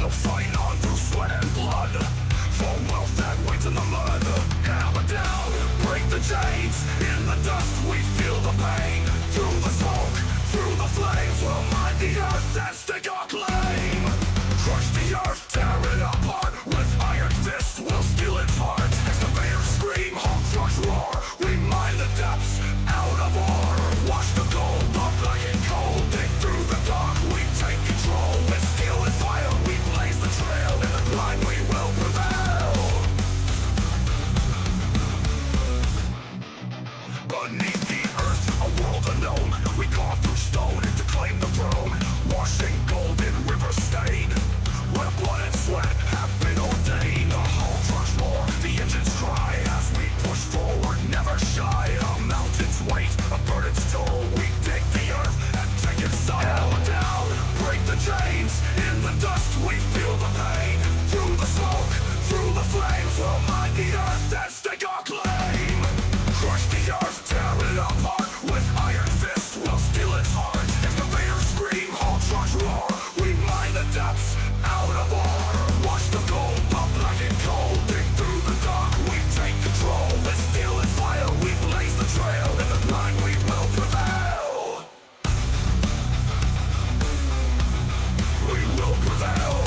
We'll fight on through sweat and blood for wealth that waits in the mud. Hammer down, break the chains. In the dust we feel the pain. Through the smoke, through the flames, we'll mine the earth and stake our claim. Crush the earth, tear it apart. With iron fist, we'll steal its heart. Excavators scream, hog trucks roar. We mine the depths out of ore. Wash the gold, the black and cold. Dig through the dark, we take control. With steel and fire, we blaze the trail. In the blind, we will prevail. Beneath the earth, a world unknown. We carve through stone to claim the throne. Washing gold in river stain, where blood and sweat have been ordained. The hull trucks roar, the engines cry as we push forward, never shy. A mountain's weight, a burden's toll. We dig the earth and take its soul. Hammer down, break the chains. In the dust we feel the pain. Through the smoke, through the flames, we'll mine the earth and stake our claim. Crush the earth, tear it apart. With iron fist, we'll steal its heart. Excavators scream, haul trucks roar. We mine the depths out of ore. Watch the gold, the black and cold. Dig through the dark, we take control. With steel and fire, we blaze the trail. In the blind, we will prevail. We will prevail.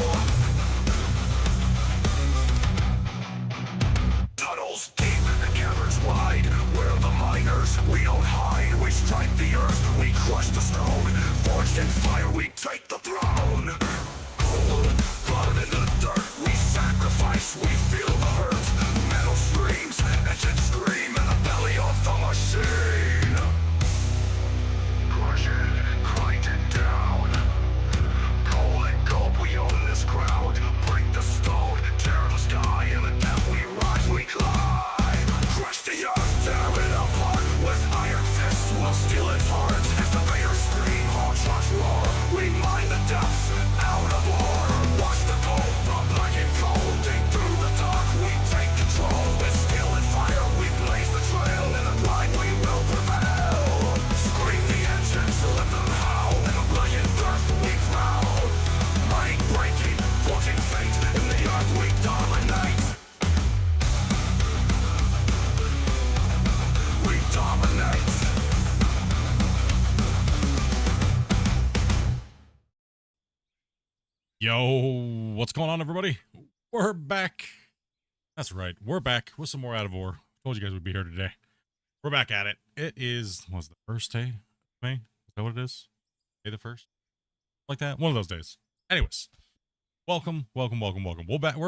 Tunnels deep, caverns wide. We're the miners, we don't hide. We strike the earth, we crush the stone. Forged in fire, we take the throne. Cold blood in the dirt, we sacrifice, we feel the hurt. Metal streams, engines scream in the belly of the machine. Crush it, grind it down. Coal and gold, we own this crowd. Break the stone, tear the sky. In the depth we rise, we climb. Crush the earth, tear it apart. With iron fists, we'll steal its heart. Excavators scream, haul trucks roar. We mine the depths out of ore. Watch the gold, the black and cold. Dig through the dark, we take control. With steel and fire, we blaze the trail. In the blind, we will prevail. Scream the engines, let them howl. In the brilliant earth, we prowl. Mind breaking, forging fate. In the earth, we dominate. We dominate. Yo, what's going on, everybody? We're back. That's right, we're back with some more Out of Ore. Told you guys we'd be here today. We're back at it. It is, what's the first day of May? Is that what it is? May the 1st? Like that? One of those days. Anyways, welcome. We're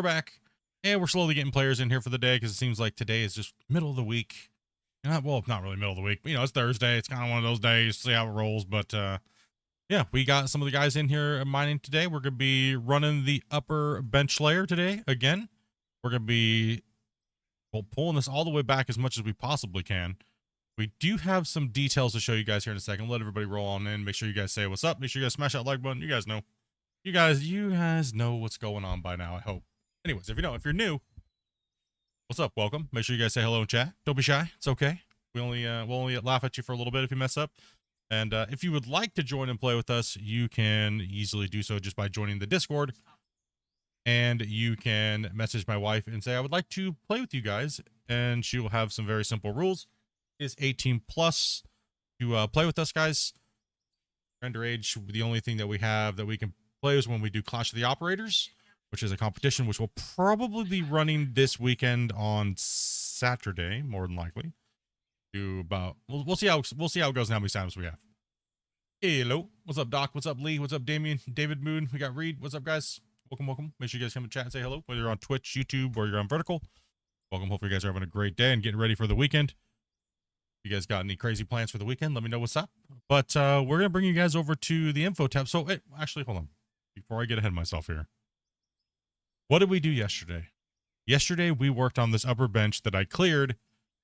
back, and we're slowly getting players in here for the day because it seems like today is just middle of the week. Well, not really middle of the week, but it's Thursday. It's kind of one of those days, see how it rolls, but yeah, we got some of the guys in here mining today. We're going to be running the upper bench layer today again. We're going to be pulling this all the way back as much as we possibly can. We do have some details to show you guys here in a second. Let everybody roll on in. Make sure you guys say what's up. Make sure you guys smash that like button. You guys know. You guys know what's going on by now, I hope. Anyways, if you're new, what's up? Welcome. Make sure you guys say hello in chat. Don't be shy. It's okay. We'll only laugh at you for a little bit if you mess up. And if you would like to join and play with us, you can easily do so just by joining the Discord. And you can message my wife and say, I would like to play with you guys. And she will have some very simple rules. It is 18 plus to play with us, guys. Underage, the only thing that we have that we can play is when we do Clash of the Operators, which is a competition which will probably be running this weekend on Saturday, more than likely. We'll see how it goes and how many times we have. Hello, what's up, Doc? What's up, Lee? What's up, Damien? David Moon? We got Reed. What's up, guys? Welcome. Make sure you guys come to chat and say hello, whether you're on Twitch, YouTube, or you're on Vertical. Welcome. Hopefully you guys are having a great day and getting ready for the weekend. If you guys got any crazy plans for the weekend, let me know what's up. But we're gonna bring you guys over to the info tab. So actually, hold on, before I get ahead of myself here. What did we do yesterday? Yesterday we worked on this upper bench that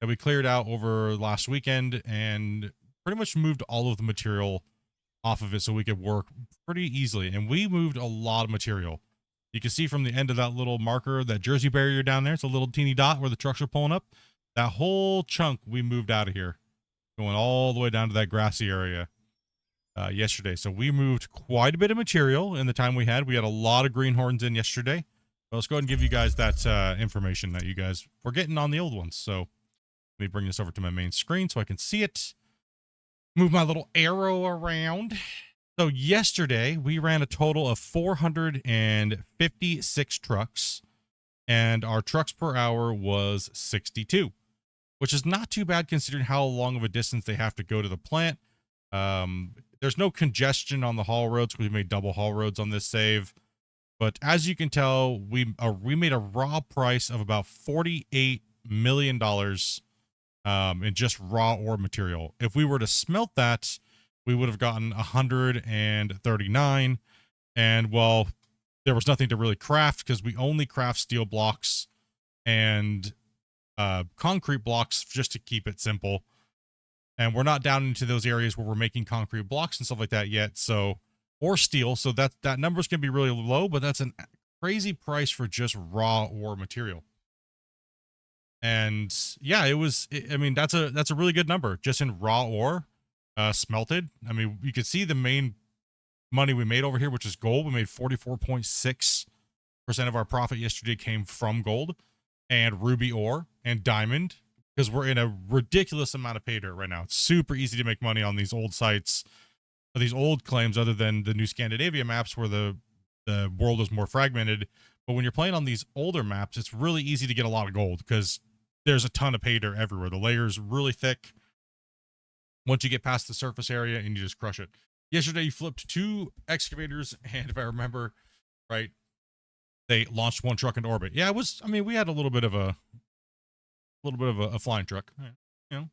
we cleared out over last weekend, and pretty much moved all of the material off of it so we could work pretty easily. And we moved a lot of material. You can see from the end of that little marker, that Jersey barrier down there, it's a little teeny dot where the trucks are pulling up. That whole chunk we moved out of here, going all the way down to that grassy area. yesterday. So we moved quite a bit of material in the time we had. We had a lot of greenhorns in yesterday. Well, let's go ahead and give you guys that information that you guys were getting on the old ones. So let me bring this over to my main screen so I can see it. Move my little arrow around. So yesterday we ran a total of 456 trucks, and our trucks per hour was 62, which is not too bad considering how long of a distance they have to go to the plant. There's no congestion on the haul roads. We made double haul roads on this save, but as you can tell, we made a raw price of about $48 million in just raw ore material. If we were to smelt that, we would have gotten 139. And well, there was nothing to really craft because we only craft steel blocks and concrete blocks just to keep it simple. And we're not down into those areas where we're making concrete blocks and stuff like that yet. So, or steel. So that number's going to be really low, but that's a crazy price for just raw ore material. And yeah, I mean, that's a really good number just in raw ore, smelted. I mean, you can see the main money we made over here, which is gold. We made 44.6% of our profit yesterday came from gold and ruby ore and diamond, because we're in a ridiculous amount of pay dirt right now. It's super easy to make money on these old sites, or these old claims, other than the new Scandinavia maps where the world is more fragmented. But when you're playing on these older maps, it's really easy to get a lot of gold because there's a ton of pay dirt everywhere. The layer's really thick once you get past the surface area, and you just crush it. Yesterday, you flipped 2 excavators, and if I remember right, they launched 1 truck into orbit. Yeah, I mean, we had a little bit of a flying truck, you know.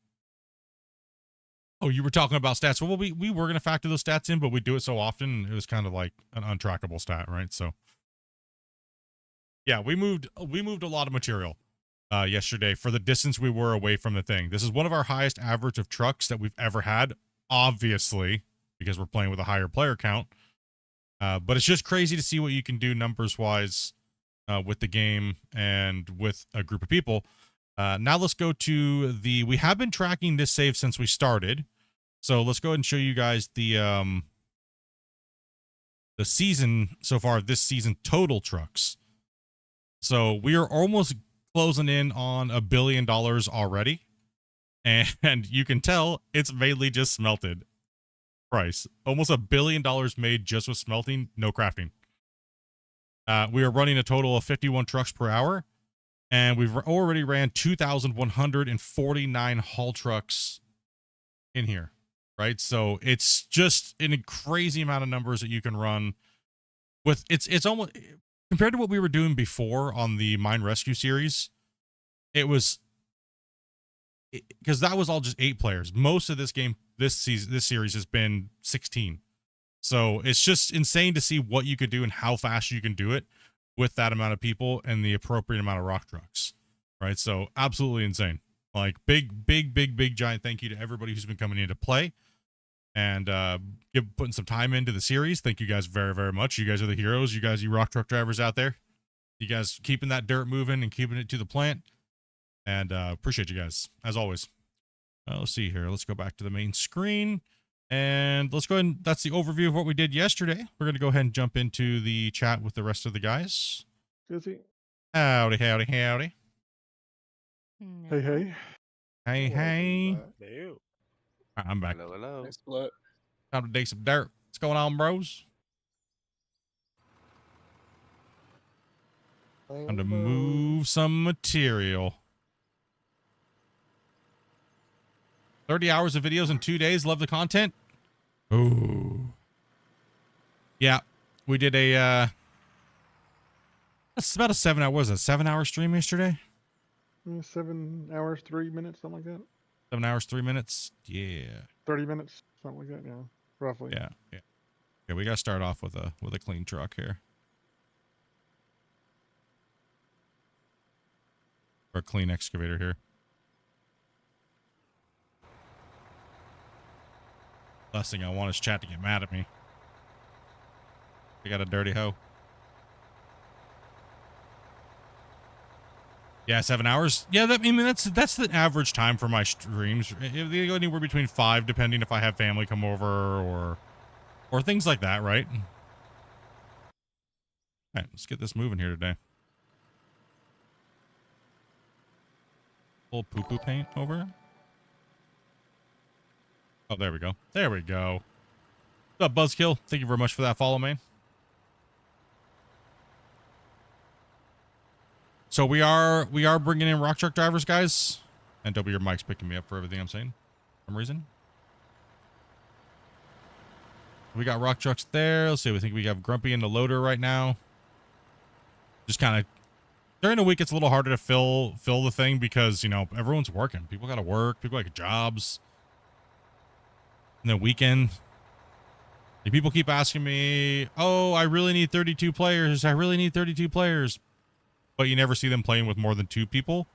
Oh, you were talking about stats. Well, we were going to factor those stats in, but we do it so often, it was kind of like an untrackable stat, right? So yeah, we moved a lot of material yesterday for the distance we were away from the thing. This is one of our highest average of trucks that we've ever had, obviously, because we're playing with a higher player count. But it's just crazy to see what you can do numbers wise with the game and with a group of people. Now let's go to we have been tracking this save since we started. So let's go ahead and show you guys the season so far, this season total trucks. So we are almost closing in on $1 billion already. And you can tell it's mainly just smelted price. Almost $1 billion made just with smelting, no crafting. We are running a total of 51 trucks per hour. And we've already ran 2,149 haul trucks in here, right? So it's just a crazy amount of numbers that you can run with. It's almost, compared to what we were doing before on the mine rescue series, it was, because that was all just 8 players. Most of this game, this series has been 16. So it's just insane to see what you could do and how fast you can do it with that amount of people and the appropriate amount of rock trucks, right? So absolutely insane. Like big giant thank you to everybody who's been coming in to play and putting some time into the series. Thank you guys very, very much. You guys are the heroes. You rock truck drivers out there. You guys keeping that dirt moving and keeping it to the plant. And appreciate you guys, as always. Let's see here. Let's go back to the main screen. And let's go ahead and that's the overview of what we did yesterday. We're going to go ahead and jump into the chat with the rest of the guys. Busy. Howdy. Hey, hey. Hey. Ew. I'm back. Hello. Nice split. Time to dig some dirt. What's going on, bros? Time to move some material. 30 hours of videos in 2 days. Love the content. Ooh. Yeah. We did a, that's about a 7 hour, what was it, 7-hour stream yesterday? 7 hours, 3 minutes, something like that. 7 hours, 3 minutes. Yeah. 30 minutes, something like that, yeah. Roughly. Yeah. Okay, we got to start off with a clean truck here. Or a clean excavator here. Last thing I want is chat to get mad at me. We got a dirty hoe. Yeah, 7 hours. Yeah, I mean that's the average time for my streams. They go anywhere between 5, depending if I have family come over or or things like that, right? All right, let's get this moving here today. Pull poo-poo paint over. Oh, there we go. There we go. What's up, Buzzkill? Thank you very much for that follow, man. So we are bringing in rock truck drivers, guys. And Dobby, your mic's picking me up for everything I'm saying. For some reason. We got rock trucks there. Let's see. We think we have Grumpy and the loader right now. Just kind of during the week, it's a little harder to fill the thing because, you know, everyone's working. People got to work. People got jobs. And then weekend. And people keep asking me, oh, I really need 32 players. I really need 32 players. But you never see them playing with more than 2 people.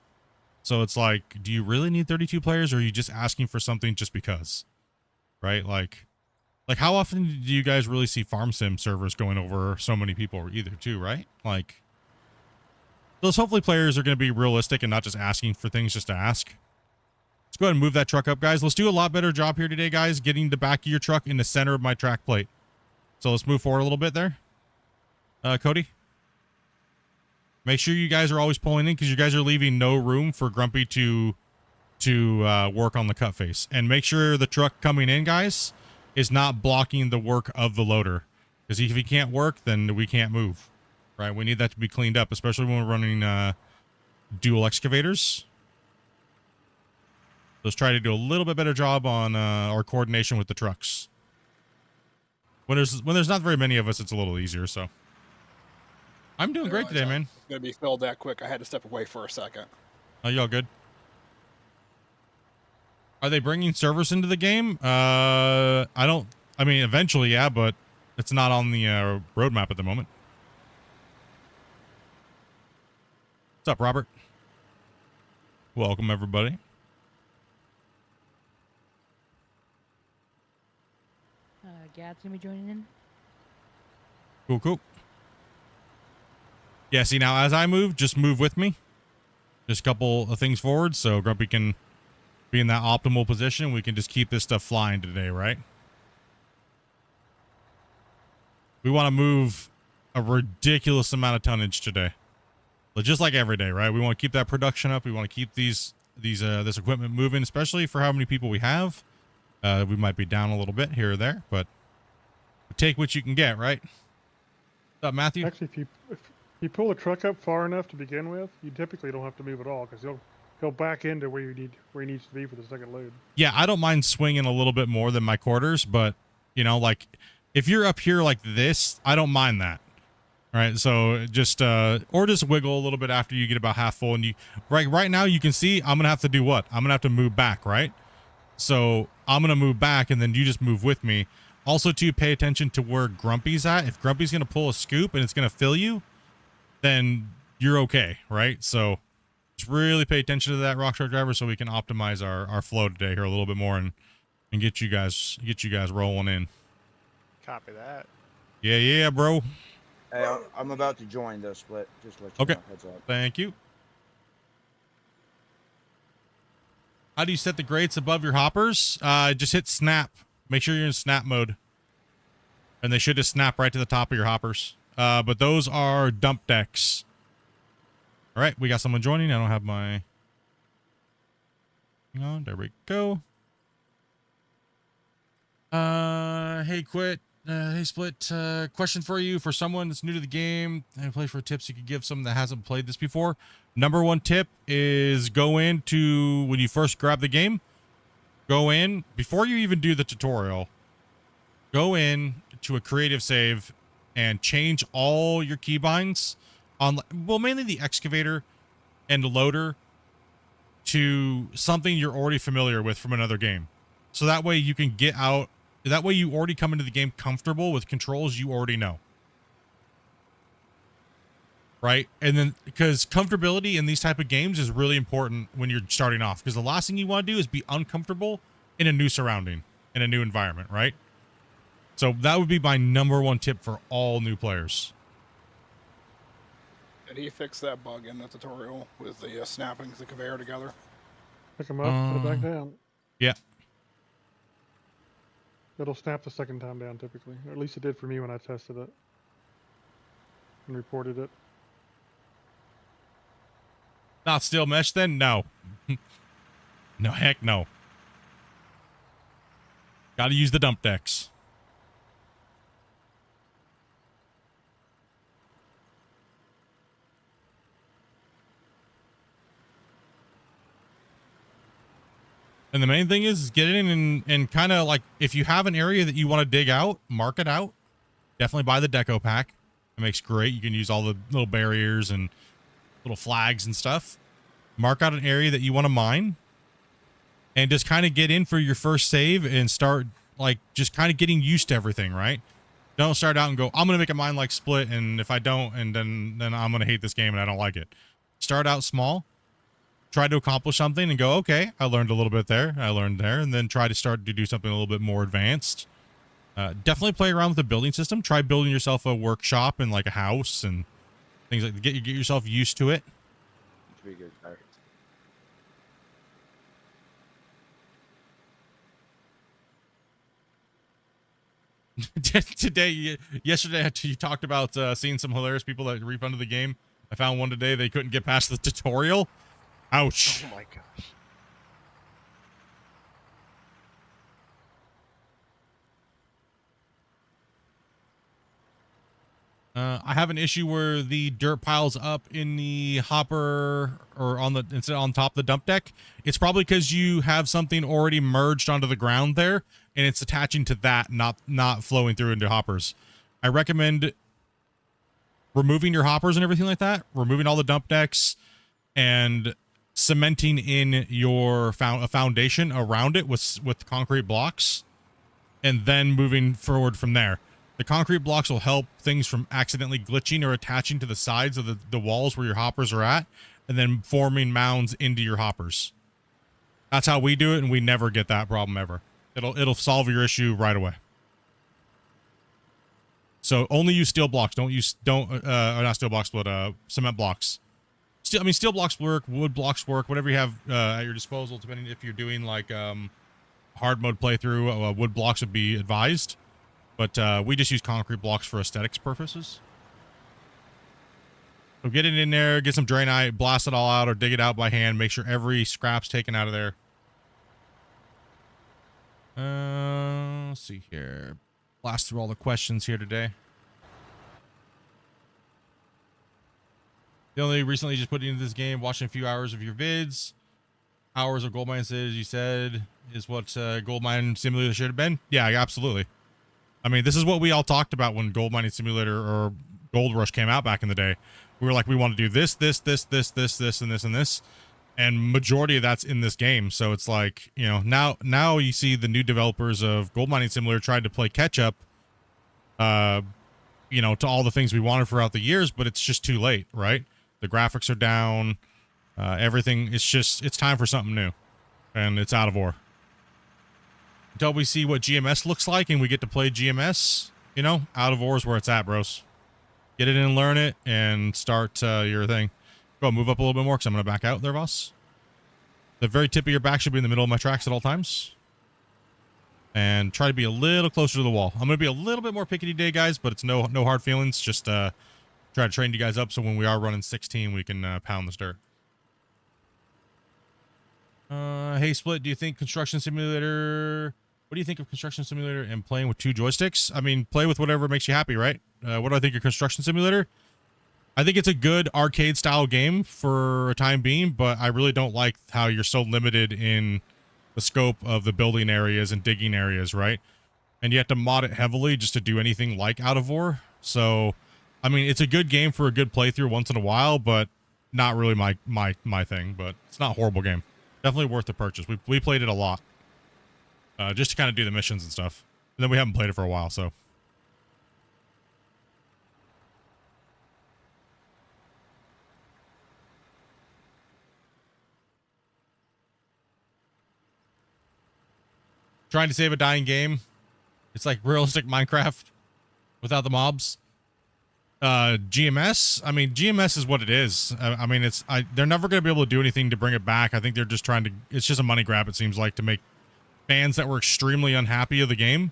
So it's like, do you really need 32 players, or are you just asking for something just because? Right? Like how often do you guys really see farm sim servers going over so many people either too, right? Like, those hopefully players are going to be realistic and not just asking for things just to ask. Let's go ahead and move that truck up, guys. Let's do a lot better job here today, guys, getting the back of your truck in the center of my track plate. So let's move forward a little bit there. Cody? Make sure you guys are always pulling in because you guys are leaving no room for Grumpy to work on the cut face. And make sure the truck coming in, guys, is not blocking the work of the loader. Because if he can't work, then we can't move. Right? We need that to be cleaned up, especially when we're running dual excavators. Let's try to do a little bit better job on our coordination with the trucks. When there's not very many of us, it's a little easier, so. I'm doing great today, man. It's going to be filled that quick. I had to step away for a second. Oh, you all good? Are they bringing servers into the game? I mean, eventually, yeah, but it's not on the roadmap at the moment. What's up, Robert? Welcome, everybody. Gad's gonna be joining in. Cool. Yeah, see, now as I move, just move with me. Just a couple of things forward so Grumpy can be in that optimal position. We can just keep this stuff flying today, right? We want to move a ridiculous amount of tonnage today. But just like every day, right? We want to keep that production up. We want to keep this equipment moving, especially for how many people we have. We might be down a little bit here or there, but take what you can get, right? What's up, Matthew? Actually, if you pull the truck up far enough to begin with, you typically don't have to move at all because he'll back into where he needs to be for the second load. Yeah, I don't mind swinging a little bit more than my quarters, but you know, like if you're up here like this, I don't mind that. All right, so just or just wiggle a little bit after you get about half full, and you right now you can see I'm gonna have to do what? I'm gonna have to move back, right? So I'm gonna move back, and then you just move with me. Also, to pay attention to where Grumpy's at. If Grumpy's gonna pull a scoop and it's gonna fill you, then you're okay, right? So just really pay attention to that rock truck driver so we can optimize our flow today here a little bit more and get you guys rolling in. Copy that. Yeah, bro. Hey, I'm about to join the split. Just let you Okay. know. Heads up. Thank you. How do you set the grates above your hoppers? Just hit snap. Make sure you're in snap mode. And they should just snap right to the top of your hoppers. But those are dump decks. All right, we got someone joining. I don't have my... Hang on, there we go. Hey, Quit. Hey, Split. Question for you. For someone that's new to the game and play for tips you could give someone that hasn't played this before. Number one tip is go into, when you first grab the game, go in, before you even do the tutorial, go in to a creative save and change all your keybinds on, well, mainly the excavator and the loader to something you're already familiar with from another game. So that way you can get out, that way you already come into the game comfortable with controls you already know. Right? And then, because comfortability in these type of games is really important when you're starting off, because the last thing you want to do is be uncomfortable in a new surrounding, in a new environment, right? So that would be my number one tip for all new players. Did he fix that bug in the tutorial with the snapping the conveyor together? Pick them up, put it back down. Yeah. It'll snap the second time down typically. Or at least it did for me when I tested it and reported it. Not steel mesh then? No. No, heck no. Gotta use the dump decks. And the main thing is get in and kind of like, if you have an area that you want to dig out, mark it out. Definitely buy the deco pack. It makes great. You can use all the little barriers and little flags and stuff. Mark out an area that you want to mine. And just kind of get in for your first save and start like just kind of getting used to everything, right? Don't start out and go, I'm going to make a mine like Split, and if I don't, and then I'm going to hate this game and I don't like it. Start out small. Try to accomplish something and go, okay, I learned a little bit there. I learned there. And then try to start to do something a little bit more advanced. Definitely play around with the building system. Try building yourself a workshop and like a house and things like that. Get yourself used to it. Should be good. All right. Yesterday, you talked about seeing some hilarious people that refunded the game. I found one today. They couldn't get past the tutorial. Ouch. Oh my gosh. I have an issue where the dirt piles up in the hopper or instead on top of the dump deck. It's probably because you have something already merged onto the ground there, and it's attaching to that, not flowing through into hoppers. I recommend removing your hoppers and everything like that, removing all the dump decks, and cementing in your foundation around it with concrete blocks, and then moving forward from there. The concrete blocks will help things from accidentally glitching or attaching to the sides of the walls where your hoppers are at, and then forming mounds into your hoppers. That's how we do it, and we never get that problem ever. It'll solve your issue right away. So only use steel blocks. Not steel blocks, but cement blocks. Steel blocks work, wood blocks work, whatever you have at your disposal, depending if you're doing like hard mode playthrough, wood blocks would be advised. But we just use concrete blocks for aesthetics purposes. So get it in there, get some drainite, blast it all out, or dig it out by hand. Make sure every scrap's taken out of there. Let's see here. Blast through all the questions here today. The only recently just put into this game, watching a few hours of your vids. Hours of Gold Mine Simulator, you said, is what Gold Mine Simulator should have been. Yeah, absolutely. I mean, this is what we all talked about when Gold Mining Simulator or Gold Rush came out back in the day. We were like, we want to do this, and this. And majority of that's in this game. So it's like, you know, now you see the new developers of Gold Mining Simulator tried to play catch up, you know, to all the things we wanted throughout the years, but it's just too late, right? The graphics are down, everything. It's time for something new, and it's out of ore. Until we see what GMS looks like and we get to play GMS, you know, out of ore is where it's at, bros. Get it in and learn it and start your thing. Go move up a little bit more because I'm going to back out there, boss. The very tip of your back should be in the middle of my tracks at all times. And try to be a little closer to the wall. I'm going to be a little bit more picky today, guys, but it's no hard feelings. Just try to train you guys up so when we are running 16, we can pound this dirt. Hey, Split, do you think Construction Simulator... What do you think of Construction Simulator and playing with 2 joysticks? I mean, play with whatever makes you happy, right? What do I think of Construction Simulator? I think it's a good arcade-style game for a time being, but I really don't like how you're so limited in the scope of the building areas and digging areas, right? And you have to mod it heavily just to do anything like Out of Ore. So, I mean, it's a good game for a good playthrough once in a while, but not really my thing. But it's not a horrible game. Definitely worth the purchase. We played it a lot. Just to kind of do the missions and stuff. And then we haven't played it for a while, so. Trying to save a dying game. It's like realistic Minecraft without the mobs. GMS, I mean, GMS is what it is. I mean, they're never going to be able to do anything to bring it back. I think they're just trying to, it's just a money grab, it seems like, to make fans that were extremely unhappy of the game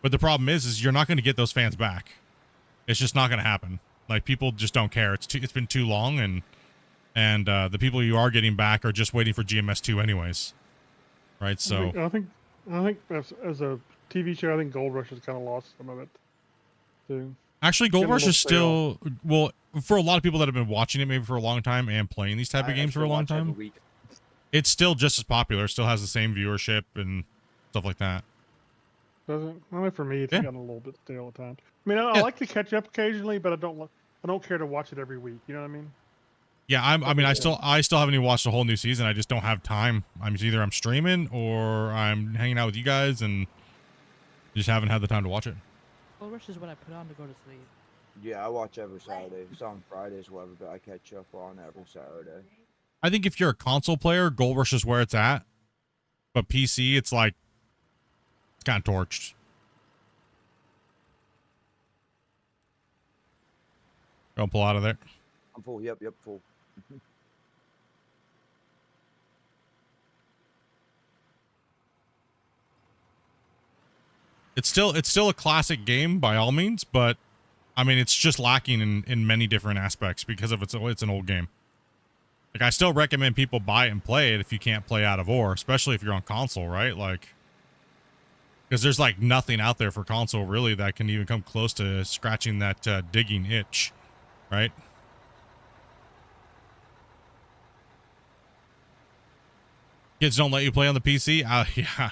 But the problem is you're not going to get those fans back. It's just not going to happen. Like, people just don't care. It's been too long, and the people you are getting back are just waiting for GMS2 anyways. Right? So I think as a TV show, I think Gold Rush has kind of lost some of it too. actually, Gold Getting a Rush little is still, well, for a lot of people that have been watching it maybe for a long time and playing these type of games for a long time, it's still just as popular. It still has the same viewership and stuff like that. Doesn't? Well, for me, it's Yeah. gotten a little bit stale at times. I mean, I like to catch up occasionally, but I don't care to watch it every week. You know what I mean? Yeah, I still haven't even watched the whole new season. I just don't have time. Either I'm streaming or I'm hanging out with you guys and just haven't had the time to watch it. Gold Rush is what I put on to go to sleep. Yeah, I watch every Saturday. It's on Fridays, whatever, but I catch up on every Saturday. I think if you're a console player, Gold Rush is where it's at. But PC, it's like, it's kind of torched. Go pull out of there. I'm full. Yep, full. It's still a classic game by all means, but I mean, it's just lacking in many different aspects because of it's an old game. Like, I still recommend people buy it and play it if you can't play Out of Ore, especially if you're on console, right? Like, because there's like nothing out there for console really that can even come close to scratching that digging itch, right? Kids don't let you play on the PC? Yeah.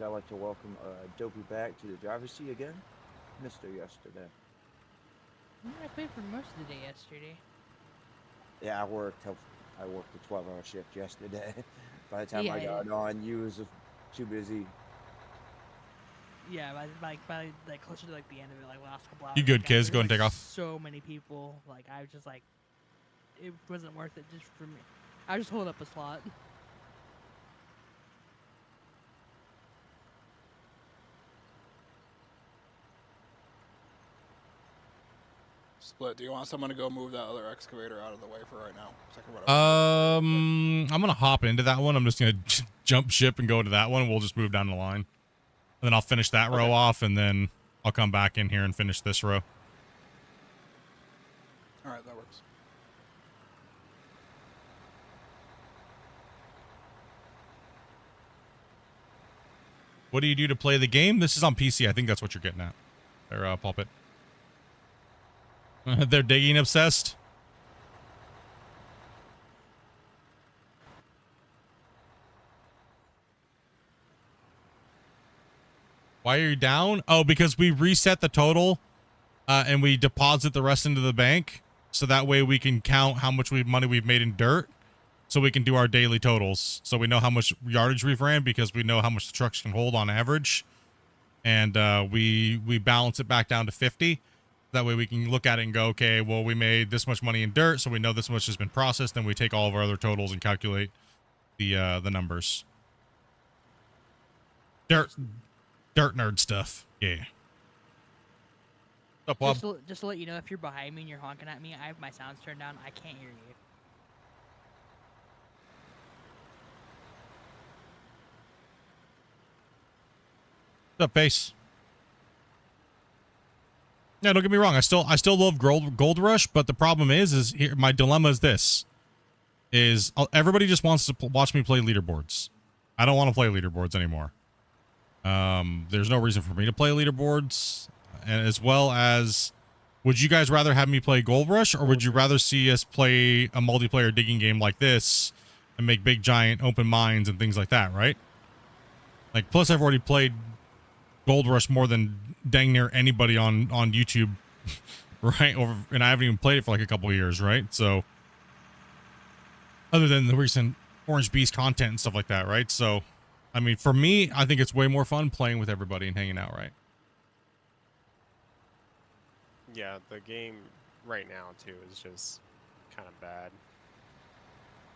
I'd like to welcome Dopey back to the driver's seat again. Missed her yesterday. I played for most of the day yesterday. Yeah, I worked a 12-hour shift yesterday. By the time I Yeah. got on, you was too busy. Yeah, by closer to like the end of it, like last couple hours. You good, like, kids? there Go were, and take like, off. So many people. Like, I was just like, it wasn't worth it just for me. I was just holding up a slot. Split. Do you want someone to go move that other excavator out of the way for right now? I'm gonna hop into that one. I'm just gonna jump ship and go to that one. We'll just move down the line, and then I'll finish that row off, and then I'll come back in here and finish this row. All right, that works. What do you do to play the game? This is on PC. I think that's what you're getting at. There, Pulpit. They're digging obsessed. Why are you down? Oh, because we reset the total and we deposit the rest into the bank. So that way we can count how much money we've made in dirt. So we can do our daily totals. So we know how much yardage we've ran because we know how much the trucks can hold on average. And we balance it back down to 50. That way we can look at it and go, okay, well, we made this much money in dirt, so we know this much has been processed. Then we take all of our other totals and calculate the numbers. Dirt nerd stuff. Yeah. What's up, Bob? Just to let you know, if you're behind me and you're honking at me, I have my sounds turned down. I can't hear you. What's up, face? Yeah, don't get me wrong. I still love Gold Rush, but the problem is here. My dilemma is this: everybody just wants to watch me play leaderboards. I don't want to play leaderboards anymore. There's no reason for me to play leaderboards, and as well as, would you guys rather have me play Gold Rush, or would you rather see us play a multiplayer digging game like this and make big giant open mines and things like that? Right? Like, plus I've already played Gold Rush more than dang near anybody on YouTube, right? And I haven't even played it for like a couple of years, right? So, other than the recent Orange Beast content and stuff like that, right? So, I mean, for me, I think it's way more fun playing with everybody and hanging out, right? Yeah, the game right now too is just kind of bad.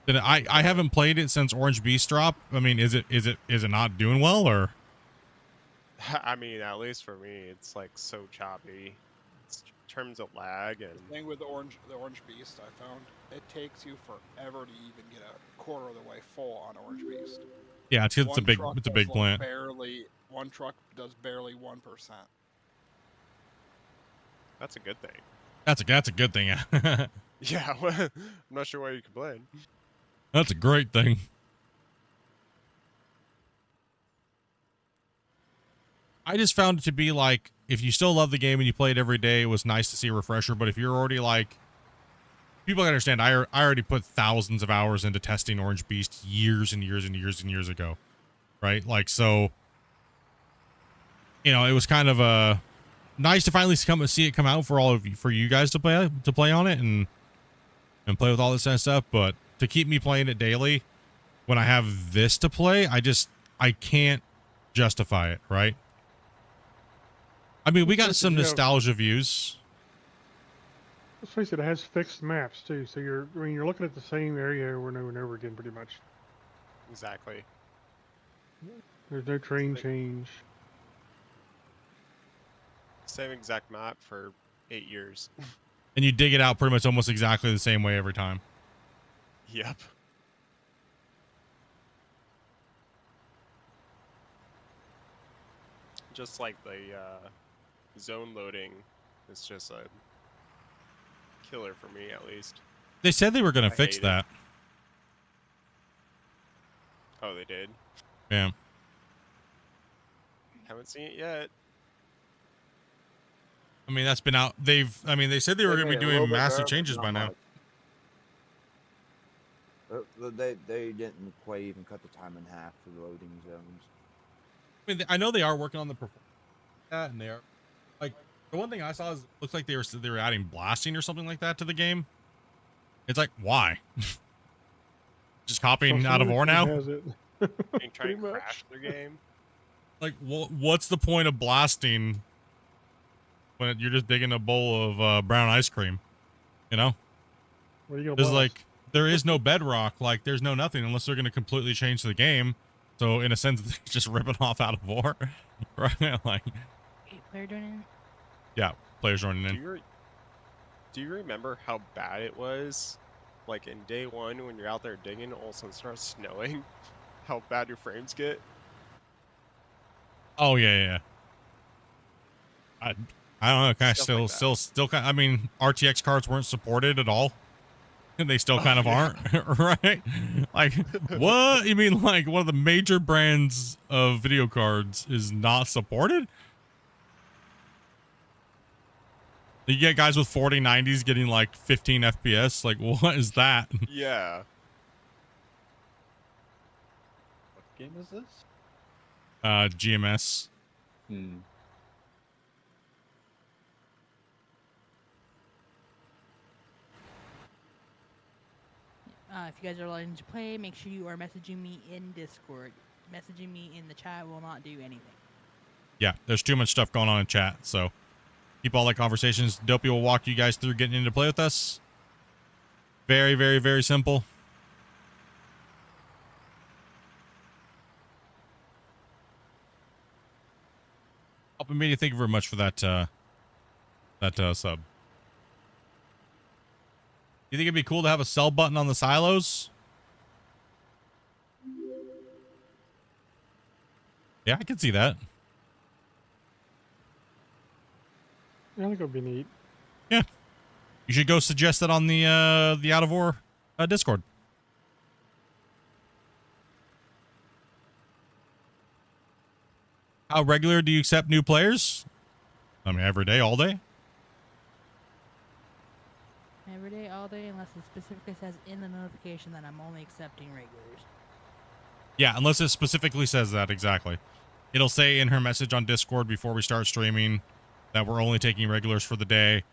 Then I haven't played it since Orange Beast drop. I mean, is it not doing well, or? I mean, at least for me, it's like so choppy. It's terms of lag and Thing with the orange beast, I found it takes you forever to even get a quarter of the way full on orange beast. Yeah, it's a One big truck it's a does, big like, plant. one truck does barely 1%. that's a good thing. That's a good thing. Yeah, I'm not sure why you complain. That's a great thing. I just found it to be like, if you still love the game and you play it every day, it was nice to see a refresher. But if you're already like, people can understand, I already put thousands of hours into testing Orange Beast years and years and years and years ago, right? Like, so, you know, it was kind of nice to finally see it come out for all of you, for you guys to play on it and play with all this kind of stuff. But to keep me playing it daily when I have this to play, I can't justify it, right? I mean, we got some nostalgia views. Let's face it, it has fixed maps too, so you're looking at the same area over and over and over again, pretty much. Exactly. There's no train change. Same exact map for 8 years. And you dig it out pretty much almost exactly the same way every time. Yep. Just like the zone loading is just a killer for me, at least. They said they were going I to fix hate it. that. Oh, they did? Yeah. Haven't seen it yet. I mean, that's been out. They said they were going to be doing massive changes by now. They didn't quite even cut the time in half for the loading zones. I mean, I know they are working on the performance, and they are, like, the one thing I saw is, looks like they were adding blasting or something like that to the game. It's like, why? Just copying out of Ore now? Has it. And try and crash their game. Like, what's the point of blasting when you're just digging a bowl of brown ice cream? You know? What are you gonna There's blast? like, there is no bedrock. Like, there's no nothing unless they're going to completely change the game. So in a sense, they just rip it off out of Ore, right? Like, Hey, player joining in? yeah, players running in. Do you remember how bad it was? Like in day one when you're out there digging, all of a sudden it starts snowing. How bad your frames get? Oh yeah. I don't know. Kind of Stuff like that. still kind. I mean, RTX cards weren't supported at all, and they still kind of yeah. aren't, right? Like, what you mean? Like, one of the major brands of video cards is not supported? You get guys with 4090s getting like 15 FPS. Like, what is that? Yeah. What game is this? GMS. If you guys are letting to play, make sure you are messaging me in Discord. Messaging me in the chat will not do anything. Yeah, there's too much stuff going on in chat, so keep all that conversations. Dopey will walk you guys through getting into play with us. Very, very, very simple. Helping Media, thank you very much for that sub. You think it'd be cool to have a sell button on the silos? Yeah, I can see that. Yeah, I think it would be neat. Yeah. You should go suggest that on the Out of Ore Discord. How regular do you accept new players? I mean, every day, all day? Every day, all day, unless it specifically says in the notification that I'm only accepting regulars. Yeah, unless it specifically says that, exactly. It'll say in her message on Discord before we start streaming that we're only taking regulars for the day,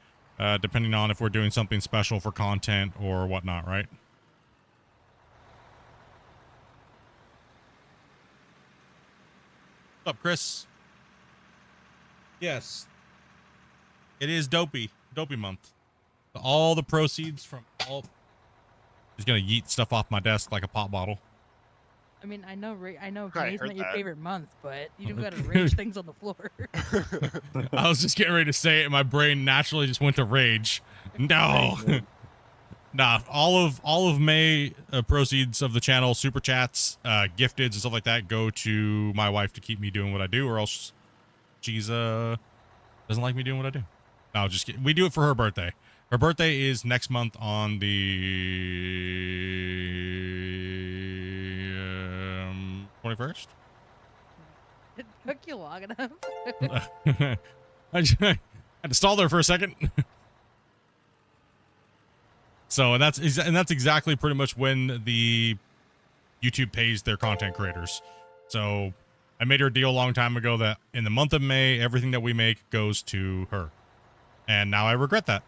depending on if we're doing something special for content or whatnot, right? What's up, Chris? Yes. It is Dopey month. All the proceeds from all... He's gonna yeet stuff off my desk like a pop bottle. I mean, I know I May's heard not your that. favorite month, but you don't gotta rage things on the floor. I was just getting ready to say it, and my brain naturally just went to rage. No. Nah, all of May proceeds of the channel, super chats, gifteds, and stuff like that go to my wife to keep me doing what I do, or else she's doesn't like me doing what I do. No, just kidding. We do it for her birthday. Her birthday is next month on the 21st. It took you long enough. I had to stall there for a second. So, and that's exactly pretty much when the YouTube pays their content creators. So, I made her a deal a long time ago that in the month of May, everything that we make goes to her. And now I regret that.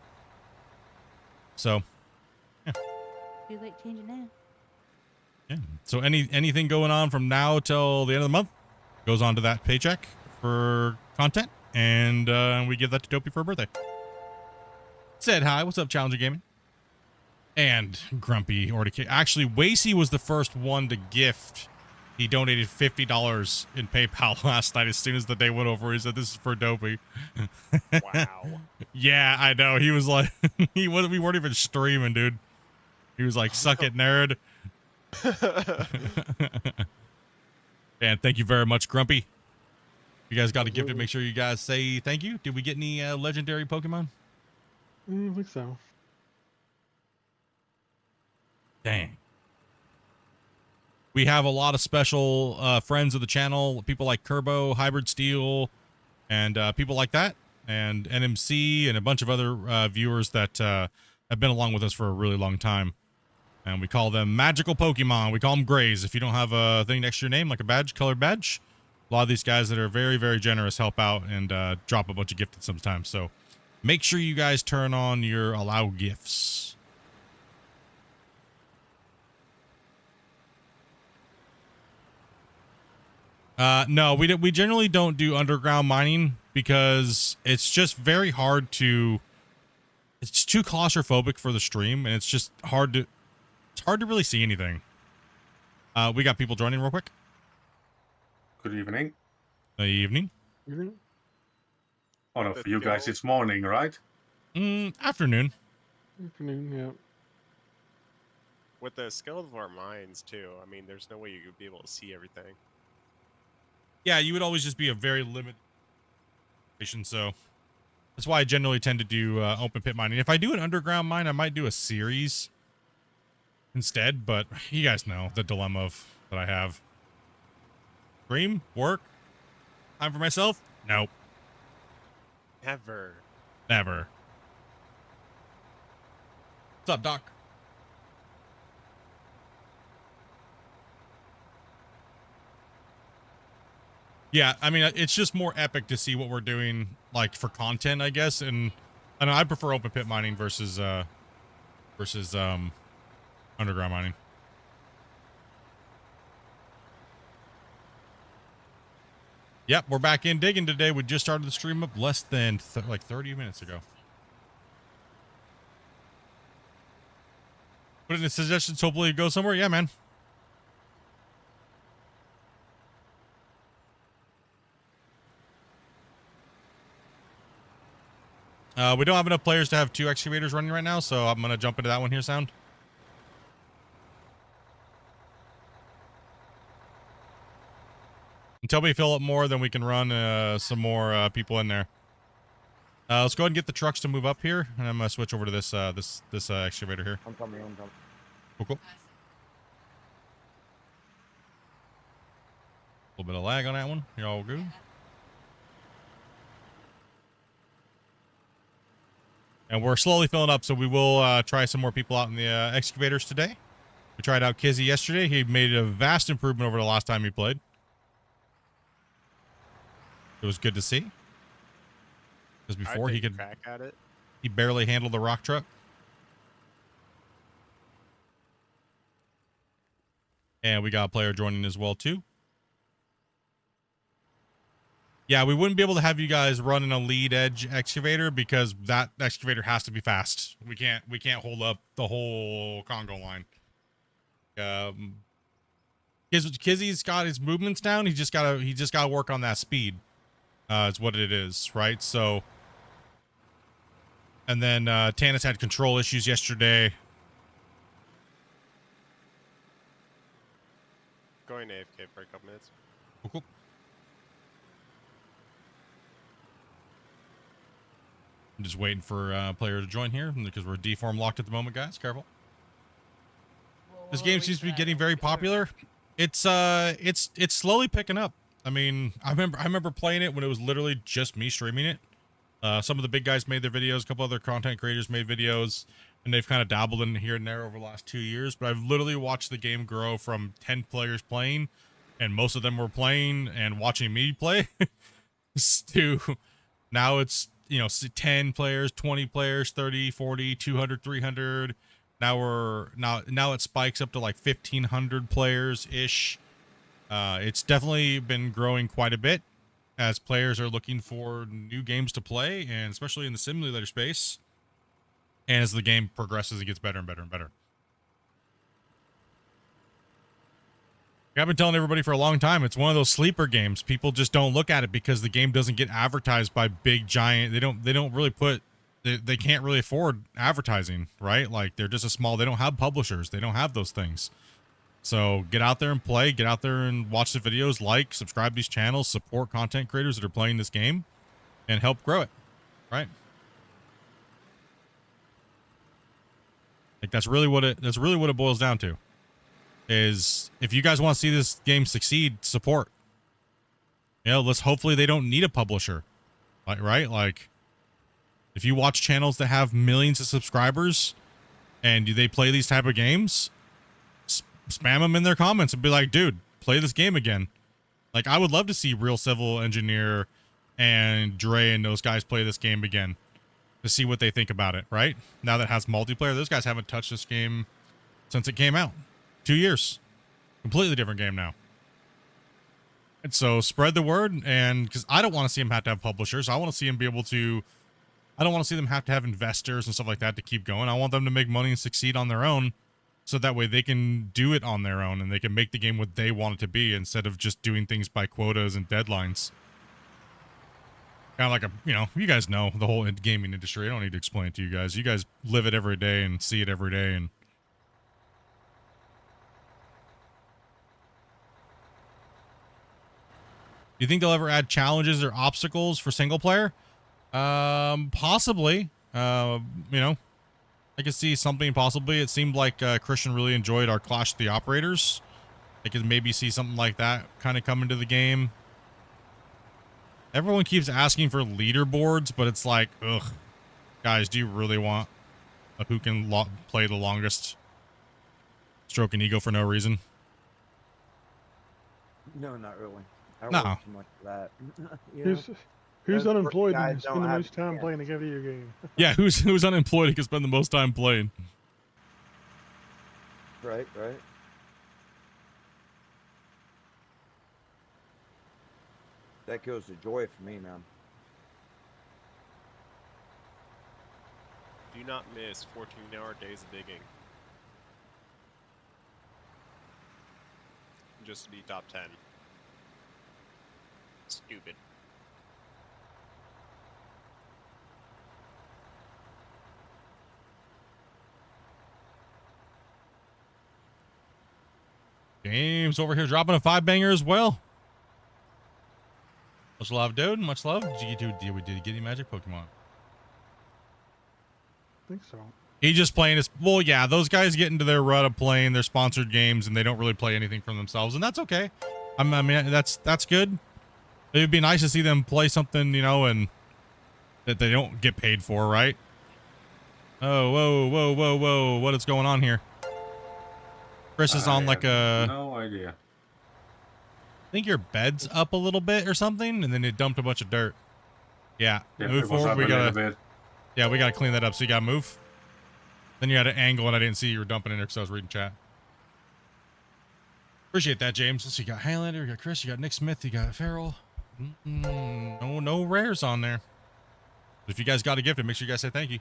So, Too late changing now. yeah. So anything going on from now till the end of the month goes on to that paycheck for content, and we give that to Dopey for her birthday. Said hi. What's up, Challenger Gaming? And Grumpy Ortica. Actually, Wasey was the first one to gift. He donated $50 in PayPal last night. As soon as the day went over, he said, "This is for Dopey." Wow. Yeah, I know. He was like, we weren't even streaming, dude. He was like, "Suck it, nerd." And thank you very much, Grumpy. You guys got a gift. Make sure you guys say thank you. Did we get any legendary Pokemon? I think so. Dang. We have a lot of special friends of the channel, people like Kerbo, Hybrid Steel, and people like that, and NMC, and a bunch of other viewers that have been along with us for a really long time. And we call them magical Pokemon. We call them Grays. If you don't have a thing next to your name, like a badge, colored badge, a lot of these guys that are very, very generous help out and drop a bunch of gifted sometimes. So make sure you guys turn on your allow gifts. No, we generally don't do underground mining because it's just very hard to. It's too claustrophobic for the stream, and it's just hard to. It's hard to really see anything. We got people joining real quick. Good evening. Good evening. Oh no, for you guys it's morning, right? Afternoon. Afternoon, yeah. With the skill of our minds, too, I mean, there's no way you could be able to see everything. Yeah, you would always just be a very limited situation, so that's why I generally tend to do open pit mining. If I do an underground mine, I might do a series instead, but you guys know the dilemma that I have. Stream, work, time for myself? Nope. Never. Never. What's up, Doc? Yeah, I mean, it's just more epic to see what we're doing, like, for content, I guess. And I know I prefer open pit mining versus underground mining. Yep, we're back in digging today. We just started the stream up less than like 30 minutes ago. Put in the suggestions, hopefully it goes somewhere. Yeah, man. We don't have enough players to have 2 excavators running right now, so I'm going to jump into that one here, Sound. Until we fill up more, then we can run some more people in there. Let's go ahead and get the trucks to move up here, and I'm going to switch over to this this excavator here. I'm coming. Cool, cool. A little bit of lag on that one. You're all good. And we're slowly filling up, so we will try some more people out in the excavators today. We tried out Kizzy yesterday. He made a vast improvement over the last time he played. It was good to see. Because before he could crack at it. He barely handled the rock truck. And we got a player joining as well too. Yeah, we wouldn't be able to have you guys running a lead edge excavator because that excavator has to be fast. We can't hold up the whole Congo line. Kizzy's got his movements down. He just gotta work on that speed. Is what it is, right? So, and then Tannis had control issues yesterday. Going AFK for a couple minutes. Cool. I'm just waiting for a player to join here because we're deform locked at the moment, guys. Careful. This game seems to be getting very popular. It's slowly picking up. I mean, I remember playing it when it was literally just me streaming it. Some of the big guys made their videos, a couple other content creators made videos, and they've kind of dabbled in here and there over the last 2 years. But I've literally watched the game grow from 10 players playing, and most of them were playing and watching me play, to now it's, you know, 10 players, 20 players, 30, 40, 200, 300. Now it spikes up to like 1,500 players ish. It's definitely been growing quite a bit as players are looking for new games to play, and especially in the simulator space, and as the game progresses, it gets better and better and better. I've been telling everybody for a long time, it's one of those sleeper games. People just don't look at it because the game doesn't get advertised by big giant. They don't really put, they can't really afford advertising, right? Like, they're just a small, they don't have publishers. They don't have those things. So get out there and play, get out there and watch the videos, like, subscribe to these channels, support content creators that are playing this game, and help grow it, right? Like, that's really what it boils down to. Is if you guys want to see this game succeed, support. You know, hopefully they don't need a publisher. Like, right? Like, if you watch channels that have millions of subscribers and they play these type of games, spam them in their comments and be like, dude, play this game again. Like, I would love to see Real Civil Engineer and Dre and those guys play this game again to see what they think about it, right? Now that it has multiplayer, those guys haven't touched this game since it came out. 2 years. Completely different game now. And so spread the word, and because I don't want to see them have to have publishers. I want to see them be able to, I don't want to see them have to have investors and stuff like that to keep going. I want them to make money and succeed on their own, so that way they can do it on their own and they can make the game what they want it to be instead of just doing things by quotas and deadlines. Kind of like you know, you guys know the whole gaming industry. I don't need to explain it to you guys. You guys live it every day and see it every day. And do you think they'll ever add challenges or obstacles for single player? Possibly. You know, I could see something possibly. It seemed like Christian really enjoyed our Clash of the Operators. I could maybe see something like that kind of come into the game. Everyone keeps asking for leaderboards, but it's like, ugh, guys, do you really want who can play the longest? Stroke an ego for no reason. No, not really. I don't No. worry too much for that. You know? Who's Those unemployed guys and don't spend the have most time chance. playing a video game? Yeah, who's unemployed and can spend the most time playing? Right, right. That kills the joy for me, man. Do not miss 14-hour days of digging. Just to be top 10. Stupid. James over here dropping a 5-banger as well. Much love, dude. Much love. Did you get any magic Pokemon? I think so. He just playing his, well, yeah, those guys get into their rut of playing their sponsored games and they don't really play anything for themselves, and that's okay. I mean, that's good. It would be nice to see them play something, you know, and that they don't get paid for, right? Oh, whoa. What is going on here? Chris is on like a... No idea. I think your bed's up a little bit or something, and then it dumped a bunch of dirt. Yeah, Yeah, move it was forward. up We a little gotta... bit. Yeah, we gotta clean that up, so you gotta move. Then you had an angle, and I didn't see you were dumping in there because I was reading chat. Appreciate that, James. Let's see, you got Highlander, you got Chris, you got Nick Smith, you got Farrell. No rares on there. If you guys got a gift, make sure you guys say thank you.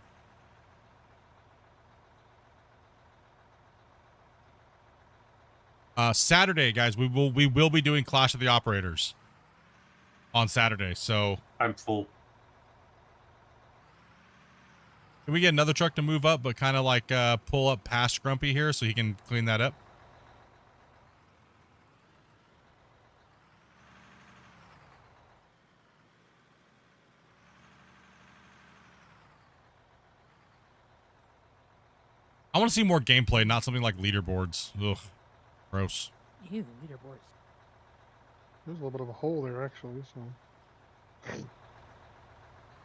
Saturday, guys, we will be doing Clash of the Operators on Saturday. So I'm full. can we get another truck to move up, but kind of like pull up past Grumpy here so he can clean that up? I want to see more gameplay, not something like leaderboards. Ugh, gross. Ew, leaderboards. There's a little bit of a hole there, actually. So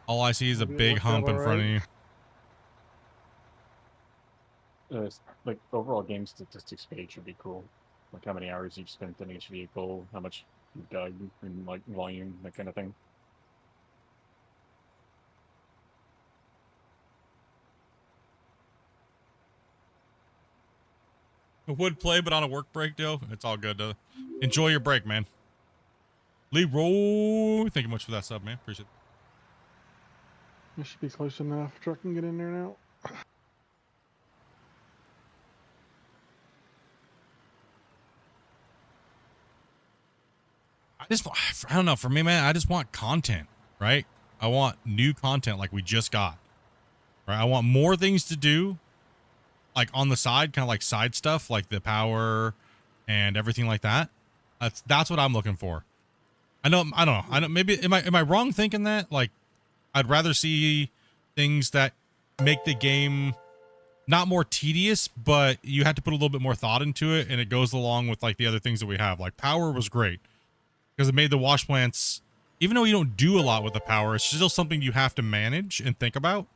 All I see is a Maybe it big worked out hump in front of alright. you. Like overall game statistics page would be cool. Like how many hours you've spent in each vehicle, how much you've dug in like volume, that kind of thing. I would play, but on a work break, Joe. It's all good. Enjoy your break, man. Leroy, thank you much for that sub, man. Appreciate it. It should be close enough. Truck can get in there now. I don't know. For me, man, I just want content, right? I want new content like we just got, right? I want more things to do, like on the side, kind of like side stuff, like the power and everything like that. That's what I'm looking for. I don't know. Maybe am I wrong thinking that? Like, I'd rather see things that make the game not more tedious, but you have to put a little bit more thought into it, and it goes along with like the other things that we have. Like power was great because it made the wash plants, even though you don't do a lot with the power, it's still something you have to manage and think about.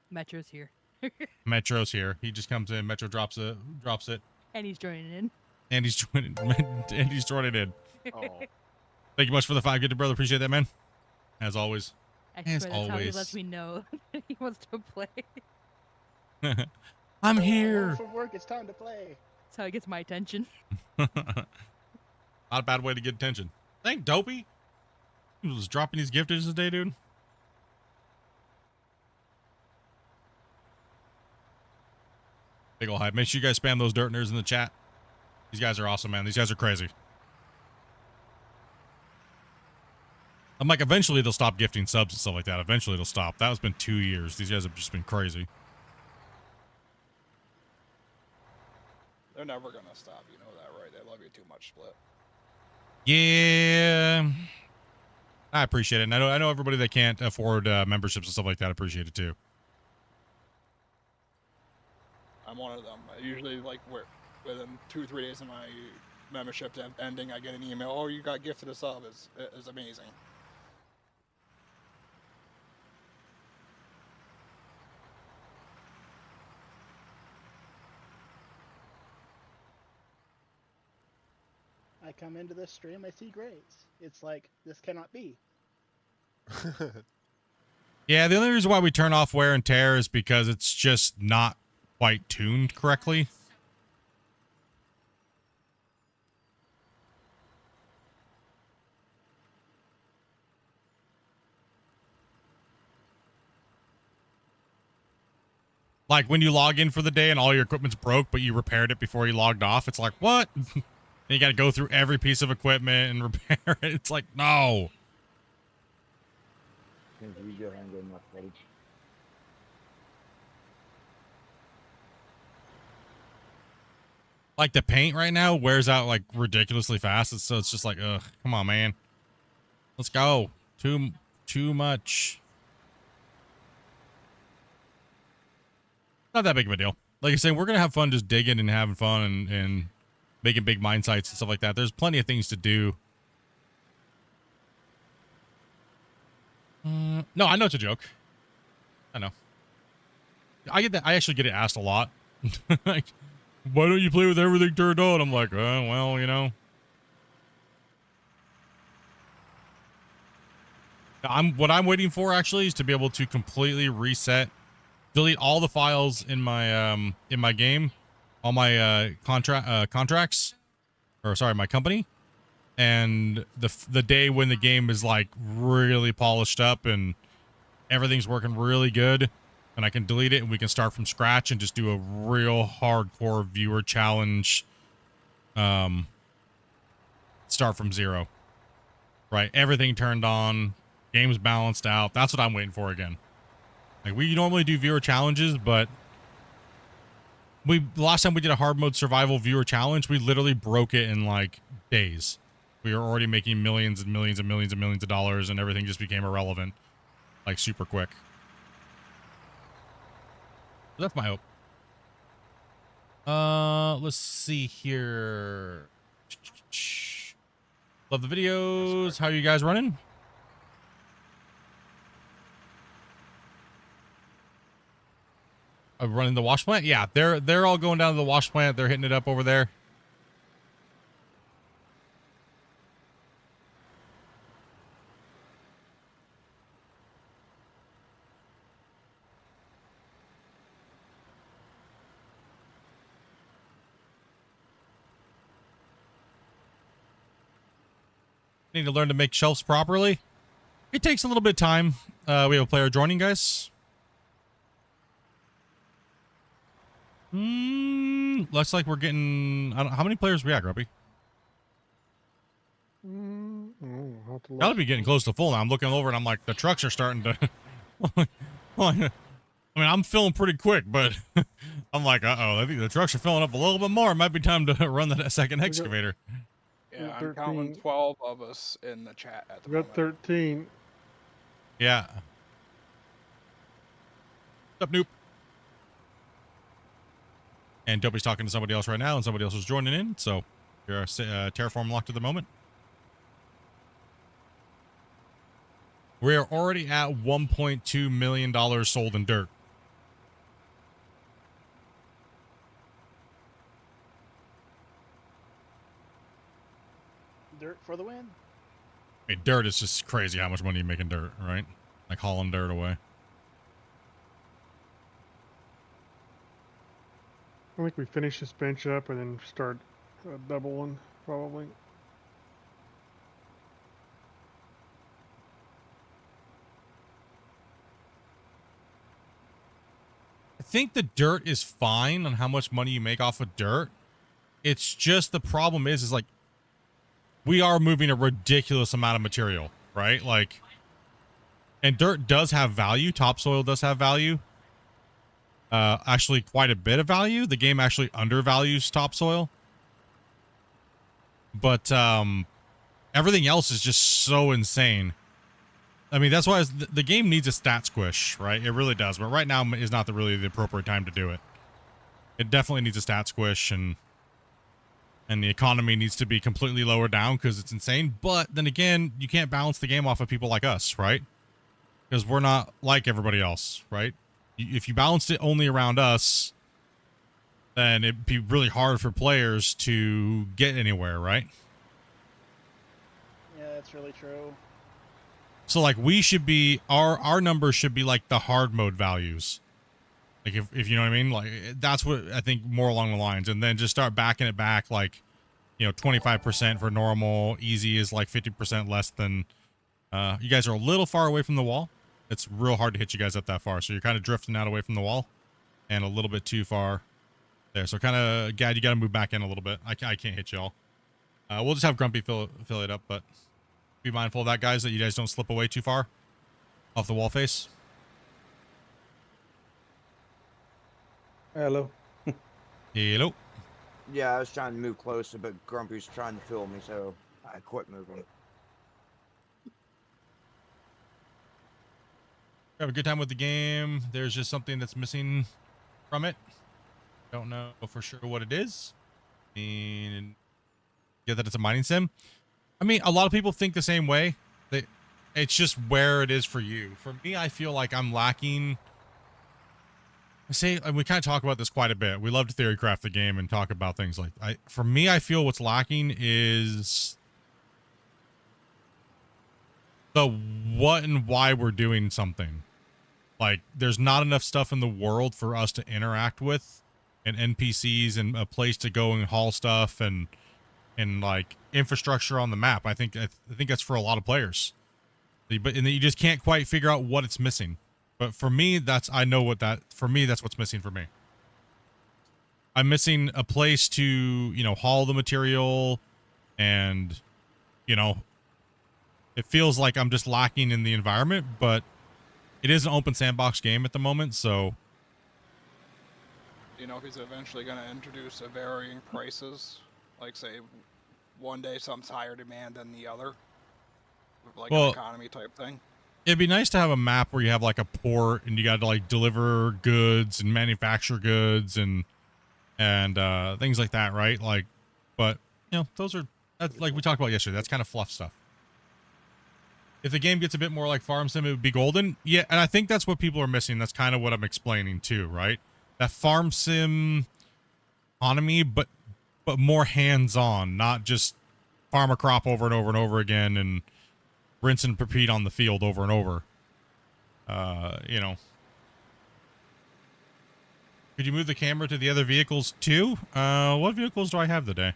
Metro's here. Metro's here. He just comes in. Metro drops it. And he's joining in. And he's joining. And he's joining in. Oh, Thank you much for the 5 gifted, brother. Appreciate that, man. As always. I As swear that's how he always. lets me know that he wants to play. I'm here. From work, it's time to play. That's how he gets my attention. Not a bad way to get attention. Thank Dopey. He was dropping these gifteds today, dude. Big ol' hype. Make sure you guys spam those dirt nerds in the chat. These guys are awesome, man. These guys are crazy. I'm like, eventually they'll stop gifting subs and stuff like that. Eventually it'll stop. That has been 2 years. These guys have just been crazy. They're never gonna stop. You know that, right? They love you too much, Split. Yeah. I appreciate it. And I know everybody that can't afford memberships and stuff like that appreciate it too. I'm one of them. I usually, like, within 2-3 days of my membership ending, I get an email. Oh, you got gifted a sub. Is amazing. I come into this stream, I see grays. It's like, this cannot be. Yeah, the only reason why we turn off wear and tear is because it's just not quite tuned correctly. Like when you log in for the day and all your equipment's broke, but you repaired it before you logged off. It's like, what? And you got to go through every piece of equipment and repair it. It's like, no. Since we go ahead and go enough page. Like the paint right now wears out like ridiculously fast. So it's just like, ugh, come on, man. Let's go. Too much. Not that big of a deal. Like I say, we're going to have fun just digging and having fun and making big mine sites and stuff like that. There's plenty of things to do. No, I know it's a joke. I know. I get that. I actually get it asked a lot. Like, why don't you play with everything turned on? I'm like, well, you know. What I'm waiting for actually is to be able to completely reset, delete all the files in my game, all my contracts, or sorry, my company, and the day when the game is like really polished up and everything's working really good, and I can delete it and we can start from scratch and just do a real hardcore viewer challenge start from zero, right? Everything turned on, games balanced out. That's what I'm waiting for again. Like, we normally do viewer challenges, but the last time we did a hard mode survival viewer challenge, we literally broke it in like days. We were already making millions and millions and millions and millions of dollars, and everything just became irrelevant, like, super quick. So that's my hope. Let's see here. Love the videos. How are you guys running? Running the wash plant? Yeah, they're all going down to the wash plant. They're hitting it up over there. Need to learn to make shelves properly. It takes a little bit of time. We have a player joining, guys. Looks like we're getting... I don't, how many players we at, Grumpy? That'll be getting close to full now. I'm looking over and I'm like, the trucks are starting to... I mean, I'm filling pretty quick, but I'm like, uh-oh, I think the trucks are filling up a little bit more. It might be time to run that second excavator. Yeah, I'm counting 12 of us in the chat at the We got moment. 13. Yeah. What's up, Noop? And Dopey's talking to somebody else right now, and somebody else is joining in. So you're Terraform locked at the moment. We are already at $1.2 million sold in dirt. Dirt for the win. I mean, dirt is just crazy how much money you make in dirt, right? Like hauling dirt away. I think we finish this bench up and then start a double one, probably. I think the dirt is fine on how much money you make off of dirt. It's just the problem is like we are moving a ridiculous amount of material, right? Like, and dirt does have value. Topsoil does have value. Actually quite a bit of value. The game actually undervalues topsoil. But everything else is just so insane. I mean, that's why the game needs a stat squish, right? It really does. But right now is not really the appropriate time to do it. It definitely needs a stat squish, and the economy needs to be completely lowered down because it's insane. But then again, you can't balance the game off of people like us, right? Because we're not like everybody else, right? If you balanced it only around us, then it'd be really hard for players to get anywhere, right? Yeah, that's really true. So like we should be, our numbers should be like the hard mode values. Like if you know what I mean? Like that's what I think more along the lines. And then just start backing it back like, 25% for normal. Easy is like 50% less than, you guys are a little far away from the wall. It's real hard to hit you guys up that far. So you're kind of drifting out away from the wall and a little bit too far there. So kind of, Gad, you got to move back in a little bit. I can't hit y'all. We'll just have Grumpy fill it up, but be mindful of that, guys, that you guys don't slip away too far off the wall face. Hello. Hello. Yeah, I was trying to move closer, but Grumpy was trying to fill me, so I quit moving. Have a good time with the game. There's just something that's missing from it. Don't know for sure what it is. And get that it's a mining sim. I mean, a lot of people think the same way. It's just where it is for you. For me, I feel like I'm lacking. And we kind of talk about this quite a bit. We love to theory craft the game and talk about things like. For me, I feel what's lacking is the what and why we're doing something. Like, there's not enough stuff in the world for us to interact with, and NPCs and a place to go and haul stuff and like infrastructure on the map. I think that's for a lot of players, but you just can't quite figure out what it's missing. But for me, that's what's missing for me. I'm missing a place to, you know, haul the material, and, you know, it feels like I'm just lacking in the environment, but it is an open sandbox game at the moment, so. You know, if he's eventually going to introduce a varying prices, like say one day something's higher demand than the other, like an economy type thing. It'd be nice to have a map where you have like a port and you got to like deliver goods and manufacture goods and things like that, right? Like, but you know, that's like we talked about yesterday. That's kind of fluff stuff. If the game gets a bit more like Farm Sim, it would be golden. Yeah, and I think that's what people are missing. That's kind of what I'm explaining too, right? That Farm Sim economy, but more hands-on, not just farm a crop over and over and over again and rinse and repeat on the field over and over. You know. Could you move the camera to the other vehicles too? What vehicles do I have today?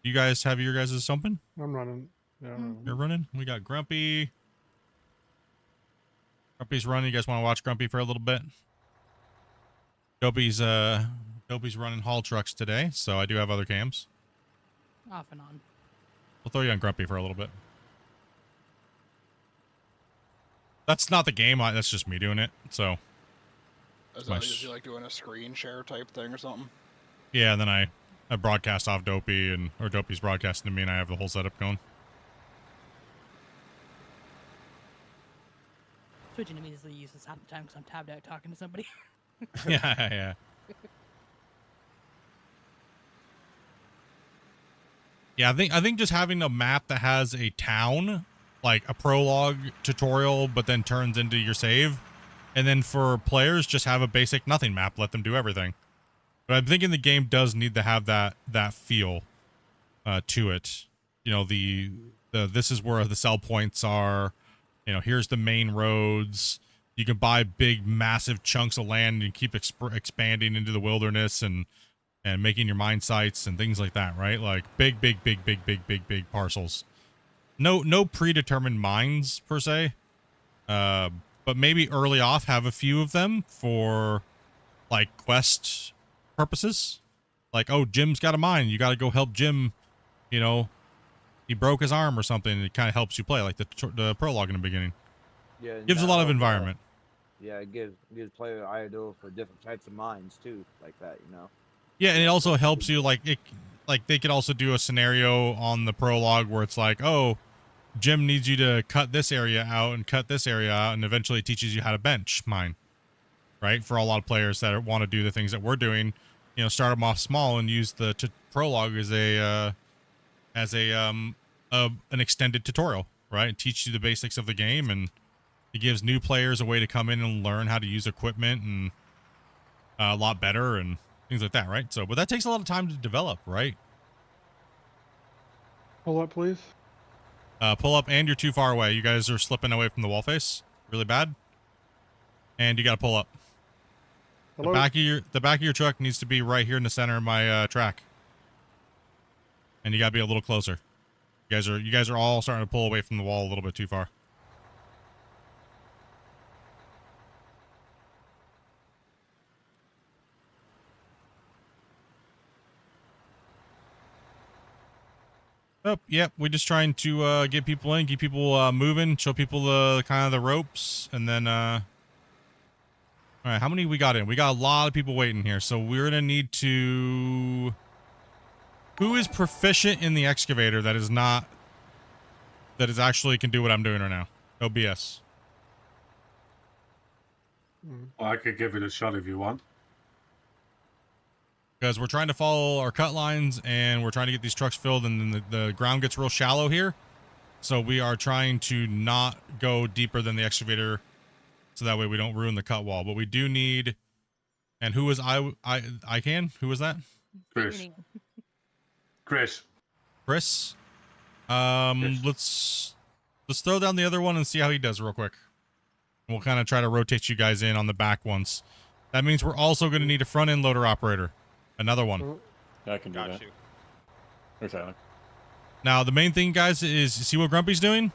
You guys have your guys' something? I'm running. Yeah, I'm running. You're running? We got Grumpy. Grumpy's running. You guys want to watch Grumpy for a little bit? Dopey's running haul trucks today, so I do have other cams. Off and on. We'll throw you on Grumpy for a little bit. That's not the game. That's just me doing it. So. Is that usually like doing a screen share type thing or something? Yeah, and then I broadcast off Dopey, or Dopey's broadcasting to me, and I have the whole setup going. Switching to me is useless half the time because I'm tabbed out talking to somebody. Yeah. Yeah, I think just having a map that has a town, like a prologue tutorial, but then turns into your save, and then for players, just have a basic nothing map, let them do everything. But I'm thinking the game does need to have that feel to it. You know, the this is where the sell points are. You know, here's the main roads. You can buy big, massive chunks of land and keep expanding into the wilderness and making your mine sites and things like that, right? Like big parcels. No predetermined mines per se, but maybe early off have a few of them for like quest purposes. Like, oh, Jim's got a mine. You got to go help Jim. You know, he broke his arm or something. It kind of helps you play, like the prologue in the beginning. Yeah, Gives a lot of environment. Yeah, it gives player idle for different types of mines too, like that, you know. Yeah, and it also helps you, like they could also do a scenario on the prologue where it's like, oh, Jim needs you to cut this area out and cut this area out, and eventually it teaches you how to bench mine, right? For a lot of players that want to do the things that we're doing, you know, start them off small and use the prologue as an extended tutorial, right? It teaches you the basics of the game, and it gives new players a way to come in and learn how to use equipment and a lot better and things like that, right? So, but that takes a lot of time to develop, right? Pull up, please. Pull up, and you're too far away. You guys are slipping away from the wall face really bad, and you got to pull up. Hello? The back of your truck needs to be right here in the center of my track, and you got to be a little closer. You guys are all starting to pull away from the wall a little bit too far. Oh, yep. We're just trying to get people in, keep people moving, show people the kind of the ropes, and then all right, how many we got in? We got a lot of people waiting here, so we're gonna need to. Who is proficient in the excavator that is actually can do what I'm doing right now? OBS. Well, I could give it a shot if you want. Because we're trying to follow our cut lines and we're trying to get these trucks filled, and then the ground gets real shallow here. So we are trying to not go deeper than the excavator so that way we don't ruin the cut wall. But we do need, and who is I can? Who was that? Chris. Chris. Chris? Yes. Let's throw down the other one and see how he does real quick. We'll kind of try to rotate you guys in on the back ones. That means we're also going to need a front end loader operator. Another one. I can do that. You. Or Tyler. Now, the main thing, guys, is see what Grumpy's doing?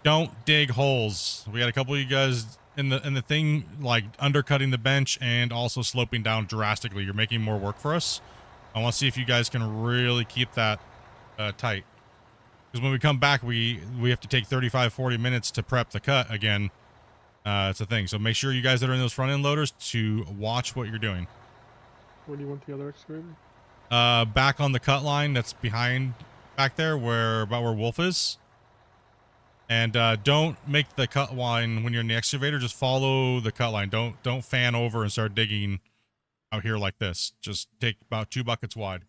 Don't dig holes. We got a couple of you guys in the thing, like undercutting the bench and also sloping down drastically. You're making more work for us. I want to see if you guys can really keep that tight. Because when we come back, we have to take 35, 40 minutes to prep the cut again. It's a thing. So make sure you guys that are in those front end loaders to watch what you're doing. Where do you want the other excavator? Back on the cut line that's behind back there where Wolf is. And don't make the cut line when you're in the excavator. Just follow the cut line. Don't fan over and start digging out here like this. Just take about 2 buckets wide.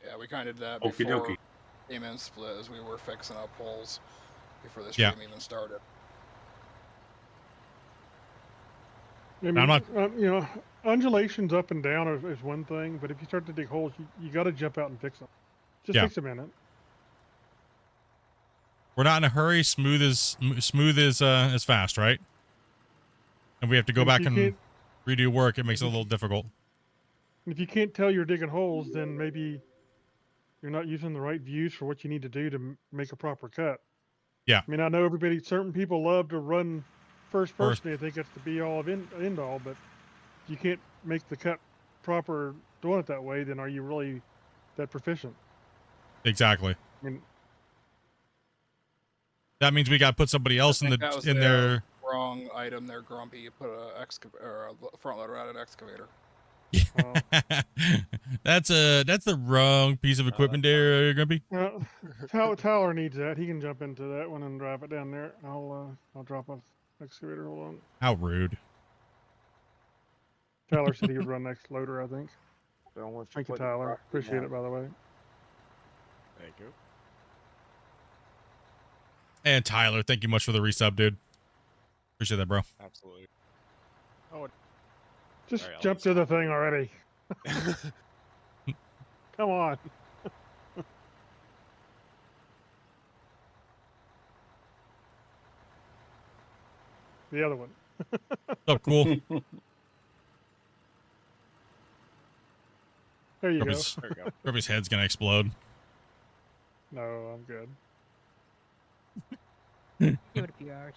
Yeah, we kind of did that Okie before dokie. came in split as we were fixing up holes before the Yeah. stream even started. I mean, I'm not- you know, undulations up and down is one thing, but if you start to dig holes, you got to jump out and fix them. Just Yeah. takes a minute. We're not in a hurry. Smooth is fast, right? And we have to go If back you and can't- redo work. It makes it a little difficult. If you can't tell you're digging holes, then maybe you're not using the right views for what you need to do to make a proper cut. Yeah. I mean, I know certain people love to run first First. person. They think it's the be all of end all, but if you can't make the cut proper doing it that way, then are you really that proficient? Exactly. I mean, That means we got to put somebody else I in think that was in there. wrong item there, Grumpy. You put a front loader out an excavator. That's the wrong piece of equipment there, Grumpy. Tyler needs that. He can jump into that one and drive it down there. I'll drop an excavator. Hold on. How rude. Tyler said he would run next loader, I think. Don't want Thank you, put it Tyler. properly Appreciate down. it, by the way. Thank you. And Tyler, thank you much for the resub, dude. Appreciate that, bro. Absolutely. Just Sorry, I'll jump to the thing already. Come on. The other one. Oh, cool. There you go. Grumpy's, There you go. Grumpy's head's gonna explode. No, I'm good. Give it a few hours.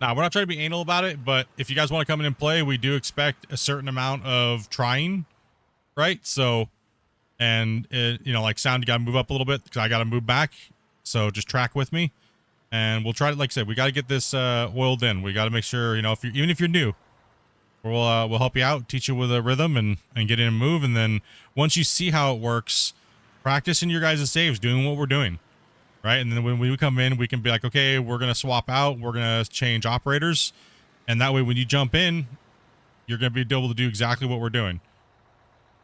Nah, we're not trying to be anal about it, but if you guys want to come in and play, we do expect a certain amount of trying, right? So, and you know, like sound, you gotta move up a little bit because I gotta move back. So just track with me, and we'll try to, like I said, we got to get this oiled in. We got to make sure, you know, even if you're new, we'll help you out, teach you with a rhythm, and get in and move. And then once you see how it works, practice in your guys' saves, doing what we're doing. Right. And then when we come in, we can be like, okay, we're going to swap out. We're going to change operators. And that way, when you jump in, you're going to be able to do exactly what we're doing.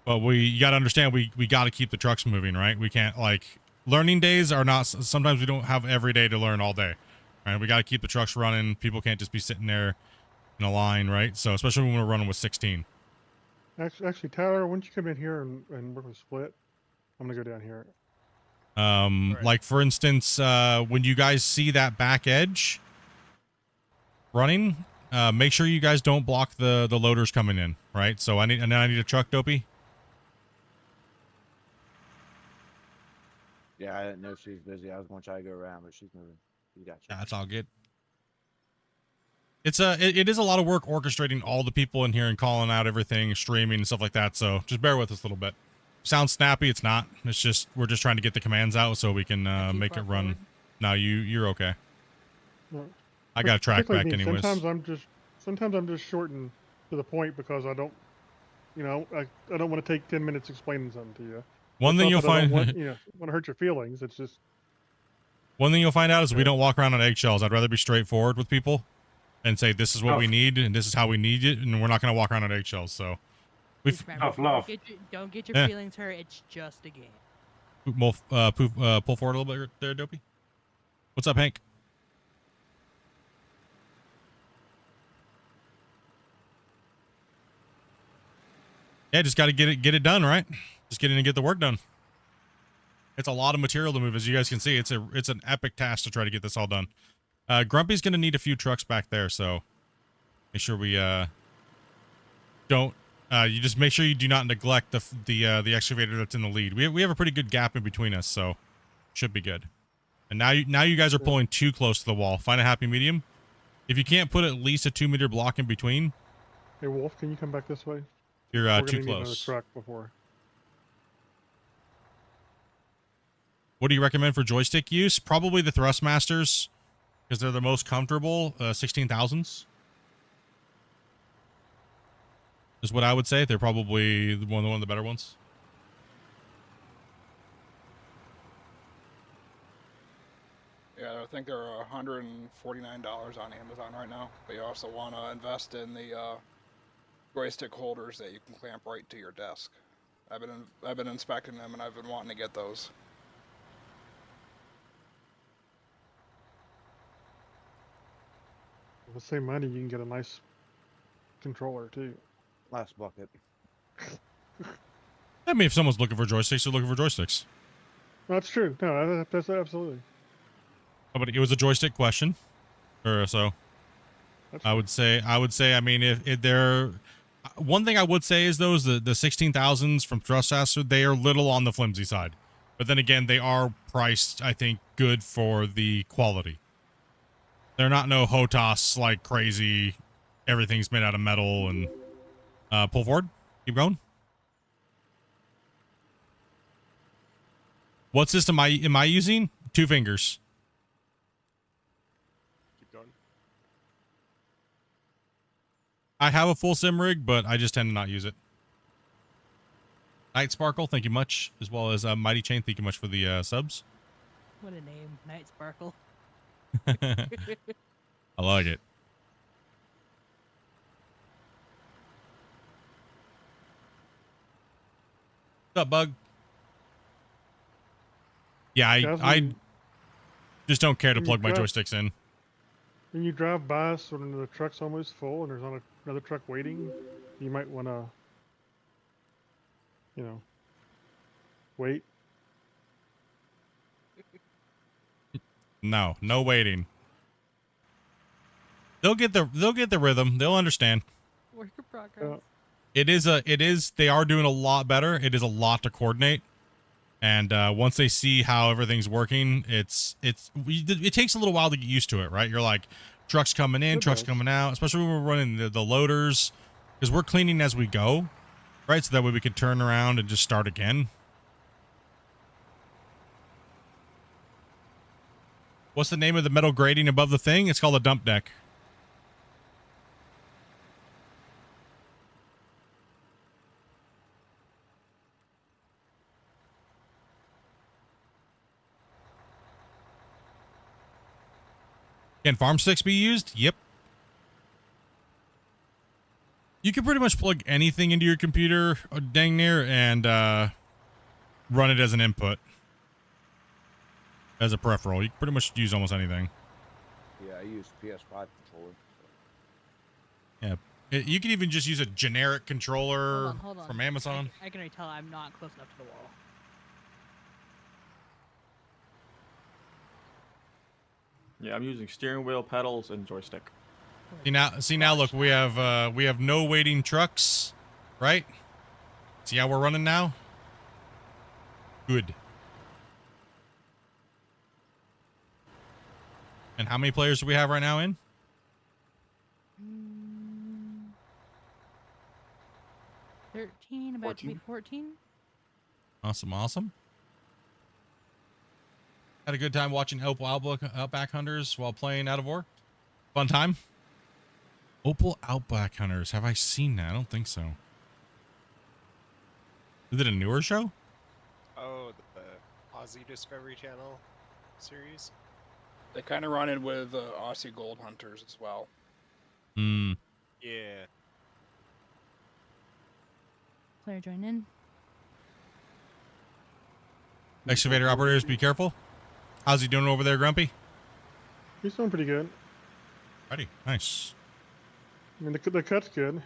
But you got to understand, we got to keep the trucks moving, right? We can't, like, learning days are not, sometimes we don't have every day to learn all day. Right. We got to keep the trucks running. People can't just be sitting there in a line. Right. So especially when we're running with 16. Actually, Tyler, why don't you come in here and work with Split? I'm going to go down here. Like for instance, when you guys see that back edge running, make sure you guys don't block the loaders coming in, right? So I need a truck, Dopey. Yeah, I didn't know she was busy. I was going to try to go around, but she's moving. You got you. Yeah, that's all good. It is a lot of work orchestrating all the people in here and calling out everything, streaming and stuff like that. So just bear with us a little bit. Sounds snappy, it's not. It's just we're just trying to get the commands out so we can make it run. No, you're okay. No, I got to track back particularly me. anyways. Sometimes I'm just shorting to the point because I don't, you know, I don't want to take 10 minutes explaining something to you. One It's thing not you'll that I don't find, want, you know, want to hurt your feelings. It's just one thing you'll find out is we don't walk around on eggshells. I'd rather be straightforward with people and say this is what we need and this is how we need it, and we're not going to walk around on eggshells. So we've Just remember, Tough love. don't get your Yeah. feelings hurt. It's just a game. pull forward a little bit there, Dopey. What's up, Hank? Yeah, just got to get it done, right? Just get in and get the work done. It's a lot of material to move, as you guys can see. It's an epic task to try to get this all done. Grumpy's gonna need a few trucks back there, so make sure we don't You just make sure you do not neglect the excavator that's in the lead. We have a pretty good gap in between us, so should be good. And now you guys are pulling too close to the wall. Find a happy medium. If you can't put at least a 2-meter block in between, Hey, Wolf, can you come back this way? you're We're too gonna need another close. truck before. What do you recommend for joystick use? Probably the Thrustmasters, because they're the most comfortable. 16,000s is what I would say. They're probably one of the better ones. Yeah, I think they're $149 on Amazon right now. But you also want to invest in the joystick holders that you can clamp right to your desk. I've been inspecting them and I've been wanting to get those. For the same money, you can get a nice controller too. Last bucket. I mean, if someone's looking for joysticks, they're looking for joysticks. That's true. No, that's absolutely. Oh, but it was a joystick question, or so. That's I would say. I mean, if they're one thing I would say is those the 16,000s from Thrustmaster, they are little on the flimsy side, but then again, they are priced, I think, good for the quality. They're not no HOTAS like crazy. Everything's made out of metal and pull forward. Keep going. What system am I using? 2 fingers. Keep going. I have a full sim rig, but I just tend to not use it. Night Sparkle, thank you much, as well as Mighty Chain, thank you much for the subs. What a name, Night Sparkle. I like it. What's up, Bug? Yeah, I just don't care to plug my joysticks in. When you drive by us when the truck's almost full and there's not another truck waiting, you might want to, wait. No waiting. They'll get the rhythm. They'll understand. Work in progress. They are doing a lot better. It is a lot to coordinate. And once they see how everything's working, it takes a little while to get used to it, right? You're like, trucks coming in, trucks coming out, especially when we're running the loaders, because we're cleaning as we go, right? So that way we can turn around and just start again. What's the name of the metal grating above the thing? It's called a dump deck. Can farm sticks be used? Yep. You can pretty much plug anything into your computer, dang near, and run it as an input. As a peripheral. You can pretty much use almost anything. Yeah, I use PS5 controller. Yeah. You can even just use a generic controller Hold on. from Amazon. I can already tell I'm not close enough to the wall. Yeah, I'm using steering wheel, pedals, and joystick. See now, look, we have no waiting trucks, right? See how we're running now? Good. And how many players do we have right now in? 13, about to be 14. Awesome. Had a good time watching Opal Outback Hunters while playing Out of Ore. Fun time. Opal Outback Hunters. Have I seen that? I don't think so. Is it a newer show? Oh, the Aussie Discovery Channel series. They kind of run in with Aussie Gold Hunters as well. Hmm. Yeah. Player join in. Excavator operators, be careful. How's he doing over there, Grumpy? He's doing pretty good. Righty. Nice. I mean, the cut's good.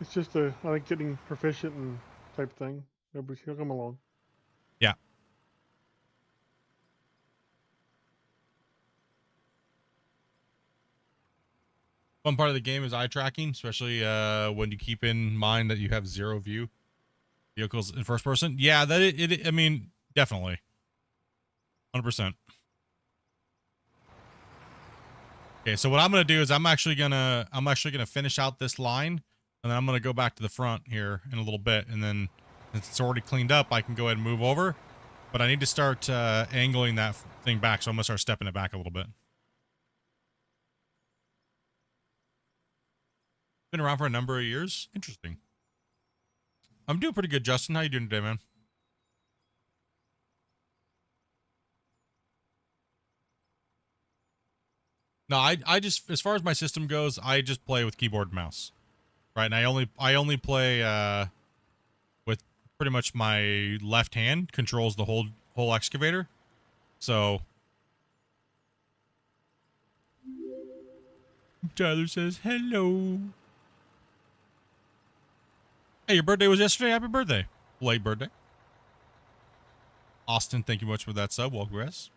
It's just I think getting proficient and type thing. He'll come along. Yeah. Fun part of the game is eye tracking, especially when you keep in mind that you have 0 view vehicles in first person. Yeah, that I mean, definitely, 100%. Okay, so what I'm gonna do is I'm actually gonna finish out this line, and then I'm gonna go back to the front here in a little bit, and then since it's already cleaned up, I can go ahead and move over. But I need to start angling that thing back, so I'm gonna start stepping it back a little bit. Been around for a number of years. Interesting. I'm doing pretty good, Justin. How you doing today, man? No, I just, as far as my system goes, I just play with keyboard and mouse, right? And I only play with pretty much my left hand controls the whole excavator. So Tyler says hello. Hey, your birthday was yesterday. Happy birthday. Late birthday. Austin, thank you much for that sub. Welcome, guys.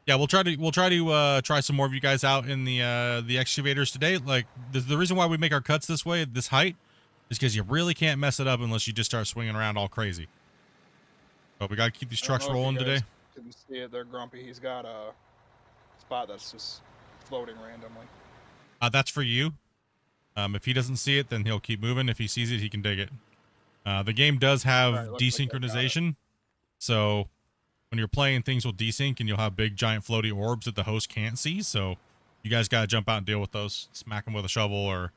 Yeah, we'll try to try some more of you guys out in the excavators today. Like the reason why we make our cuts this way, this height, is because you really can't mess it up unless you just start swinging around all crazy. But we gotta keep these trucks rolling today. Didn't see it. They're grumpy. He's got a spot that's just floating randomly. That's for you. If he doesn't see it, then he'll keep moving. If he sees it, he can dig it. The game does have desynchronization, so when you're playing, things will desync, and you'll have big, giant, floaty orbs that the host can't see. So you guys gotta jump out and deal with those. Smack them with a shovel or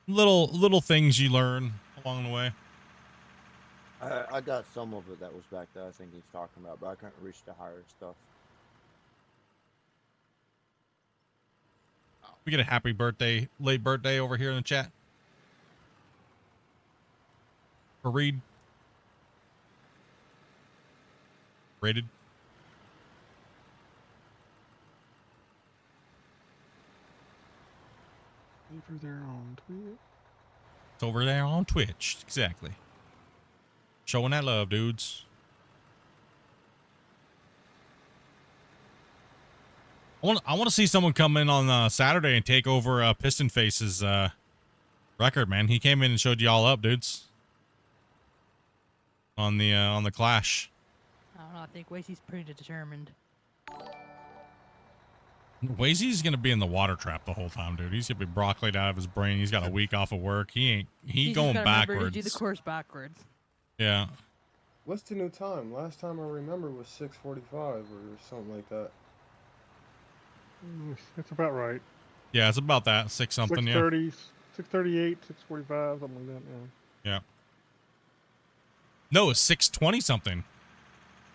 little things you learn along the way. I got some of it that was back there. I think he's talking about, but I couldn't reach the higher stuff. We get a happy birthday, late birthday over here in the chat. For Reed. Rated. Over there on Twitch. It's over there on Twitch. Exactly. Showing that love, dudes. I want to see someone come in on Saturday and take over Piston Face's record, man. He came in and showed you all up, dudes. On the Clash. I don't know. I think Wasey's pretty determined. Wasey's gonna be in the water trap the whole time, dude. He's gonna be broccolied out of his brain. He's got a week off of work. He's going backwards. To do the course backwards. Yeah. What's the new time? Last time I remember was 6:45 or something like that. That's about right. Yeah, it's about that. 6 something. 6:30, 6:38, 6:45, something like that. Yeah. No, it's 6:20 something.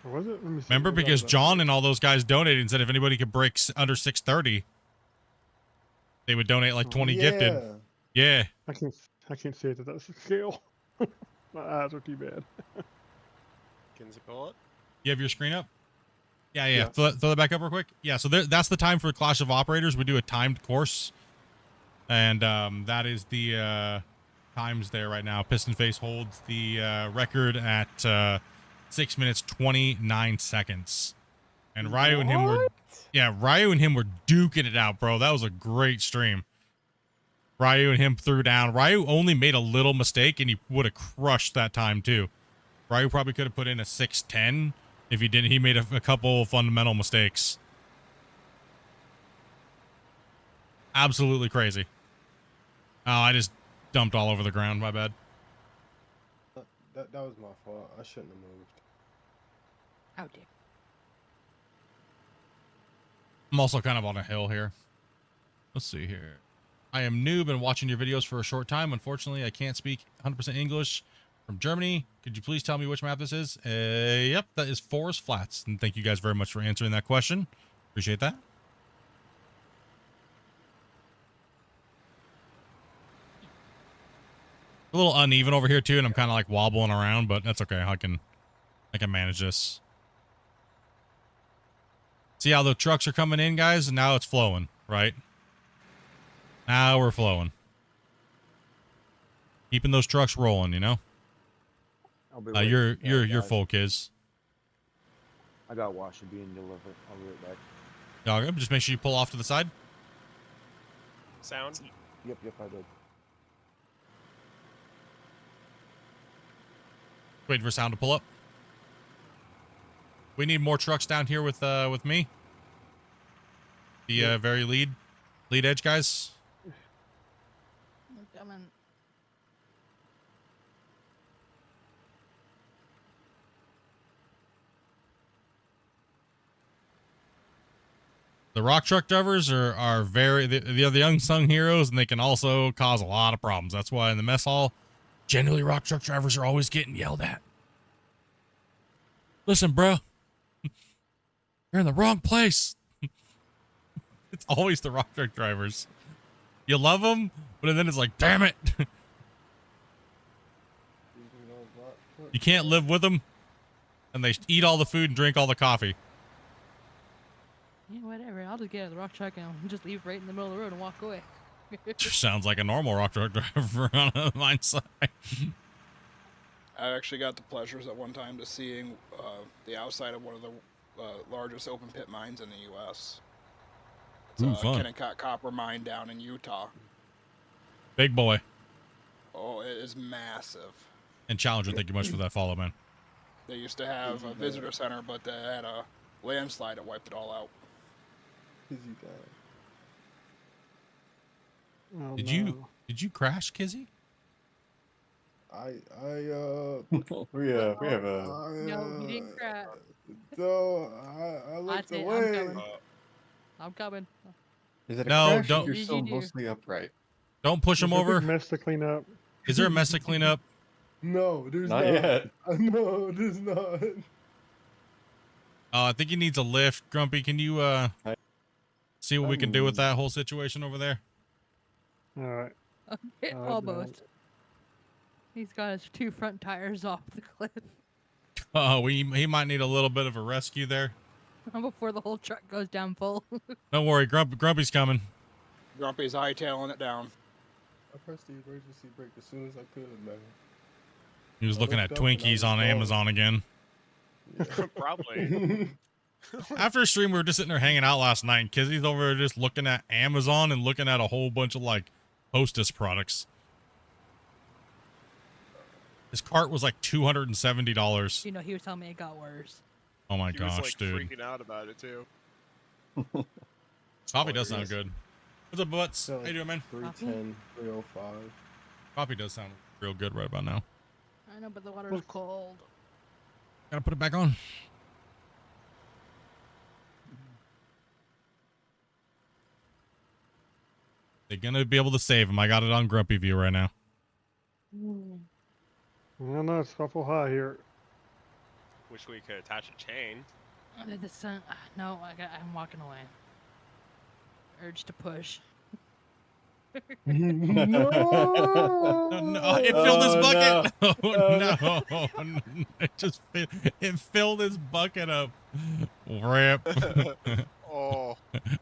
Or was it? Let me see. Remember, because John and all those guys donated and said if anybody could break under 6:30, they would donate like 20 gifted. Yeah. I can't say that that's the scale. My eyes are too bad. Can you pull it? You have your screen up? Yeah. Throw that back up real quick. Yeah, so that's the time for Clash of Operators. We do a timed course. And that is the times there right now. Piston Face holds the record at 6 minutes 29 seconds. And Ryu and him were duking it out, bro. That was a great stream. Ryu and him threw down. Ryu only made a little mistake and he would have crushed that time too. Ryu probably could have put in a 6:10 if he didn't. He made a couple fundamental mistakes. Absolutely crazy. Oh, I just dumped all over the ground. My bad. That was my fault. I shouldn't have moved. How dare. I'm also kind of on a hill here. Let's see here. I am new, been watching your videos for a short time. Unfortunately, I can't speak 100% English. From Germany. Could you please tell me which map this is? Yep, that is Forest Flats. And thank you guys very much for answering that question. Appreciate that. A little uneven over here too, and I'm kind of like wobbling around, but that's okay. I can manage this. See how the trucks are coming in, guys? And now it's flowing, right? Now we're flowing. Keeping those trucks rolling, you know? I'll be right You're back, guys. full, kids. I got washing being delivered. I'll be right back. Dog, just make sure you pull off to the side. Sound? Yep, I did. Waiting for sound to pull up. We need more trucks down here with me. The very lead edge guys. I'm coming. The rock truck drivers are very they're the unsung heroes, and they can also cause a lot of problems. That's why in the mess hall, generally rock truck drivers are always getting yelled at. Listen, bro, you're in the wrong place. It's always the rock truck drivers. You love them, but then it's like, damn it. You can't live with them, and they eat all the food and drink all the coffee. Yeah, whatever. I'll just get out of the rock truck and just leave right in the middle of the road and walk away. Sounds like a normal rock truck driver on a mine site. I actually got the pleasures at one time to seeing the outside of one of the largest open pit mines in the U.S. It's Ooh, a fun. Kennecott copper mine down in Utah. Big boy. Oh, it is massive. And Challenger, thank you much for that follow, man. They used to have a visitor center, but they had a landslide that wiped it all out. Kizzy died. Oh, Did no. you crash, Kizzy? We have a. No, he didn't crash. So I looked That's it, away. I'm coming. Is it a No, crash? don't- You're Did still you do? mostly upright. Don't push him There's a big over. mess to clean up. Is there a mess to clean up? No, there's Not not. yet. No, there's not. I think he needs a lift. Grumpy, can you see what we can do with that whole situation over there? All right. Okay, no. almost. He's got his 2 front tires off the cliff Oh, he might need a little bit of a rescue there. before the whole truck goes down full. Don't worry, Grumpy's coming. Grumpy's hightailing it down. I pressed the emergency brake as soon as I could, man. He was I looking at looked up and I Twinkies was on gone. Amazon again. Probably. After a stream, we were just sitting there hanging out last night, and Kizzy's over there just looking at Amazon and looking at a whole bunch of like Hostess products. His cart was like $270. You know, he was telling me it got worse. Oh my He gosh, was like dude. freaking out about it too. Coffee does sound good. What's up, Butts? So, How you doing, man? 310, 305. Coffee does sound real good right about now. I know, but the water's cold. Gotta put it back on. They're gonna be able to save him. I got it on Grumpy View right now. I don't know. It's awful high here. Wish we could attach a chain. The sun. No, I'm walking away. Urge to push. No, it filled his bucket. No. Oh, no. It filled his bucket up. Rip. Oh.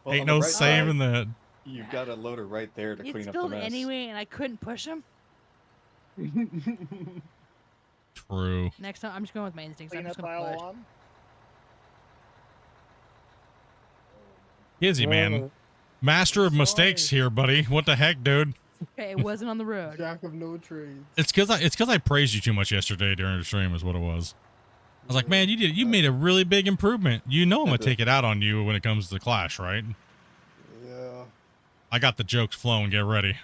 Well, Ain't on no the right saving side, that. You've got a loader right there to It's clean up the filled mess. anyway, and I couldn't push him. True. Next time, I'm just going with my instincts. I'm Clean just up going to aisle push. 1. Kizzy, man. Master of mistakes here, buddy. What the heck, dude? Okay, it wasn't on the road. Jack of no trades. It's because I praised you too much yesterday during the stream is what it was. I was like, man, you made a really big improvement. You know I'm gonna take it out on you when it comes to Clash, right? Yeah. I got the jokes flowing. Get ready.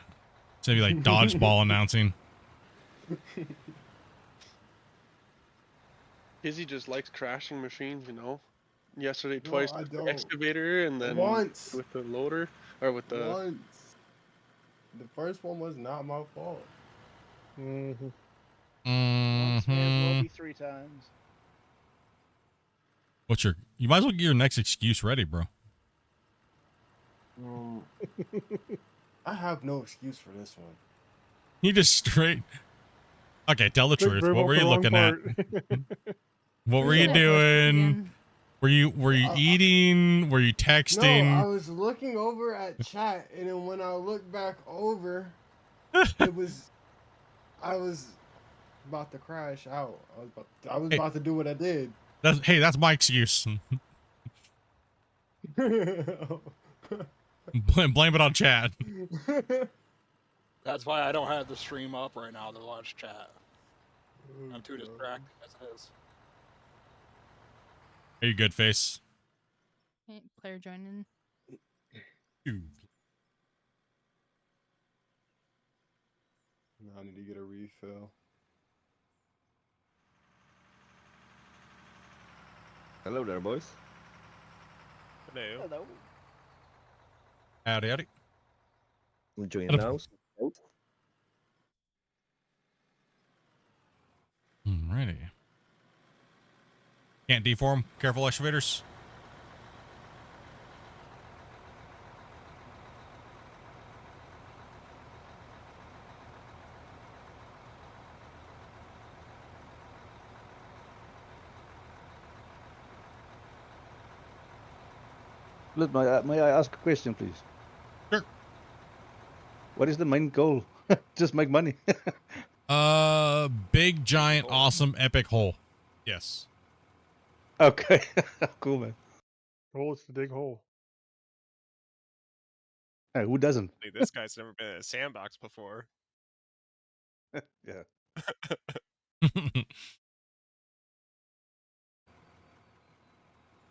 It's gonna be like dodgeball announcing. Izzy just likes crashing machines, you know. Yesterday, No, twice I with the don't. excavator, and then Once. with the loader, or with the. Once. The first one was not my fault. Mm-hmm. Once may as well Mhm. be 3 times. What's your? You might as well get your next excuse ready, bro. I have no excuse for this one. You just straight. Okay, tell the truth. What were you looking at? What were you doing? Were you eating? Were you texting? No, I was looking over at chat, and then when I looked back over, I was about to crash out. I was Hey. about to do what I did. That's my excuse. Blame it on Chad. That's why I don't have the stream up right now to watch chat. I'm too distracted as it is. Are you good, face? Okay, player joining. I need to get a refill. Hello there, boys. Hello. Hello. Howdy, howdy. Enjoying now. Alrighty. Can't deform. Careful, excavators. Look, may I ask a question, please? Sure. What is the main goal? Just make money. Big, giant, awesome, epic hole. Yes. Okay. Cool, man. Hole is the big hole. Hey, who doesn't? Like, this guy's never been in a sandbox before. Yeah.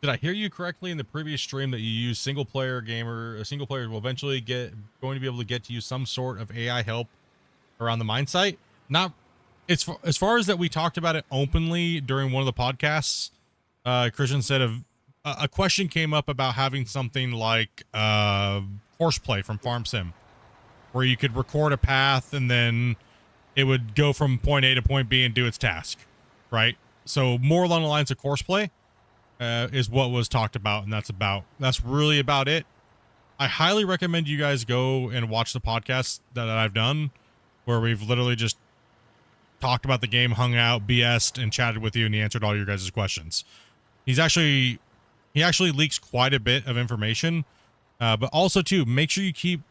Did I hear you correctly in the previous stream that you use single player will eventually going to be able to get to use some sort of AI help around the mine site? Not as far as that we talked about it openly during one of the podcasts. Christian said a question came up about having something like horseplay from Farm Sim, where you could record a path and then it would go from point A to point B and do its task, right? So more along the lines of horseplay is what was talked about, and that's really about it. I highly recommend you guys go and watch the podcast that I've done, where we've literally just talked about the game, hung out, BS'd, and chatted with you, and he answered all your guys' questions. He actually leaks quite a bit of information, but also too, make sure you keep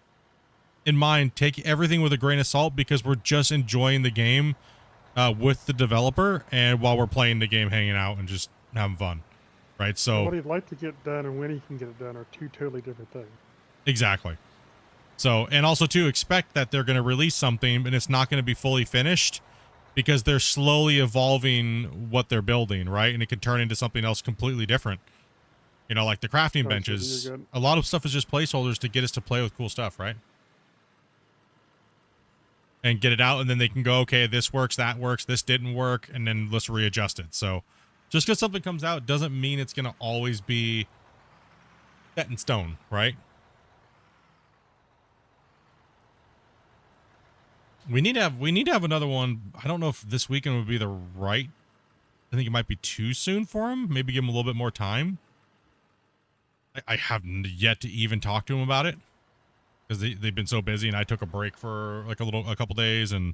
in mind, take everything with a grain of salt, because we're just enjoying the game with the developer, and while we're playing the game, hanging out and just having fun, right? So what he'd like to get done and when he can get it done are two totally different things. Exactly. So, and also to expect that they're going to release something and it's not going to be fully finished, because they're slowly evolving what they're building, right? And it could turn into something else completely different. You know, like the crafting benches, a lot of stuff is just placeholders to get us to play with cool stuff, right? And get it out, and then they can go, okay, this works, that works, this didn't work, and then let's readjust it. So just because something comes out doesn't mean it's going to always be set in stone, right? We need to have another one. I don't know if this weekend would be the right. I think it might be too soon for him. Maybe give him a little bit more time. I haven't yet to even talk to him about it, because they've been so busy, and I took a break for like a couple days and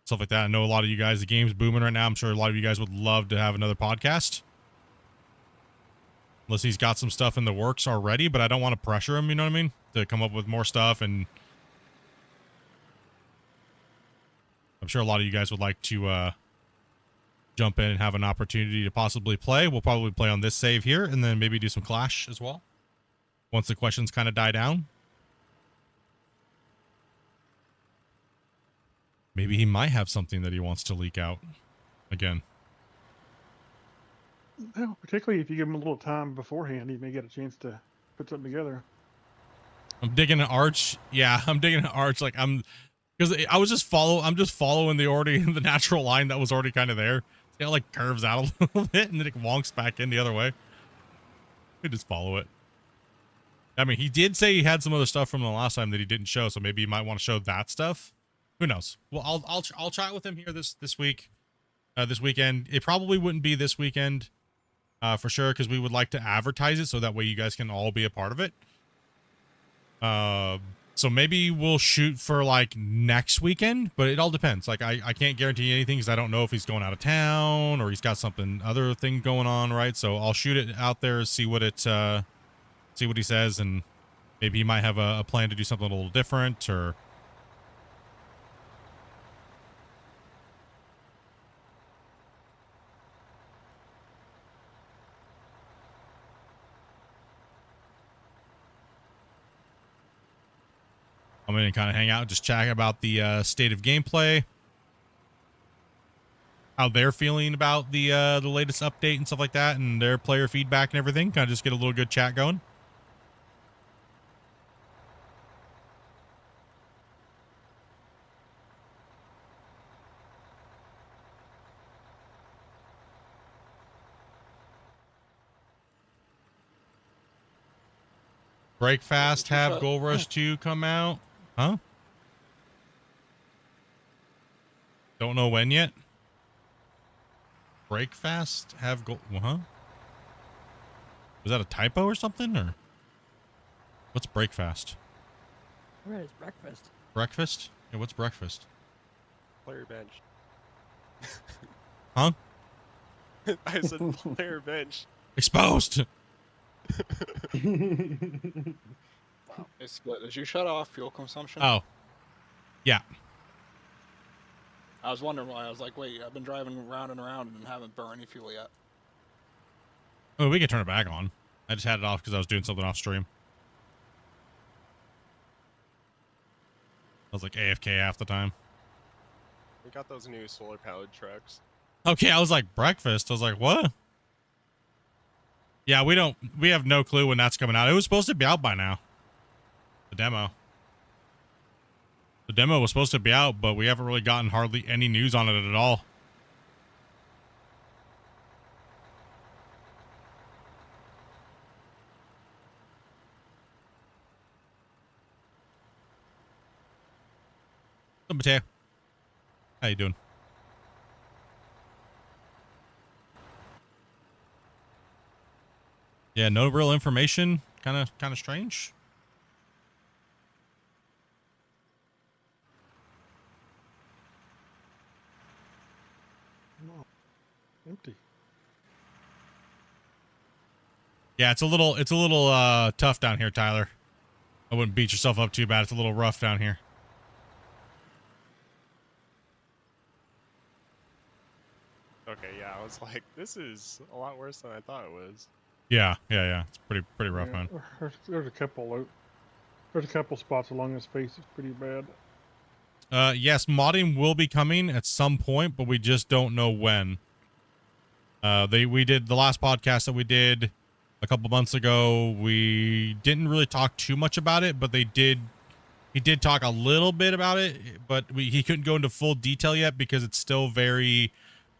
stuff like that. I know a lot of you guys, the game's booming right now. I'm sure a lot of you guys would love to have another podcast, unless he's got some stuff in the works already, but I don't want to pressure him, you know what I mean, to come up with more stuff. And I'm sure a lot of you guys would like to jump in and have an opportunity to possibly play. We'll probably play on this save here, and then maybe do some Clash as well once the questions kind of die down. Maybe he might have something that he wants to leak out again. Well, particularly if you give him a little time beforehand, he may get a chance to put something together. I'm digging an arch. Yeah, I'm digging an arch. Like because I'm just following the natural line that was already kind of there. It like curves out a little bit and then it wonks back in the other way. We just follow it. I mean, he did say he had some other stuff from the last time that he didn't show, so maybe he might want to show that stuff. Who knows? Well, I'll chat with him here this week, this weekend. It probably wouldn't be this weekend, for sure, because we would like to advertise it so that way you guys can all be a part of it. So maybe we'll shoot for like next weekend, but it all depends. Like I can't guarantee anything because I don't know if he's going out of town or he's got other thing going on, right? So I'll shoot it out there, see what he says, and maybe he might have a plan to do something a little different, or I'm going to kind of hang out and just chat about the state of gameplay, how they're feeling about the latest update and stuff like that, and their player feedback and everything. Kind of just get a little good chat going. Break fast, have Gold Rush 2 come out. Huh? Don't know when yet. Break fast, have gold. Huh? Was that a typo or something? Or what's break fast? Where is breakfast? Breakfast? Yeah, what's breakfast? Player bench. Huh? I said player bench. Exposed. Wow. Hey, Split, did you shut off fuel consumption? Oh. Yeah. I was wondering why. I was like, wait, I've been driving around and around and haven't burned any fuel yet. Oh, we can turn it back on. I just had it off because I was doing something off stream. I was like AFK half the time. We got those new solar powered trucks. Okay, I was like breakfast. I was like, what? Yeah, we have no clue when that's coming out. It was supposed to be out by now. The demo. The demo was supposed to be out, but we haven't really gotten hardly any news on it at all. So, Mateo, how you doing? Yeah, no real information. Kind of strange. No, empty. Yeah, it's a little tough down here, Tyler. I wouldn't beat yourself up too bad. It's a little rough down here. Okay, yeah, I was like, this is a lot worse than I thought it was. Yeah. It's pretty rough, Yeah, man. there's a couple spots along this face. It's pretty bad. Yes, modding will be coming at some point, but we just don't know when. We did the last podcast that we did a couple months ago. We didn't really talk too much about it, but he did talk a little bit about it, but he couldn't go into full detail yet because it's still very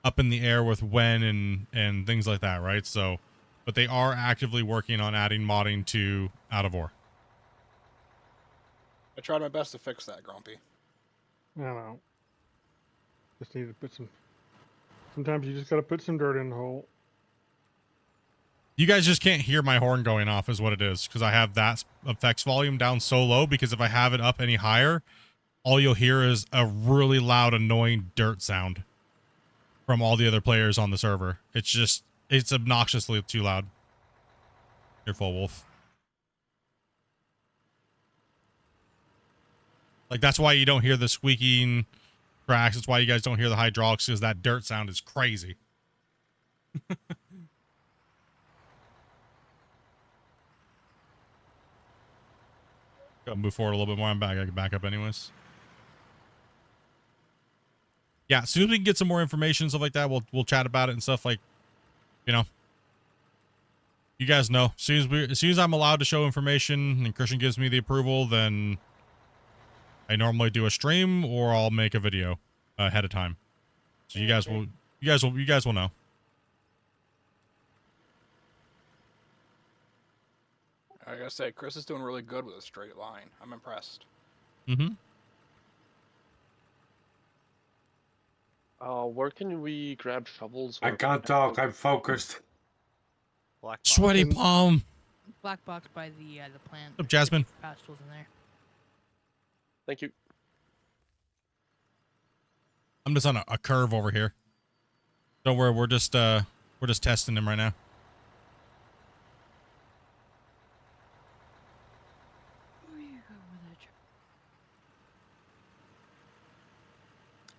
up in the air with when and things like that, right? So, but they are actively working on adding modding to Out of Ore. I tried my best to fix that, Grumpy. I don't know. Just need to put some. Sometimes you just gotta put some dirt in the hole. You guys just can't hear my horn going off is what it is, because I have that effects volume down so low, because if I have it up any higher, all you'll hear is a really loud, annoying dirt sound from all the other players on the server. It's obnoxiously too loud. You're full, Wolf. Like, that's why you don't hear the squeaking cracks. That's why you guys don't hear the hydraulics, because that dirt sound is crazy. Gotta move forward a little bit more. I can back up anyways. Yeah, as soon as we can get some more information, stuff like that, we'll chat about it and stuff, like, you know. You guys know. As soon as I'm allowed to show information and Christian gives me the approval, then I normally do a stream or I'll make a video ahead of time. So you guys will know. I gotta say, Chris is doing really good with a straight line. I'm impressed. Mm-hmm. Where can we grab shovels? I can't talk. I'm focused. Sweaty palm. Black box by the plant. What's up, Jasmine? Fast tools in there. Thank you. I'm just on a curve over here. Don't worry, we're just testing him right now.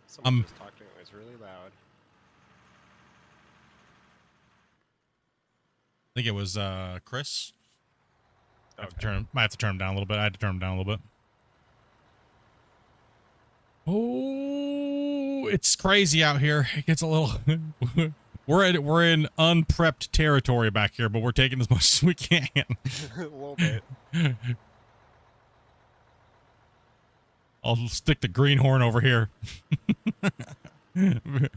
Someone was talking. It was really loud. I think it was Chris. Okay. Might have to turn him down a little bit. I had to turn him down a little bit. Oh, it's crazy out here. It gets a little. we're in unprepped territory back here, but we're taking as much as we can. A little bit. I'll stick the greenhorn over here. Me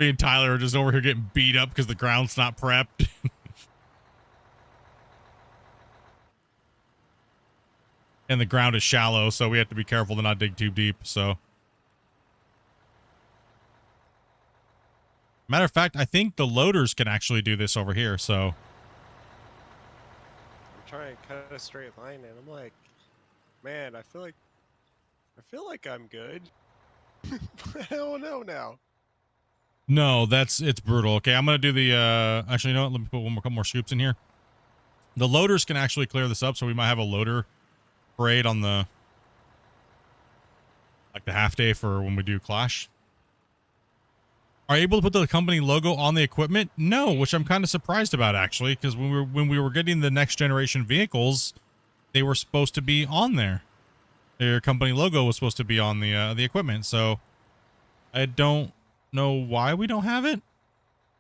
and Tyler are just over here getting beat up because the ground's not prepped. And the ground is shallow, so we have to be careful to not dig too deep. So, matter of fact, I think the loaders can actually do this over here. So, I'm trying to cut a straight line, and I'm like, man, I feel like I'm good. I don't know now. no, it's brutal. Okay, I'm gonna do the actually, you know what? Let me put couple more scoops in here. The loaders can actually clear this up, so we might have a loader parade on the half day for when we do Clash. Are you able to put the company logo on the equipment? No, which I'm kind of surprised about actually, because when we were getting the next generation vehicles, they were supposed to be on there. Their company logo was supposed to be on the equipment. So I don't know why we don't have it.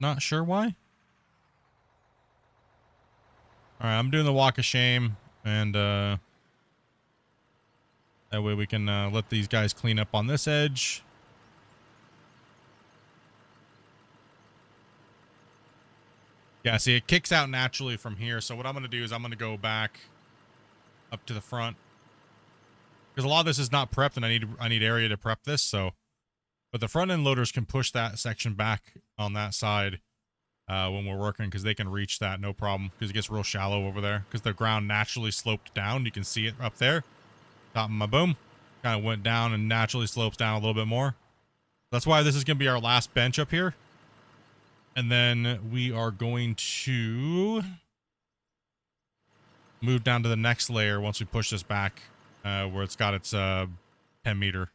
Not sure why. All right, I'm doing the walk of shame, and that way we can let these guys clean up on this edge. Yeah, see, it kicks out naturally from here. So what I'm going to do is I'm going to go back up to the front, because a lot of this is not prepped, and I need area to prep this. So, but the front end loaders can push that section back on that side when we're working, because they can reach that no problem, because it gets real shallow over there, because the ground naturally sloped down. You can see it up there. Top of my boom kind of went down and naturally slopes down a little bit more. That's why this is going to be our last bench up here. And then we are going to move down to the next layer once we push this back where it's got its 10 meter.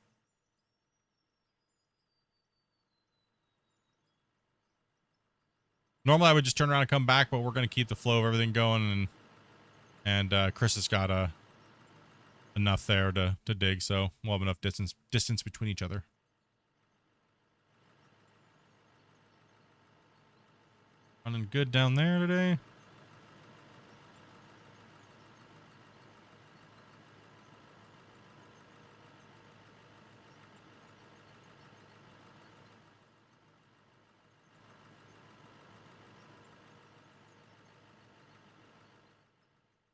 Normally I would just turn around and come back, but we're going to keep the flow of everything going. And Chris has got enough there to dig, so we'll have enough distance between each other. Running good down there today.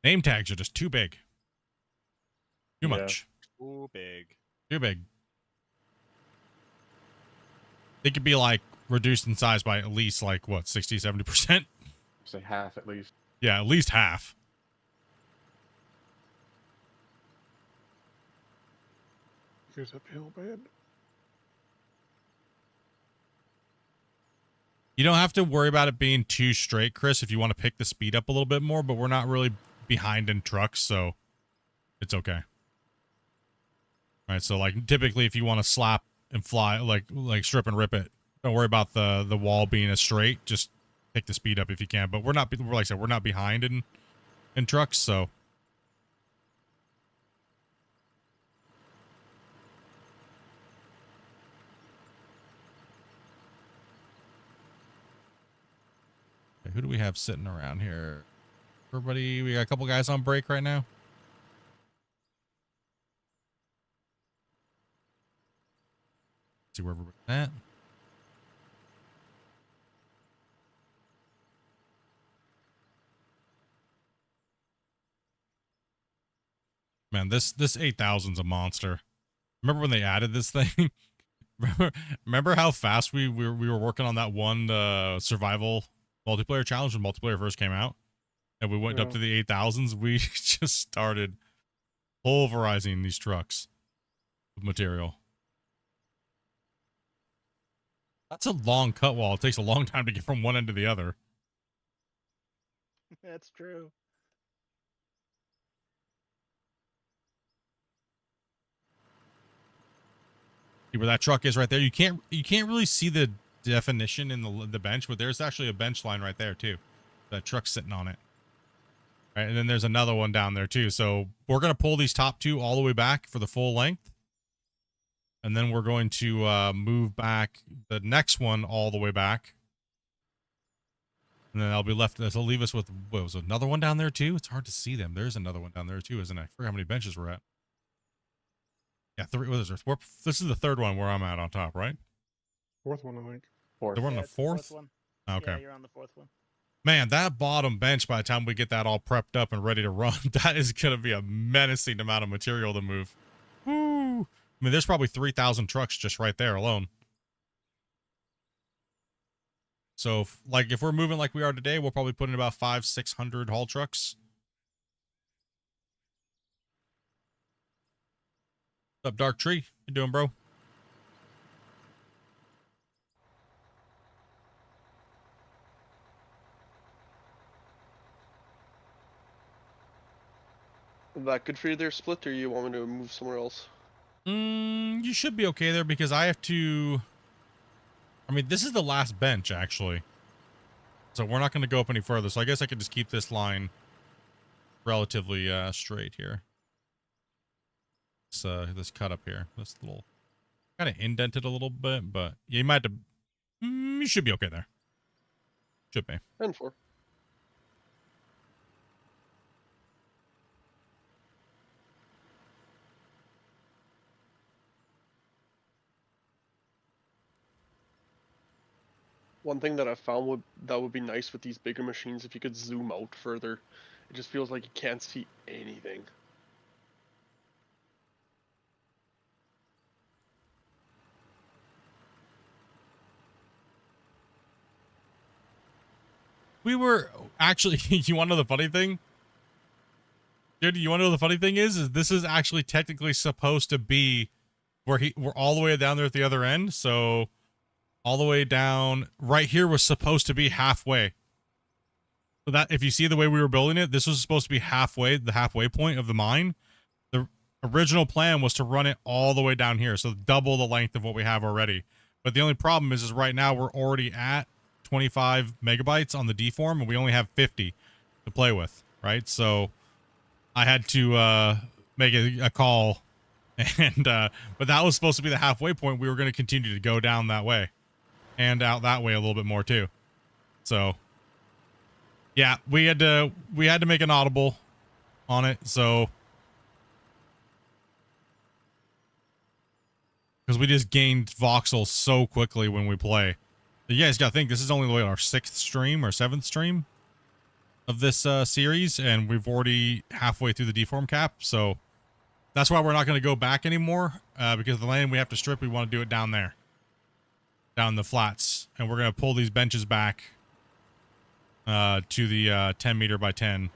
Name tags are just too big. Too much. Too big. Too big. They could be like reduced in size by at least like what, 60-70%? Say half at least. Yeah, at least half. Goes uphill bad. You don't have to worry about it being too straight, Chris, if you want to pick the speed up a little bit more, but we're not really behind in trucks, so it's okay. All right, so like typically if you want to slap and fly, like strip and rip it, don't worry about the wall being as straight. Just pick the speed up if you can. But we're not, like I said, we're not behind in trucks, so. Okay, who do we have sitting around here? Everybody, we got a couple guys on break right now. See where everybody's at. Man, this 8000's a monster. Remember when they added this thing? remember how fast we were working on that one survival multiplayer challenge when multiplayer first came out, and we went up to the 8000s. We just started pulverizing these trucks with material. That's a long cut wall. It takes a long time to get from one end to the other. That's true. See where that truck is right there. You can't really see the definition in the bench, but there's actually a bench line right there too. That truck's sitting on it. All right, and then there's another one down there too. So we're gonna pull these top two all the way back for the full length. And then we're going to move back the next one all the way back. And then I'll be left. That'll leave us with, what was it, another one down there too? It's hard to see them. There's another one down there too, isn't it? I forget how many benches we're at. Yeah, three. What is there? This is the third one where I'm at on top, right? Fourth one, I think. Fourth. We're on the it's the fourth? one. Okay. Yeah, you're on the fourth one. Man, that bottom bench, by the time we get that all prepped up and ready to run, that is going to be a menacing amount of material to move. Woo! I mean, there's probably 3,000 trucks just right there alone. So, if we're moving like we are today, we'll probably put in about 500-600 haul trucks. What's up, Dark Tree? You doing, bro? Is that good for you there, Split, or you want me to move somewhere else? You should be okay there because I have to... I mean, this is the last bench, actually. So we're not going to go up any further. So I guess I could just keep this line relatively straight here. This cut up here. This little... kind of indented a little bit, but you might have... you should be okay there. Should be. 10-4. One thing that I found that would be nice with these bigger machines, if you could zoom out further. It just feels like you can't see anything. We were actually... you want to know the funny thing? Dude, you want to know the funny thing is this is actually technically supposed to be where we're all the way down there at the other end. So all the way down right here was supposed to be halfway. So that if you see the way we were building it, this was supposed to be halfway, the halfway point of the mine. The original plan was to run it all the way down here. So double the length of what we have already. But the only problem is right now we're already at 25 megabytes on the deform and we only have 50 to play with. Right. So I had to make a call and but that was supposed to be the halfway point. We were going to continue to go down that way and out that way a little bit more too. So yeah, we had to make an audible on it. So because we just gained voxel so quickly when we play. You guys got to think this is only our 6th stream or 7th stream of this series, and we've already halfway through the deform cap. So that's why we're not going to go back anymore because the land we have to strip, we want to do it down there, down the flats, and we're going to pull these benches back to the 10 meter by 10.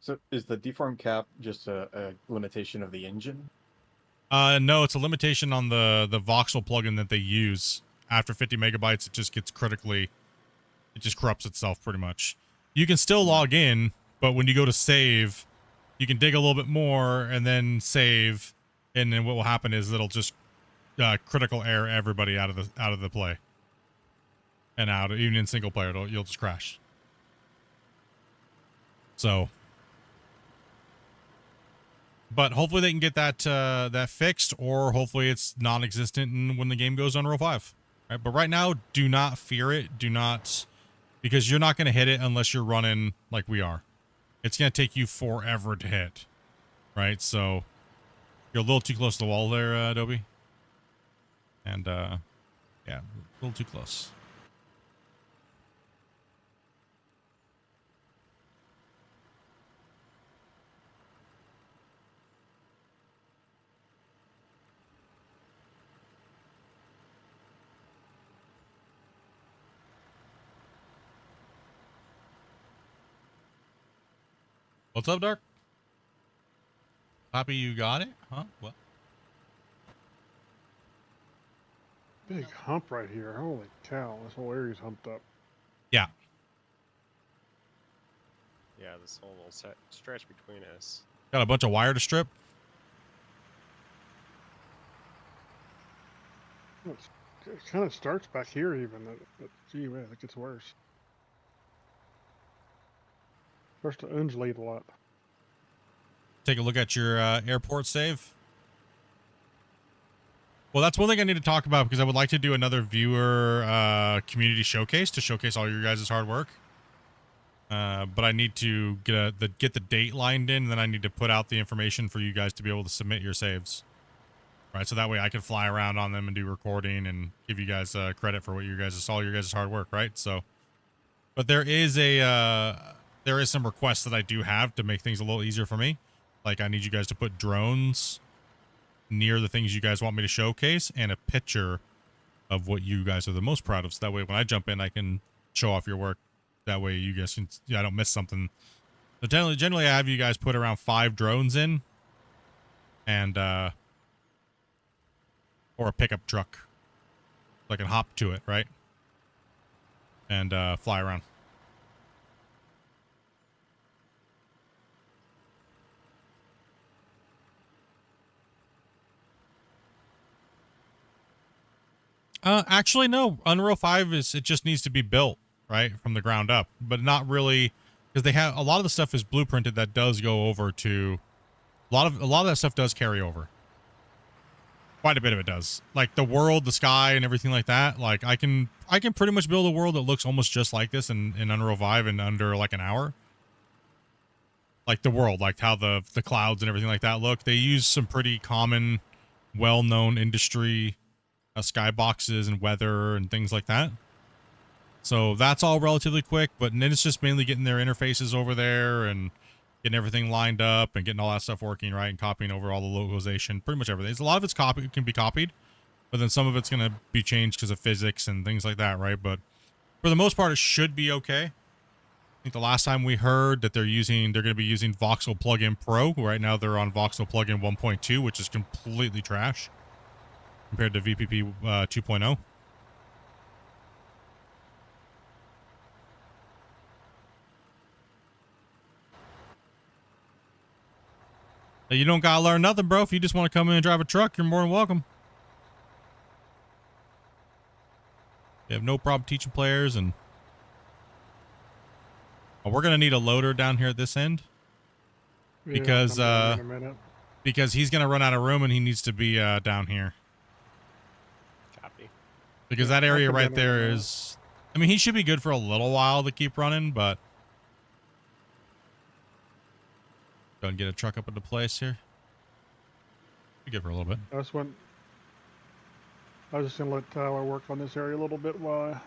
So is the deform cap just a limitation of the engine? No, it's a limitation on the voxel plugin that they use. After 50 megabytes, it just gets critically, it just corrupts itself pretty much. You can still log in, but when you go to save, you can dig a little bit more and then save, and then what will happen is it'll just critical error everybody out of the play. And out, even in single player, you'll just crash. So, but hopefully they can get that that fixed, or hopefully it's non-existent when the game goes on Unreal 5. Right? But right now, do not fear it. Do not, because you're not going to hit it unless you're running like we are. It's going to take you forever to hit. Right? So you're a little too close to the wall there, Adobe. And yeah, a little too close. What's up, Dark? Happy you got it? Huh? What? Big hump right here. Holy cow. This whole area's humped up. Yeah. Yeah, this whole little stretch between us. Got a bunch of wire to strip. It kind of starts back here even. But gee, man, it gets worse. Starts to undulate a lot. Take a look at your airport save. Well, that's one thing I need to talk about because I would like to do another viewer community showcase to showcase all your guys' hard work. But I need to get the date lined in, and then I need to put out the information for you guys to be able to submit your saves. Right, so that way I can fly around on them and do recording and give you guys credit for what all your guys' hard work, right? So, but there is some requests that I do have to make things a little easier for me. Like I need you guys to put drones near the things you guys want me to showcase and a picture of what you guys are the most proud of. So that way when I jump in, I can show off your work. That way you guys can, I don't miss something. So generally I have you guys put around 5 drones in and, or a pickup truck. So I can hop to it, right? And, fly around. Actually, no. Unreal 5 it just needs to be built, right? From the ground up, but not really, because they have, a lot of the stuff is blueprinted that does go over to, a lot of that stuff does carry over. Quite a bit of it does. Like the world, the sky, and everything like that. Like I can pretty much build a world that looks almost just like this in Unreal 5 in under like an hour. Like the world, like how the clouds and everything like that look. They use some pretty common, well-known industry skyboxes and weather and things like that. So that's all relatively quick, but then it's just mainly getting their interfaces over there and getting everything lined up and getting all that stuff working right and copying over all the localization, pretty much everything. A lot of it's can be copied, but then some of it's going to be changed because of physics and things like that, right? But for the most part, it should be okay. I think the last time we heard that they're going to be using Voxel Plugin Pro. Right now they're on Voxel Plugin 1.2, which is completely trash compared to VPP 2.0. You don't gotta learn nothing, bro. If you just want to come in and drive a truck, you're more than welcome. You have no problem teaching players, and we're gonna need a loader down here at this end because because he's gonna run out of room and he needs to be down here. Copy. Because that area right there is, I mean, he should be good for a little while to keep running, but go and get a truck up into place here. Be good for a little bit. I was just gonna let Tyler work on this area a little bit while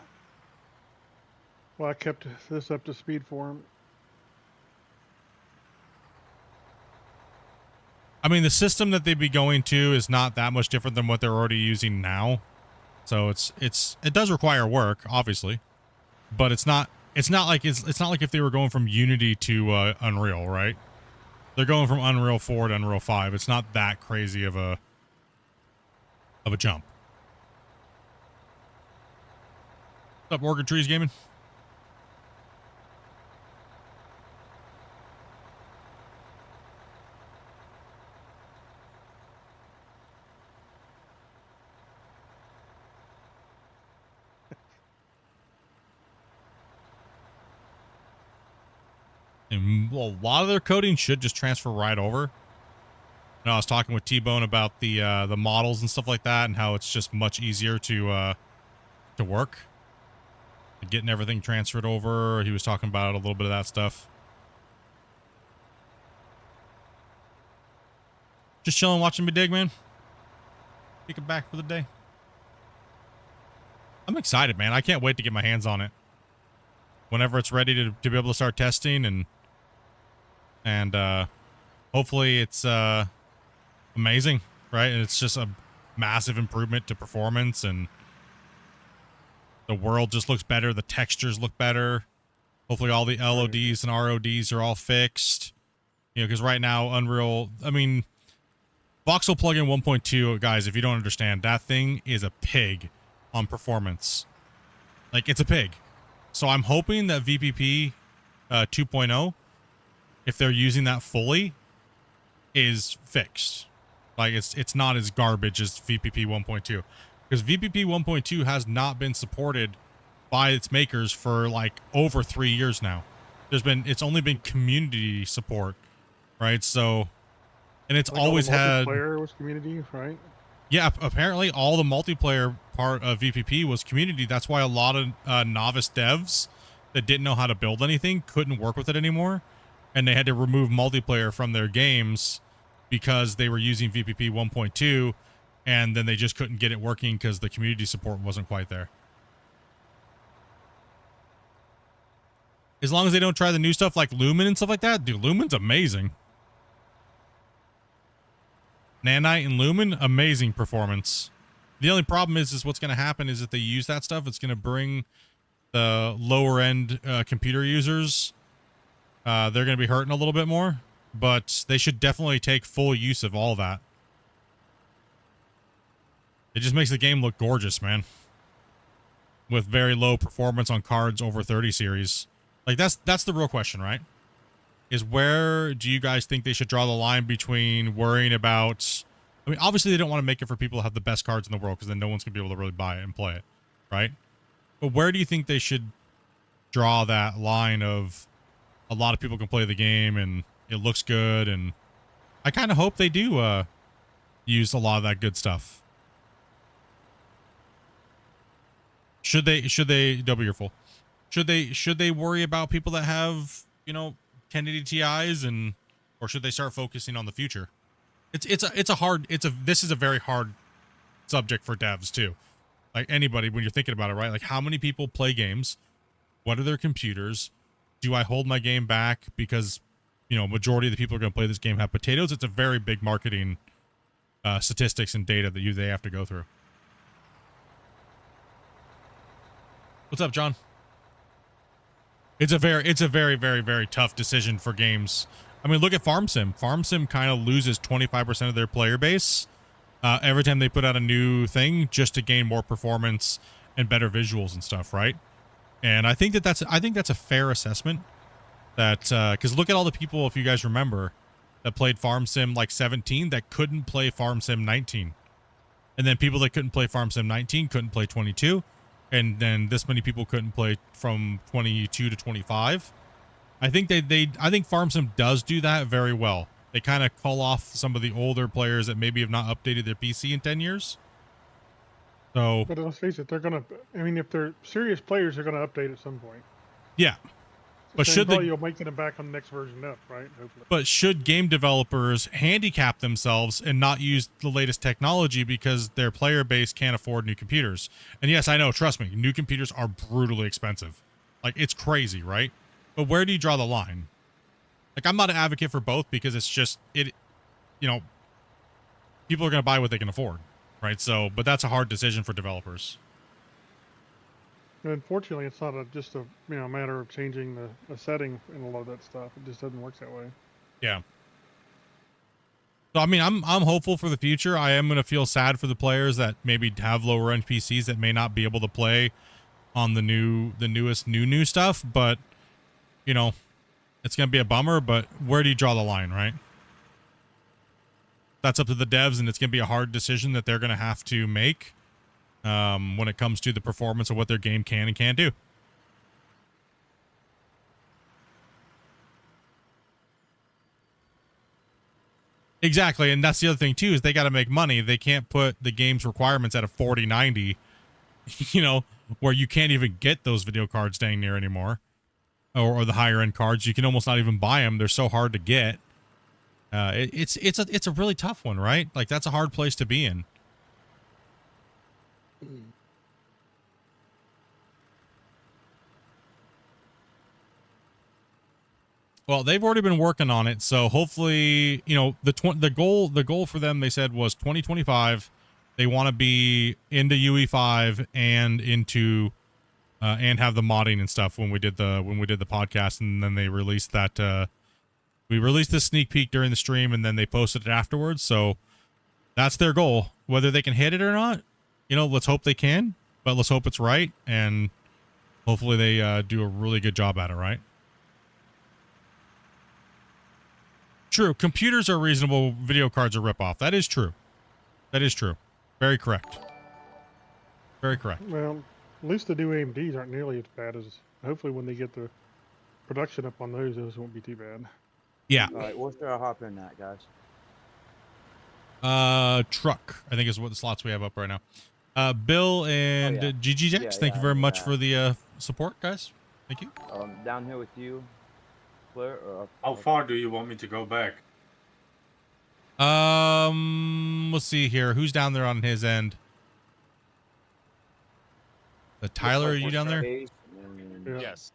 I kept this up to speed for him. I mean, the system that they'd be going to is not that much different than what they're already using now. So it does require work, obviously, but it's not like if they were going from Unity to Unreal, right? They're going from Unreal 4 to Unreal 5. It's not that crazy of a jump. What's up, Orchid Trees Gaming? And well, a lot of their coding should just transfer right over. You know, I was talking with T-Bone about the models and stuff like that, and how it's just much easier to work. Getting everything transferred over. He was talking about a little bit of that stuff. Just chilling, watching me dig, man. Take it back for the day. I'm excited, man. I can't wait to get my hands on it. Whenever it's ready to be able to start testing and hopefully it's amazing, right? And it's just a massive improvement to performance, and the world just looks better. The textures look better. Hopefully all the LODs and RODs are all fixed. You know, because right now Unreal, I mean, Voxel Plugin 1.2, guys, if you don't understand, that thing is a pig on performance. Like, it's a pig. So I'm hoping that VPP 2.0, if they're using that fully, is fixed. Like, it's not as garbage as VPP 1.2. Because VPP 1.2 has not been supported by its makers for like over 3 years now. It's only been community support, right? So, and it's like always had multiplayer was community, right? Yeah, apparently all the multiplayer part of VPP was community. That's why a lot of novice devs that didn't know how to build anything couldn't work with it anymore, and they had to remove multiplayer from their games because they were using VPP 1.2, and then they just couldn't get it working because the community support wasn't quite there. As long as they don't try the new stuff like Lumen and stuff like that, dude, Lumen's amazing. Nanite and Lumen, amazing performance. The only problem is what's going to happen is if they use that stuff, it's going to bring the lower end computer users. They're going to be hurting a little bit more, but they should definitely take full use of all that. It just makes the game look gorgeous, man. With very low performance on cards over 30 series. Like that's the real question, right? Is where do you guys think they should draw the line between worrying about... I mean, obviously they don't want to make it for people who have the best cards in the world because then no one's going to be able to really buy it and play it, right? But where do you think they should draw that line of a lot of people can play the game and it looks good? And I kind of hope they do use a lot of that good stuff. Should they double your full? Should they worry about people that have, you know, 1080 Ti's or should they start focusing on the future? This is a very hard subject for devs too. Like anybody, when you're thinking about it, right? Like how many people play games? What are their computers? Do I hold my game back because, you know, majority of the people who are going to play this game have potatoes? It's a very big marketing statistics and data that they have to go through. What's up, John? It's a very, very, very tough decision for games. I mean, look at Farm Sim. Farm Sim kind of loses 25% of their player base every time they put out a new thing just to gain more performance and better visuals and stuff, right? And I think that's a fair assessment. That because look at all the people, if you guys remember, that played Farm Sim like 17 that couldn't play Farm Sim 19, and then people that couldn't play Farm Sim 19 couldn't play 22. And then this many people couldn't play from 22 to 25. I think I think Farm Sim does do that very well. They kind of call off some of the older players that maybe have not updated their PC in 10 years. So, but let's face it, they're gonna. I mean, if they're serious players, they're gonna update at some point. Yeah, but you'll make them back on the next version up, right? Hopefully. But should game developers handicap themselves and not use the latest technology because their player base can't afford new computers? And yes, I know, trust me, new computers are brutally expensive. Like, it's crazy, right? But where do you draw the line? Like, I'm not an advocate for both because it's just, you know, people are going to buy what they can afford, right? So, but that's a hard decision for developers. And unfortunately, it's not just a matter of changing the setting and a lot of that stuff. It just doesn't work that way. Yeah. So I mean, I'm hopeful for the future. I am going to feel sad for the players that maybe have lower end PCs that may not be able to play on the newest new stuff. But you know, it's going to be a bummer. But where do you draw the line, right? That's up to the devs, and it's going to be a hard decision that they're going to have to make. When it comes to the performance of what their game can and can't do. Exactly, and that's the other thing too, is they got to make money. They can't put the game's requirements at a 4090, you know, where you can't even get those video cards dang near anymore, or the higher end cards. You can almost not even buy them. They're so hard to get. It's a really tough one, right? Like, that's a hard place to be in. Well, they've already been working on it, so hopefully, you know, the goal for them, they said, was 2025. They want to be into UE5 and into and have the modding and stuff when we did the podcast, and then they released that we released the sneak peek during the stream, and then they posted it afterwards. So that's their goal. Whether they can hit it or not, you know, let's hope they can, but let's hope it's right, and hopefully they do a really good job at it, right? True. Computers are reasonable. Video cards are ripoff. That is true. That is true. Very correct. Very correct. Well, at least the new AMDs aren't nearly as bad as... Hopefully when they get the production up on those won't be too bad. Yeah. All right, we'll try to hop in that, guys. Truck, I think is what the slots we have up right now. Bill and yeah. GG Jax, Yeah, thank you yeah, very I much knew for the support, guys. Thank you. Down here with you, Claire, or How far do you want me to go back? Let's see here. Who's down there on his end? Tyler, are you down there? Yeah. Yes.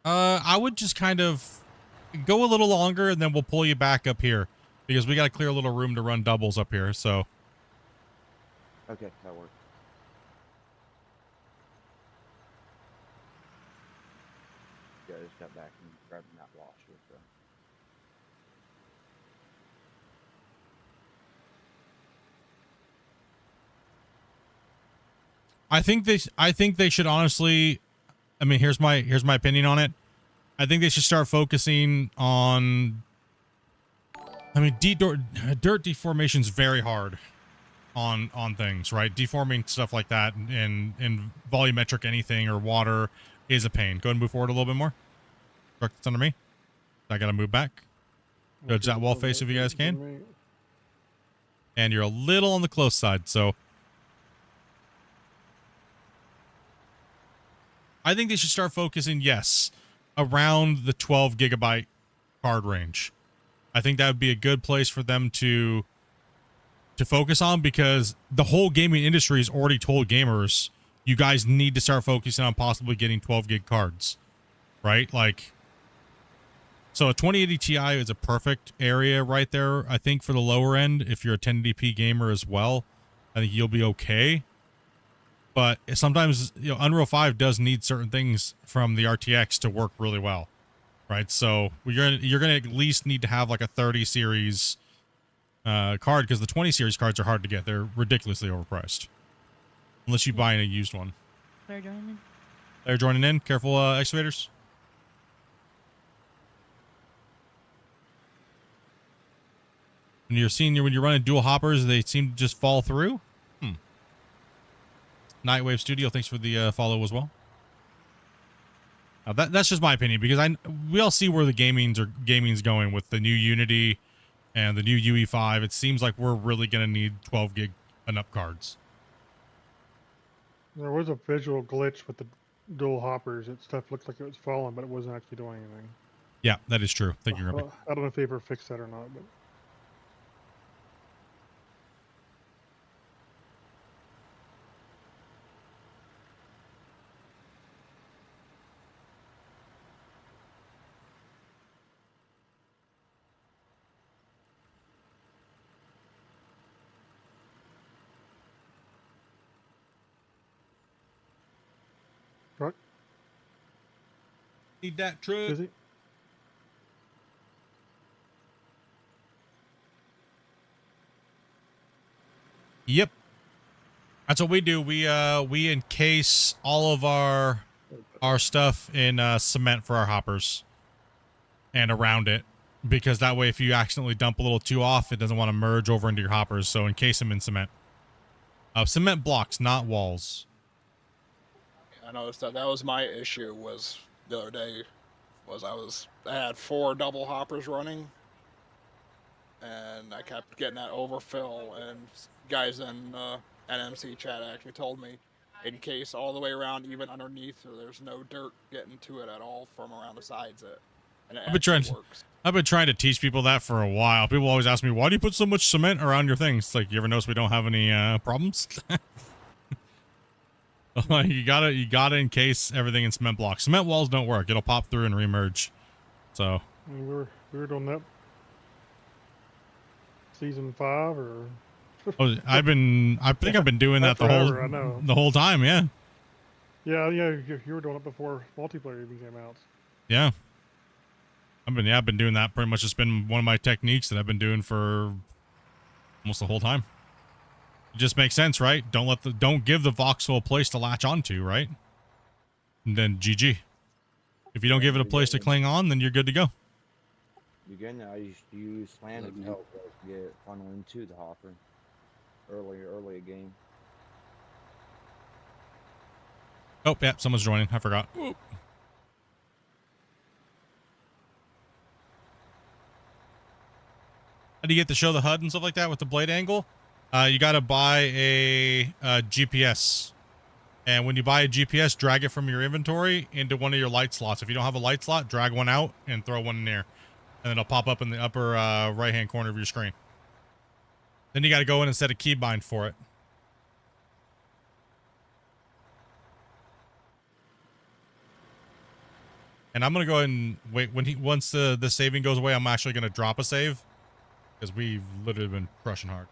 I would just kind of go a little longer and then we'll pull you back up here because we got to clear a little room to run doubles up here. So. Okay, that works. Yeah, I just got back and grabbing that washer. So. I think they should honestly, I mean, here's my opinion on it. I think they should start focusing on, I mean, dirt deformation is very hard on things, right? Deforming stuff like that and volumetric anything or water is a pain. Go ahead and move forward a little bit more. Truck that's under me. I got to move back. Judge that wall face if you guys can. And you're a little on the close side, so. I think they should start focusing, yes, around the 12 gigabyte card range. I think that would be a good place for them to focus on because the whole gaming industry has already told gamers, you guys need to start focusing on possibly getting 12 gig cards, right? Like, so a 2080 Ti is a perfect area right there. I think for the lower end, if you're a 1080p gamer as well, I think you'll be okay. But sometimes, you know, Unreal 5 does need certain things from the RTX to work really well, right? So you're gonna at least need to have like a 30 series card because the 20 series cards are hard to get. They're ridiculously overpriced unless you buy a used one. Claire joining in. Claire joining in. Careful, excavators. When you're running dual hoppers, they seem to just fall through. Nightwave Studio, thanks for the follow as well. That's just my opinion because we all see where the gaming's going with the new Unity and the new UE5. It seems like we're really gonna need 12 gig and up cards. There was a visual glitch with the dual hoppers. Stuff looked like it was falling, but it wasn't actually doing anything. Yeah, that is true. Thank you, Ruby. I don't know if they ever fixed that or not, but. Truck? Need that truck. Is it? Yep. That's what we do. We encase all of our stuff in cement for our hoppers and around it because that way if you accidentally dump a little too off, it doesn't want to merge over into your hoppers. So encase them in cement. Cement blocks, not walls. I noticed that was my issue was the other day was I had 4 double hoppers running and I kept getting that overfill and guys in NMC chat actually told me in case all the way around even underneath so there's no dirt getting to it at all from around the sides of it. And it I've been trying to teach people that for a while. People always ask me, why do you put so much cement around your things? It's like, you ever notice we don't have any problems? you gotta encase everything in cement blocks. Cement walls don't work. It'll pop through and remerge. So We were doing that season 5 or. I think I've been doing that the whole time. Yeah. Yeah. You were doing it before multiplayer even came out. Yeah. I've been doing that pretty much. It's been one of my techniques that I've been doing for almost the whole time. It just makes sense, right? Don't give the voxel a place to latch onto, right? And then GG. If you don't give it a place to cling on, then you're good to go. Again, I used to use slanted to help get funnel into the hopper early game. Oh, yeah, someone's joining. I forgot. Whoop. how do you get to show the HUD and stuff like that with the blade angle? You got to buy a GPS. And when you buy a GPS, drag it from your inventory into one of your light slots. If you don't have a light slot, drag one out and throw one in there. And it'll pop up in the upper right-hand corner of your screen. Then you got to go in and set a keybind for it. And I'm going to go ahead and wait. Once the saving goes away, I'm actually going to drop a save. Because we've literally been crushing hard.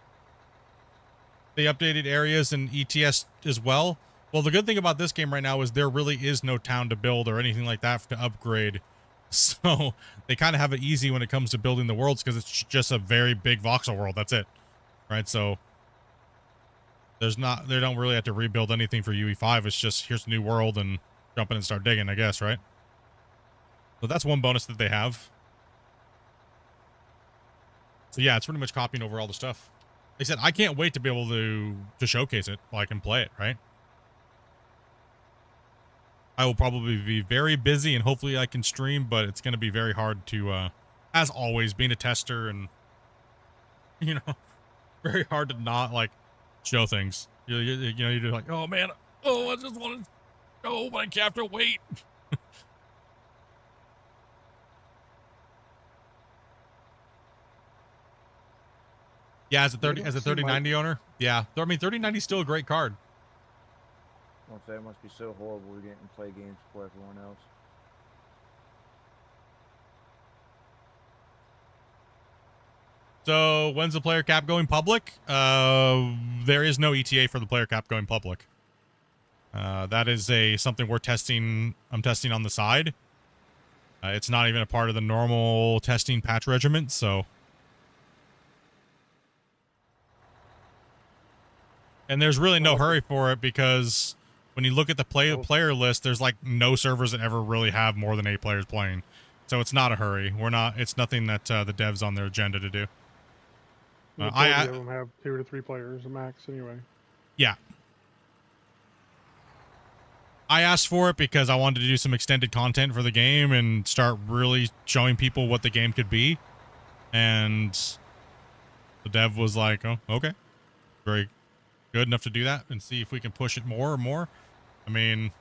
They updated areas in ETS as well. Well, the good thing about this game right now is there really is no town to build or anything like that to upgrade. So they kind of have it easy when it comes to building the worlds because it's just a very big voxel world. That's it. Right? So they don't really have to rebuild anything for UE5. It's just here's a new world and jump in and start digging, I guess, right? So that's one bonus that they have. So yeah, it's pretty much copying over all the stuff. Like I said, I can't wait to be able to showcase it while I can play it, right? I will probably be very busy and hopefully I can stream, but it's going to be very hard to, as always, being a tester and, you know, very hard to not, like, show things. You know, you're just like, oh, man, I just want to go, but I have to wait. Yeah, as a 3090 owner, yeah. I mean, 3090 is still a great card. I'll say it must be so horrible we're getting to play games before everyone else. So when's the player cap going public? There is no ETA for the player cap going public. That is something we're testing. I'm testing on the side. It's not even a part of the normal testing patch regiment, so. And there's really no hurry for it because when you look at the player list, there's like no servers that ever really have more than 8 players playing. So it's not a hurry. It's nothing that the devs on their agenda to do. The majority of them have 2 to 3 players max anyway. Yeah. I asked for it because I wanted to do some extended content for the game and start really showing people what the game could be. And the dev was like, oh, okay. Very good enough to do that and see if we can push it more and more. I mean,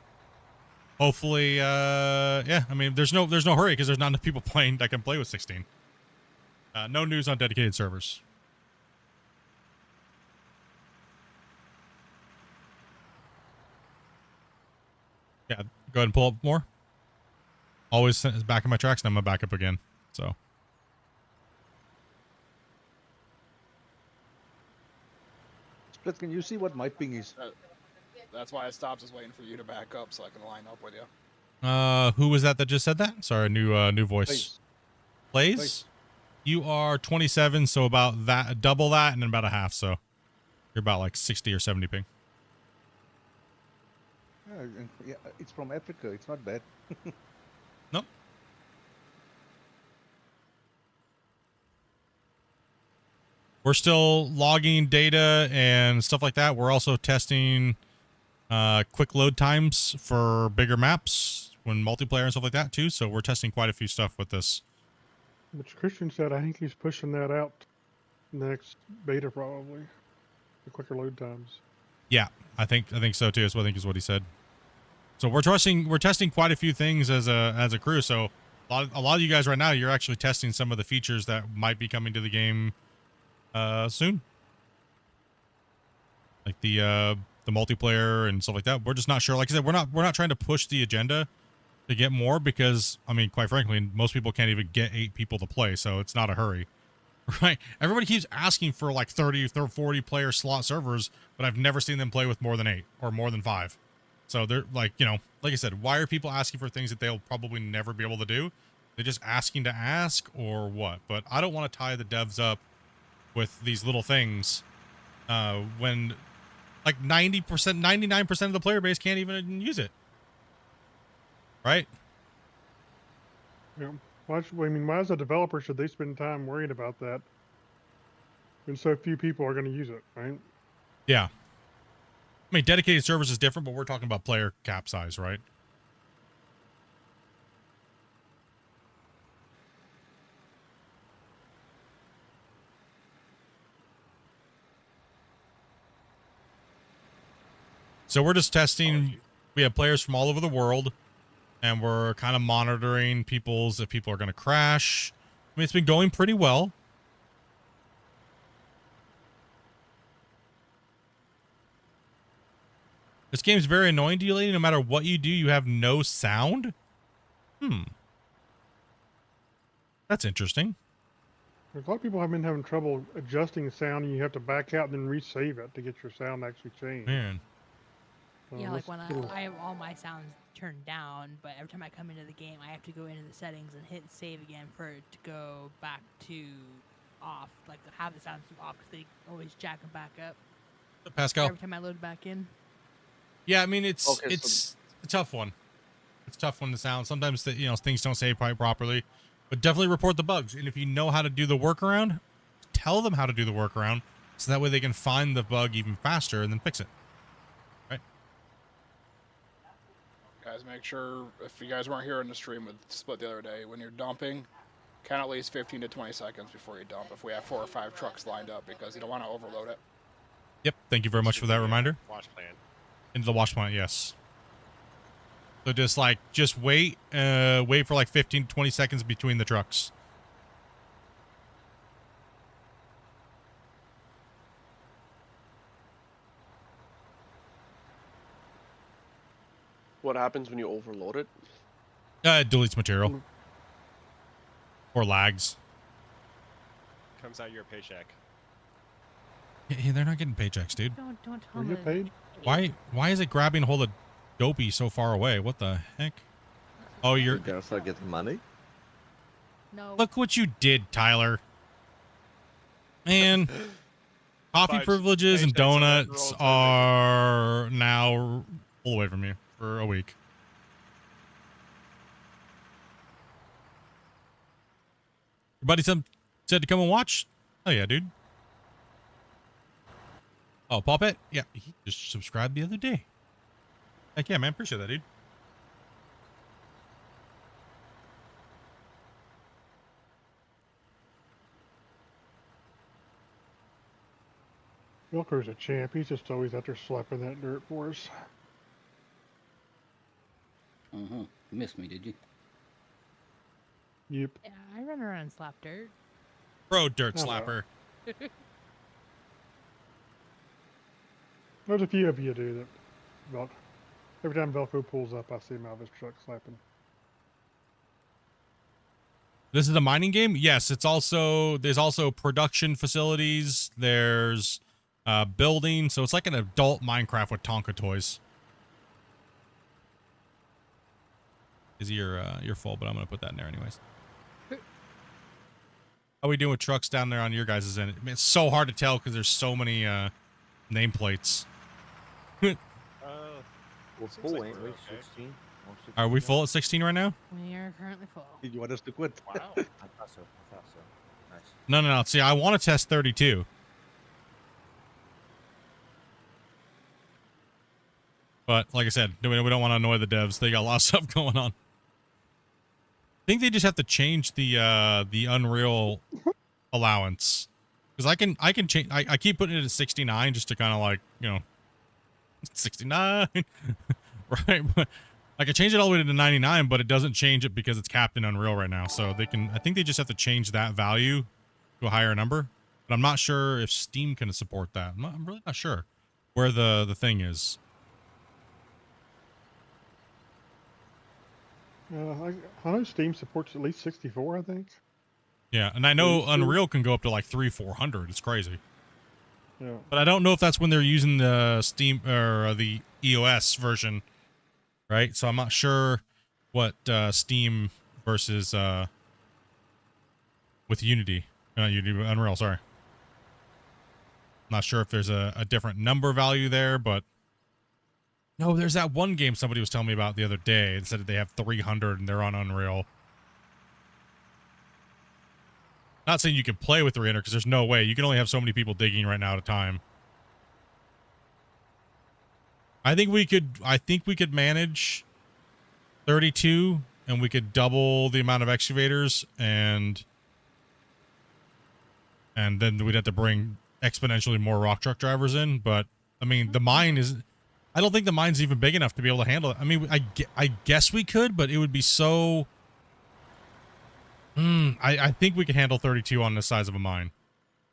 hopefully, yeah, I mean, there's no hurry because there's not enough people playing that can play with 16. No news on dedicated servers. Yeah, go ahead and pull up more. Always back in my tracks, and I'm gonna back up again. So. Split, can you see what my ping is? That's why I stopped just waiting for you to back up so I can line up with you. Who was that just said that? Sorry, new voice. Plays? You are 27, so about that, double that, and then about a half. So you're about like 60 or 70 ping. Yeah, it's from Africa. It's not bad. Nope. We're still logging data and stuff like that. We're also testing quick load times for bigger maps when multiplayer and stuff like that too. So we're testing quite a few stuff with this. Which Christian said, I think he's pushing that out next beta probably. The quicker load times. Yeah, I think so too. So I think is what he said. So we're testing quite a few things as a crew. So a lot of you guys right now, you're actually testing some of the features that might be coming to the game soon. Like the multiplayer and stuff like that. We're just not sure. Like I said, we're not trying to push the agenda to get more because I mean, quite frankly, most people can't even get 8 people to play, so it's not a hurry. Right? Everybody keeps asking for like 30 or 40 player slot servers, but I've never seen them play with more than 8 or more than 5. So they're like, you know, like I said, why are people asking for things that they'll probably never be able to do? They're just asking to ask or what? But I don't want to tie the devs up with these little things when like 90%, 99% of the player base can't even use it. Right? Yeah. Why, I mean, why as a developer should they spend time worrying about that when so few people are going to use it, right? Yeah. I mean, dedicated servers is different, but we're talking about player cap size, right? So we're just testing. We have players from all over the world, and we're kind of monitoring if people are going to crash. I mean, it's been going pretty well. This game's very annoying to you, lady. No matter what you do, you have no sound. That's interesting. A lot of people have been having trouble adjusting the sound, and you have to back out and then resave it to get your sound actually changed. Man. Yeah, like when little- I have all my sounds turned down, but every time I come into the game, I have to go into the settings and hit save again for it to go back to off. Like have the sounds off because they always jack them back up. Pascal. Every time I load back in. Yeah, I mean it's Okay, it's a tough one. It's a tough one to sound. Sometimes things don't save quite properly, but definitely report the bugs. And if you know how to do the workaround, tell them how to do the workaround, so that way they can find the bug even faster and then fix it. Right? Guys, make sure if you guys weren't here in the stream with Split the other day, when you're dumping, count at least 15 to 20 seconds before you dump. If we have 4 or 5 trucks lined up, because you don't want to overload it. Yep. Thank you very much for that reminder. Wash plan. Into the wash plant, yes. So just wait for like 15 to 20 seconds between the trucks. What happens when you overload it? It deletes material. Or lags. Comes out of your paycheck. Hey, they're not getting paychecks, dude. Don't tell Were me. you paid? Why is it grabbing hold of Dopey so far away? What the heck? Oh, you're gonna start getting money. No. look what you did, Tyler. Man, coffee Fudge. privileges and Paychecks are donuts rolled are now pulled away from you for a week. Your buddy said to come and watch. Oh yeah, dude. Oh, Poppet? Yeah, he just subscribed the other day. Heck yeah, man. Appreciate that, dude. Wilker's a champ. He's just always out there slapping that dirt for us. You missed me, did you? Yep. Yeah, I run around and slap dirt. Pro dirt Oh, well. slapper. There's a few of you do that. Well, every time Velcro pulls up, I see him out of his truck slapping. This is a mining game? Yes, there's also production facilities, there's building, so it's like an adult Minecraft with Tonka toys. Is your full, but I'm gonna put that in there anyways. How are we doing with trucks down there on your guys' end? I mean, it's so hard to tell because there's so many nameplates. We're Seems full, like ain't we're we? okay. 16? Are we full at 16 right now? We are currently full. You want us to quit? Wow. I thought so. Nice. No. See, I want to test 32. But like I said, we don't want to annoy the devs. They got a lot of stuff going on. I think they just have to change the Unreal allowance, because I can change. I keep putting it at 69 just to kind of like 69, right? But I can change it all the way to 99, but it doesn't change it because it's capped in Unreal right now. So they can. I think they just have to change that value to a higher number. But I'm not sure if Steam can support that. I'm really not sure where the thing is. I know Steam supports at least 64, I think. Yeah, and I know 32. Unreal can go up to like 300-400. It's crazy. Yeah. But I don't know if that's when they're using the Steam or the EOS version, right? So I'm not sure what Steam versus with Unity, not Unity, Unreal. Sorry, not sure if there's a different number value there, but no, there's that one game somebody was telling me about the other day. It said that they have 300 and they're on Unreal. Not saying you can play with 300 because there's no way. You can only have so many people digging right now at a time. I think we could manage 32 and we could double the amount of excavators and then we'd have to bring exponentially more rock truck drivers in. But I mean, the mine is, I don't think the mine's even big enough to be able to handle it. I mean, I guess we could, but it would be so. I think we could handle 32 on the size of a mine,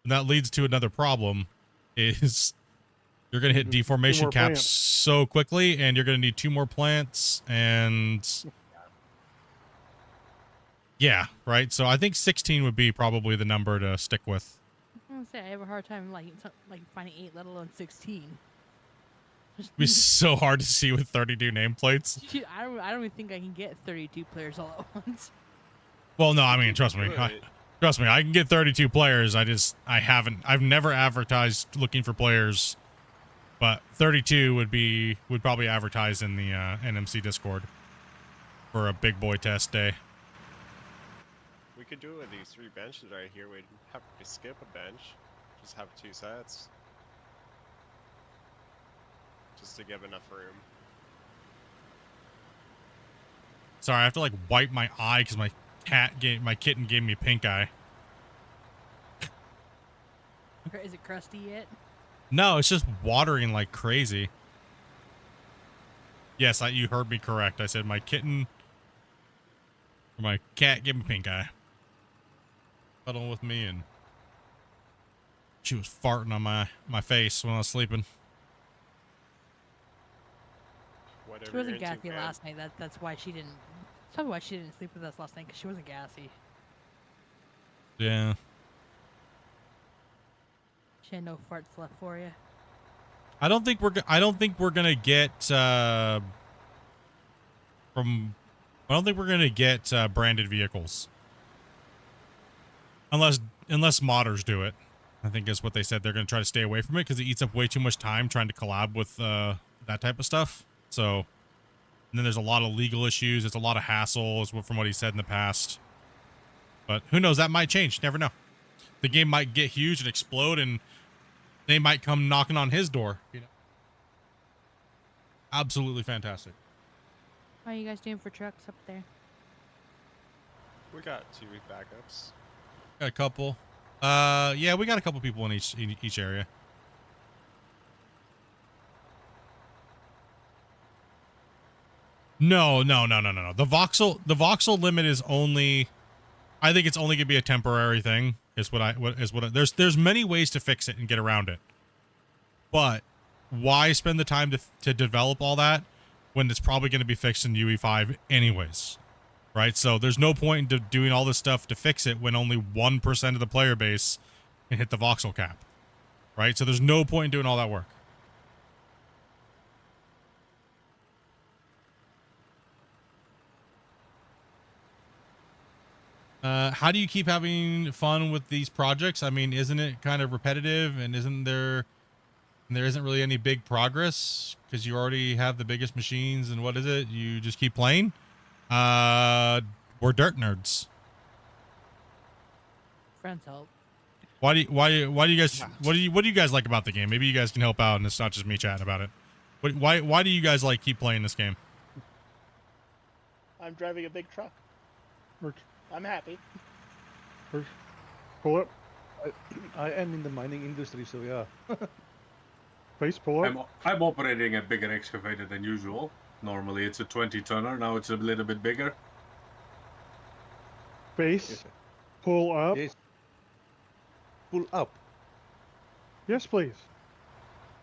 and that leads to another problem: is you're gonna hit deformation caps so quickly, and you're gonna need 2 more plants, and yeah, right. So I think 16 would be probably the number to stick with. I'm gonna say I have a hard time like finding 8, let alone 16. It'd be so hard to see with 32 nameplates. Shoot, I don't even think I can get 32 players all at once. Well, no, I mean, trust me. Trust me, I can get 32 players. I've never advertised looking for players, but 32 would probably advertise in the NMC Discord for a big boy test day. We could do it with these 3 benches right here. We'd have to skip a bench, just have 2 sets, just to give enough room. Sorry, I have to like wipe my eye because my kitten gave me pink eye. Is it crusty yet? No, it's just watering like crazy. Yes, you heard me correct. I said my cat gave me pink eye. Cuddling with me, and she was farting on my face when I was sleeping. Whatever She wasn't gassy last night. That's why she didn't. That's probably why she didn't sleep with us last night, because she wasn't gassy. Yeah. She had no farts left for you. I don't think we're gonna get branded vehicles unless modders do it. I think is what they said. They're gonna try to stay away from it because it eats up way too much time trying to collab with that type of stuff. So, and then there's a lot of legal issues. It's a lot of hassles from what he said in the past. But who knows? That might change. Never know. The game might get huge and explode, and they might come knocking on his door. You know, absolutely fantastic. How are you guys doing for trucks up there? We got 2 backups. Got a couple. Yeah, we got a couple people in each area. No. The voxel limit is only. I think it's only gonna be a temporary thing. There's many ways to fix it and get around it. But why spend the time to develop all that when it's probably going to be fixed in UE5 anyways, right? So there's no point in doing all this stuff to fix it when only 1% of the player base can hit the voxel cap, right? So there's no point in doing all that work. How do you keep having fun with these projects? I mean, isn't it kind of repetitive, and there isn't really any big progress because you already have the biggest machines, and what is it? You just keep playing? We're dirt nerds. Friends help. Why do you guys what do you guys like about the game? Maybe you guys can help out and it's not just me chatting about it. Why do you guys like keep playing this game? I'm driving a big truck. I'm happy. Pull up. I am in the mining industry, so yeah. Face pull up. I'm operating a bigger excavator than usual. Normally it's a 20-tonner, now it's a little bit bigger. Face. Pull up. Yes. Pull up. Yes, please.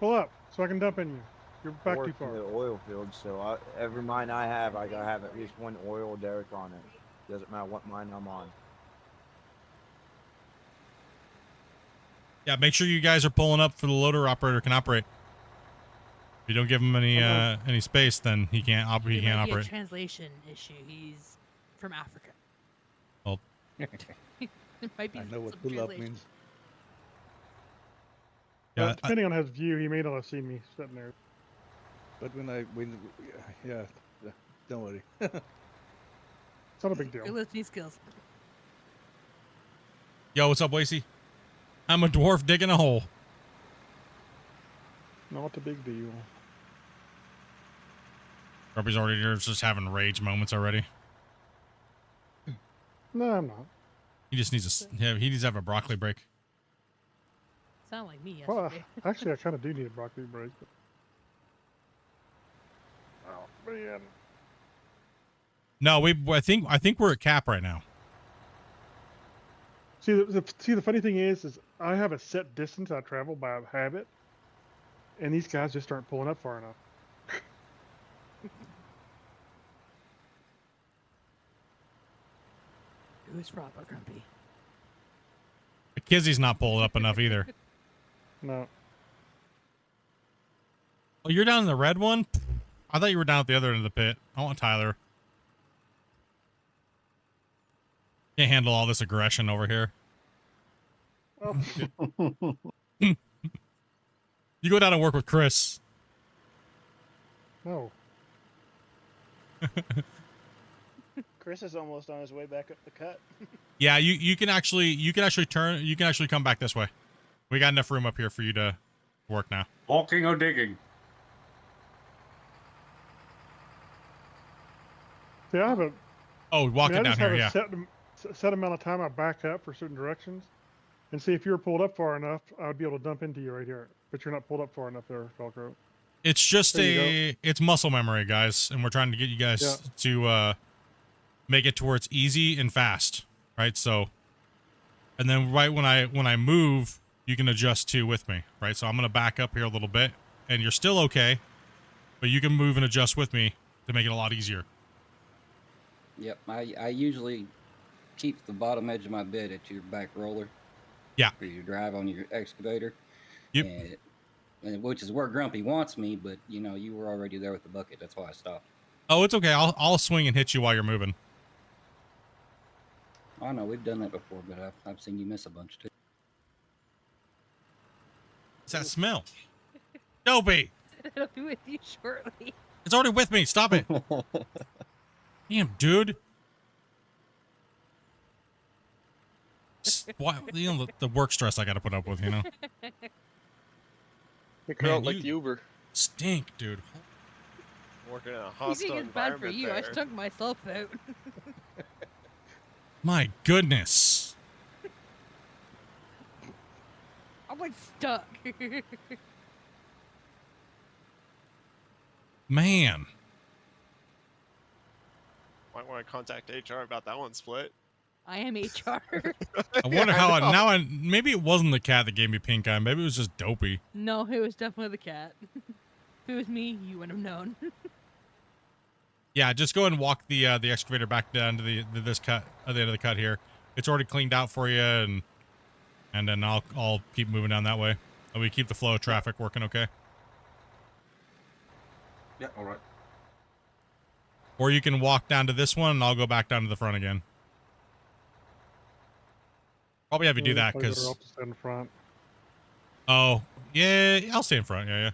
Pull up so I can dump in you. You're I back work too far. in the oil field, so every mine I have, I gotta have at least 1 oil derrick on it. Doesn't matter what mine I'm on. Yeah, make sure you guys are pulling up for the loader operator can operate. If you don't give him any space, then he can't operate. He can't Might be operate. a translation issue. He's from Africa. Well, It might be. I know what some pull up translation. means. yeah, Depending on his view, he may not have seen me sitting there. But yeah, don't worry. It's not a big deal. Your listening skills. yo, what's up, Wasey? I'm a dwarf digging a hole. Not a big deal. Ruby's already just having rage moments already. No, I'm not. He just needs he needs to have a broccoli break. Sound like me Well, yesterday. actually, I kind of do need a broccoli break. But Man. No, I think we're at cap right now. See, the funny thing is I have a set distance I travel by habit, and these guys just aren't pulling up far enough. Who's proper grumpy? Kizzy's not pulling up enough either. No. Oh, you're down in the red one? I thought you were down at the other end of the pit. I want Tyler. Can't handle all this aggression over here. Oh. You go down and work with Chris. No. Chris is almost on his way back up the cut. Yeah, you can actually come back this way. We got enough room up here for you to work now. Walking or digging? See, I have a. Walking I down just here, have yeah. a set amount of time I back up for certain directions, and see if you were pulled up far enough, I would be able to dump into you right here. But you're not pulled up far enough there, Velcro. It's just it's muscle memory, guys, and we're trying to get you guys to make it to where it's easy and fast, right? So, and then right when I move, you can adjust to with me, right? So I'm gonna back up here a little bit, and you're still okay, but you can move and adjust with me to make it a lot easier. Yep, I usually keep the bottom edge of my bed at your back roller. Yeah. For you drive on your excavator. Yep. And which is where Grumpy wants me, but you were already there with the bucket. That's why I stopped. Oh, it's okay. I'll swing and hit you while you're moving. I know we've done that before, but I've seen you miss a bunch too. What's that smell? Dopey. It'll be with you shortly. It's already with me. Stop it. Damn, dude. Why, the work stress I got to put up with, Make her out like the Uber. Stink, dude. Working in a You hostile think it's bad for environment you? there. I stunk myself out. My goodness. I'm like stuck. Man. Might want to contact HR about that one split. I am HR. I wonder how maybe it wasn't the cat that gave me pink eye. Maybe it was just Dopey. No, it was definitely the cat. If it was me, you wouldn't have known. Yeah, just go ahead and walk the excavator back down to this cut at the end of the cut here. It's already cleaned out for you, and then I'll keep moving down that way. And we keep the flow of traffic working okay. Yeah, all right. Or you can walk down to this one, and I'll go back down to the front again. Probably have you do that because. I'll just stand in front. Oh yeah, I'll stay in front. Yeah.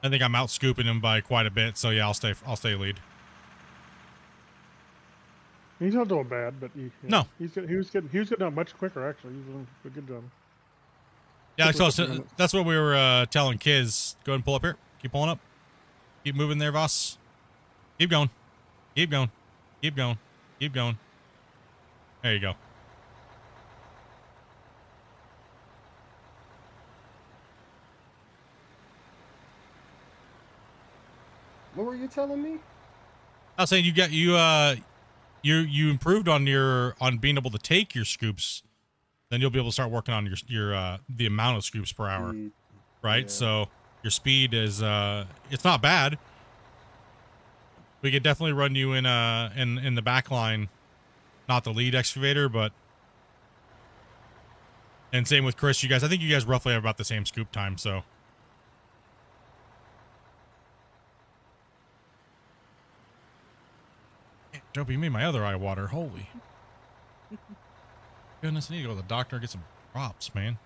I think I'm out scooping him by quite a bit, so yeah, I'll stay lead. He's not doing bad, but no, he was getting out much quicker actually. He was doing a good job. Yeah, that's what we were telling kids. Go ahead and pull up here. Keep pulling up. Keep moving there, Voss. Keep going. Keep going. Keep going. Keep going. There you go. What were you telling me? I was saying you improved on being able to take your scoops. Then you'll be able to start working on your the amount of scoops per hour, right? Yeah. So your speed is it's not bad. We could definitely run you in the back line, not the lead excavator, but and same with Chris. I think you guys roughly have about the same scoop time, so. Dopey, you made my other eye water. Holy goodness, I need to go to the doctor and get some drops, man.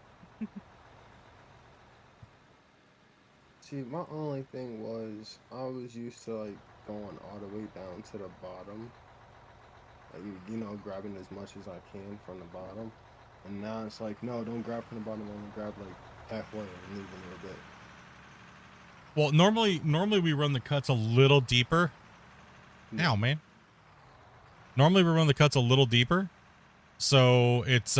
See, my only thing was I was used to like going all the way down to the bottom, like grabbing as much as I can from the bottom, and now it's like no, don't grab from the bottom, only grab like halfway and leave a little bit. Well, normally we run the cuts a little deeper. Now, man. Normally we run the cuts a little deeper, so it's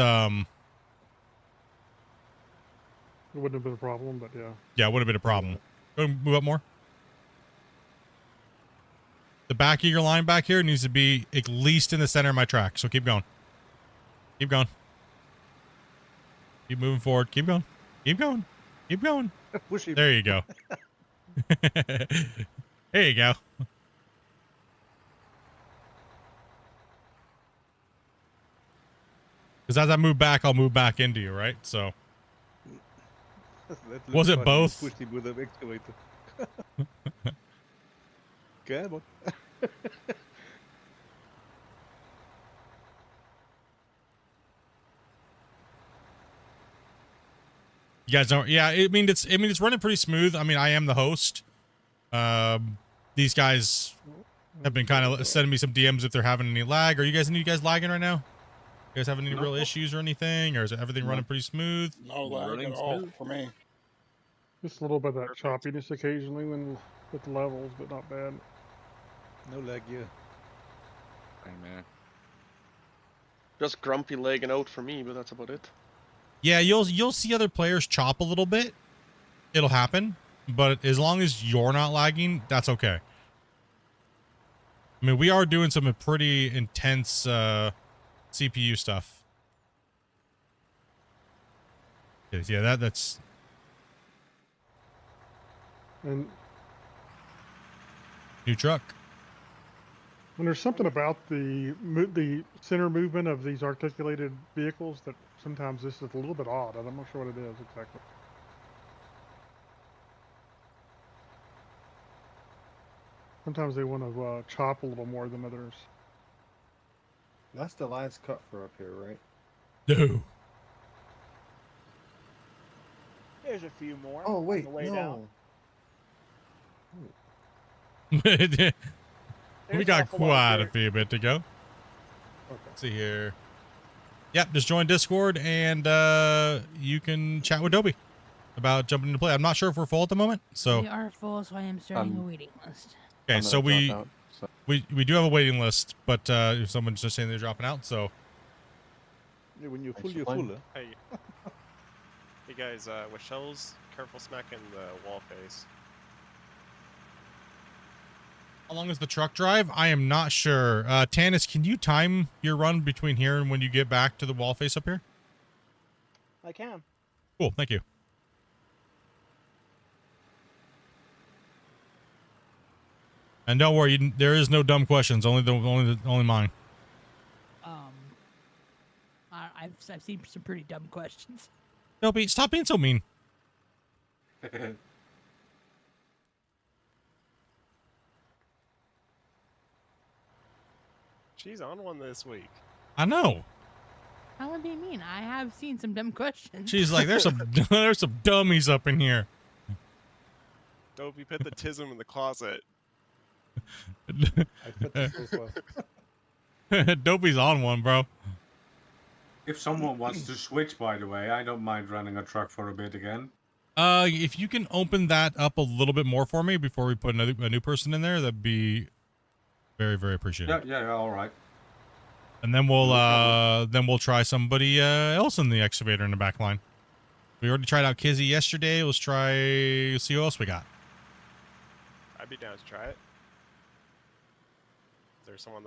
It wouldn't have been a problem, but yeah. Yeah, it would have been a problem. Go and move up more. The back of your line back here needs to be at least in the center of my track. So keep going. Keep going. Keep moving forward. Keep going. Keep going. Keep going. Push him. There you go. There you go. Because as I move back, I'll move back into you, right? So. That Was looks it funny. both? You pushed him with an excavator. Come on. You guys don't. Yeah, I mean it's running pretty smooth. I mean, I am the host. These guys have been kind of sending me some DMs if they're having any lag. Are you guys lagging right now? You guys having any real issues or anything, or is everything running pretty smooth? No lag at all for me. Just a little bit of that choppiness occasionally when with the levels, but not bad. No lag, yeah. Hey, man. Just grumpy legging out for me, but that's about it. Yeah, you'll see other players chop a little bit. It'll happen, but as long as you're not lagging, that's okay. I mean, we are doing some pretty intense CPU stuff. Yeah, that's. And New truck. when there's something about the center movement of these articulated vehicles that sometimes this is a little bit odd. I'm not sure what it is exactly. Sometimes they want to chop a little more than others. That's the last cut for up here, right? No. There's a few more. Oh on wait, the way no. down. We got quite a fair bit to go. Okay. Let's see here. Yep, just join Discord and you can chat with Dobie about jumping into play. I'm not sure if we're full at the moment, so We are full, so I am starting a waiting list. okay. So we do have a waiting list, but if someone's just saying they're dropping out, so Yeah, when you're full, you're full. Huh? Hey, hey guys, with shovels, careful smacking the wall face. how long is the truck drive? I am not sure. Tanis, can you time your run between here and when you get back to the wall face up here? I can. Cool, thank you. And don't worry, there is no dumb questions. Only mine. I've seen some pretty dumb questions. Dobie, stop being so mean. She's on one this week. I know. How would they mean? I have seen some dumb questions. She's like, there's some dummies up in here. Dopey, put the tism in the closet. I put the sofa. Dobie's on one, bro. If someone wants to switch, by the way, I don't mind running a truck for a bit again. If you can open that up a little bit more for me before we put a new person in there, that'd be very, very appreciated. Yeah, all right. And then we'll try somebody else in the excavator in the back line. We already tried out Kizzy yesterday. Let's see who else we got. I'd be down to try it. Is there someone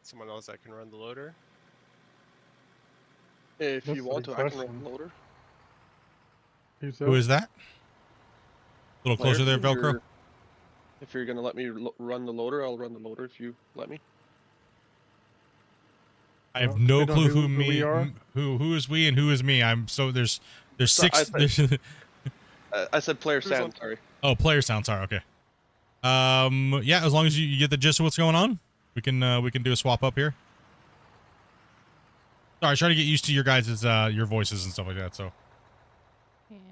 someone else that can run the loader? If That's you a want good to, I can question. run the loader. Who is that? A little closer there, Velcro. If you're gonna let me run the loader, I'll run the loader if you let me. I have no depend on clue who who we are. who is we and who is me. There's So six. I said player sound, sorry. Oh, player sound. Sorry. Okay. Yeah. As long as you get the gist of what's going on, we can do a swap up here. Sorry, trying to get used to your guys' your voices and stuff like that. So.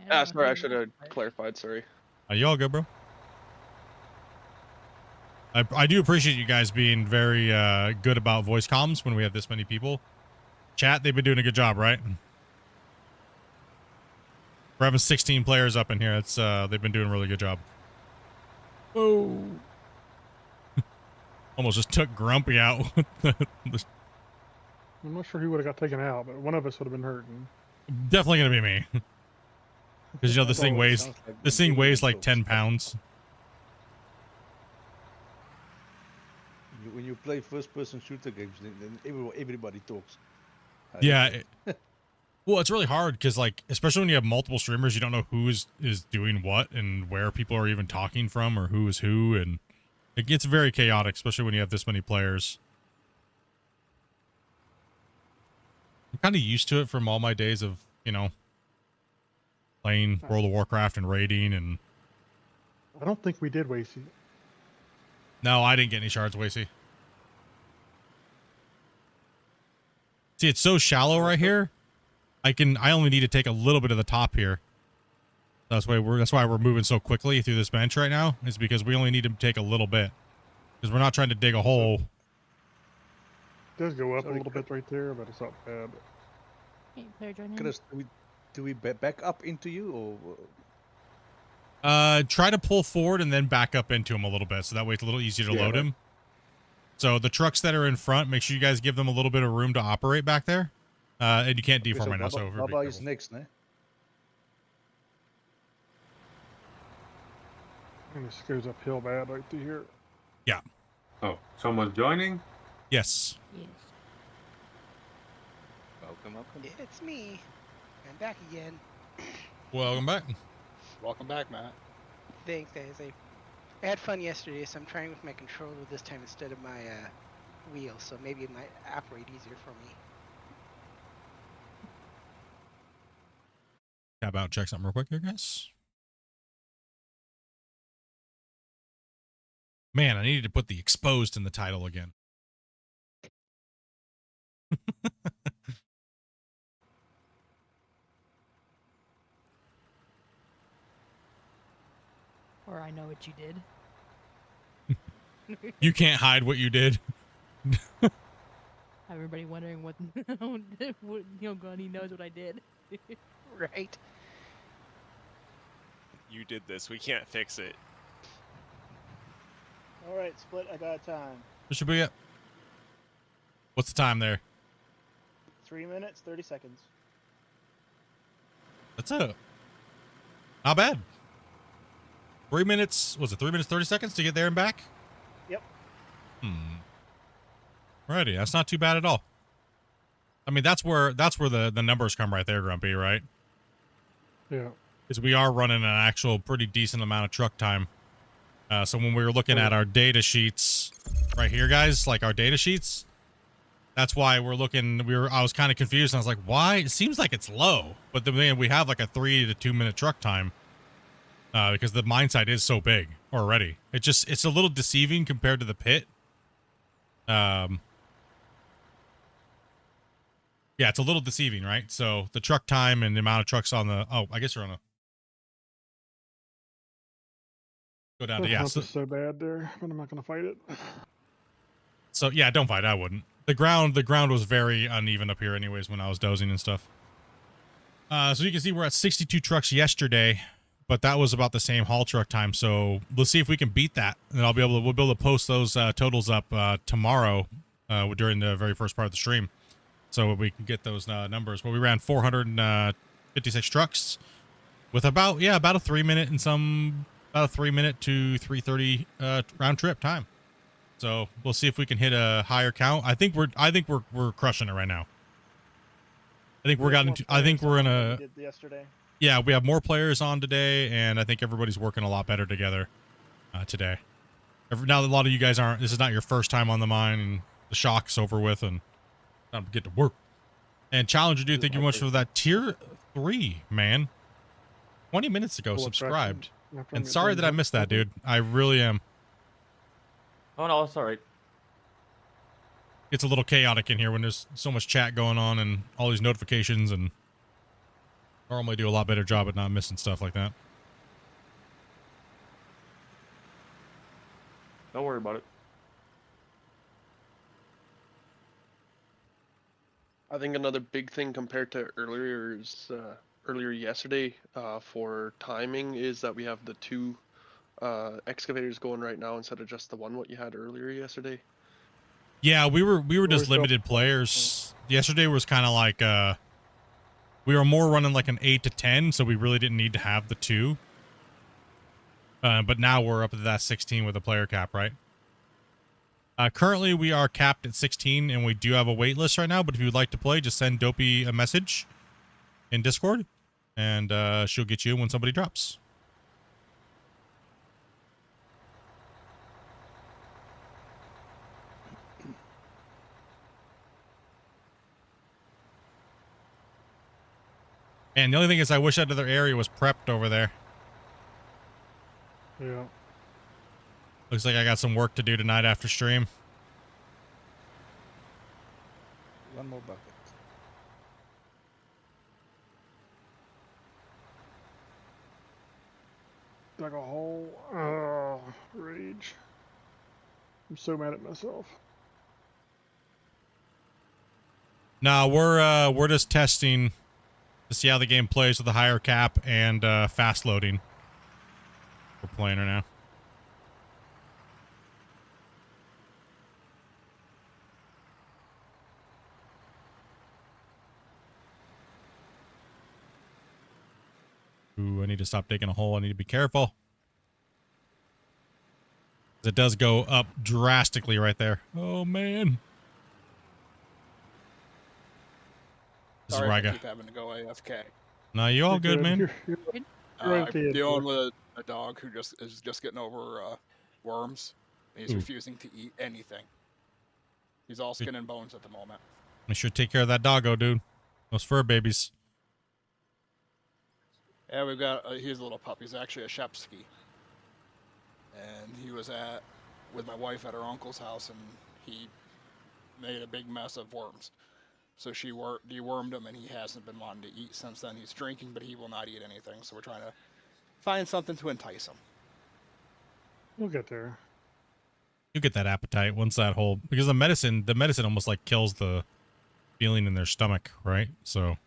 Sorry, I should have clarified. Sorry. You all good, bro? I do appreciate you guys being very good about voice comms when we have this many people. Chat, they've been doing a good job, right? We're having 16 players up in here. It's they've been doing a really good job. Whoa! Almost just took Grumpy out. I'm not sure who would have got taken out, but one of us would have been hurt. Definitely gonna be me. Because you know this That's thing all it weighs sounds like this when thing digging weighs them like folks. 10 pounds. When you play first-person shooter games, then everybody talks. I hate Yeah. that. Well, it's really hard because, like, especially when you have multiple streamers, you don't know who is doing what and where people are even talking from or who is who, and it gets very chaotic, especially when you have this many players. I'm kind of used to it from all my days of, you know, playing World of Warcraft and raiding, and I don't think we did Wasey. no, I didn't get any shards, Wasey. See, it's so shallow right here. I only need to take a little bit of the top here. That's why we're moving so quickly through this bench right now, is because we only need to take a little bit. Because we're not trying to dig a hole. It does go up Sorry, a little bit right there, but it's not bad. Hey, player join in. Chris, do we back up into you or? Try to pull forward and then back up into him a little bit, so that way it's a little easier to Yeah, load right. him. So the trucks that are in front, make sure you guys give them a little bit of room to operate back there. And you can't Okay, deform so right now, so Baba, everybody Baba be is careful. next, ne? And this goes uphill bad right through here. Yeah. Oh, someone's joining? Yes. Yes. Welcome. It's me. I'm back again. Welcome back. Welcome back, Matt. Thanks, guys. I had fun yesterday, so I'm trying with my controller this time instead of my wheel, so maybe it might operate easier for me. Tab out, check something real quick here, guys. Man, I needed to put the exposed in the title again. Or I know what you did. You can't hide what you did. Everybody wondering what, God, he knows what I did. Right. You did this. We can't fix it. All right, Split. I got time. What should be it? What's the time there? 3 minutes, 30 seconds. That's it. Not bad. 3 minutes. Was it 3 minutes 30 seconds to get there and back? Yep. Alrighty, that's not too bad at all. I mean, that's where the numbers come right there, Grumpy, right? Yeah. Because we are running an actual pretty decent amount of truck time. So when we were looking at our data sheets right here, guys, like our data sheets, that's why we're looking. I was kind of confused. And I was like, why? It seems like it's low, but then we have like a 3 to 2 minute truck time because the mine site is so big already. It's a little deceiving compared to the pit. Yeah, it's a little deceiving, right? So the truck time and the amount of trucks on the, I guess you're on a, go down to, yeah. Hump is so bad there, but I'm not going to fight it. So yeah, don't fight. I wouldn't. The ground was very uneven up here anyways when I was dozing and stuff. So you can see we're at 62 trucks yesterday, but that was about the same haul truck time. So let's see if we can beat that. And we'll be able to post those totals up tomorrow during the very first part of the stream. So we can get those numbers. Well, we ran 456 trucks with about a 3 minute and about a 3 minute to 3:30 round trip time. So we'll see if we can hit a higher count. I think we're crushing it right now. I think we're in a. Did yesterday. Yeah, we have more players on today, and I think everybody's working a lot better together today. Now that a lot of you guys aren't, this is not your first time on the mine, and the shock's over with, and time to get to work. And Challenger Dude, thank you much for that tier 3, man. 20 minutes ago, subscribed. And sorry that I missed that, dude. I really am. Oh no, it's all right. It's a little chaotic in here when there's so much chat going on and all these notifications, and normally do a lot better job at not missing stuff like that. Don't worry about it. I think another big thing compared to earlier yesterday for timing is that we have the 2 excavators going right now instead of just the one what you had earlier yesterday. Yeah, we were just limited players. Yesterday was kind of like We were more running like an 8 to 10, so we really didn't need to have the 2. But now we're up to that 16 with a player cap, right? Currently, we are capped at 16, and we do have a wait list right now. But if you'd like to play, just send Dopey a message in Discord, and she'll get you in when somebody drops. And the only thing is, I wish that other area was prepped over there. Yeah. Looks like I got some work to do tonight after stream. One more bucket. Dug a hole. Rage. I'm so mad at myself. No, we're just testing to see how the game plays with a higher cap and fast loading. We're playing her now. Ooh, I need to stop digging a hole. I need to be careful. It does go up drastically right there. Oh, man. This Sorry is where I if I go. keep having to go AFK. No, you all good, man. I'm dealing with a dog who is just getting over worms. And he's Ooh. refusing to eat anything. He's all skin and bones at the moment. Make sure to take care of that doggo, dude. Those fur babies. Yeah, we've got, he's a little pup. He's actually a Shepsky. And he was with my wife at her uncle's house, and he made a big mess of worms. So she dewormed him, and he hasn't been wanting to eat since then. He's drinking, but he will not eat anything. So we're trying to find something to entice him. We'll get there. You get that appetite once that whole, because the medicine almost like kills the feeling in their stomach, right? So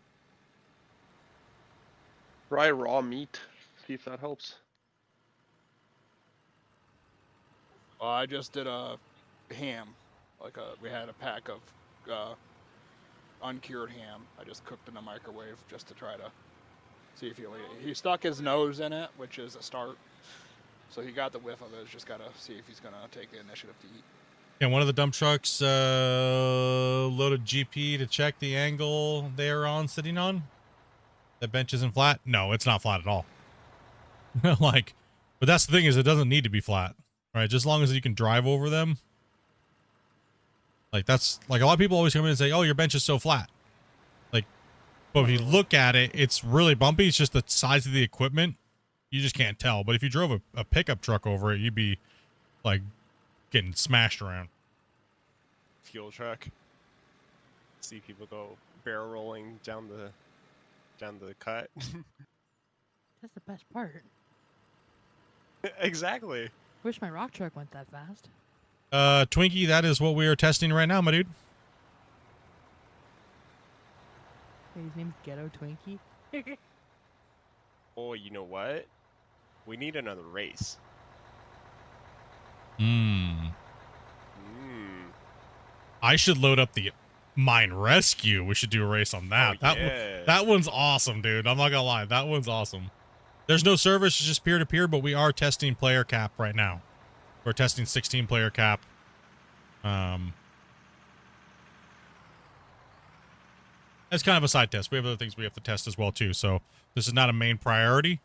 Try raw meat. See if that helps. Well, I just did a ham. We had a pack of uncured ham. I just cooked in the microwave just to try to see if he'll eat it. He stuck his nose in it, which is a start. So he got the whiff of it. Just got to see if he's going to take the initiative to eat. yeah, one of the dump trucks loaded GP to check the angle they're on sitting on. The bench isn't flat. No, it's not flat at all. But that's the thing, is it doesn't need to be flat, right? Just as long as you can drive over them. That's like a lot of people always come in and say, "Oh, your bench is so flat." But if you look at it, it's really bumpy. It's just the size of the equipment. You just can't tell. But if you drove a pickup truck over it, you'd be getting smashed around. Fuel truck. See people go barrel rolling down the cut. That's the best part. Exactly. Wish my rock truck went that fast. Twinkie, that is what we are testing right now, my dude. Hey, his name's Ghetto Twinkie. Oh, you know what? We need another race. I should load up the mine rescue. We should do a race on that. That one's awesome, dude. I'm not gonna lie, that one's awesome. There's no service, it's just peer-to-peer, but we are testing player cap right now. We're testing 16 player cap. It's kind of a side test. We have other things we have to test as well too. So this is not a main priority.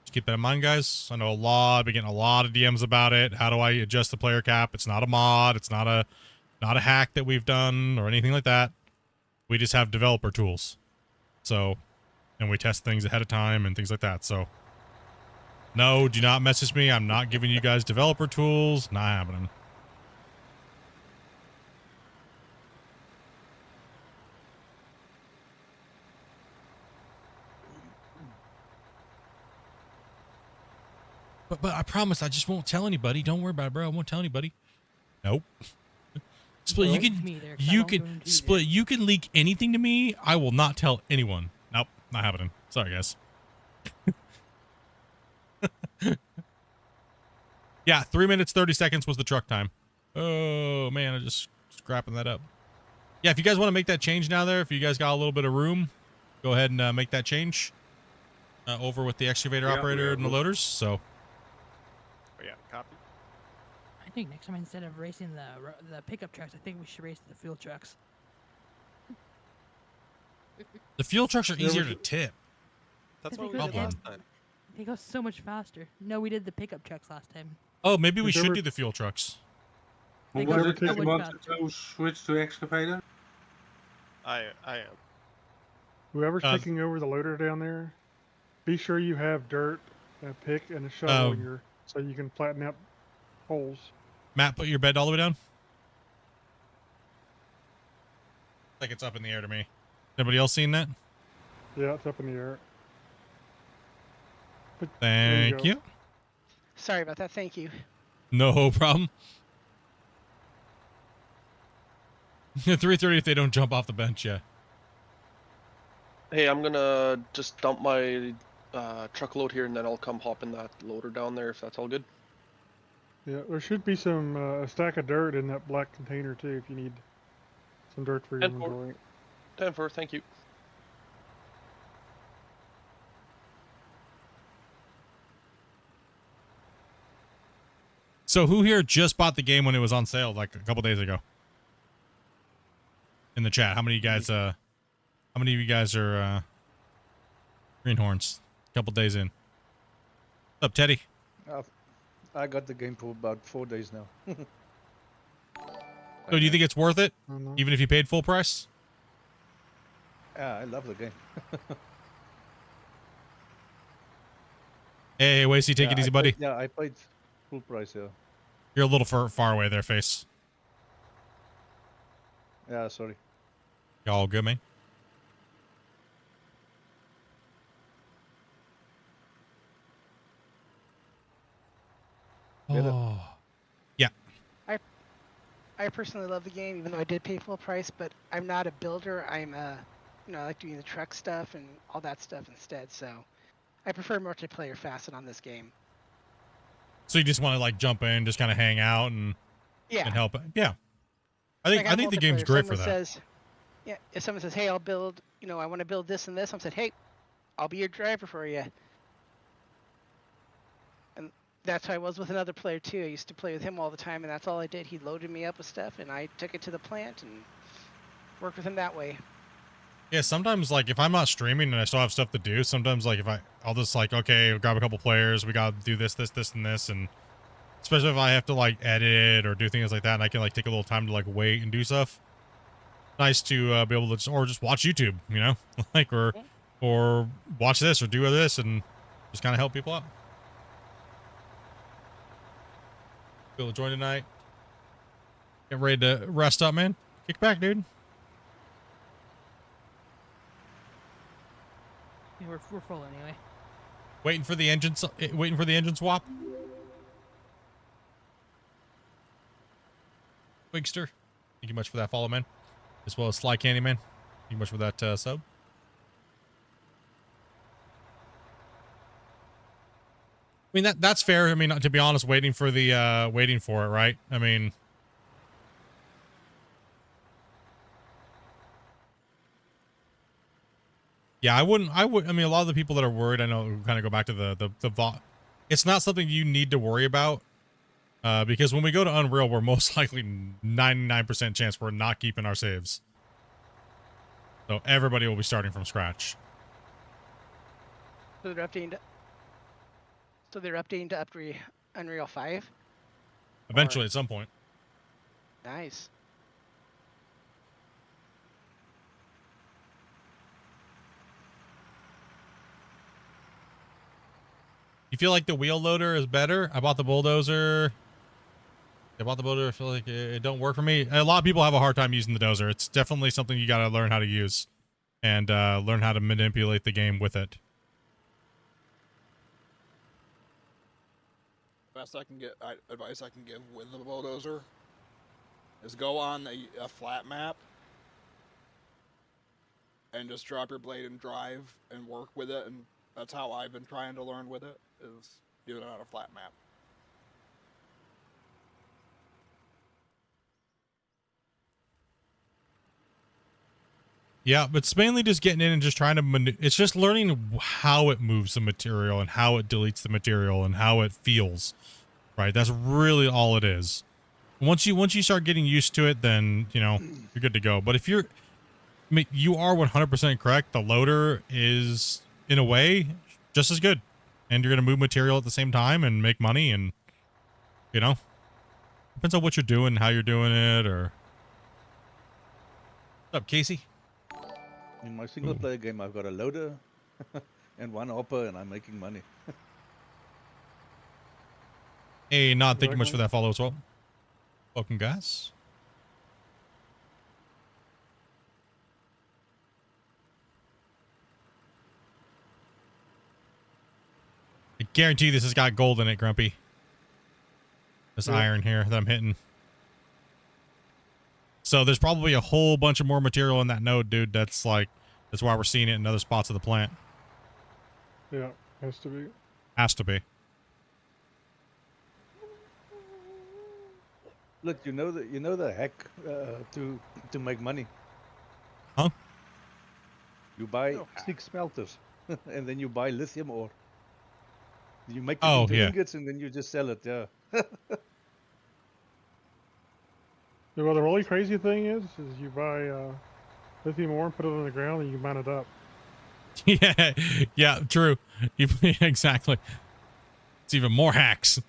Just keep that in mind, guys. I know I've been getting a lot of DMs about it. How do I adjust the player cap? It's not a mod. It's not a hack that we've done or anything like that. We just have developer tools. So, and we test things ahead of time and things like that. So no, do not message me. I'm not giving you guys developer tools. Not happening. But I promise I just won't tell anybody. Don't worry about it, bro. I won't tell anybody. Nope. Split, you can leak anything to me. I will not tell anyone. Nope, not happening. Sorry, guys. Yeah, 3 minutes, 30 seconds was the truck time. Oh, man, I'm just scrapping that up. Yeah, if you guys want to make that change now there, if you guys got a little bit of room, go ahead and make that change over with the excavator Yeah, we operator have and the looked. loaders. So Oh yeah, copy. I think next time instead of racing the pickup trucks, I think we should race the fuel trucks. the fuel trucks are Yeah, we easier to should- tip. That's They what we go did last time. They go so much faster. No, we did the pickup trucks last time. Oh, maybe we Is there should ever- do the fuel trucks. They Who go was so it that much wanted faster. to switch to excavator? I am. Whoever's Uh, taking over the loader down there, be sure you have dirt, a pick, and a shovel in your so you can flatten out holes. Matt, put your bed all the way down. Like it's up in the air to me. Anybody else seen that? Yeah, it's up in the air. But Thank go. you. Sorry about that. Thank you. No problem. 3:30 if they don't jump off the bench yet. Hey, I'm gonna just dump my truckload here, and then I'll come hop in that loader down there if that's all good. Yeah, there should be some a stack of dirt in that black container too if you need some dirt for your 10-4. inventory. 10-4, thank you. So who here just bought the game when it was on sale like a couple days ago? In the chat, how many of you guys are greenhorns? A couple days in. What's up, Teddy? I got the game for about 4 days now. So do you think it's worth it? Even if you paid full price? Yeah, I love the game. Hey, Wasey, take it easy, buddy. I paid full price, yeah. You're a little far away there, face. Yeah, sorry. Y'all good, man? Get it. Oh. Yeah. I personally love the game, even though I did pay full price. But I'm not a builder. I'm I like doing the truck stuff and all that stuff instead. So I prefer multiplayer facet on this game. So you just want to like jump in, just kind of hang out and help. Yeah. I think the game's great for that. Says, yeah, if someone says, "Hey, I'll build," I want to build this and this, I'm said, "Hey, I'll be your driver for you." And that's how I was with another player too. I used to play with him all the time, and that's all I did. He loaded me up with stuff, and I took it to the plant and worked with him that way. Yeah, sometimes like if I'm not streaming and I still have stuff to do, sometimes like I'll just like, okay, I'll grab a couple players, we gotta do this, and this, and especially if I have to like edit or do things like that, and I can like take a little time to like wait and do stuff. Nice to be able to just watch YouTube, like or watch this or do this and just kind of help people out. Feel to join tonight. Get ready to rest up, man. Kick back, dude. Yeah, we're full anyway. Waiting for the engine swap. Wigster, thank you much for that follow, man. As well as Sly Candy, man. Thank you much for that sub. I mean that's fair. I mean, to be honest, waiting for it, right? I mean, yeah, I mean, a lot of the people that are worried, I know, kind of go back to the it's not something you need to worry about. Because when we go to Unreal, we're most likely 99% chance we're not keeping our saves. So everybody will be starting from scratch. So they're updating to Unreal 5? Eventually, at some point. Nice. You feel like the wheel loader is better? I bought the bulldozer. I feel like it don't work for me. A lot of people have a hard time using the dozer. It's definitely something you got to learn how to use and learn how to manipulate the game with it. Best advice I can give with the bulldozer is go on a flat map and just drop your blade and drive and work with it. And that's how I've been trying to learn with it, is doing it on a flat map. Yeah, but it's mainly just getting in and just trying to it's just learning how it moves the material and how it deletes the material and how it feels. Right? That's really all it is. Once you start getting used to it, then, you know, you're good to go. But if you're I mean, you are 100% correct. The loader is, in a way, just as good. And you're going to move material at the same time and make money and, you know, depends on what you're doing, how you're doing it, or... What's up, Casey? In my single player game, I've got a loader and one hopper, and I'm making money. Hey, not thank you much for that follow as well. Welcome, guys. I guarantee this has got gold in it, Grumpy. This iron here that I'm hitting. So there's probably a whole bunch of more material in that node, dude. That's why we're seeing it in other spots of the plant. Yeah, has to be. Has to be. Look, you know the hack to make money. Huh? You buy 6 smelters, and then you buy lithium ore. You make it Oh, into yeah. ingots, and then you just sell it. Yeah. Well, the really crazy thing is you buy lithium ore and put it on the ground and you mine it up. Yeah, yeah, true. Exactly. It's even more hacks.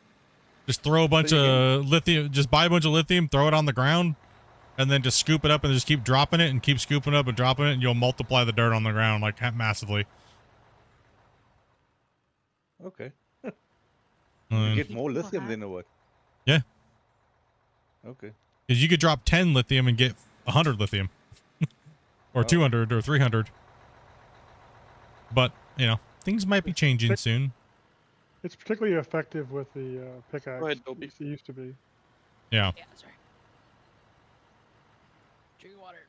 Just throw a bunch of lithium, just buy a bunch of lithium, throw it on the ground, and then just scoop it up and just keep dropping it and keep scooping up and dropping it, and you'll multiply the dirt on the ground like massively. Okay. You get more lithium then or what? Yeah. Okay. Because you could drop 10 lithium and get 100 lithium. Or 200 or 300. But, you know, things might be changing soon. It's particularly effective with the pickaxe. Go ahead, Dobby. It used to be. Yeah. Yeah, sorry. Drink water.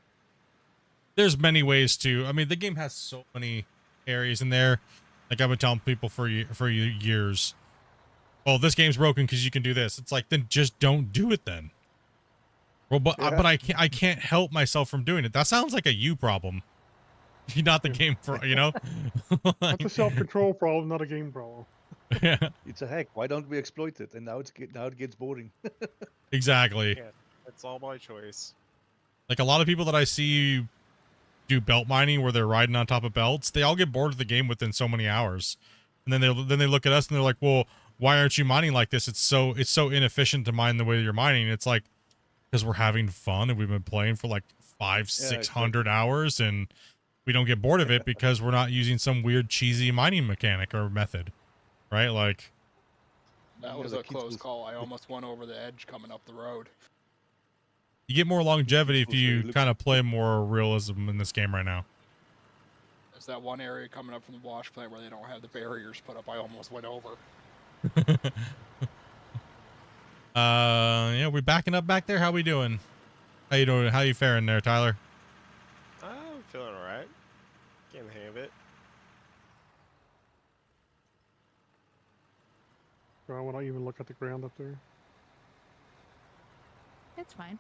There's many ways to, I mean, the game has so many areas in there. Like I've been telling people for years. Oh, this game's broken because you can do this. It's like, then just don't do it then. Well, but I can't help myself from doing it. That sounds like a you problem. Not the game for, you know? That's a self-control problem, not a game problem. Yeah. It's a hack. Why don't we exploit it? And now it gets boring. Exactly. Yeah, it's all my choice. Like a lot of people that I see do belt mining where they're riding on top of belts, they all get bored of the game within so many hours. And then they look at us and they're like, well, why aren't you mining like this? It's so inefficient to mine the way you're mining. It's like, because we're having fun and we've been playing for like 500-600 hours and we don't get bored of it because we're not using some weird cheesy mining mechanic or method, right? Like That was a close call. I almost went over the edge coming up the road. you get more longevity if you kind of play more realism in this game right now. There's that one area coming up from the wash plant where they don't have the barriers put up. I almost went over. Yeah, we backing up back there. How we doing? How you doing? How you faring there, Tyler? I'm feeling alright. Getting the hang of it. So I want to even look at the ground up there. It's fine.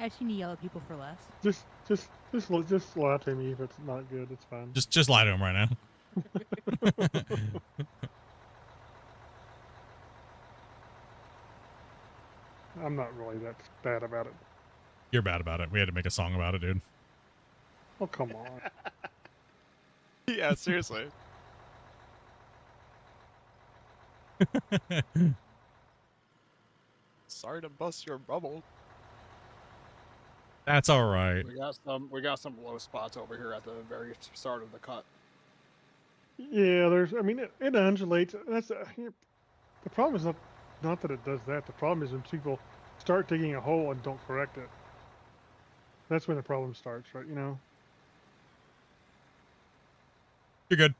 I've seen you yell at people for less. Just lie to me if it's not good. It's fine. Just lie to him right now. I'm not really that bad about it. You're bad about it. We had to make a song about it, dude. Oh, come on. Yeah, seriously. Sorry to bust your bubble. That's all right. We got some low spots over here at the very start of the cut. Yeah, I mean, it undulates. That's the problem is not that it does that. The problem is when people start digging a hole and don't correct it. That's when the problem starts, right? You know. You're good.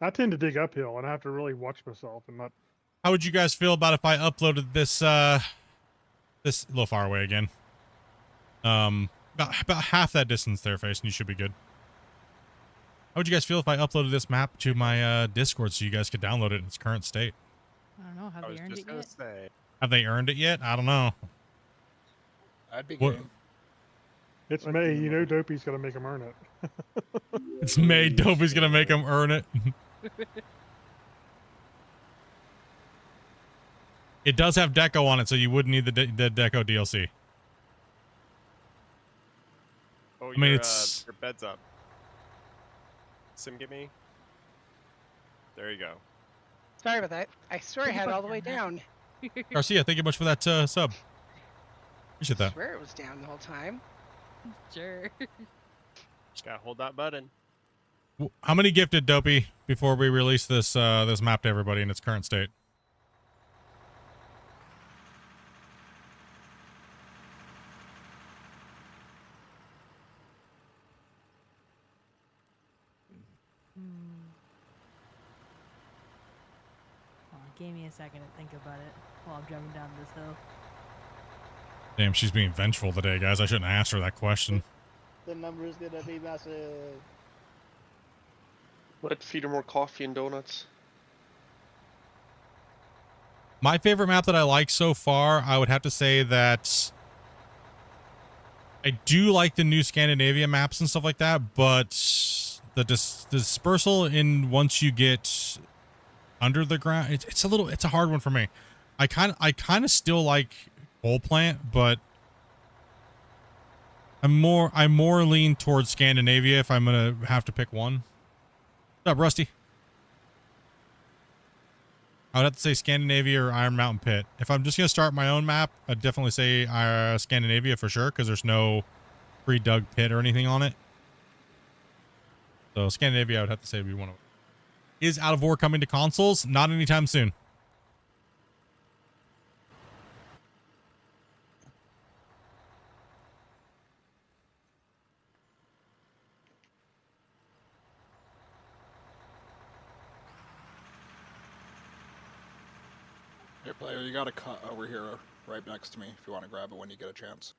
I tend to dig uphill, and I have to really watch myself and not. How would you guys feel about if I uploaded this this a little far away again? About half that distance there, Face, and you should be good. How would you guys feel if I uploaded this map to my Discord so you guys could download it in its current state? I don't know. Have I you was earned just it gonna yet? say. Have they earned it yet? I don't know. I'd be What? game. It's May. You know Dopey's gonna make him earn it. It's May. Dopey's gonna make them earn it. It does have Deco on it, so you wouldn't need the Deco DLC. Oh, I mean, your, it's your bed's up. Sim, give me. There you go. Sorry about that. I swear I had it all the way down. Garcia. Thank you much for that sub. Appreciate I that. swear it was down the whole time. Sure. Just gotta hold that button. How many gifted, Dopey, before we release this this map to everybody in its current state? Oh, give me a second to think about it while I'm jumping down this hill. Damn, she's being vengeful today, guys. I shouldn't ask her that question. The number is gonna be massive. Let feed her more coffee and donuts. My favorite map that I like so far, I would have to say that I do like the new Scandinavia maps and stuff like that, but the dispersal in once you get under the ground, it's a hard one for me. I kind of still like Coal Plant, but I'm more lean towards Scandinavia if I'm gonna have to pick one. What's up, Rusty? I would have to say Scandinavia or Iron Mountain Pit. If I'm just going to start my own map, I'd definitely say Scandinavia for sure, because there's no pre-dug pit or anything on it. So Scandinavia, I would have to say would be one of them. Is Out of Ore coming to consoles? Not anytime soon. Hey, player, you got a cut over here right next to me if you want to grab it when you get a chance.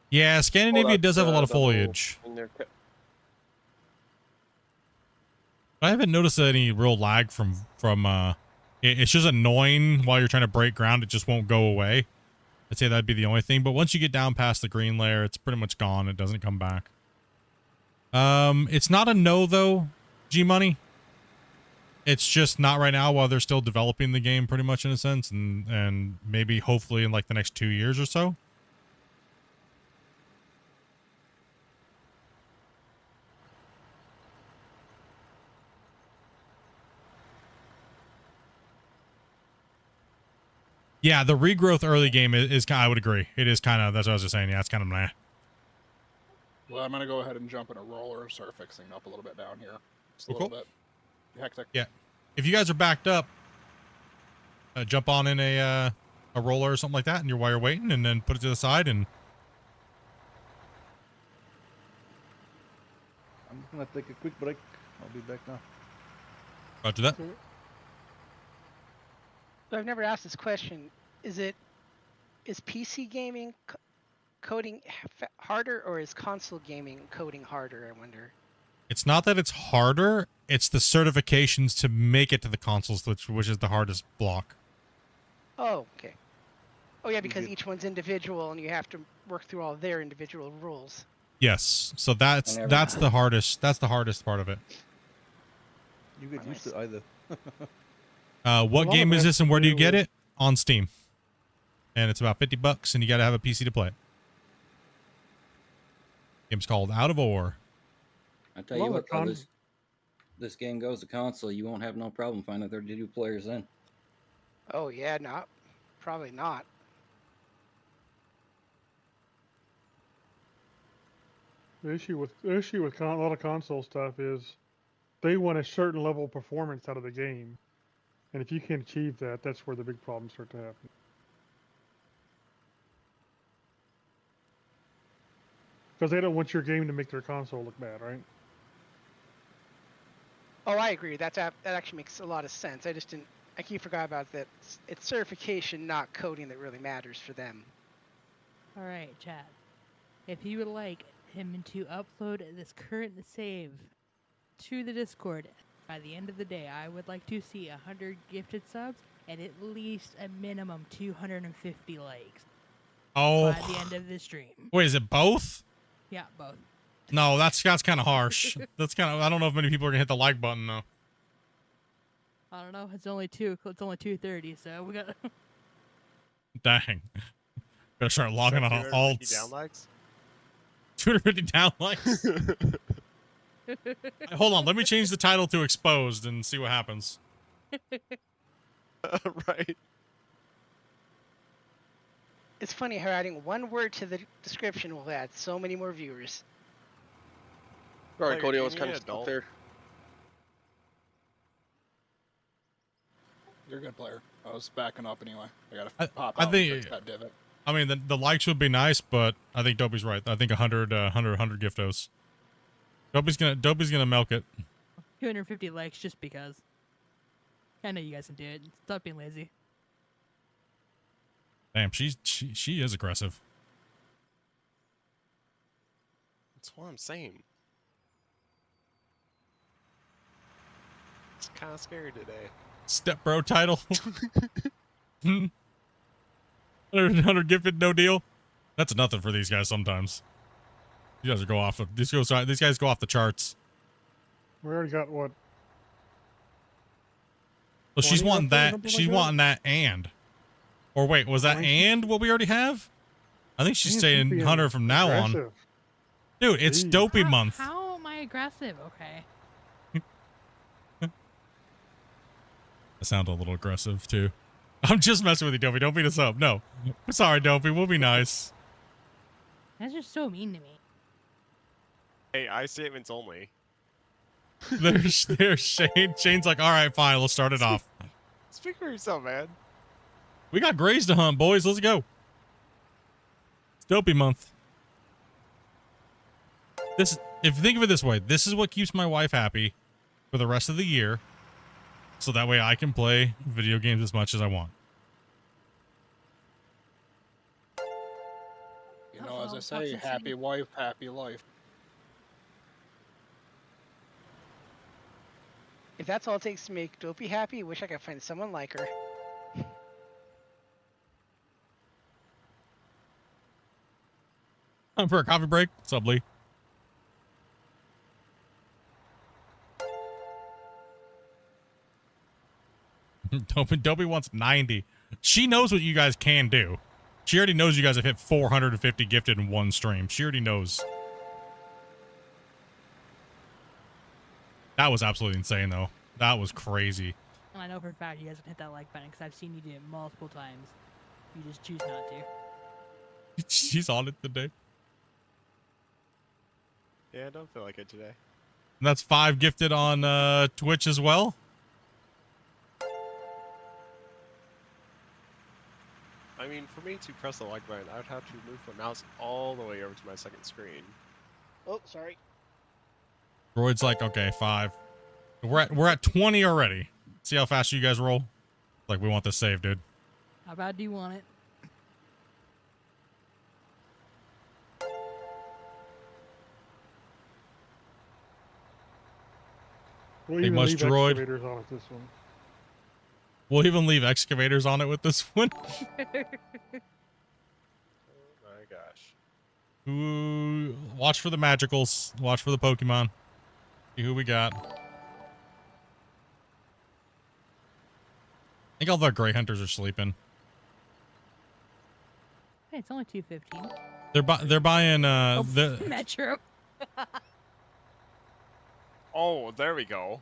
Yeah, Scandinavia does have a lot of foliage. I haven't noticed any real lag from it's just annoying while you're trying to break ground. It just won't go away. I'd say that'd be the only thing. But once you get down past the green layer, it's pretty much gone. It doesn't come back. It's not a no though, G Money. It's just not right now while they're still developing the game pretty much in a sense, and maybe hopefully in like the next 2 years or so. Yeah, the regrowth early game is I would agree. It is kind of, that's what I was just saying. Yeah, it's kind of meh. Well, I'm going to go ahead and jump in a roller and start fixing up a little bit down here. Just a Cool. little bit hectic. Yeah. If you guys are backed up, jump on in a roller or something like that, and while you're waiting, and then put it to the side. And I'm gonna take a quick break. I'll be back now. Roger that. So I've never asked this question. Is PC gaming coding harder, or is console gaming coding harder? I wonder. It's not that it's harder; it's the certifications to make it to the consoles, which is the hardest block. Oh, okay. Oh yeah, because each one's individual, and you have to work through all their individual rules. Yes, so that's the hardest. That's the hardest part of it. You get used to either. What game is this, and where do you get it? On Steam, and it's about $50, and you got to have a PC to play it. Game's called Out of Ore. I tell you what, though, this game goes to console, you won't have no problem finding 32 players in. Oh yeah, probably not. The issue with a lot of console stuff is they want a certain level of performance out of the game, and if you can't achieve that, that's where the big problems start to happen. Because they don't want your game to make their console look bad, right? Oh, I agree. That actually makes a lot of sense. I keep forgot about that. It's certification, not coding, that really matters for them. All right, Chad. If you would like him to upload this current save to the Discord, By the end of the day, I would like to see 100 gifted subs and at least a minimum 250 likes. Oh. By the end of this stream. Wait, is it both? Yeah, both. No, that's kind of harsh. That's kind of. I don't know if many people are gonna hit the like button though. I don't know. It's only 2:30, so we got. Dang. Better start logging on alts. Down likes? 250 down likes. Hold on, let me change the title to exposed and see what happens. Right. It's funny how adding one word to the description will add so many more viewers. Sorry, Player, Cody, I can was you kind be of an stuck adult? there. You're a good player. I was backing up anyway. I gotta pop I out think- and fix that divot. I mean, the likes would be nice, but I think Dopey's right. I think 100 giftos. Dopey's gonna milk it. 250 likes just because. I know you guys can do it. Stop being lazy. Damn, she is aggressive. That's what I'm saying. It's kind of scary today. Step bro title. 100 gifted, no deal. That's nothing for these guys sometimes. You guys go off of these guys go off the charts. We already got what? Well, she's 20 wanting up there, that. something She's like wanting that and. Or wait, was that and what we already have? I think she's Man, saying being 100 from now on. aggressive. Dude, it's Jeez. Dopey month. How am I aggressive? Okay. I sound a little aggressive too. I'm just messing with you, Dopey. Don't beat us up. No. I'm sorry, Dopey. We'll be nice. That's just so mean to me. Hey, I statements only. There's Shane. Shane's like, all right, fine. Let's start it off. Speak for yourself, man. We got grays to hunt, boys. Let's go. It's Dopey month. If you think of it this way, this is what keeps my wife happy for the rest of the year. So that way I can play video games as much as I want. You know, as I say, happy wife, happy life. If that's all it takes to make Dopey happy, wish I could find someone like her. Time for a coffee break. What's up, Lee? Dopey wants 90. She knows what you guys can do. She already knows you guys have hit 450 gifted in one stream. She already knows. That was absolutely insane, though. That was crazy. And I know for a fact you guys can hit that like button because I've seen you do it multiple times. You just choose not to. She's on it today. Yeah, I don't feel like it today. And that's 5 gifted on Twitch as well. I mean, for me to press the like button, I would have to move my mouse all the way over to my second screen. Oh, sorry. Droid's like, okay, 5. We're at 20 already. See how fast you guys roll? Like, we want this save, dude. How bad do you want it? We'll Hey, even much leave droid. excavators on it this one. We'll even leave excavators on it with this one. Oh my gosh. Ooh, watch for the magicals. Watch for the Pokemon. See who we got. I think all of our gray hunters are sleeping. Hey, it's only 2:15. They're buying Oh, Metro. Oh, there we go.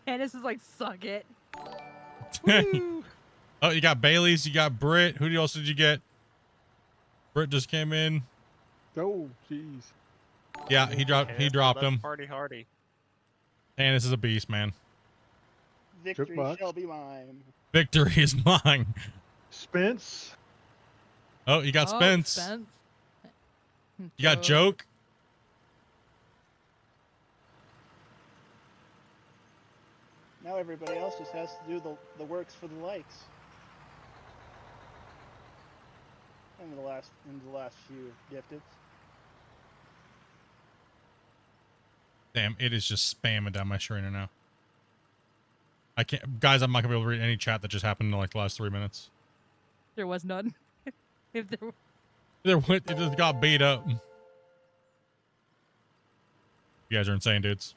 And this is like, suck it. Oh, you got Bailey's, you got Britt. Who else did you get? Britt just came in. Oh, jeez. Yeah, he dropped him. Party hardy. And this is a beast, man. Victory Jukebox. shall be mine. Victory is mine. Spence. Oh, you got Oh, Spence. You got Joke. Now everybody else just has to do the works for the likes. In the last few gifted. Damn, it is just spamming down my screen right now. I can't, guys. I'm not gonna be able to read any chat that just happened in like the last 3 minutes. There was none. If there were. It just got beat up. You guys are insane, dudes.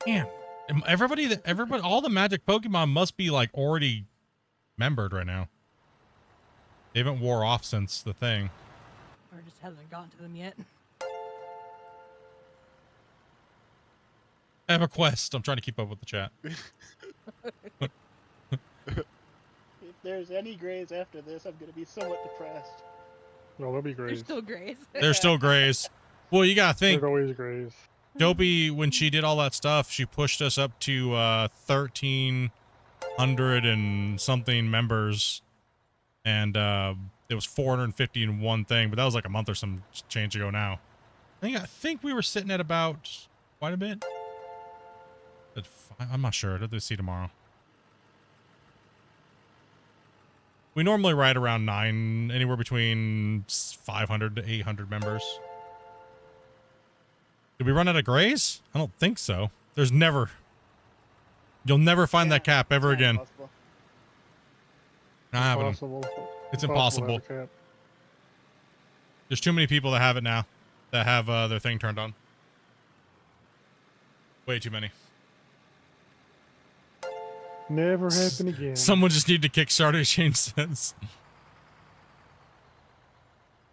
Man, everybody, all the magic Pokemon must be like already membered right now. They haven't wore off since the thing. Or just hasn't gotten to them yet. I have a quest. I'm trying to keep up with the chat. If there's any grays after this, I'm going to be somewhat depressed. No, they'll be grays. There's still grays. They're still grays. Well, you gotta think. There's always grays. Dopey, when she did all that stuff, she pushed us up to 1,300 and something members, and it was 450 in one thing, but that was like a month or some change ago now. I think we were sitting at about quite a bit. I'm not sure. I'll see tomorrow. We normally ride around 9, anywhere between 500 to 800 members. Did we run out of grays? I don't think so. There's never... You'll never find that cap ever again. Impossible. I have it. It's impossible. There's too many people that have it now. That have their thing turned on. Way too many. Never happen again. Someone just need to Kickstarter, Shane says.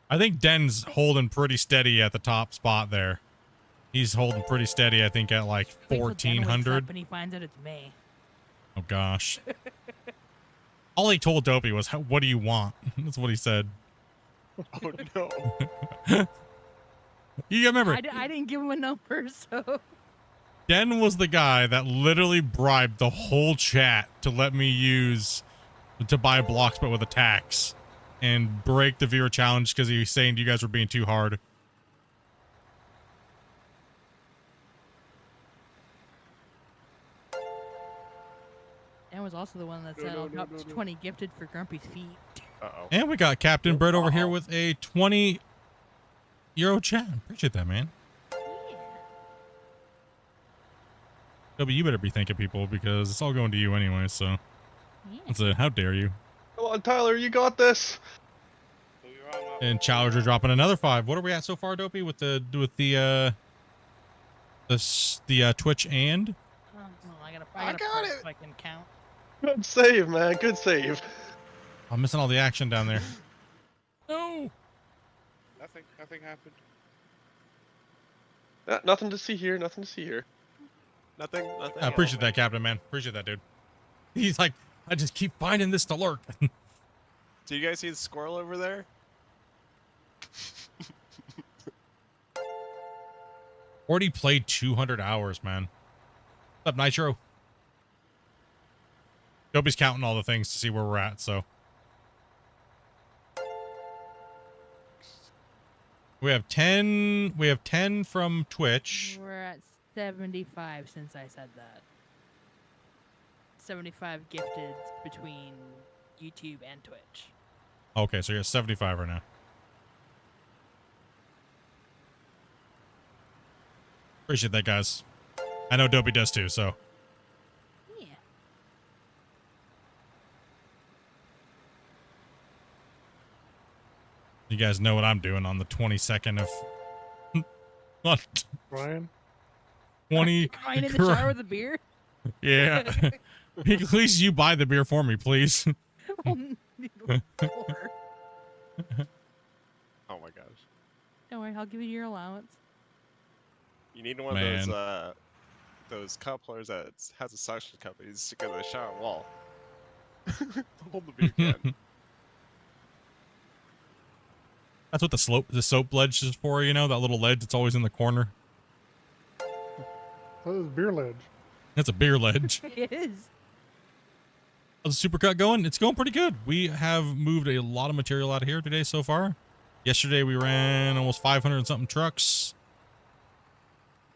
I think Den's holding pretty steady at the top spot there. He's holding pretty steady, I think, at like 1,400. And he finds out it's May. Oh, gosh. All he told Dopey was, what do you want? That's what he said. Oh, no. You remember. I didn't give him a number, so... Den was the guy that literally bribed the whole chat to let me to buy blocks but with a tax and break the viewer challenge because he was saying you guys were being too hard. Dan was also the one that said I'll drop 20 gifted for Grumpy's feet. Uh-oh. And we got Captain Bird over here with a 20 euro chat. Appreciate that, man. Toby, you better be thanking people because it's all going to you anyway, so. That's it. How dare you? Come on, Tyler, you got this. And Challenger dropping another 5. What are we at so far, Dopey, with the Twitch and? Well, I got it. I can count. Good save, man. Good save. I'm missing all the action down there. No. Nothing happened. Nothing to see here. Nothing to see here. Nothing. I appreciate that, Captain, man. Appreciate that, dude. He's like, I just keep finding this to lurk. Do you guys see the squirrel over there? Already played 200 hours, man. What's up, Nitro? Dopey's counting all the things to see where we're at, so. We have 10 from Twitch. We're at 75 since I said that. 75 gifted between YouTube and Twitch. Okay, so you're at 75 right now. Appreciate that, guys. I know Dopey does too, so. Yeah. You guys know what I'm doing on the 22nd of... What? Brian? 20... Crying in the shower with a beer? Yeah. At least you buy the beer for me, please. Oh my gosh. Don't worry, I'll give you your allowance. You need one of those couplers that has a suction cup that you stick in the shower wall. Hold the beer can. That's what the soap ledge is for, you know, that little ledge that's always in the corner. That is beer ledge. That's a beer ledge. It is. How's the supercut going? It's going pretty good. We have moved a lot of material out of here today so far. Yesterday we ran almost 500 and something trucks.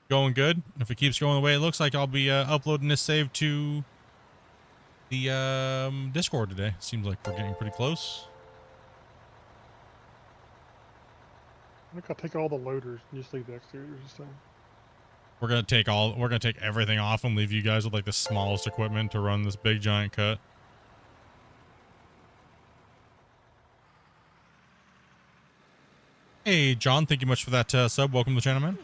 Going good. If it keeps going the way it looks like, I'll be uploading this save to the Discord today. Seems like we're getting pretty close. I think I'll take all the loaders and just leave the excavators this time. We're gonna take everything off and leave you guys with like the smallest equipment to run this big giant cut. Hey, John, thank you much for that sub. Welcome to the channel, man.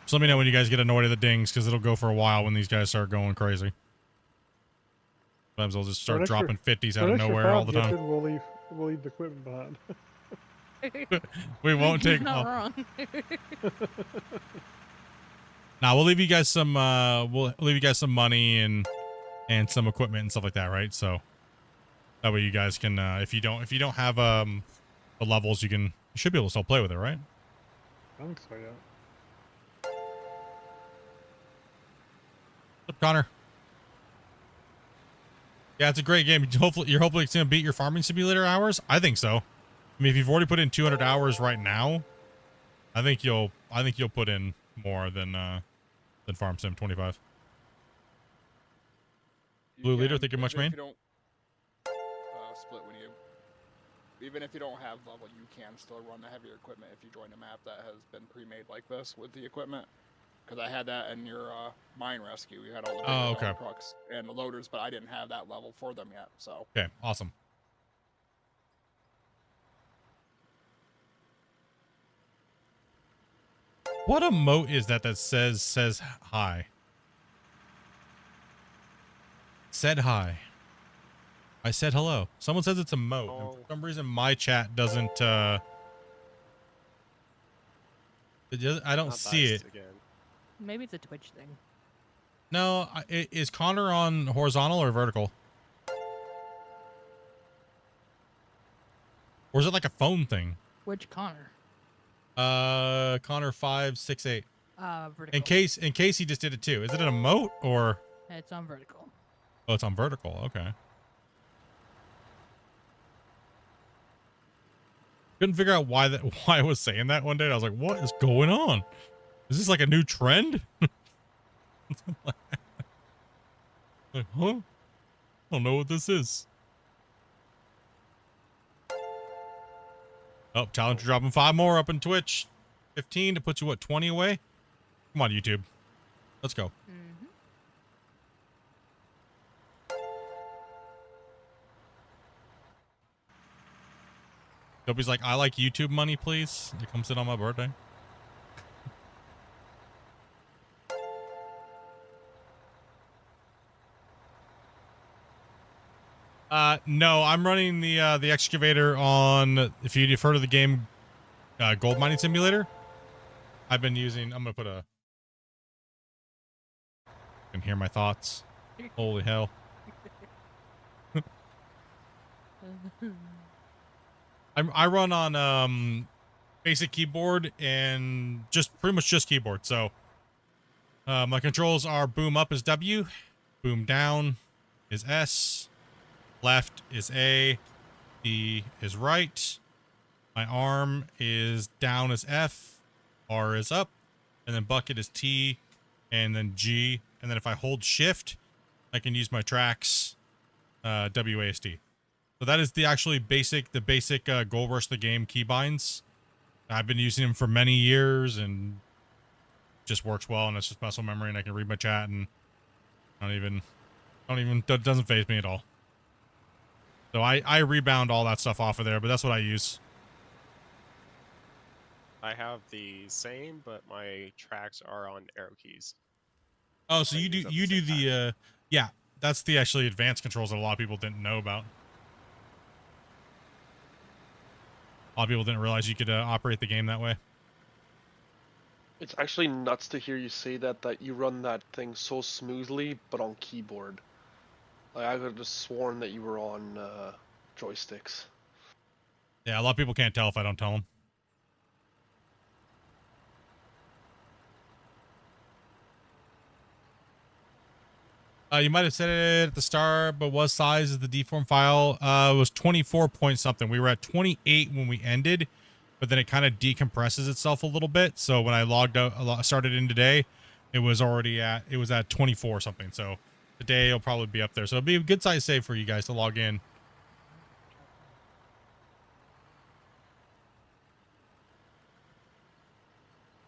Just let me know when you guys get annoyed at the dings, because it'll go for a while when these guys start going crazy. Sometimes they'll just start dropping 50s out of nowhere all the time. We'll leave the equipment behind. We won't He's take. not wrong. Now we'll leave you guys some. We'll leave you guys some money and some equipment and stuff like that, right? So that way you guys can, if you don't have the levels, you should be able to still play with it, right? I think so, yeah. What's up, Connor? Yeah, it's a great game. Hopefully it's gonna beat your farming simulator hours. I think so. I mean, if you've already put in 200 hours right now, I think you'll put in more than Farm Sim 25. Blue Leader, thank you much, man. Split when you, even if you don't have level, you can still run the heavier equipment if you join a map that has been pre-made like this with the equipment. Because I had that in your mine rescue. You had all the big trucks and the loaders, but I didn't have that level for them yet. So okay, awesome. What emote is that says hi? Said hi. I said hello. Someone says it's a moat. And for some reason my chat doesn't I don't see it. Maybe it's a Twitch thing. No, is Connor on horizontal or vertical? Or is it like a phone thing? Which Connor? Connor 568. Vertical. In case he just did it too. Is it an emote or? It's on vertical. Oh, it's on vertical. Okay. Couldn't figure out why I was saying that one day. I was like, what is going on? Is this like a new trend? Like, huh? I don't know what this is. Oh, Challenger dropping 5 more up in Twitch. 15 to put you, what, 20 away? Come on, YouTube. Let's go. Dopey's like, I like YouTube money, please. It comes in on my birthday. No, I'm running the excavator on, if you've heard of the game, Gold Mining Simulator. I've been using, I'm going to put a, you can hear my thoughts. Holy hell. I run on basic keyboard and pretty much just keyboard. So my controls are boom up is W, boom down is S, left is A, B is right, my arm is down is F, R is up, and then bucket is T, and then G, and then if I hold shift, I can use my tracks WASD. So that is the basic Gold Rush the Game keybinds. I've been using them for many years and just works well, and it's just muscle memory, and I can read my chat and doesn't faze me at all. So I rebound all that stuff off of there, but that's what I use. I have the same, but my tracks are on arrow keys. Oh, so you do the yeah, that's the actually advanced controls that a lot of people didn't know about. A lot of people didn't realize you could operate the game that way. It's actually nuts to hear you say that you run that thing so smoothly, but on keyboard. Like, I could have just sworn that you were on joysticks. Yeah, a lot of people can't tell if I don't tell them. You might have said it at the start, but what size is the deform file? It was 24 point something. We were at 28 when we ended, but then it kind of decompresses itself a little bit. So when I logged out, started in today, it was at 24 something. So today it'll probably be up there. So it'll be a good size save for you guys to log in.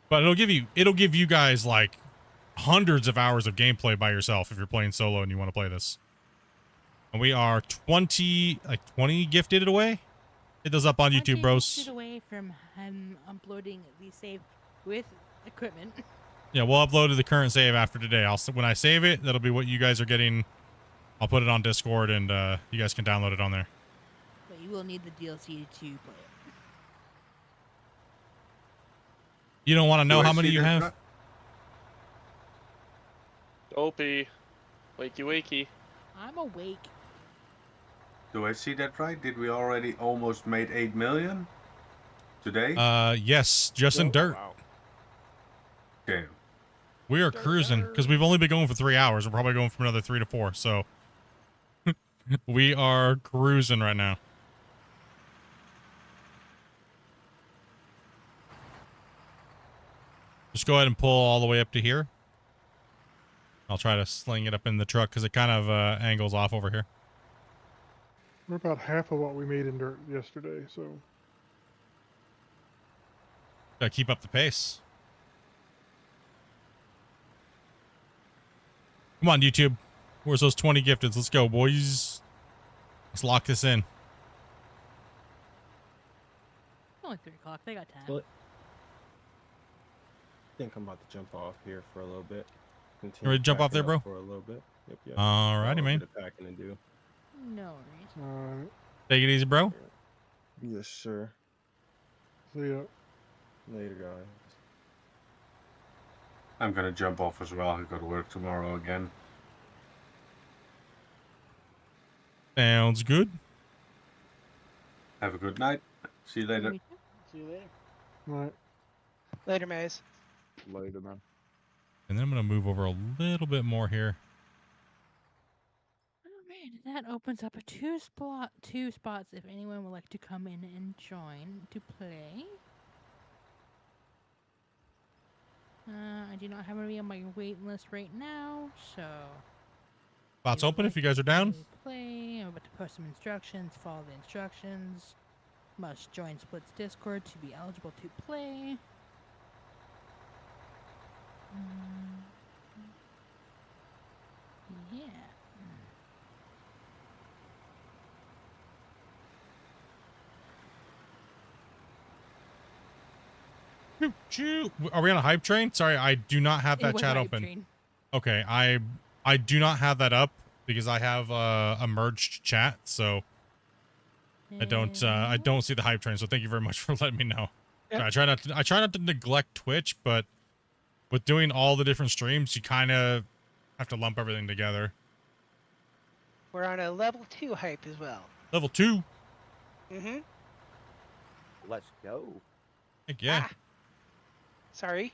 But it'll give you guys like hundreds of hours of gameplay by yourself if you're playing solo and you want to play this. And we are 20 gifted away. Hit those up on YouTube, bros. Gifted away from uploading the save with equipment. Yeah, we'll upload the current save after today. When I save it, that'll be what you guys are getting. I'll put it on Discord and you guys can download it on there. But you will need the DLC to play it. You don't want to know how many you have? Dopey. Wakey wakey. I'm awake. Do I see that right? Did we already almost made 8 million today? Yes, just in dirt. Wow. Okay. We are cruising because we've only been going for 3 hours. We're probably going for another 3 to 4. So we are cruising right now. Just go ahead and pull all the way up to here. I'll try to sling it up in the truck because it kind of angles off over here. We're about half of what we made in dirt yesterday, so. Gotta keep up the pace. Come on, YouTube. Where's those 20 gifteds? Let's go, boys. Let's lock this in. Only 3 o'clock. They got time. But I think I'm about to jump off here for a little bit. You ready to jump off there, bro? For a little bit. Yep. Alrighty, man. Packing to do. No worries. Take it easy, bro. Yes, sir. See ya. Later, guys. I'm gonna jump off as well. I go to work tomorrow again. Sounds good. Have a good night. See you later. See you later. Right. Later, Maze. Later, man. And then I'm going to move over a little bit more here. Alright, that opens up 2 spots if anyone would like to come in and join to play. I do not have anybody on my wait list right now, so... Spots open if you guys are down. Play. I'm about to post some instructions. Follow the instructions. Must join Split's Discord to be eligible to play. Yeah. Are we on a hype train? Sorry, I do not have that chat open. Train. Okay, I do not have that up because I have a merged chat, so I don't see the hype train. So thank you very much for letting me know. Yep. I try not to neglect Twitch, but with doing all the different streams, you kind of have to lump everything together. We're on a level 2 hype as well. Level 2. Mm-hmm. Let's go. Heck yeah. Sorry.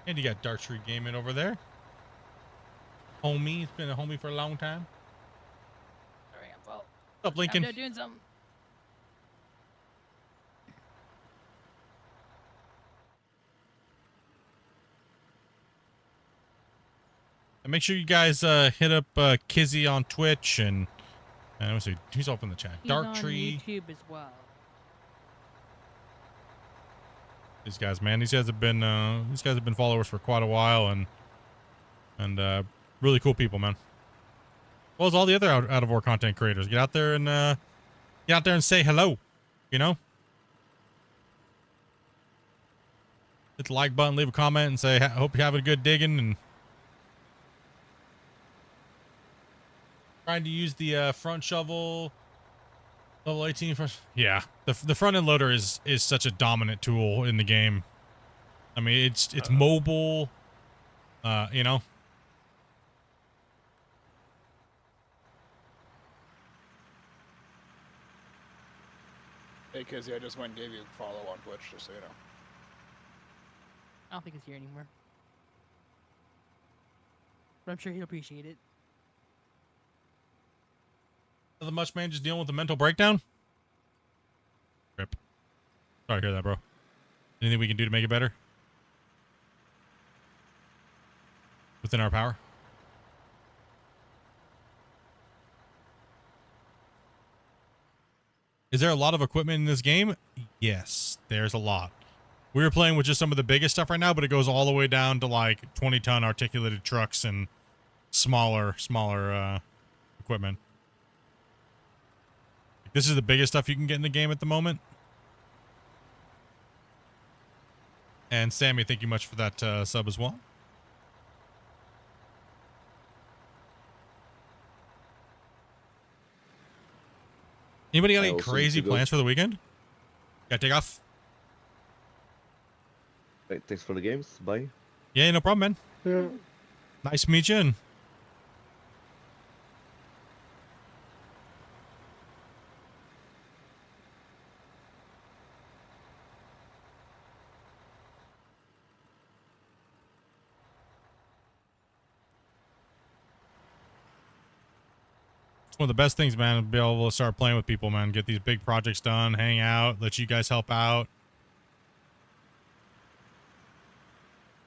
And you got Dark Tree Gaming over there. Homie, it's been a homie for a long time. Sorry, I'm well. What's up, Lincoln? I'm doing something. And make sure you guys hit up Kizzy on Twitch and let me see who's up in the chat. He's Dark on Tree. YouTube as well. These guys, man, these guys have been followers for quite a while and really cool people, man. Well as all the other out of Ore content creators. Get out there and say hello, you know? Hit the like button, leave a comment and say hope you're having a good digging and trying to use the front shovel level 18 front. Yeah, the front end loader is such a dominant tool in the game. I mean, it's mobile, you know. Hey, Kizzy, I just went and gave you a follow on Twitch, just so you know. I don't think he's here anymore. But I'm sure he'll appreciate it. Nothing much, man. Just dealing with the mental breakdown. Rip. Sorry to hear that, bro. Anything we can do to make it better? Within our power? Is there a lot of equipment in this game? Yes, there's a lot. We were playing with just some of the biggest stuff right now, but it goes all the way down to like 20-ton articulated trucks and smaller equipment. This is the biggest stuff you can get in the game at the moment. And Sammy, thank you much for that sub as well. Anybody got any crazy plans for the weekend? Gotta take off? Right, thanks for the games. Bye. Yeah, no problem, man. Yeah. Nice to meet you. And one of the best things, man, to be able to start playing with people, man. Get these big projects done, hang out, let you guys help out.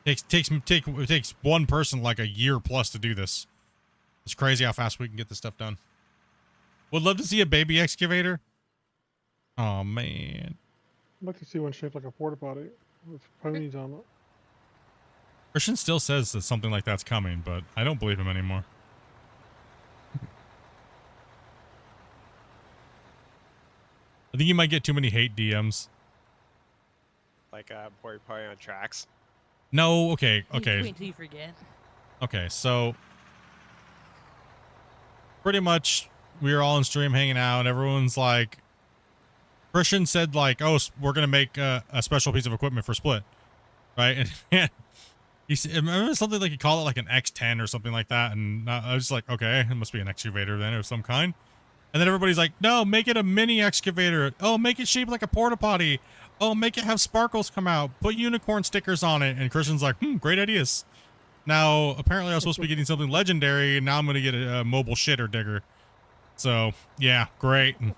It takes one person like a year plus to do this. It's crazy how fast we can get this stuff done. Would love to see a baby excavator. Oh man, I'd like to see one shaped like a porta potty with ponies on it. Christian still says that something like that's coming, but I don't believe him anymore. I think you might get too many hate DMs. Like Porta Potty on tracks. No, okay. Wait until you forget. Okay, so pretty much we were all in stream hanging out. Everyone's like, Christian said like, oh, we're going to make a special piece of equipment for Split. Right? And he said, remember something like he called it like an X10 or something like that. And I was just like, okay, it must be an excavator then of some kind. And then everybody's like, no, make it a mini excavator. Oh, make it shaped like a porta potty. Oh, make it have sparkles come out. Put unicorn stickers on it. And Christian's like, great ideas. Now, apparently I was supposed to be getting something legendary, and now I'm going to get a mobile shitter digger. So, yeah, great. I mean,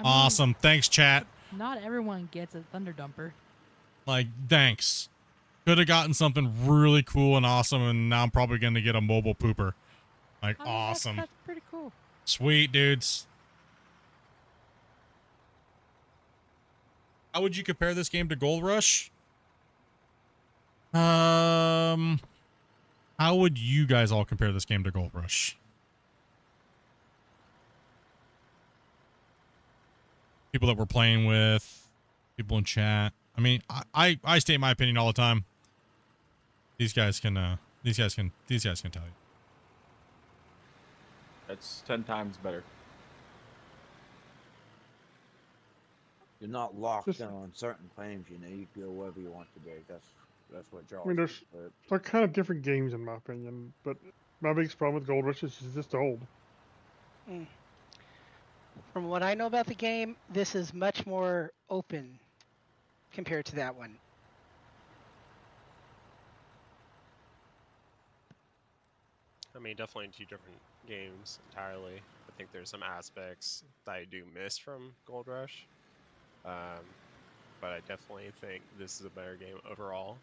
awesome. Thanks, chat. Not everyone gets a thunder dumper. Like, thanks. Could have gotten something really cool and awesome, and now I'm probably going to get a mobile pooper. Like, I mean, awesome. That's pretty cool. Sweet, dudes. How would you compare this game to Gold Rush? How would you guys all compare this game to Gold Rush? People that we're playing with, people in chat. I mean, I state my opinion all the time. These guys can tell you. That's 10 times better. You're not locked in on certain claims, you know. You can go wherever you want to be. That's what draws. I mean, they're kind of different games in my opinion, but my biggest problem with Gold Rush is it's just old. From what I know about the game, this is much more open compared to that one. I mean, definitely two different games entirely. I think there's some aspects that I do miss from Gold Rush. But I definitely think this is a better game overall.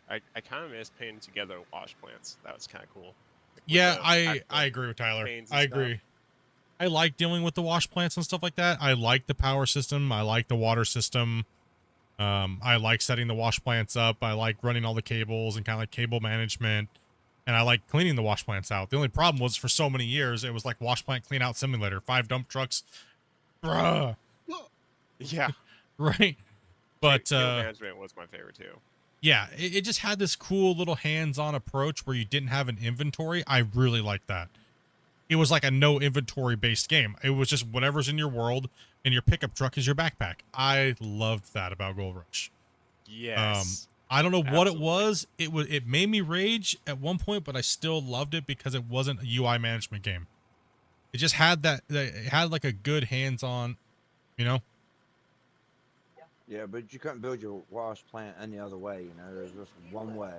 I kind of miss putting together wash plants. That was kind of cool. Yeah, I agree with Tyler. I agree. I like dealing with the wash plants and stuff like that. I like the power system. I like the water system. I like setting the wash plants up. I like running all the cables and kind of like cable management. And I like cleaning the wash plants out. The only problem was for so many years, it was like wash plant clean out simulator. 5 dump trucks. Bruh. Yeah. Right. But management was my favorite too. Yeah, it just had this cool little hands-on approach where you didn't have an inventory. I really liked that. It was like a no inventory based game. It was just whatever's in your world, and your pickup truck is your backpack. I loved that about Gold Rush. Yes. I don't know what it was. It made me rage at one point, but I still loved it because it wasn't a UI management game. It just had that it had like a good hands-on, you know. Yeah, but you couldn't build your wash plant any other way. You know, there's just one way.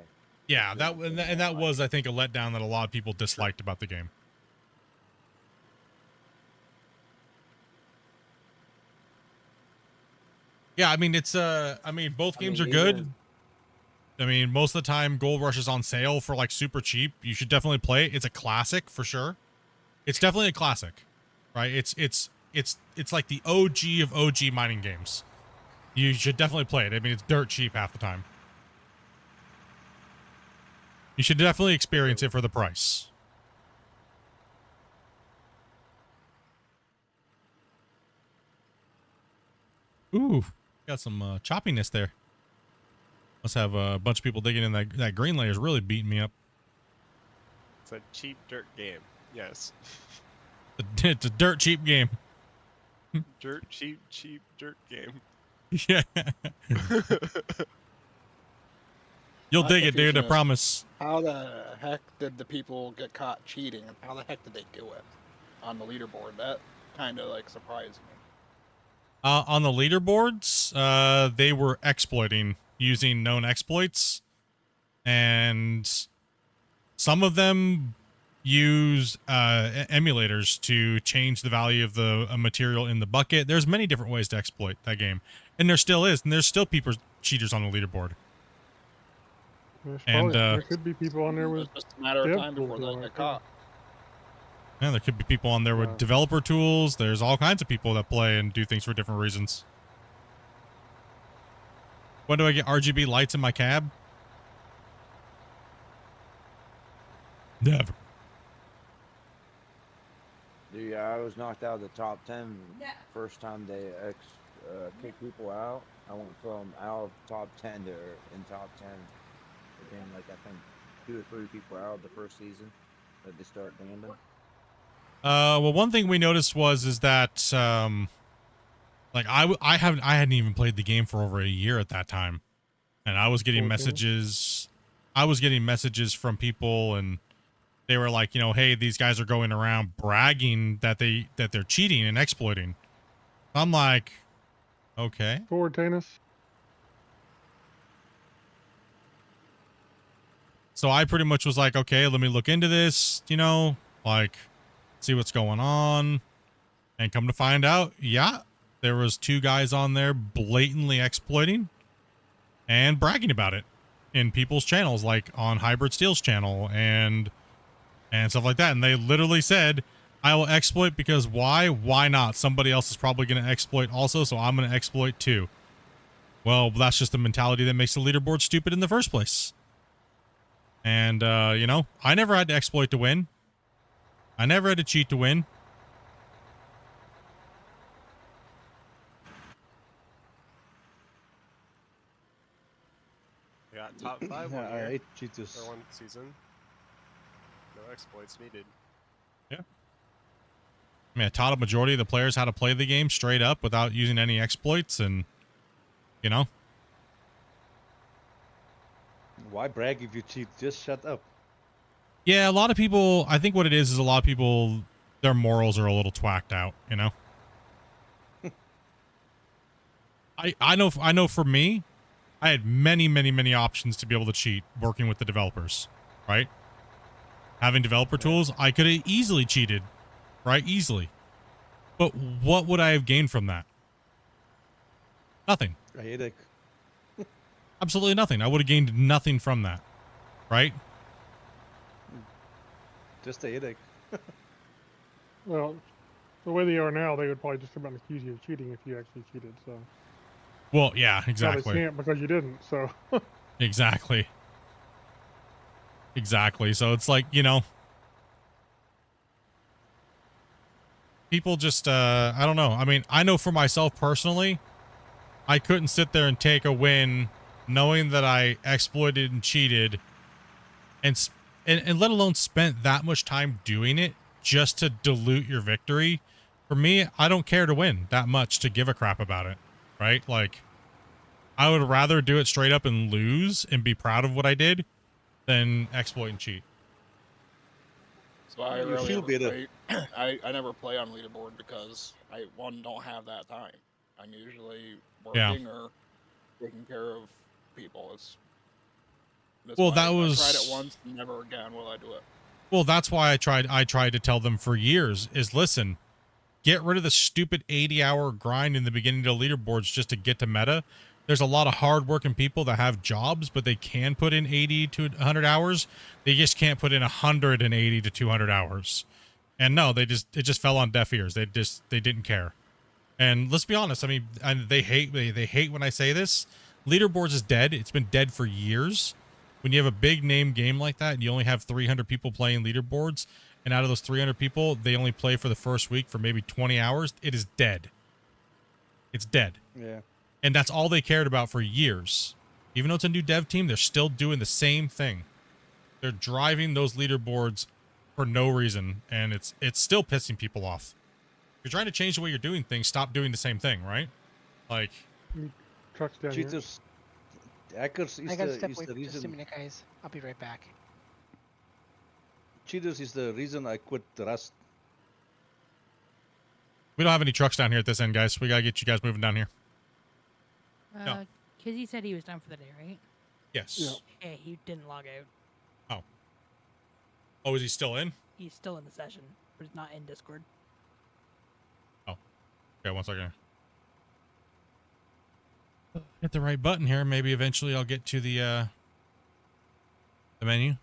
Yeah, that was, I think, a letdown that a lot of people disliked about the game. Yeah, I mean, both games are good. I mean, most of the time, Gold Rush is on sale for like super cheap. You should definitely play it. It's a classic for sure. It's definitely a classic, right? It's it's like the OG of OG mining games. You should definitely play it. I mean, it's dirt cheap half the time. You should definitely experience it for the price. Ooh, got some choppiness there. Must have a bunch of people digging in that green layer is really beating me up. It's a cheap dirt game. Yes. It's a dirt cheap game. Dirt cheap dirt game. Yeah. You'll dig it, dude. I Confusion is, promise. How the heck did the people get caught cheating, and how the heck did they do it on the leaderboard? That kind of like surprised me. On the leaderboards, they were exploiting using known exploits, and some of them use emulators to change the value of the material in the bucket. There's many different ways to exploit that game, and there still is, and there's still people cheaters on the leaderboard. And there could be people on there with It's just a matter of time before they get caught. yeah, there could be people on there with developer tools. There's all kinds of people that play and do things for different reasons. When do I get RGB lights in my cab? Never. Dude, I was knocked out of the top 10 first time they kicked people out. I went from out of top 10 to in top 10. Again, like I think 2 or 3 people out of the first season that they start banning. Well, one thing we noticed is that like I hadn't even played the game for over a year at that time, and I was getting messages. I was getting messages from people, and they were like, you know, hey, these guys are going around bragging that they're cheating and exploiting. I'm like, okay. Forward tennis. So I pretty much was like, okay, let me look into this, you know, like see what's going on. And come to find out, yeah, there was 2 guys on there blatantly exploiting and bragging about it in people's channels, like on Hybrid Steel's channel and stuff like that. And they literally said, I will exploit because why? Why not? Somebody else is probably going to exploit also, so I'm going to exploit too. Well, that's just the mentality that makes the leaderboard stupid in the first place. And, you know, I never had to exploit to win. I never had to cheat to win. We got top 5 Yeah, one I year hate cheaters. for one season. No exploits needed. Yeah. I mean, I taught a majority of the players how to play the game straight up without using any exploits, and, you know. Why brag if you cheat? Just shut up. Yeah, a lot of people, I think what it is a lot of people, their morals are a little twacked out, you know? I know for me, I had many options to be able to cheat working with the developers, right? Having developer tools, I could have easily cheated, right? Easily. But what would I have gained from that? Nothing. A headache. Absolutely nothing. I would have gained nothing from that, right? Just a headache. Well, the way they are now, they would probably just come out and accuse you of cheating if you actually cheated. So. Well, yeah, Now exactly. they can't because you didn't. So. Exactly. Exactly. So it's like, you know, people just, I don't know. I mean, I know for myself personally, I couldn't sit there and take a win knowing that I exploited and cheated and let alone spent that much time doing it just to dilute your victory. For me, I don't care to win that much to give a crap about it, right? Like, I would rather do it straight up and lose and be proud of what I did than exploit and cheat. So I You really feel never better. I never play on leaderboard because I don't have that time. I'm usually Yeah. working or taking care of people. That's Well, why that I was- tried it once, and never again will I do it. Well, that's why I tried to tell them for years is listen, get rid of the stupid 80-hour grind in the beginning of the leaderboards just to get to meta. There's a lot of hardworking people that have jobs, but they can put in 80 to 100 hours. They just can't put in 180 to 200 hours. And no, it just fell on deaf ears. They didn't care. And let's be honest. I mean, they hate when I say this. Leaderboards is dead. It's been dead for years. When you have a big name game like that and you only have 300 people playing leaderboards, and out of those 300 people, they only play for the first week for maybe 20 hours, it is dead. It's dead. Yeah. And that's all they cared about for years. Even though it's a new dev team, they're still doing the same thing. They're driving those leaderboards for no reason, and it's still pissing people off. If you're trying to change the way you're doing things, stop doing the same thing, right? Like, trucks down cheaters, hackers is I gotta the, step is away the for just a reason. minute, guys. I'll be right back. Cheaters is the reason I quit Rust. we don't have any trucks down here at this end, guys. We gotta get you guys moving down here. Kizzy said he was done for the day, right? Yes. Yeah, he didn't log out. Oh, is he still in? He's still in the session, but he's not in Discord. Okay, 1 second. Hit the right button here. Maybe eventually I'll get to the menu.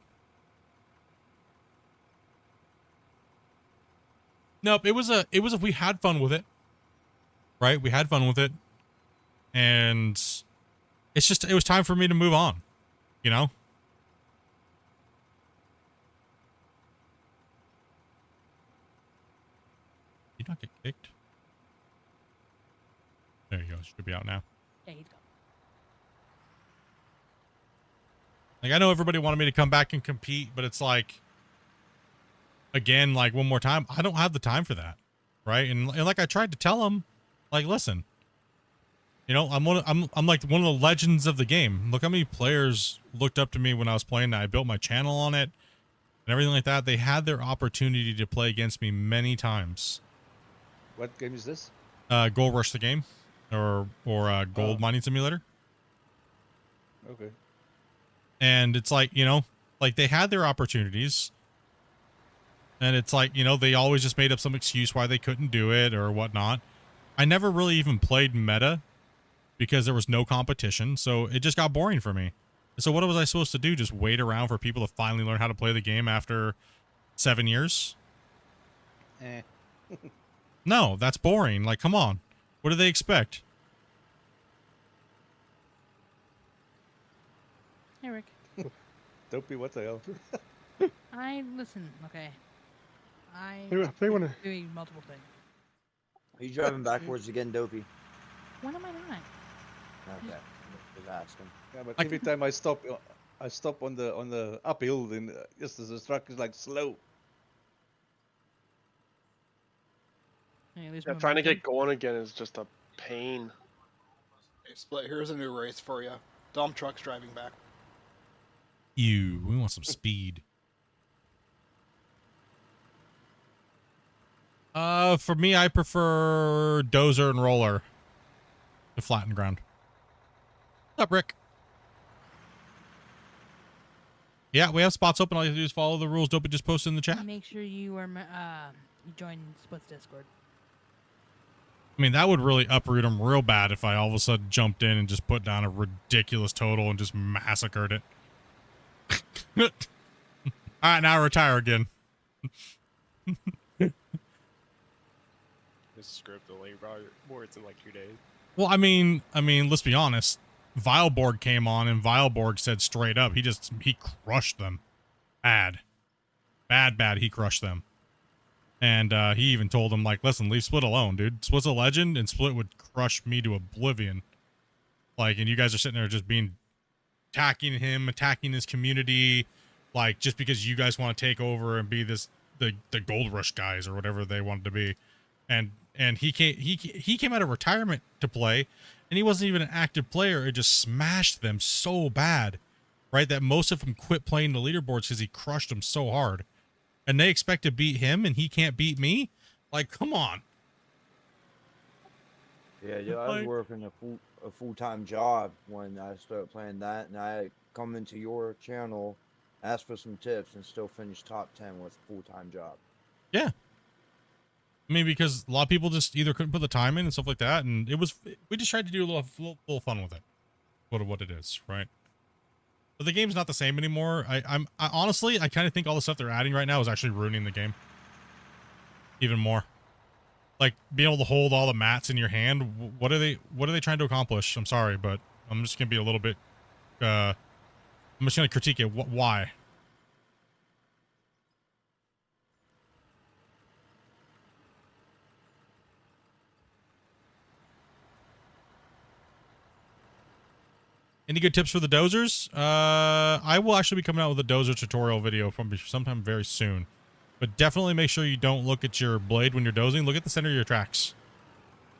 Nope, we had fun with it. Right? We had fun with it. And it was time for me to move on. You know? Did you not get kicked? There you go. It should be out now. Yeah, he's gone. Like, I know everybody wanted me to come back and compete, but it's like, again, like one more time, I don't have the time for that, right? And like I tried to tell them, like, listen, you know, I'm like one of the legends of the game. Look how many players looked up to me when I was playing that. I built my channel on it and everything like that. They had their opportunity to play against me many times. What game is this? Gold Rush the game, or Gold Mining Simulator. Okay. And it's like, you know, like they had their opportunities. And it's like, you know, they always just made up some excuse why they couldn't do it or whatnot. I never really even played meta because there was no competition. So it just got boring for me. So what was I supposed to do? Just wait around for people to finally learn how to play the game after 7 years? No, that's boring. Like, come on. What do they expect? Hey, Rick. Dopey, what the hell? Listen, okay. They wanna- doing multiple things. Are you driving backwards again, Dopey? When am I not? Okay, just asking. Yeah, but every time I stop on the uphill, then just the truck is like slow. Yeah, trying to get going again is just a pain. Hey, Split, here's a new race for you. Dump trucks driving back. We want some speed. For me, I prefer dozer and roller to flatten ground. What's up, Rick? Yeah, we have spots open. All you have to do is follow the rules. Dopey just posted in the chat. Make sure you are you join Split's Discord. I mean, that would really uproot him real bad if I all of a sudden jumped in and just put down a ridiculous total and just massacred it. All right, now retire again. Just script the link boards in like 2 days. Well, I mean, let's be honest. Vileborg came on and Vileborg said straight up, he crushed them. Bad. He crushed them. And he even told him, like, listen, leave Split alone, dude. Split's a legend, and Split would crush me to oblivion. Like, and you guys are sitting there just attacking him, attacking his community, like, just because you guys want to take over and be the Gold Rush guys or whatever they wanted to be. And he came out of retirement to play, and he wasn't even an active player. It just smashed them so bad, right? That most of them quit playing the leaderboards because he crushed them so hard. And they expect to beat him, and he can't beat me? Like, come on. Yeah, I was working a full-time job when I started playing that, and I come into your channel, ask for some tips, and still finish top 10 with a full-time job. Yeah. I mean, because a lot of people just either couldn't put the time in and stuff like that, and we just tried to do a little fun with it. What it is, right? But the game's not the same anymore. I honestly, I kind of think all the stuff they're adding right now is actually ruining the game. even more. Like being able to hold all the mats in your hand. What are they trying to accomplish? I'm sorry, but I'm just gonna be a little bit. I'm just gonna critique it. Why? Any good tips for the dozers? I will actually be coming out with a dozer tutorial video from sometime very soon. But definitely make sure you don't look at your blade when you're dozing. Look at the center of your tracks.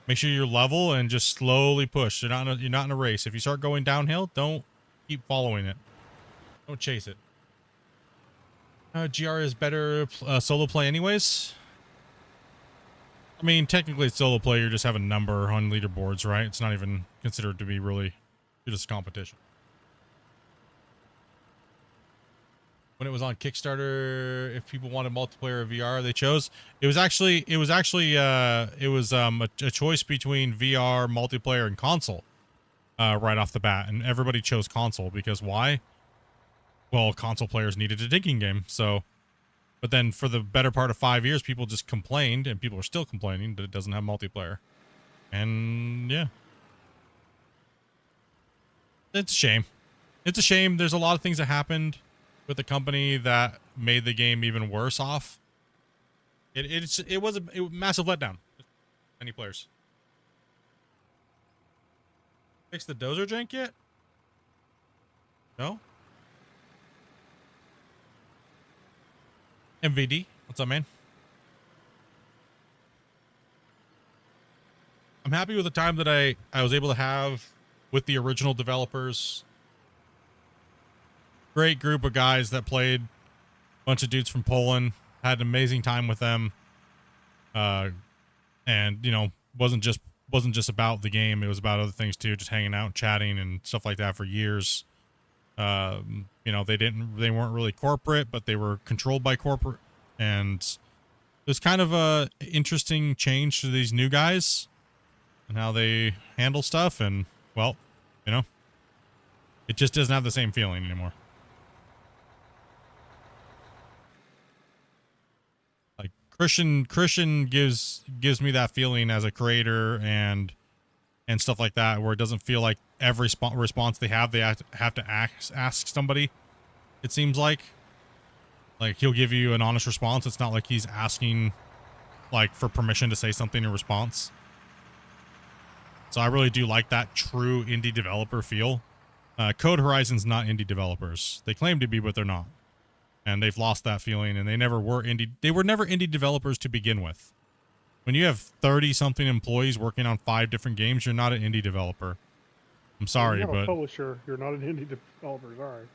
Make sure you're level and just slowly push. You're not in a race. If you start going downhill, don't keep following it. Don't chase it. GR is better solo play anyways. I mean, technically it's solo play. You're just having a number on leaderboards, right? It's not even considered to be really just a competition. When it was on Kickstarter, if people wanted multiplayer or VR, they chose. It was a choice between VR, multiplayer, and console right off the bat, and everybody chose console because why? Well, console players needed a digging game, so. But then for the better part of 5 years, people just complained, and people are still complaining that it doesn't have multiplayer, and yeah, it's a shame. It's a shame. There's a lot of things that happened with the company that made the game even worse off. It was a massive letdown. Many players. Fix the dozer jank yet? No? MVD, what's up, man? I'm happy with the time that I was able to have with the original developers. Great group of guys that played. Bunch of dudes from Poland. Had an amazing time with them. And you know, wasn't just about the game. It was about other things too, just hanging out, chatting, and stuff like that for years. You know, they weren't really corporate, but they were controlled by corporate, and there's kind of a interesting change to these new guys and how they handle stuff. And well, you know, it just doesn't have the same feeling anymore. Christian gives me that feeling as a creator and stuff like that, where it doesn't feel like every response they have to ask somebody. It seems like he'll give you an honest response. It's not like he's asking like for permission to say something in response. So I really do like that true indie developer feel. Code Horizon's not indie developers. They claim to be, but they're not. And they've lost that feeling, and they were never indie developers to begin with. When you have 30-something employees working on 5 different games, you're not an indie developer. I'm sorry, you're not but a publisher. You're not an indie developer. Sorry.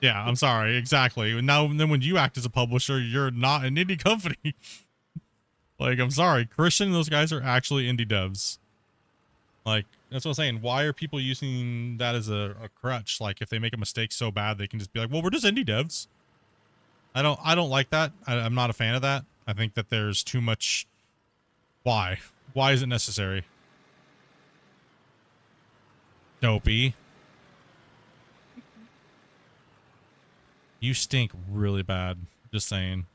yeah, I'm sorry. Exactly. Now, then when you act as a publisher, you're not an indie company. Like, I'm sorry. Christian and those guys are actually indie devs. Like, that's what I'm saying. Why are people using that as a crutch? Like, if they make a mistake so bad, they can just be like, well, we're just indie devs. I don't like that. I'm not a fan of that. I think that there's too much. Why is it necessary? Dopey. You stink really bad. Just saying.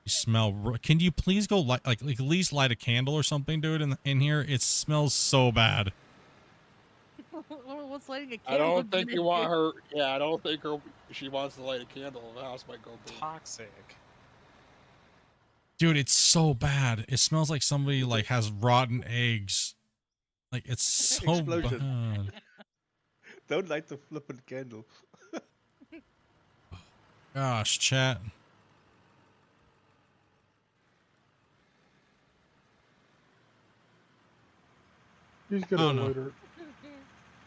You smell. Can you please go like at least light a candle or something, dude, in here? It smells so bad. What's lighting a candle? I don't think you want her. Yeah, I don't think she wants to light a candle. The house might go boom. Toxic. Dude, it's so bad. It smells like somebody like has rotten eggs. Like, it's so Explosion. bad. Don't light the flippin' candle. Gosh, chat. He's gonna later.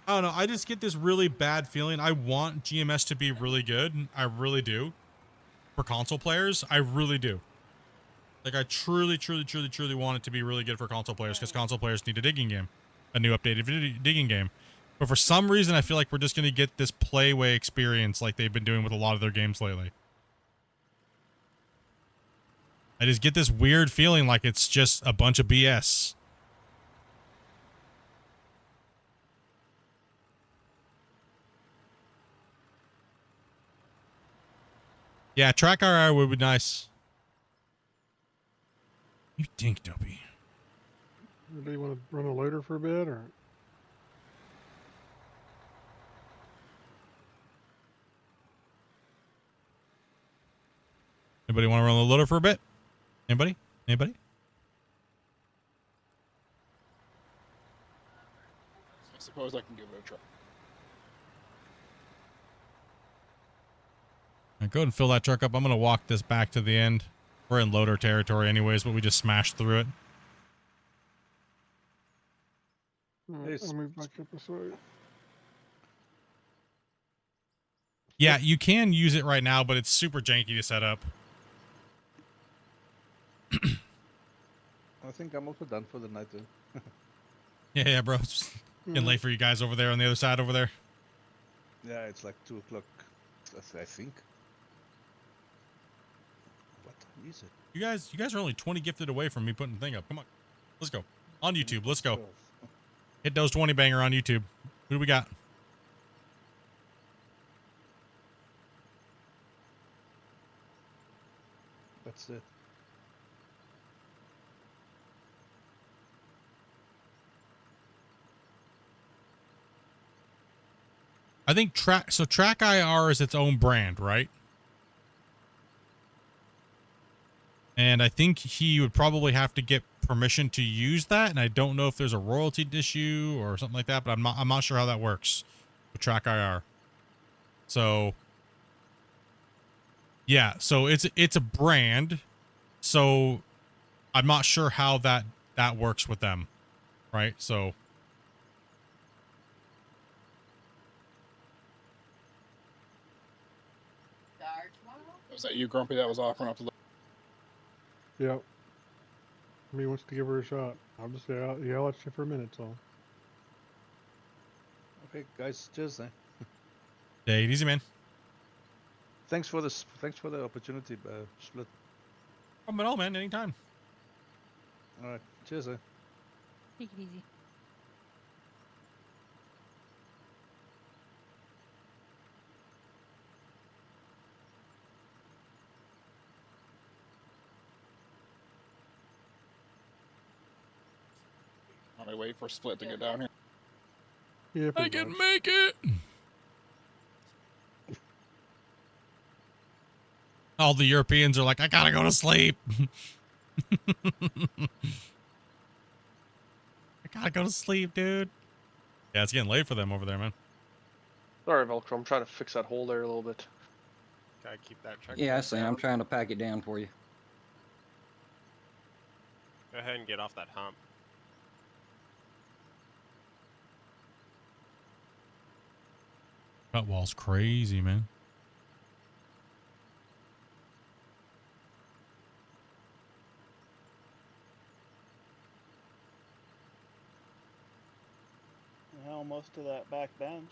I don't know. I just get this really bad feeling. I want GMS to be really good. I really do. For console players, I really do. Like, I truly want it to be really good for console players, because console players need a digging game. A new updated digging game. But for some reason, I feel like we're just going to get this playway experience like they've been doing with a lot of their games lately. I just get this weird feeling like it's just a bunch of BS. Yeah, track RR would be nice. You dink dopey. Anybody want to run a loader for a bit, or? Anybody want to run the loader for a bit? Anybody? Anybody? I suppose I can give it a try. All right, go ahead and fill that truck up. I'm going to walk this back to the end. We're in loader territory anyways, but we just smashed through it. I'll move back up this way. Yeah, you can use it right now, but it's super janky to set up. I think I'm also done for the night, though. Yeah, bro. It's getting late for you guys over there on the other side over there. Yeah, it's like 2 o'clock, I think. What time is it? You guys are only 20 gifted away from me putting the thing up. Come on. Let's go. On YouTube. Let's go. Hit those 20 banger on YouTube. Who do we got? That's it. I think Track IR is its own brand, right? And I think he would probably have to get permission to use that, and I don't know if there's a royalty issue or something like that, but I'm not sure how that works with Track IR. So yeah, so it's a brand, so I'm not sure how that works with them, right? So Was that you, Grumpy, that was offering up the... Yep. Me wants to give her a shot. I'll just yell at you for a minute, so. Okay, guys, cheers, then. Take it easy, man. Thanks for this. Thanks for the opportunity, Split. Problem at all, man. Anytime. All right, cheers, eh? Take it easy. While I wait for Split to get down here. Yeah, I can make it. All the Europeans are like, I gotta go to sleep. I gotta go to sleep, dude. Yeah, it's getting late for them over there, man. Sorry, Velcro. I'm trying to fix that hole there a little bit. Gotta keep that truck. Yeah, I back see. down. I'm trying to pack it down for you. Go ahead and get off that hump. That wall's crazy, man. Almost to that back bench.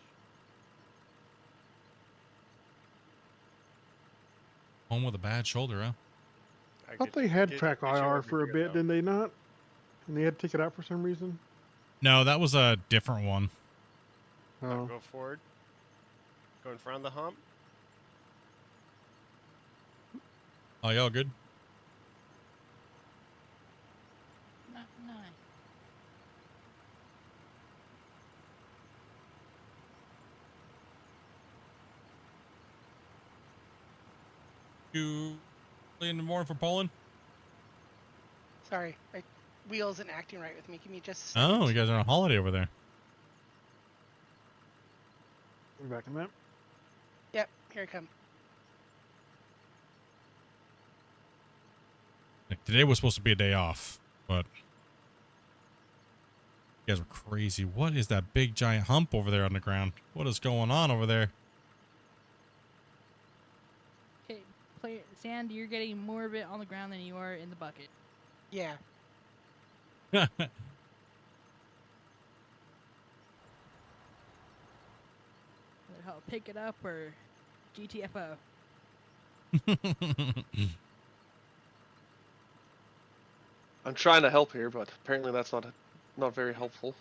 Home with a bad shoulder, huh? I thought they had Track IR for a bit, didn't they not? And they had to take it out for some reason? No, that was a different one. Oh. Go forward. Go in front of the hump. Oh, y'all good? Not nice. You in the morning for Poland? Sorry, my wheel isn't acting right with me. Give me just a second. Oh, you guys are on holiday over there. I'm back in that. Yep, here I come. Like, today was supposed to be a day off, but you guys were crazy. What is that big giant hump over there on the ground? What is going on over there? Okay, Sand, you're getting more of it on the ground than you are in the bucket. Yeah. Help pick it up or GTFO. I'm trying to help here, but apparently that's not very helpful.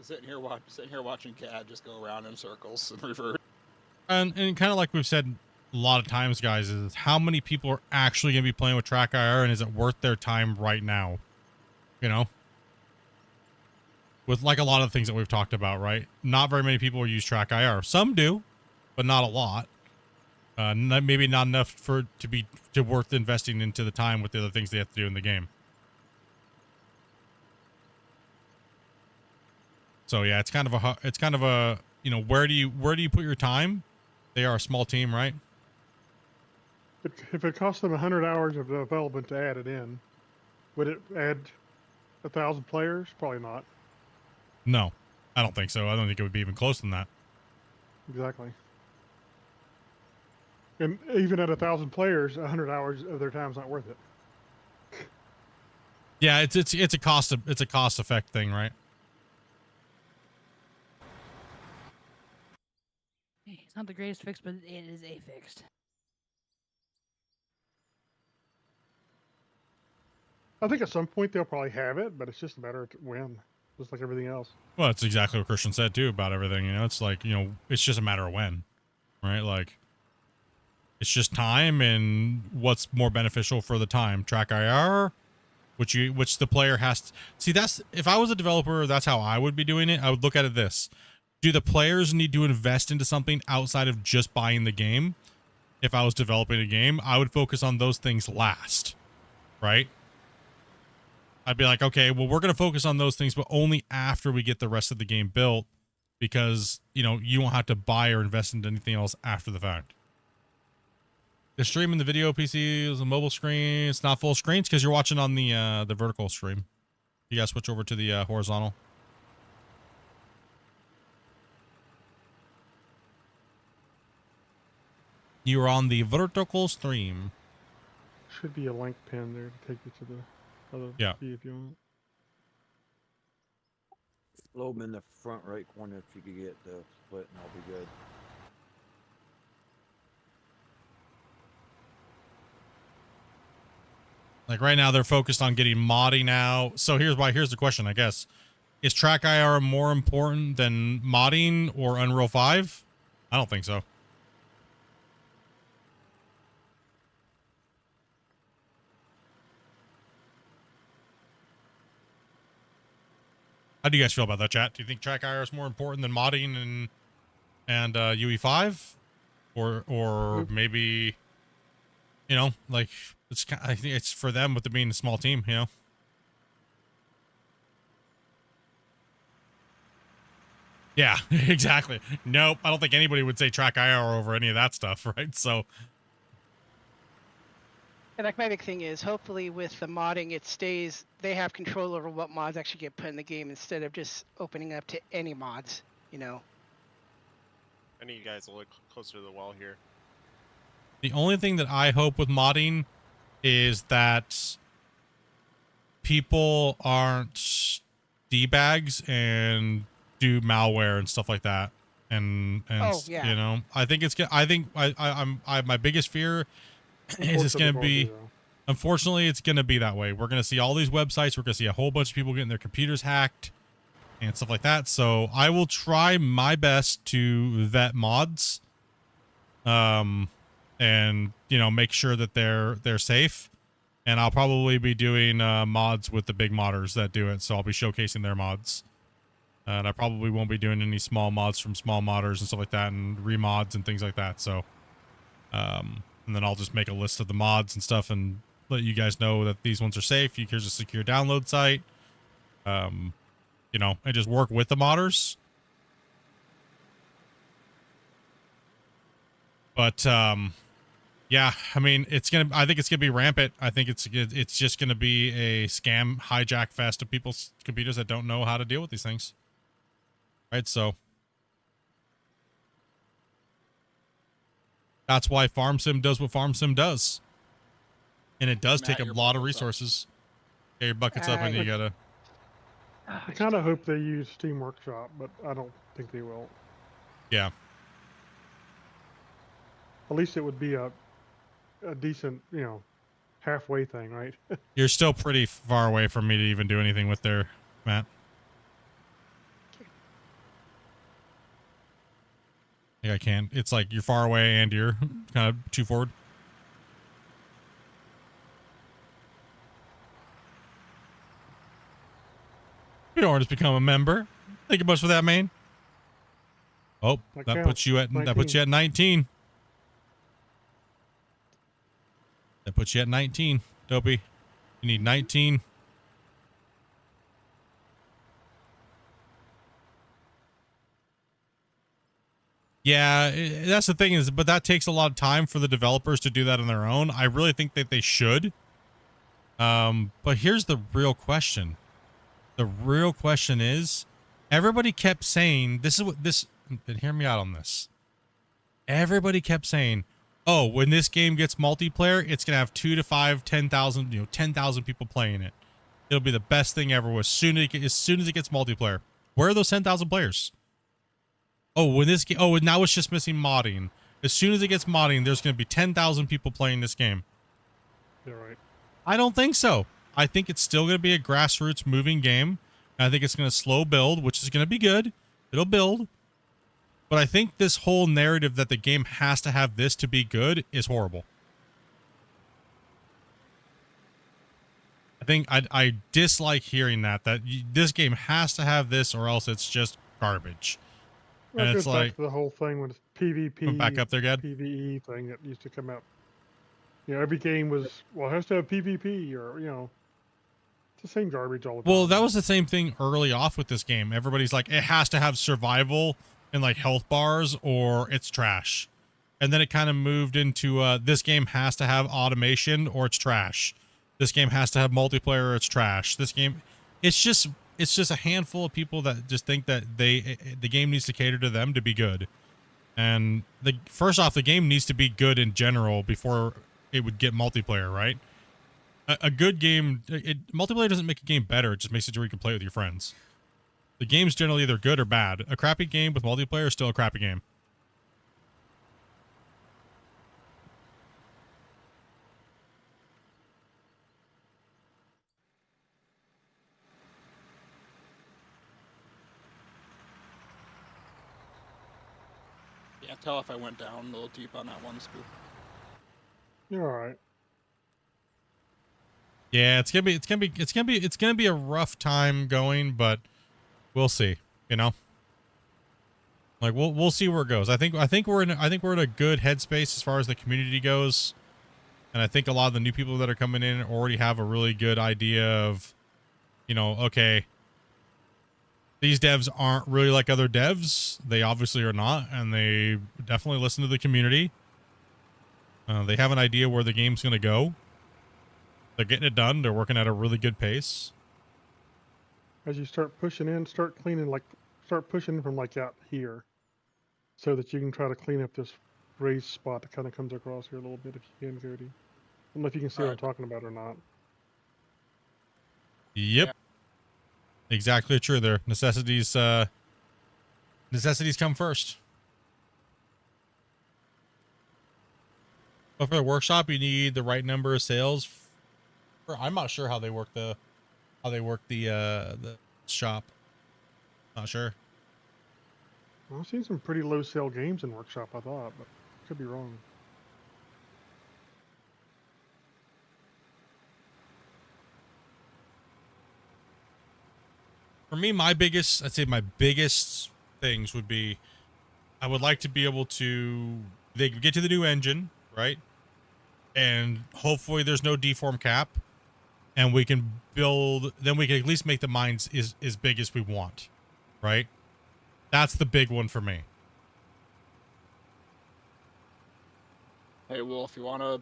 sitting here watching CAD just go around in circles and revert. And kind of like we've said a lot of times, guys, is how many people are actually going to be playing with Track IR, and is it worth their time right now? You know, with like a lot of things that we've talked about, right? Not very many people use Track IR. Some do, but not a lot. Maybe not enough to worth investing into the time with the other things they have to do in the game. So yeah, it's kind of a you know, where do you put your time? They are a small team, right? If it costs them 100 hours of development to add it in, would it add 1,000 players? Probably not. No, I don't think so. I don't think it would be even close than that. Exactly. And even at 1,000 players, 100 hours of their time is not worth it. Yeah, it's a cost effect thing, right? It's not the greatest fix, but it is a fix. I think at some point they'll probably have it, but it's just a matter of when, just like everything else. Well, it's exactly what Christian said too about everything. You know, it's like, you know, it's just a matter of when, right? Like, it's just time and what's more beneficial for the time. Track IR, which the player has to see. That's, if I was a developer, that's how I would be doing it. I would look at it this: do the players need to invest into something outside of just buying the game? If I was developing a game, I would focus on those things last, right? I'd be like, okay, well, we're going to focus on those things, but only after we get the rest of the game built, because, you know, you won't have to buy or invest into anything else after the fact. The stream in the video PC is a mobile screen. It's not full screen. It's because you're watching on the vertical stream. You guys switch over to the horizontal. You're on the vertical stream. Should be a link pin there to take you to the other feed if you want. Load them in the front right corner if you could get the split, and I'll be good. Like right now, they're focused on getting modding out. So here's the question, I guess. Is Track IR more important than modding or Unreal 5? I don't think so. How do you guys feel about that, chat? Do you think Track IR is more important than modding and UE5, or maybe, you know, like it's, I think it's for them with it being a small team, you know. Yeah, exactly. Nope, I don't think anybody would say Track IR over any of that stuff, right? So. And like my big thing is, hopefully with the modding, it stays, they have control over what mods actually get put in the game instead of just opening up to any mods, you know. I need you guys to look closer to the wall here. The only thing that I hope with modding is that people aren't D-bags and do malware and stuff like that. And you know, I think it's, I'm my biggest fear is it's going to be, unfortunately, it's going to be that way. We're going to see all these websites. We're going to see a whole bunch of people getting their computers hacked and stuff like that. So I will try my best to vet mods, and, you know, make sure that they're safe. And I'll probably be doing mods with the big modders that do it. So I'll be showcasing their mods. And I probably won't be doing any small mods from small modders and stuff like that, and remods and things like that. So, and then I'll just make a list of the mods and stuff and let you guys know that these ones are safe. Here's a secure download site. You know, and just work with the modders. But, yeah, I mean, I think it's gonna be rampant. I think it's just gonna be a scam hijack fest of people's computers that don't know how to deal with these things. Right, so that's why Farm Sim does what Farm Sim does. And it does take a lot of resources. Get your buckets up and you gotta... I kind of hope they use Steam Workshop, but I don't think they will. Yeah. At least it would be a decent, you know, halfway thing, right? You're still pretty far away from me to even do anything with there, Matt. I can't. It's like you're far away and you're kind of too forward. You don't want to become a member. Thank you much for that, man. Oh, that puts you at 19. That puts you at 19, Dopey. You need 19. Yeah, that's the thing is, but that takes a lot of time for the developers to do that on their own. I really think that they should. But here's the real question. The real question is, everybody kept saying, and hear me out on this. Everybody kept saying, oh, when this game gets multiplayer, it's going to have 2 to 5, 10,000, 10,000 people playing it. It'll be the best thing ever as soon as it gets multiplayer. Where are those 10,000 players? Oh, when this game, now it's just missing modding. As soon as it gets modding, there's going to be 10,000 people playing this game. You're right. I don't think so. I think it's still going to be a grassroots moving game. I think it's going to slow build, which is going to be good. It'll build. But I think this whole narrative that the game has to have this to be good is horrible. I think I dislike hearing that this game has to have this or else it's just garbage. Well, And it it's goes like, back to the whole thing with PvP, back up there, Gad. PvE thing that used to come out. Every game was, well, it has to have PvP or, it's the same garbage all the time. Well, that was the same thing early off with this game. Everybody's like, it has to have survival and like health bars or it's trash. And then it kind of moved into this game has to have automation or it's trash. This game has to have multiplayer or it's trash. This game, it's just a handful of people that just think that the game needs to cater to them to be good. And first off, the game needs to be good in general before it would get multiplayer, right? A good game, multiplayer doesn't make a game better. It just makes it where you can play with your friends. The game's generally either good or bad. A crappy game with multiplayer is still a crappy game. Can't tell if I went down a little deep on that one scoop. You're all right. Yeah, it's gonna be a rough time going, but we'll see. Like we'll see where it goes. I think we're in a good headspace as far as the community goes, and I think a lot of the new people that are coming in already have a really good idea of, okay, these devs aren't really like other devs. They obviously are not, and they definitely listen to the community. They have an idea where the game's gonna go. They're getting it done. They're working at a really good pace. As you start pushing in, start pushing from like out here, so that you can try to clean up this raised spot that kind of comes across here a little bit if you can, Cody. I don't know if you can see what I'm talking about or not. Yep. Exactly true there. Necessities come first. But for the workshop, you need the right number of sales. I'm not sure how they work the shop. Not sure. Well, I've seen some pretty low sale games in workshop, I thought, but could be wrong. For me, my biggest things would be, I would like to be able to, they can get to the new engine, right? And hopefully there's no deform cap, and we can then we can at least make the mines as big as we want, right? That's the big one for me. Hey, Wolf, you want to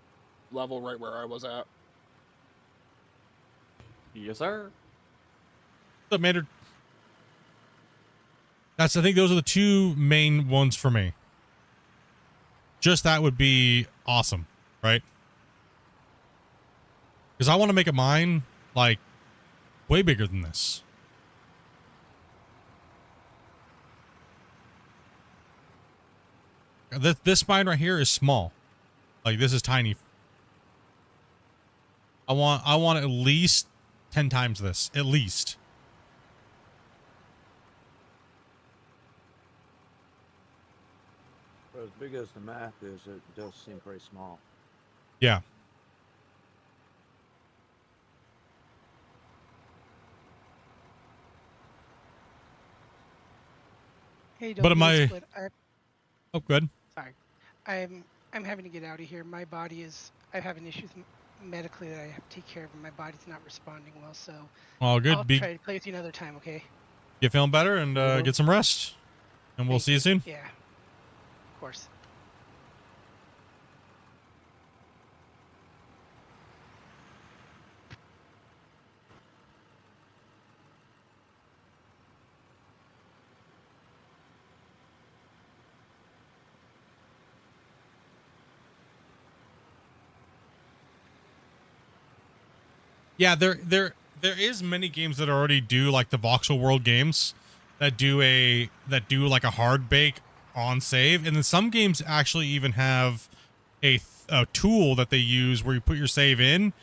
level right where I was at? Yes, sir. What's up, Maynard? I think those are the two main ones for me. Just that would be awesome, right? Because I want to make a mine like way bigger than this. This mine right here is small. Like, this is tiny. I want at least 10 times this, at least. as big as the map is, it does seem pretty small. Yeah. Hey, But don't am I? split. Oh, good. Sorry, I'm having to get out of here. My body is. I'm having issues medically that I have to take care of, and my body's not responding well. So All good. I'll try to play with you another time. Okay. Get feeling better and get some rest. And we'll see you soon. Yeah. Of course. Yeah, there is many games that already do like the voxel world games that do like a hard bake on save, and then some games actually even have a tool that they use where you put your save in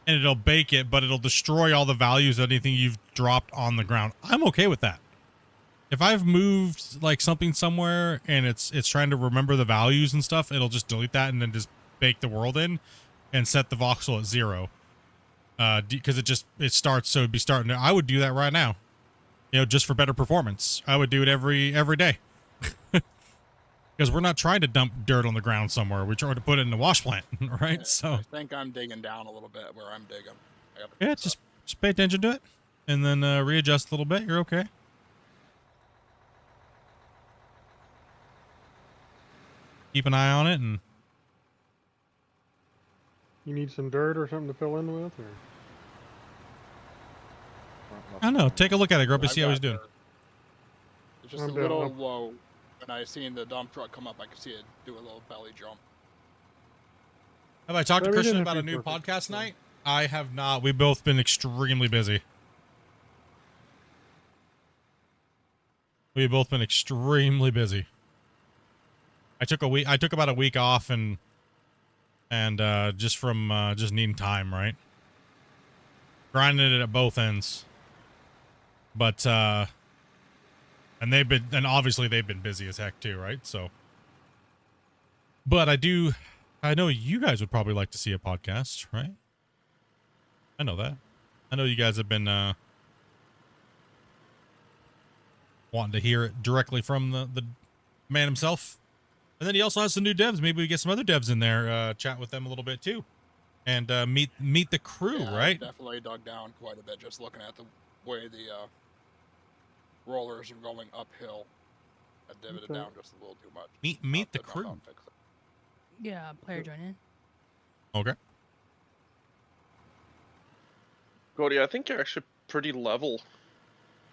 and it'll bake it, but it'll destroy all the values of anything you've dropped on the ground. I'm okay with that. If I've moved like something somewhere and it's trying to remember the values and stuff, it'll just delete that and then just bake the world in and set the voxel at 0. Because it starts, so it'd be starting to, I would do that right now, just for better performance. I would do it every day. Because we're not trying to dump dirt on the ground somewhere. We're trying to put it in the wash plant, right? Yeah, So I think I'm digging down a little bit where I'm digging. yeah, just pay attention to it and then readjust a little bit. You're okay. Keep an eye on it. And you need some dirt or something to fill in with, or I don't know. Take a look at it, Grumpy. See how he's doing. It's just a little low. When I seen the dump truck come up, I could see it do a little belly jump. Have I talked to Christian about a new podcast night? I have not. We've both been extremely busy. We've both been extremely busy. I took about a week off and just from just needing time, right? Grinding it at both ends. But and obviously they've been busy as heck too, right? So but I know you guys would probably like to see a podcast, right? I know that. I know you guys have been wanting to hear it directly from the man himself. And then he also has some new devs. Maybe we get some other devs in there, chat with them a little bit too. And meet the crew, Yeah, right? I definitely dug down quite a bit just looking at the way the rollers are going uphill. I divvied it down just a little too much. Meet the crew. Yeah, player join in. Okay. Cody, I think you're actually pretty level.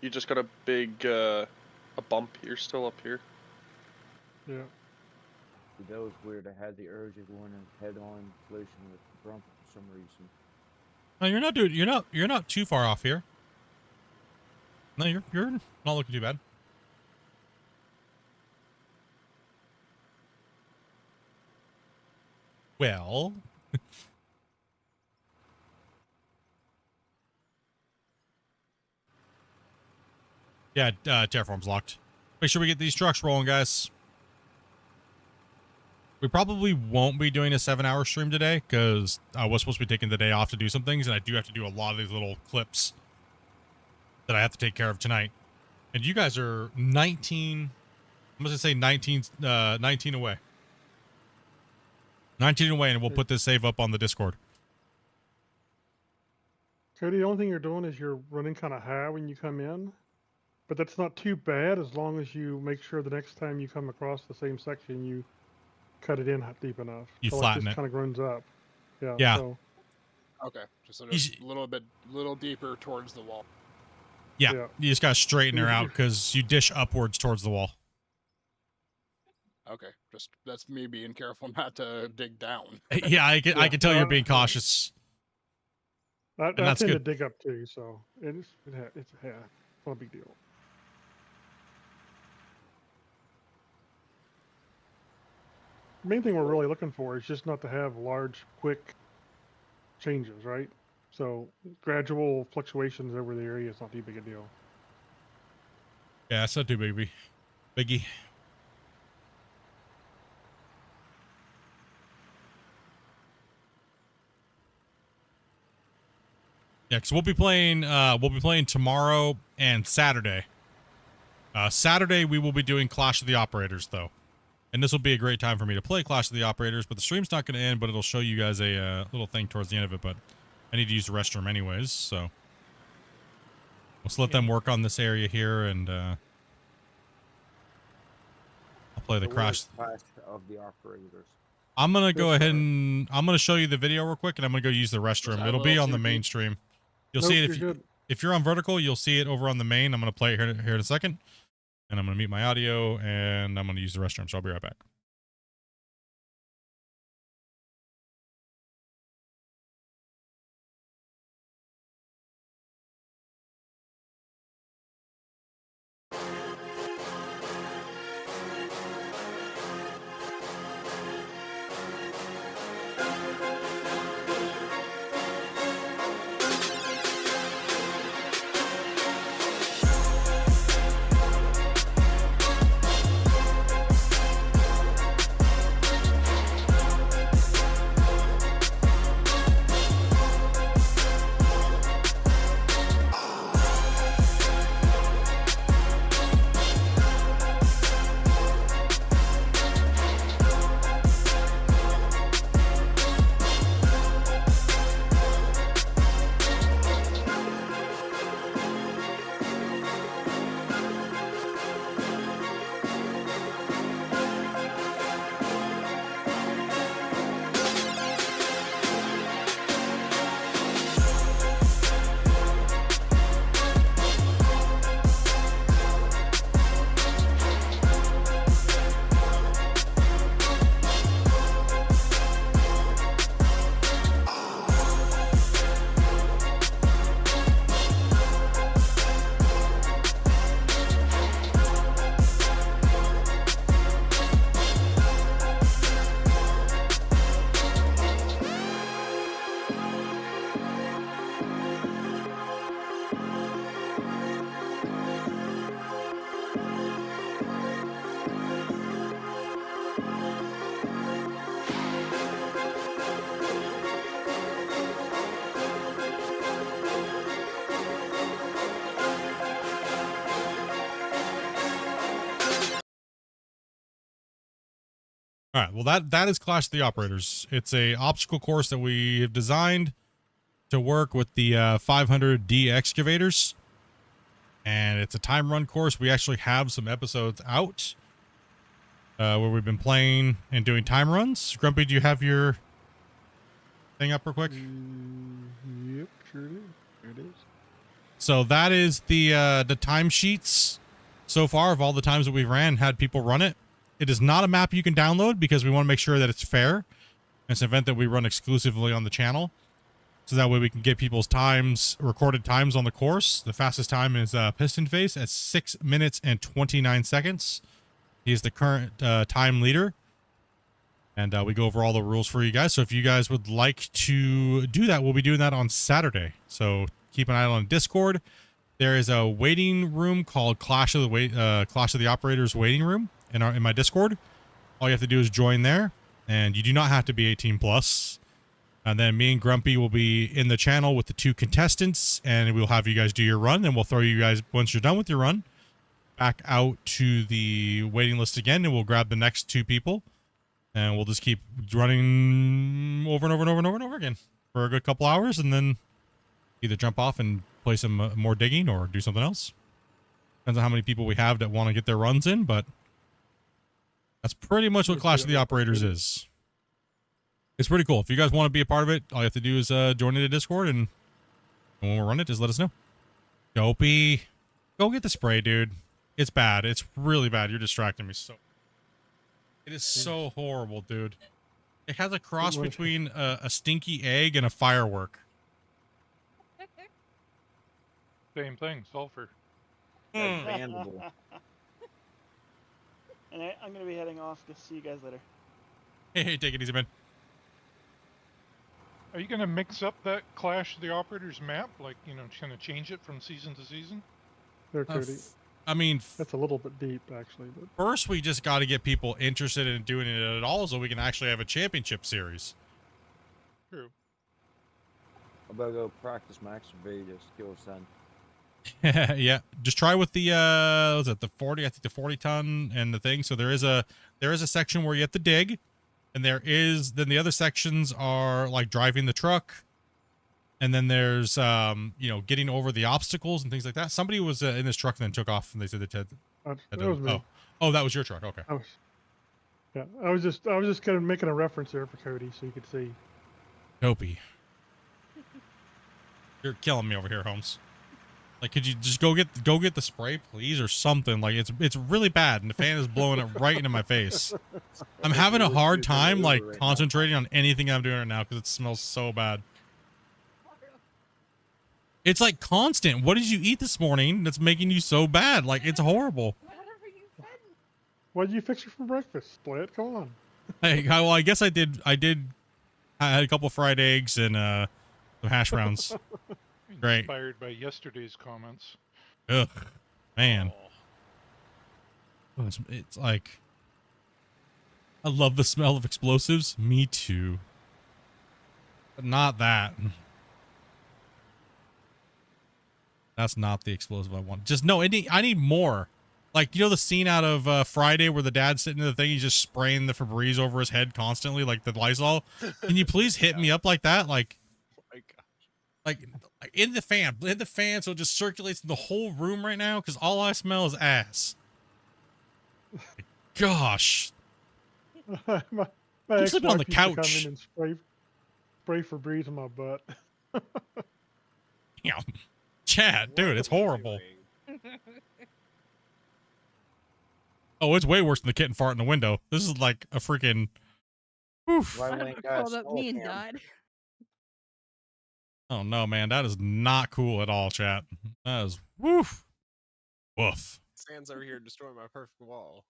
You just got a big a bump here, still up here. Yeah. That was weird. I had the urge of going in head-on collision with the Brump for some reason. No, you're not too far off here. No, you're not looking too bad. Well, yeah, Terraform's locked. Make sure we get these trucks rolling, guys. We probably won't be doing a 7-hour stream today because I was supposed to be taking the day off to do some things, and I do have to do a lot of these little clips that I have to take care of tonight. And you guys are 19, I'm going to say 19 away. 19 away, and we'll put this save up on the Discord. Cody, the only thing you're doing is you're running kind of high when you come in, but that's not too bad as long as you make sure the next time you come across the same section, you cut it in deep enough. You so flatten it. it. Just kind of runs up. Yeah. Yeah. So, Okay, just a little deeper towards the wall. Yeah, you just got to straighten her out because you dish upwards towards the wall. Okay, just that's me being careful not to dig down. Yeah, I can tell you're being cautious. I that's tend good. to dig up too, so it's not a big deal. The main thing we're really looking for is just not to have large, quick changes, right? So gradual fluctuations over the area is not too big a deal. Yeah, it's not too biggie. Yeah, because we'll be playing tomorrow and Saturday. Saturday we will be doing Clash of the Operators though, and this will be a great time for me to play Clash of the Operators. But the stream's not going to end, but it'll show you guys a little thing towards the end of it. But I need to use the restroom anyways, so let's let them work on this area here, and I'll play the Clash of the Operators. I'm gonna go ahead and I'm gonna show you the video real quick, and I'm gonna go use the restroom. It'll be on the main stream. You'll see it if you're on vertical. You'll see it over on the main. I'm gonna play it here in a second, and I'm gonna mute my audio, and I'm gonna use the restroom. So I'll be right back. All right, well that is Clash of the Operators. It's a obstacle course that we have designed to work with the 500D excavators, and it's a time run course. We actually have some episodes out where we've been playing and doing time runs. Grumpy, do you have your thing up real quick? Yep, sure do. There it is. So that is the timesheets so far of all the times that we ran, had people run it. It is not a map you can download because we want to make sure that it's fair. It's an event that we run exclusively on the channel. So that way we can get people's times, recorded times on the course. The fastest time is Piston Face at 6 minutes and 29 seconds. He is the current time leader. And we go over all the rules for you guys. So if you guys would like to do that, we'll be doing that on Saturday. So keep an eye on Discord. There is a waiting room called Clash of the Operators waiting room in my Discord. All you have to do is join there, and you do not have to be 18 plus. And then me and Grumpy will be in the channel with the 2 contestants, and we'll have you guys do your run, and we'll throw you guys, once you're done with your run, back out to the waiting list again, and we'll grab the next 2 people, and we'll just keep running over and over and over and over and over again for a good couple hours, and then either jump off and play some more digging or do something else. Depends on how many people we have that want to get their runs in, but that's pretty much what Clash of the Operators is. It's pretty cool. If you guys want to be a part of it, all you have to do is join into Discord, and when we run it, just let us know. Dopey, go get the spray, dude. It's bad. It's really bad. You're distracting me so. It is so horrible, dude. It has a cross between a stinky egg and a firework. Same thing, sulfur. Bannable. And I'm going to be heading off. Just see you guys later. Hey, take it easy, man. Are you going to mix up that Clash of the Operators map? Like, you know, just going to change it from season to season? They're too deep. I mean, that's a little bit deep, actually. But first, we just got to get people interested in doing it at all so we can actually have a championship series. True. I better go practice my excavator skills then. Yeah, just try with the was it the 40? I think the 40 ton and the thing. So there is a section where you have to dig, and then the other sections are like driving the truck, and then there's getting over the obstacles and things like that. Somebody was in this truck and then took off, and they said that was me. Oh, that was your truck. Okay. I was just kind of making a reference there for Cody so you could see. Dopey. You're killing me over here, Holmes. Like, could you just go get the spray, please, or something? Like, it's really bad, and the fan is blowing it right into my face. I'm having a hard time, like, concentrating on anything I'm doing right now because it smells so bad. It's like constant. What did you eat this morning that's making you so bad? Like, it's horrible. What did you fix for breakfast, Split? Come on. Hey, well, I guess I did. I had a couple fried eggs and some hash browns. Great. Inspired by yesterday's comments. Ugh, man. Oh, it's like, I love the smell of explosives. Me too. But not that. That's not the explosive I want. Just no. I need more. Like, you know the scene out of Friday where the dad's sitting in the thing, he's just spraying the Febreze over his head constantly, like the Lysol. Can you please hit me up like that? Like, like in the fan, so it just circulates in the whole room right now. Because all I smell is ass. Gosh, my I'm sleeping on the ex-wife used to come couch. in and spray Febreze on my butt. Yeah, Chad, dude, it's horrible. Oh, it's way worse than the kitten fart in the window. This is like a freaking. Oof. Crawled up me and died. Oh no, man, that is not cool at all, chat. That is woof. Woof. Sans over here destroying my perfect wall.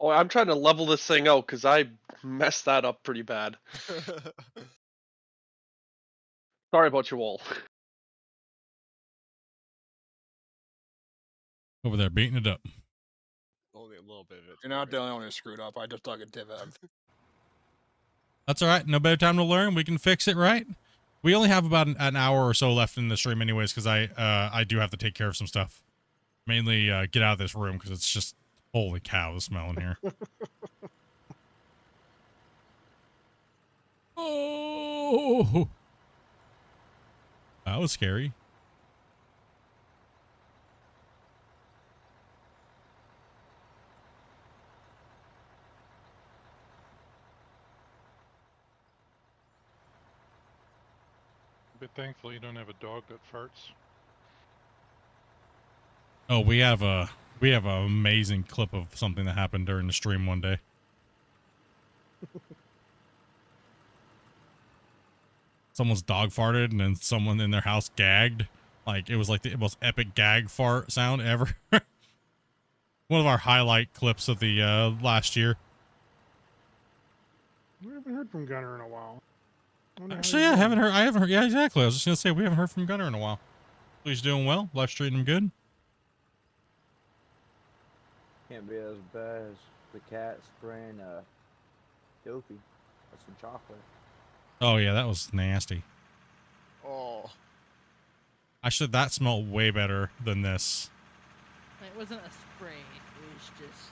Oh, I'm trying to level this thing out because I messed that up pretty bad. Sorry about your wall. Over there beating it up. Only a little bit of it. You're not the only one who screwed up. I just dug a divot. That's all right. No better time to learn. We can fix it, right? We only have about an hour or so left in the stream anyways, because I do have to take care of some stuff. Mainly get out of this room because it's just, holy cow, the smell in here. Oh, that was scary. But thankfully, you don't have a dog that farts. Oh, we have an amazing clip of something that happened during the stream one day. Someone's dog farted and then someone in their house gagged. Like, it was like the most epic gag fart sound ever. One of our highlight clips of the last year. We haven't heard from Gunner in a while. Actually, yeah, I haven't heard. Yeah, exactly. I was just gonna say we haven't heard from Gunner in a while. He's doing well. Life's treating him good. Can't be as bad as the cat spraying dopey with some chocolate. Oh yeah, that was nasty. Oh. That smelled way better than this. It wasn't a spray. It was just.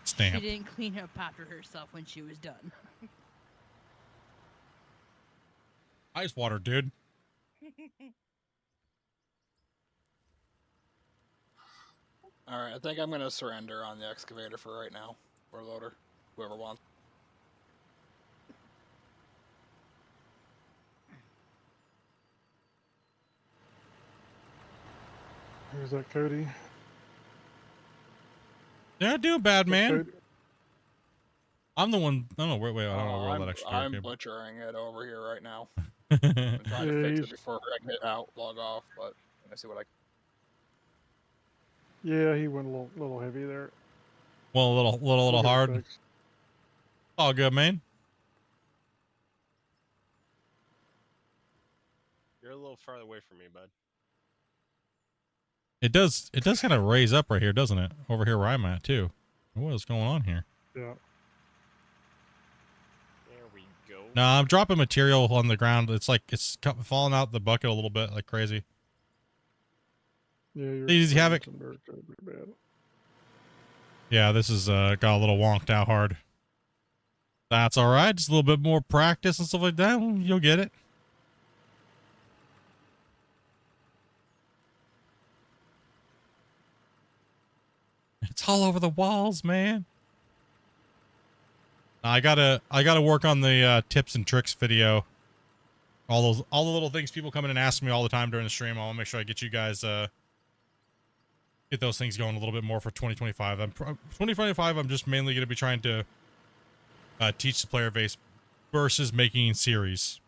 Stamp. She didn't clean up after herself when she was done. Ice water, dude. Alright, I think I'm going to surrender on the excavator for right now. Or loader. Whoever wants. Here's that Cody. Yeah, doing bad, man. Cody. I'm the one. I don't know where. Wait, I don't know where all that actually. I'm butchering it over here right now. I'm trying to fix it before I get out, log off, but let's see what I. Yeah, he went a little heavy there. Well, a little hard. Fixed. All good, man. You're a little farther away from me, bud. It does kind of raise up right here, doesn't it? Over here where I'm at too. What is going on here? Yeah. we go? No, I'm dropping material on the ground. It's like it's falling out the bucket a little bit like crazy. Yeah, you're Easy Havoc. some dirt, that'd be bad. Yeah, this is got a little wonked out hard. That's all right. Just a little bit more practice and stuff like that. You'll get it. It's all over the walls, man. I gotta work on the tips and tricks video. All the little things people come in and ask me all the time during the stream. I'll make sure I get you guys get those things going a little bit more for 2025. 2025. I'm just mainly going to be trying to teach the player base versus making series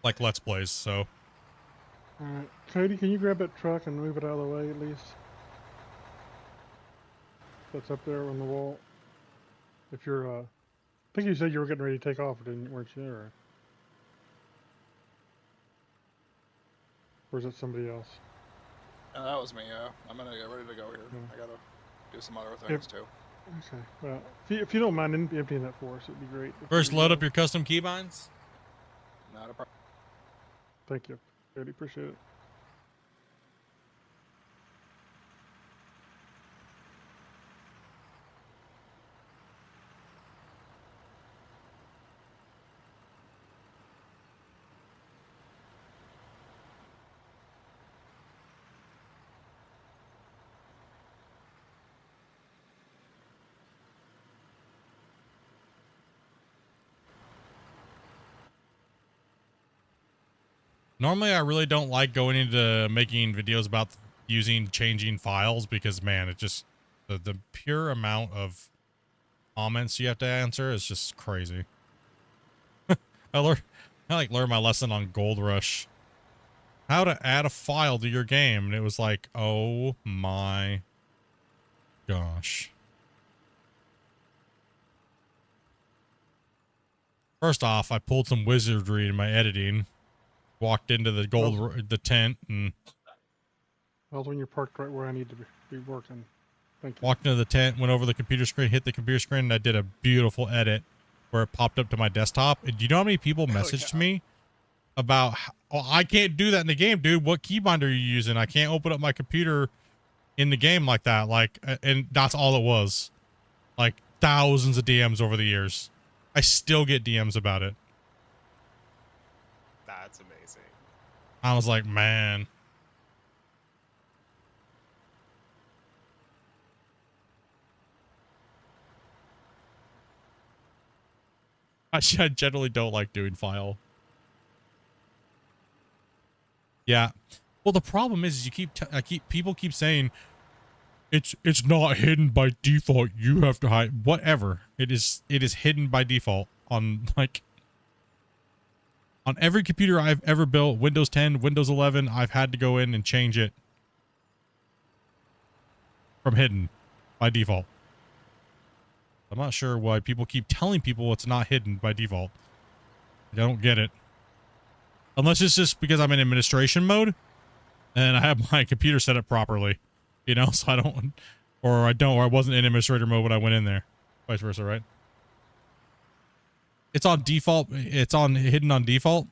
like Let's Plays. So, all right, Cody, can you grab that truck and move it out of the way at least? That's up there on the wall. If you're, I think you said you were getting ready to take off, weren't you? Or is it somebody else? That was me, yeah. I'm gonna get ready to go here. I gotta do some other things too. Okay. Well, if you don't mind emptying that for us, it'd be great. first load up your custom keybinds. Not a problem. Thank you. Really appreciate it. Normally, I really don't like going into making videos about changing files because, man, it just, the pure amount of comments you have to answer is just crazy. I learned my lesson on Gold Rush. How to add a file to your game. And it was like, oh my gosh. First off, I pulled some wizardry in my editing. Walked into the the tent and Well, when you're parked right where I need to be working. Thank you. walked into the tent, went over the computer screen, hit the computer screen, and I did a beautiful edit where it popped up to my desktop. And do you know how many people messaged me about, oh, I can't do that in the game, dude. What keybind are you using? I can't open up my computer in the game like that. Like, and that's all it was. Like thousands of DMs over the years. I still get DMs about it. That's amazing. I was like, man. I generally don't like doing file. Yeah. Well, the problem is people keep saying it's not hidden by default. You have to hide whatever. It is hidden by default on on every computer I've ever built, Windows 10, Windows 11, I've had to go in and change it from hidden by default. I'm not sure why people keep telling people it's not hidden by default. I don't get it. Unless it's just because I'm in administration mode and I have my computer set up properly, you know, so I don't, or I wasn't in administrator mode when I went in there. Vice versa, right? It's on default. It's on hidden on default.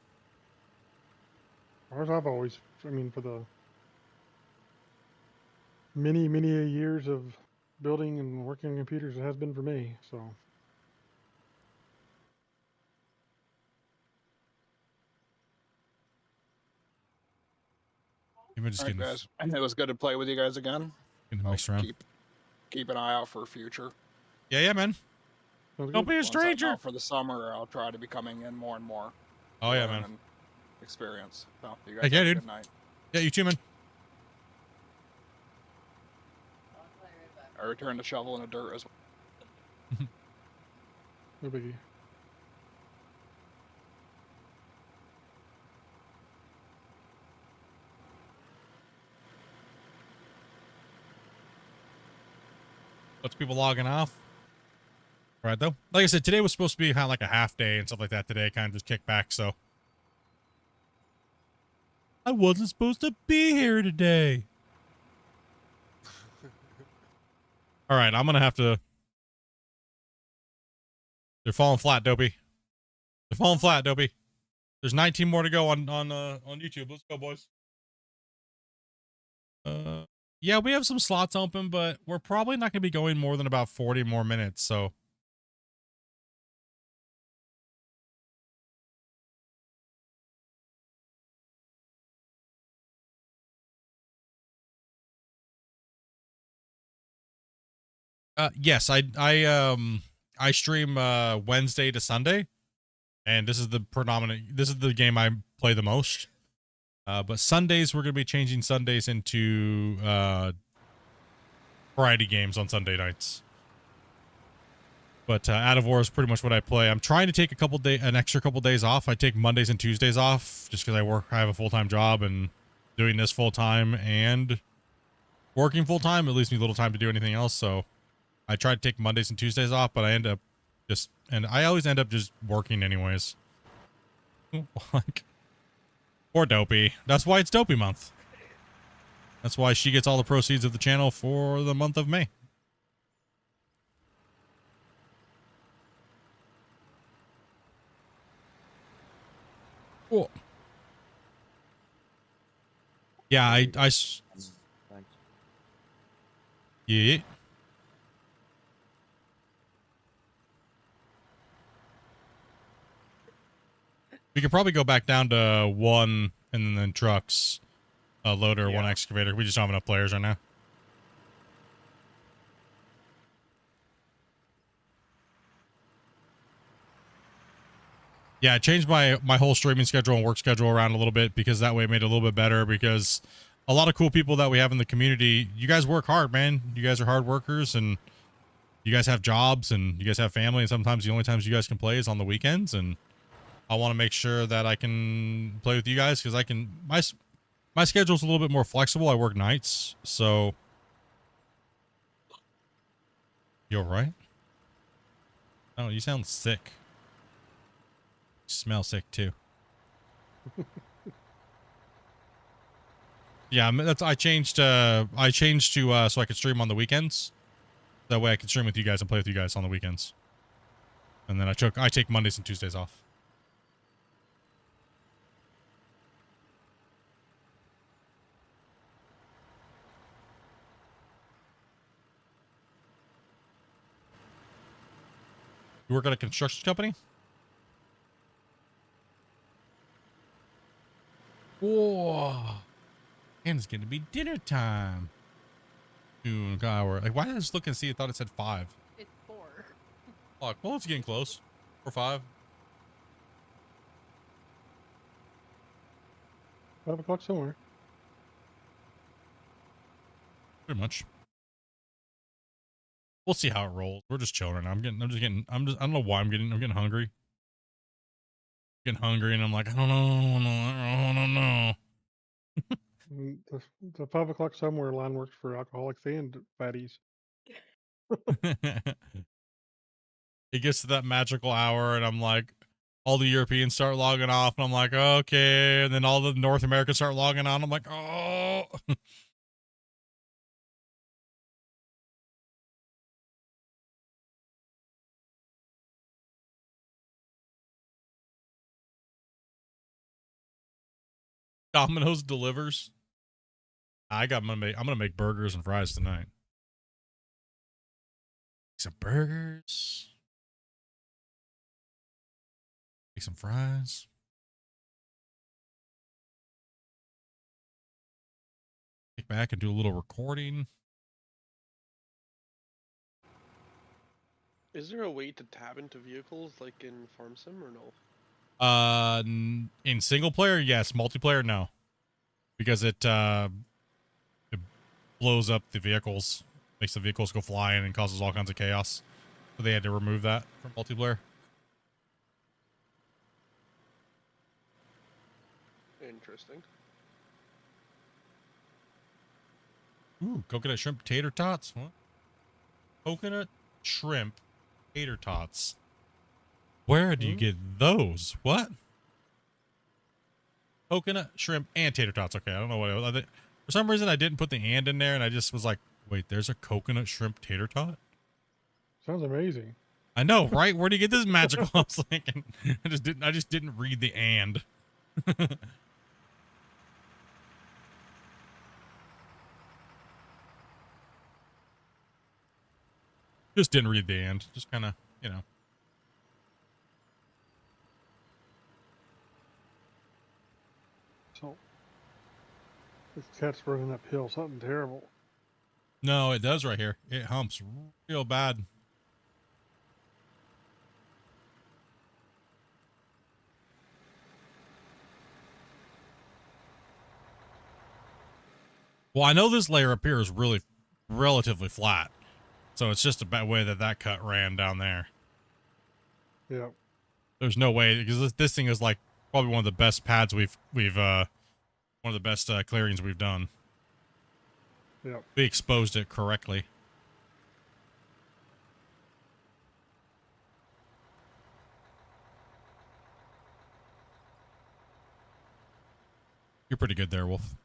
Ours, I've always, I mean, for the many years of building and working on computers, it has been for me. So. Even just Alright, getting, guys. It was good to play with you guys again. getting mixed around. Keep an eye out for future. Yeah, man. Don't be a stranger. Once I'm out for the summer, I'll try to be coming in more and more. Oh yeah, man. And experience. So, you guys Heck yeah, have a dude. good night. Yeah, you too, man. I returned the shovel in the dirt as well. No biggie. Lots of people logging off. All right, though. Like I said, today was supposed to be kind of like a half day and stuff like that today. Kind of just kicked back, so. I wasn't supposed to be here today. All right, I'm going to have to. They're falling flat, Dopey. They're falling flat, Dopey. There's 19 more to go on YouTube. Let's go, boys. Yeah, we have some slots open, but we're probably not going to be going more than about 40 more minutes. So. Yes, I stream Wednesday to Sunday, and this is the game I play the most. But Sundays we're gonna be changing Sundays into variety games on Sunday nights. But Out of Ore is pretty much what I play. I'm trying to take an extra couple days off. I take Mondays and Tuesdays off just because I have a full-time job, and doing this full-time and working full-time, it leaves me little time to do anything else. So I try to take Mondays and Tuesdays off, but I always end up just working anyways. Like, poor Dopey. That's why it's Dopey month. That's why she gets all the proceeds of the channel for the month of May. Cool. Yeah, yeah. We could probably go back down to one and then trucks, a loader, one excavator. We just don't have enough players right now. Yeah, I changed my whole streaming schedule and work schedule around a little bit because that way it made it a little bit better, because a lot of cool people that we have in the community, you guys work hard, man. You guys are hard workers, and you guys have jobs, and you guys have family, and sometimes the only times you guys can play is on the weekends, and I want to make sure that I can play with you guys because my schedule's a little bit more flexible. I work nights, so you all right? Oh, you sound sick. You smell sick too. Yeah, I changed to so I could stream on the weekends. That way I can stream with you guys and play with you guys on the weekends. And then I take Mondays and Tuesdays off. You work at a construction company? Whoa. And it's going to be dinner time. Like, why did I just look and see? I thought it said 5. It's 4. Fuck. Well, it's getting close. Or 5. 5 o'clock somewhere. Pretty much. We'll see how it rolls. We're just chilling right now. I don't know why I'm getting hungry. Getting hungry, and I'm like, I don't know. The 5 o'clock somewhere line works for alcoholics and fatties. It gets to that magical hour, and I'm like, all the Europeans start logging off, and I'm like, okay. And then all the North Americans start logging on. I'm like, oh. Domino's delivers. I'm gonna make burgers and fries tonight. Some burgers. Make some fries. Kick back and do a little recording. Is there a way to tab into vehicles like in Farm Sim or no? In single player, yes. Multiplayer, no, because it blows up the vehicles, makes the vehicles go flying, and causes all kinds of chaos. So they had to remove that from multiplayer. Interesting. Ooh, coconut shrimp tater tots. What? Coconut shrimp tater tots. Where do you get those? What? Coconut, shrimp, and tater tots. Okay, I don't know what it was. For some reason, I didn't put the and in there, and I just was like, wait, there's a coconut shrimp tater tot? Sounds amazing. I know, right? Where do you get this magical? I was thinking. I just didn't read the and. Just didn't read the and. Just kind of, you know. So this cat's running uphill. Something terrible. No, it does right here. It humps real bad. Well, I know this layer up here is really relatively flat. So it's just a bad way that cut ran down there. Yeah. There's no way, because this thing is like probably one of the best pads we've one of the best clearings we've done. Yeah. We exposed it correctly. You're pretty good there, Wolf.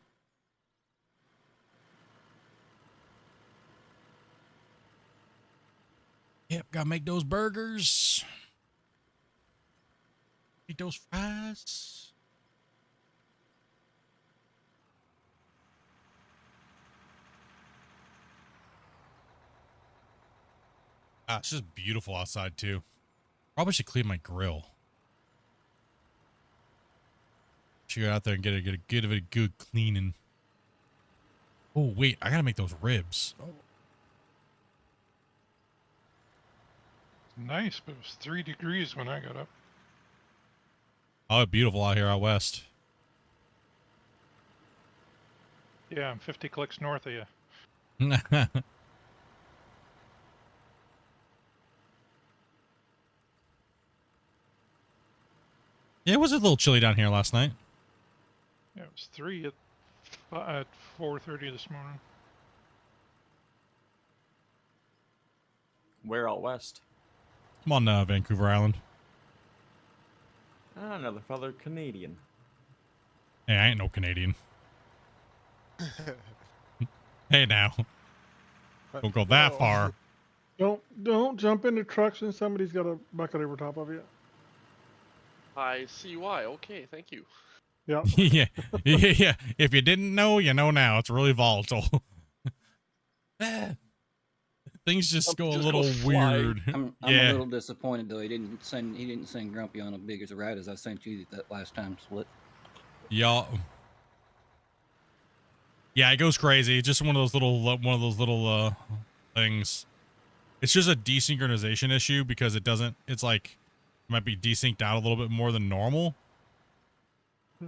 Yep, gotta make those burgers. Eat those fries. Ah, it's just beautiful outside too. Probably should clean my grill. Should go out there and get a good cleaning. Oh wait, I gotta make those ribs. Oh. Nice, but it was 3 degrees when I got up. Oh, beautiful out here out west. Yeah, I'm 50 clicks north of you. Yeah, it was a little chilly down here last night. Yeah, it was 3 at 4:30 this morning. Where out west? I'm on Vancouver Island. Ah, another fellow Canadian. Hey, I ain't no Canadian. Hey now. Don't go that far. Don't jump into trucks and somebody's got a bucket over top of you. I see why. Okay, thank you. Yeah. yeah. If you didn't know, you know now. It's really volatile. Things just go a little weird. I'm a little disappointed though. He didn't send Grumpy on a big as a rat as I sent you that last time split. Yeah. Yeah, it goes crazy. Just one of those little things. It's just a desynchronization issue because it's like it might be desynced out a little bit more than normal.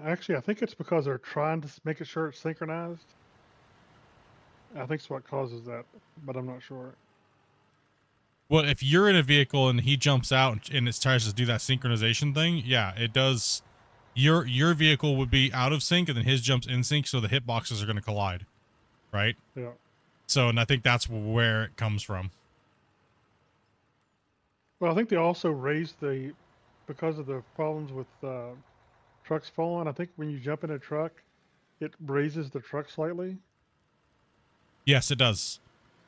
Actually, I think it's because they're trying to make sure it's synchronized. I think it's what causes that, but I'm not sure. Well, if you're in a vehicle and he jumps out and it tries to do that synchronization thing, yeah, it does. Your vehicle would be out of sync and then his jumps in sync, so the hitboxes are going to collide, right? Yeah. So, and I think that's where it comes from. Well, I think they also raised because of the problems with trucks falling. I think when you jump in a truck, it raises the truck slightly. Yes, it does.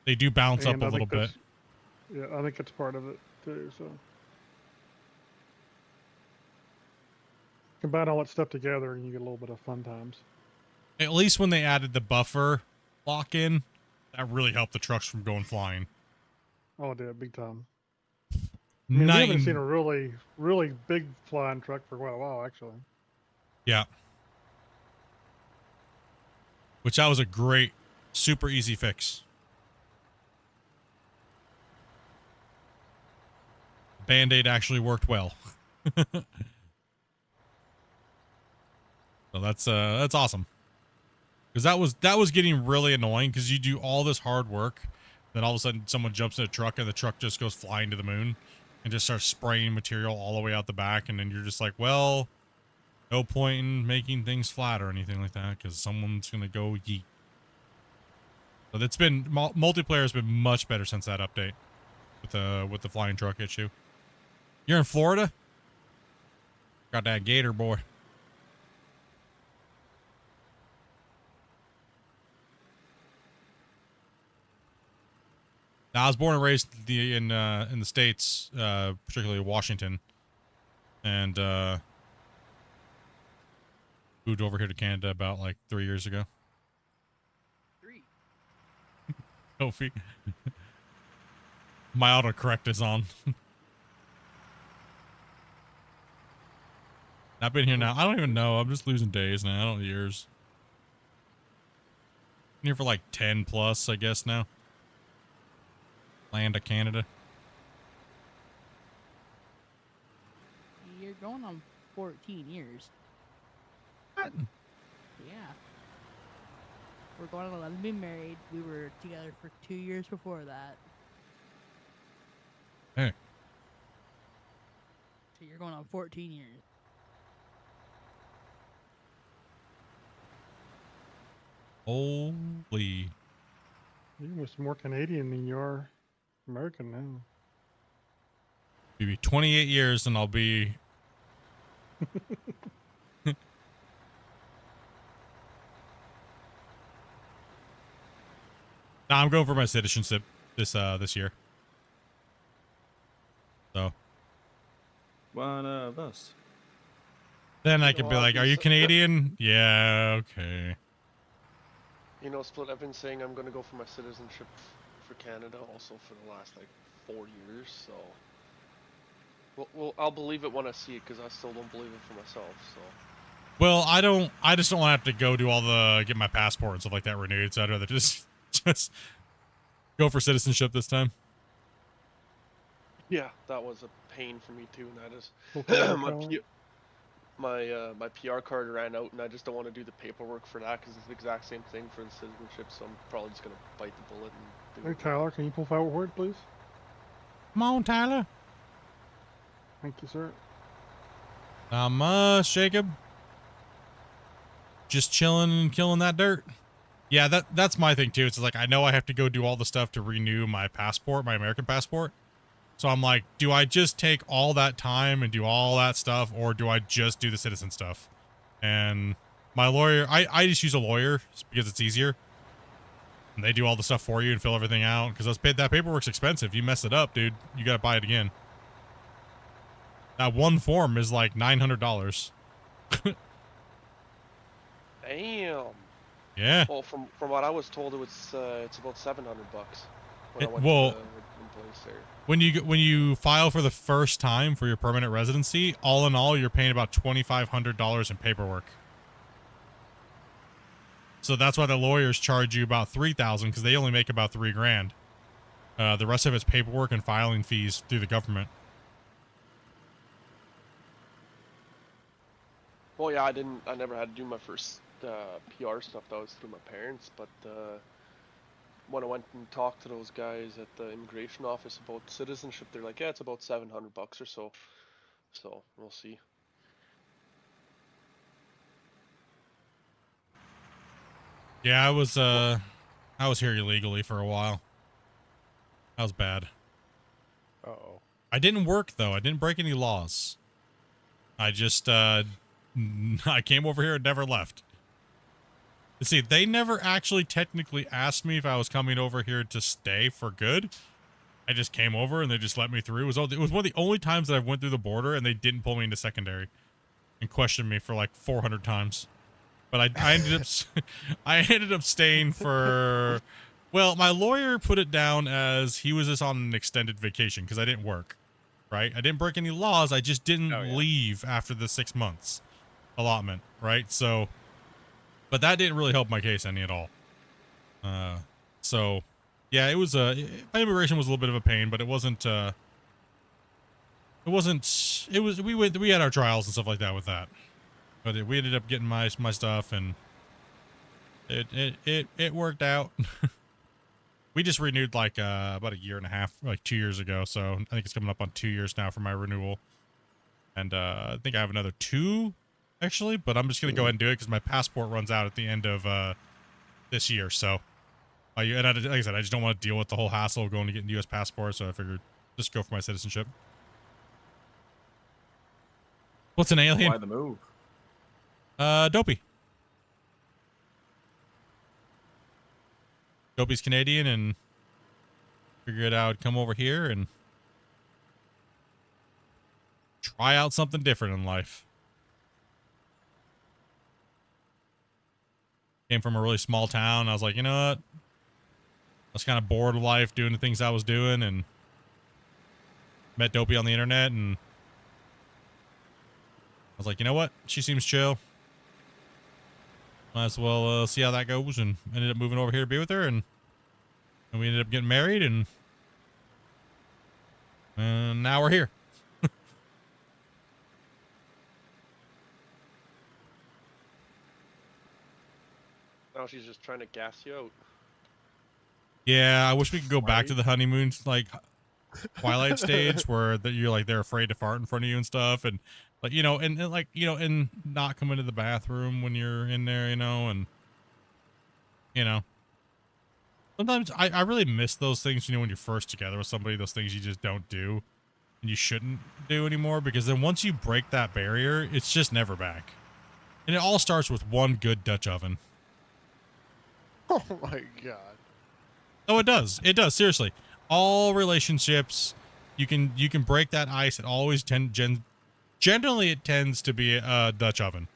They do bounce up a little bit. Yeah, I think it's part of it too. So combine all that stuff together, and you get a little bit of fun times. At least when they added the buffer lock in, that really helped the trucks from going flying. Oh, it did, big time. I mean, we haven't seen a really, really big flying truck for quite a while, actually. Yeah. Which that was a great, super easy fix. Band-Aid actually worked well. So that's awesome. Because that was getting really annoying because you do all this hard work, then all of a sudden someone jumps in a truck and the truck just goes flying to the moon and just starts spraying material all the way out the back, and then you're just like, well, no point in making things flat or anything like that because someone's gonna go yeet. But it's been multiplayer has been much better since that update with the flying truck issue. You're in Florida? Got that gator, boy. Now, I was born and raised in the States, particularly Washington, and moved over here to Canada about like 3 years ago. 3. Kofi. My autocorrect is on. I've been here now. I don't even know. I'm just losing days now. I don't know years. Been here for like 10 plus, I guess now. Land of Canada. You're going on 14 years. What? Yeah. We're going on 11 being married. We were together for 2 years before that. Hey. So you're going on 14 years. Holy. You're almost more Canadian than you are American now. Maybe 28 years and I'll be... Nah, I'm going for my citizenship this year. So. One of us. Then I could be like, are you Canadian? Yeah, okay. You know, Split, I've been saying I'm going to go for my citizenship for Canada also for the last, like, 4 years, so... Well, I'll believe it when I see it, because I still don't believe it for myself, so... Well, I just don't want to have to go do all the, get my passport and stuff like that renewed, so I'd rather just go for citizenship this time. Yeah, that was a pain for me, too, and I just... my PR card ran out, and I just don't want to do the paperwork for that, because it's the exact same thing for the citizenship, so I'm probably just going to bite the bullet and do Hey, Tyler, can you pull forward, please? Come on, Tyler. Thank you, sir. Not much, Jacob. Just chilling and killing that dirt. Yeah, that's my thing too. It's like I know I have to go do all the stuff to renew my passport, my American passport. So I'm like, do I just take all that time and do all that stuff, or do I just do the citizen stuff? And my lawyer, I just use a lawyer just because it's easier. And they do all the stuff for you and fill everything out. Because that paperwork's expensive. You mess it up, dude, you gotta buy it again. That one form is like $900. Damn. Yeah. Well, from what I was told, it's about $700 when I went Well, to the place there. when you file for the first time for your permanent residency, all in all, you're paying about $2,500 in paperwork. So that's why the lawyers charge you about $3,000 because they only make about $3,000. The rest of it's paperwork and filing fees through the government. Well, yeah, I never had to do my first PR stuff. That was through my parents, but when I went and talked to those guys at the immigration office about citizenship, they're like, yeah, it's about $700 or so. So we'll see. Yeah, I was here illegally for a while. That was bad. Uh-oh. I didn't work though. I didn't break any laws. I just I came over here and never left. You see, they never actually technically asked me if I was coming over here to stay for good. I just came over and they just let me through. It was one of the only times that I went through the border and they didn't pull me into secondary and questioned me for like 400 times. But I ended up staying for, well, my lawyer put it down as he was just on an extended vacation because I didn't work, right? I didn't break any laws. I just didn't leave after the 6 months allotment, right? So, but that didn't really help my case any at all. So yeah, it was my immigration was a little bit of a pain, but it wasn't we had our trials and stuff like that with that. But we ended up getting my stuff, and it worked out. We just renewed like about a year and a half, like 2 years ago. So I think it's coming up on 2 years now for my renewal. And I think I have another 2 actually, but I'm just gonna go ahead and do it because my passport runs out at the end of this year. So, and like I said, I just don't want to deal with the whole hassle of going to get a U.S. passport. So I figured just go for my citizenship. What's an alien? Why the move? Dopey. Dopey's Canadian, and figured I'd come over here and try out something different in life. Came from a really small town. I was like, you know what? I was kind of bored of life doing the things I was doing, and met Dopey on the internet, and I was like, you know what? She seems chill. Might as well see how that goes, and ended up moving over here to be with her, and we ended up getting married, and now we're here. Now she's just trying to gas you out. Yeah, I wish we could go back to the honeymoon, like Twilight stage, where you're like they're afraid to fart in front of you and stuff, and like and not come into the bathroom when you're in there, and sometimes I really miss those things, when you're first together with somebody, those things you just don't do and you shouldn't do anymore, because then once you break that barrier, it's just never back. And it all starts with one good Dutch oven. Oh my god. Oh, it does. It does. Seriously. All relationships, you can break that ice. It always generally it tends to be a Dutch oven.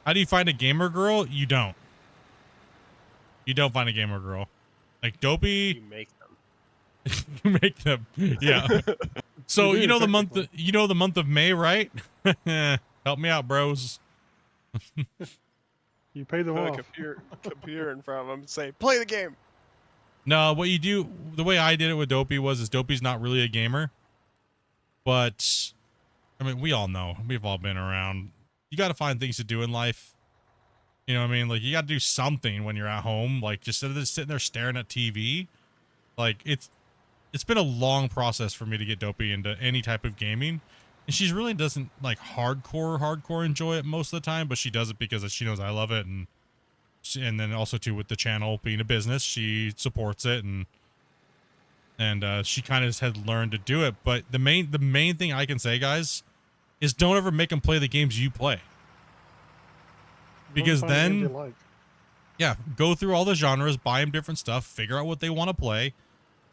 How do you find a gamer girl? You don't. You don't find a gamer girl. Like Dopey. You make them. You make them. Yeah. So you know the month of May, right? Help me out, bros. You pay them Put off. a computer in front of them and say, play the game. No, what you do, the way I did it with Dopey is Dopey's not really a gamer. But, I mean, we all know. We've all been around. You got to find things to do in life. You know what I mean? Like, you got to do something when you're at home. Like, just instead of just sitting there staring at TV. Like, it's been a long process for me to get Dopey into any type of gaming. And she really doesn't, like, hardcore enjoy it most of the time. But she does it because she knows I love it. And then also, too, with the channel being a business, she supports it. And she kind of had learned to do it. But the main thing I can say, guys, is don't ever make them play the games you play. Because then, yeah, go through all the genres, buy them different stuff, figure out what they want to play,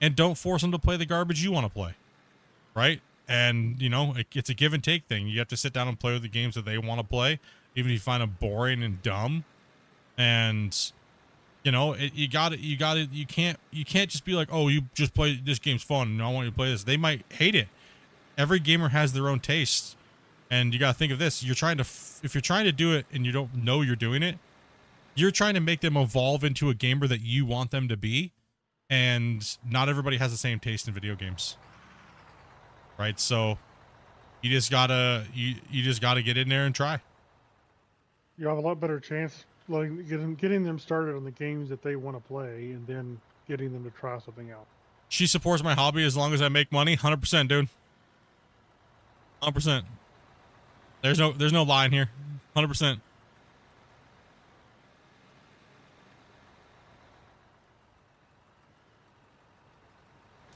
and don't force them to play the garbage you want to play, right? And, it's a give and take thing. You have to sit down and play with the games that they want to play, even if you find them boring and dumb. And, you can't just be like, oh, you just play, this game's fun, and I want you to play this. They might hate it. Every gamer has their own taste. And you got to think of this. If you're trying to do it and you don't know you're doing it, you're trying to make them evolve into a gamer that you want them to be. And not everybody has the same taste in video games. Right? So you just gotta get in there and try. You have a lot better chance getting them started on the games that they want to play, and then getting them to try something else. She supports my hobby as long as I make money. 100%, dude. 100%. There's no line here. 100%.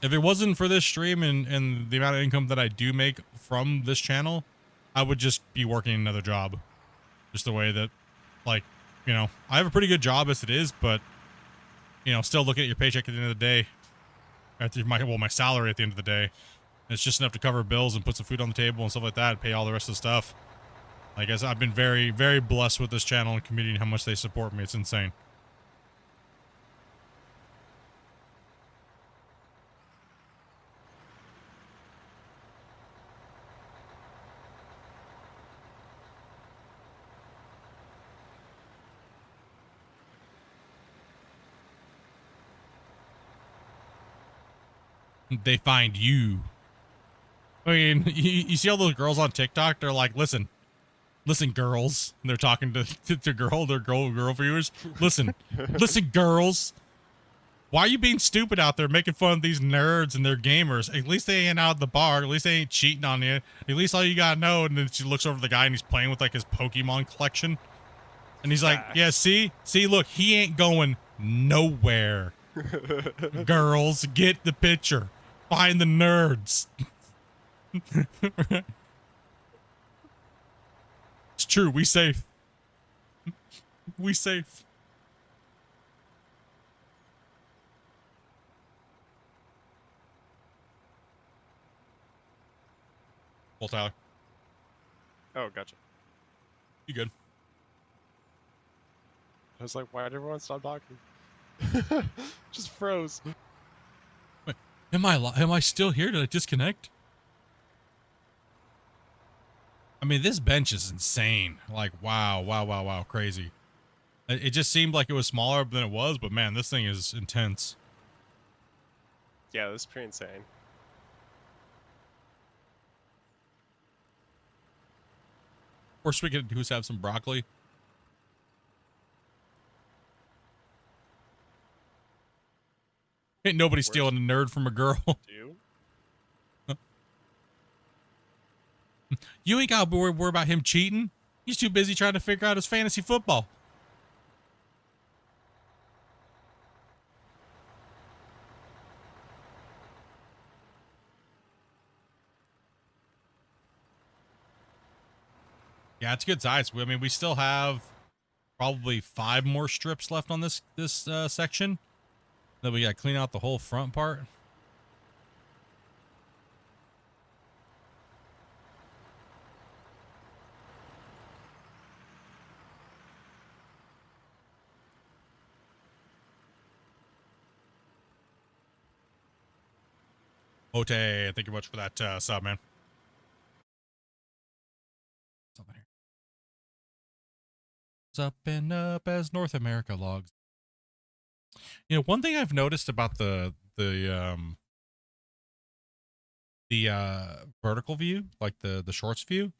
If it wasn't for this stream and the amount of income that I do make from this channel, I would just be working another job. Just the way that, like, I have a pretty good job as it is, but, still looking at your paycheck at the end of the day, my salary at the end of the day, it's just enough to cover bills and put some food on the table and stuff like that, and pay all the rest of the stuff. I guess I've been very, very blessed with this channel and community and how much they support me. It's insane. They find you. I mean, you see all those girls on TikTok? They're like, listen, girls. And they're talking to their girl viewers. Listen, girls. Why are you being stupid out there making fun of these nerds and their gamers? At least they ain't out at the bar. At least they ain't cheating on you. At least all you gotta know. And then she looks over the guy and he's playing with like his Pokemon collection. And he's like, yeah, see, look, he ain't going nowhere. Girls, get the picture. Find the nerds. It's true. We safe. We safe. Well, Tyler, Oh, gotcha. you good? I was like, why did everyone stop talking? Just froze. Wait, am I still here? Did I disconnect? I mean, this bench is insane. Like, wow, crazy. It just seemed like it was smaller than it was, but man, this thing is intense. Yeah, this is pretty insane. Worst we could do is have some broccoli. Ain't nobody stealing a nerd from a girl. Do? You ain't got to worry about him cheating. He's too busy trying to figure out his fantasy football. Yeah, it's a good size. I mean, we still have probably 5 more strips left on this section. Then we got to clean out the whole front part. Ote, thank you much for that sub, man. Something here. What's up and up as North America logs. You know, one thing I've noticed about the vertical view, like the shorts view,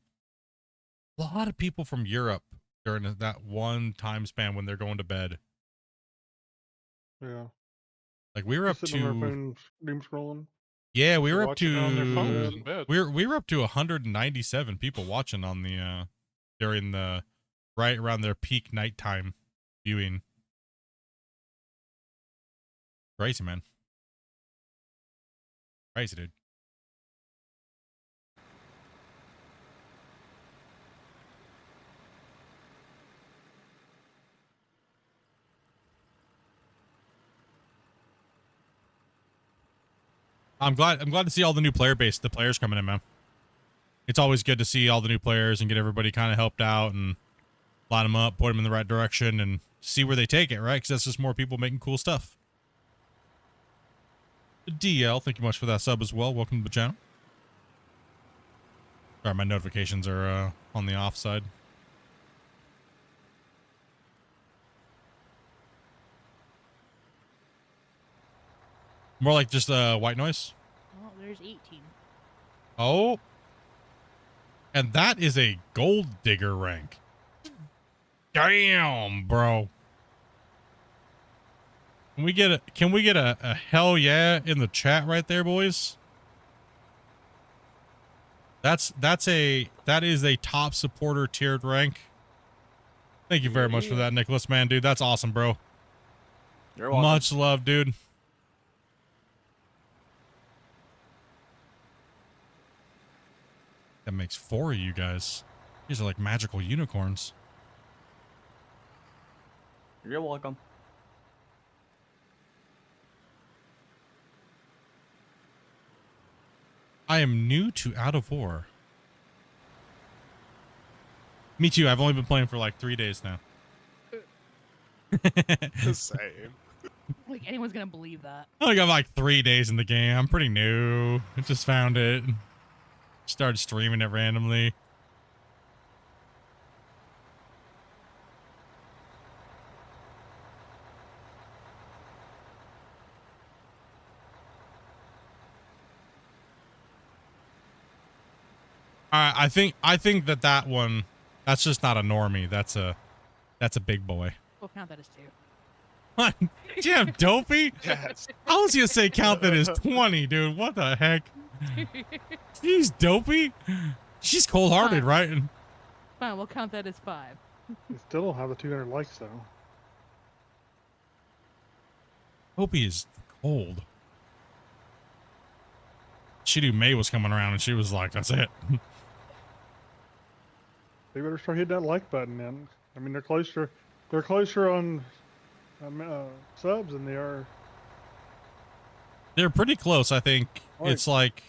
a lot of people from Europe during that one time span when they're going to bed. Yeah. Like we were up Just sitting on their to phones, doom scrolling. yeah, we were up Watching it on their phones to in bed. we were up to 197 people watching on the during the right around their peak nighttime viewing. Crazy, man. Crazy, dude. I'm glad to see all the new player base, the players coming in, man. It's always good to see all the new players and get everybody kind of helped out and line them up, point them in the right direction, and see where they take it, right? Because that's just more people making cool stuff. DL, thank you much for that sub as well. Welcome to the channel. Sorry, my notifications are on the off side. More like just white noise. Oh, there's 18. Oh. And that is a gold digger rank. Damn, bro. Can we get a hell yeah in the chat right there, boys? That is a top supporter tiered rank. Thank you very much for that, Nicholas, man, dude. That's awesome, bro. You're welcome. Much love, dude. That makes 4 of you guys. These are like magical unicorns. You're welcome. I am new to Out of Ore. Me too. I've only been playing for like 3 days now. The same. Like anyone's gonna believe that. I only got like 3 days in the game. I'm pretty new. I just found it. Started streaming it randomly. I think that one, that's just not a normie. That's a big boy. We'll count that as 2. What? Damn, dopey? Yes. I was gonna say count that as 20, dude. What the heck? She's dopey. She's cold-hearted, right? Fine, we'll count that as 5. You still don't have the 200 likes though. Dopey is cold. She knew May was coming around, and she was like, "That's it." They better start hitting that like button, man. I mean, they're close to They're closer on subs than they are. They're pretty close, I think. Like- It's like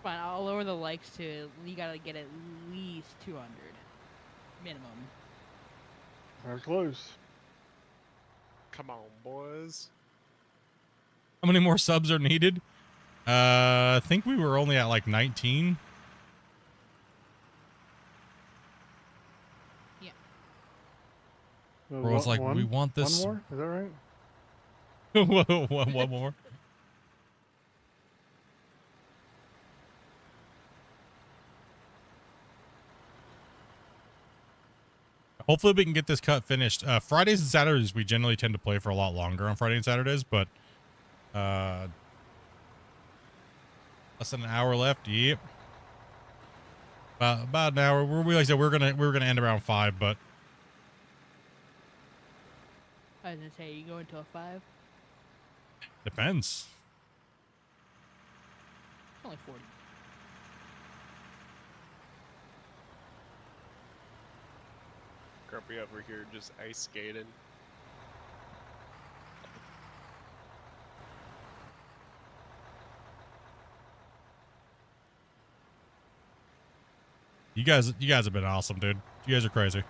Fine, I'll lower the likes to, you gotta get at least 200 minimum. They're close. Come on, boys. how many more subs are needed? I think we were only at like 19. Yeah. Bro, it's like, we want this. One more? Is that right? one more. Hopefully we can get this cut finished. Fridays and Saturdays, we generally tend to play for a lot longer on Friday and Saturdays, but less than an hour left. Yep. About an hour. Like I said, we're gonna end around 5, but I was gonna say, you go into a 5? depends. Only 40. Grumpy over here just ice skating. You guys have been awesome, dude. You guys are crazy.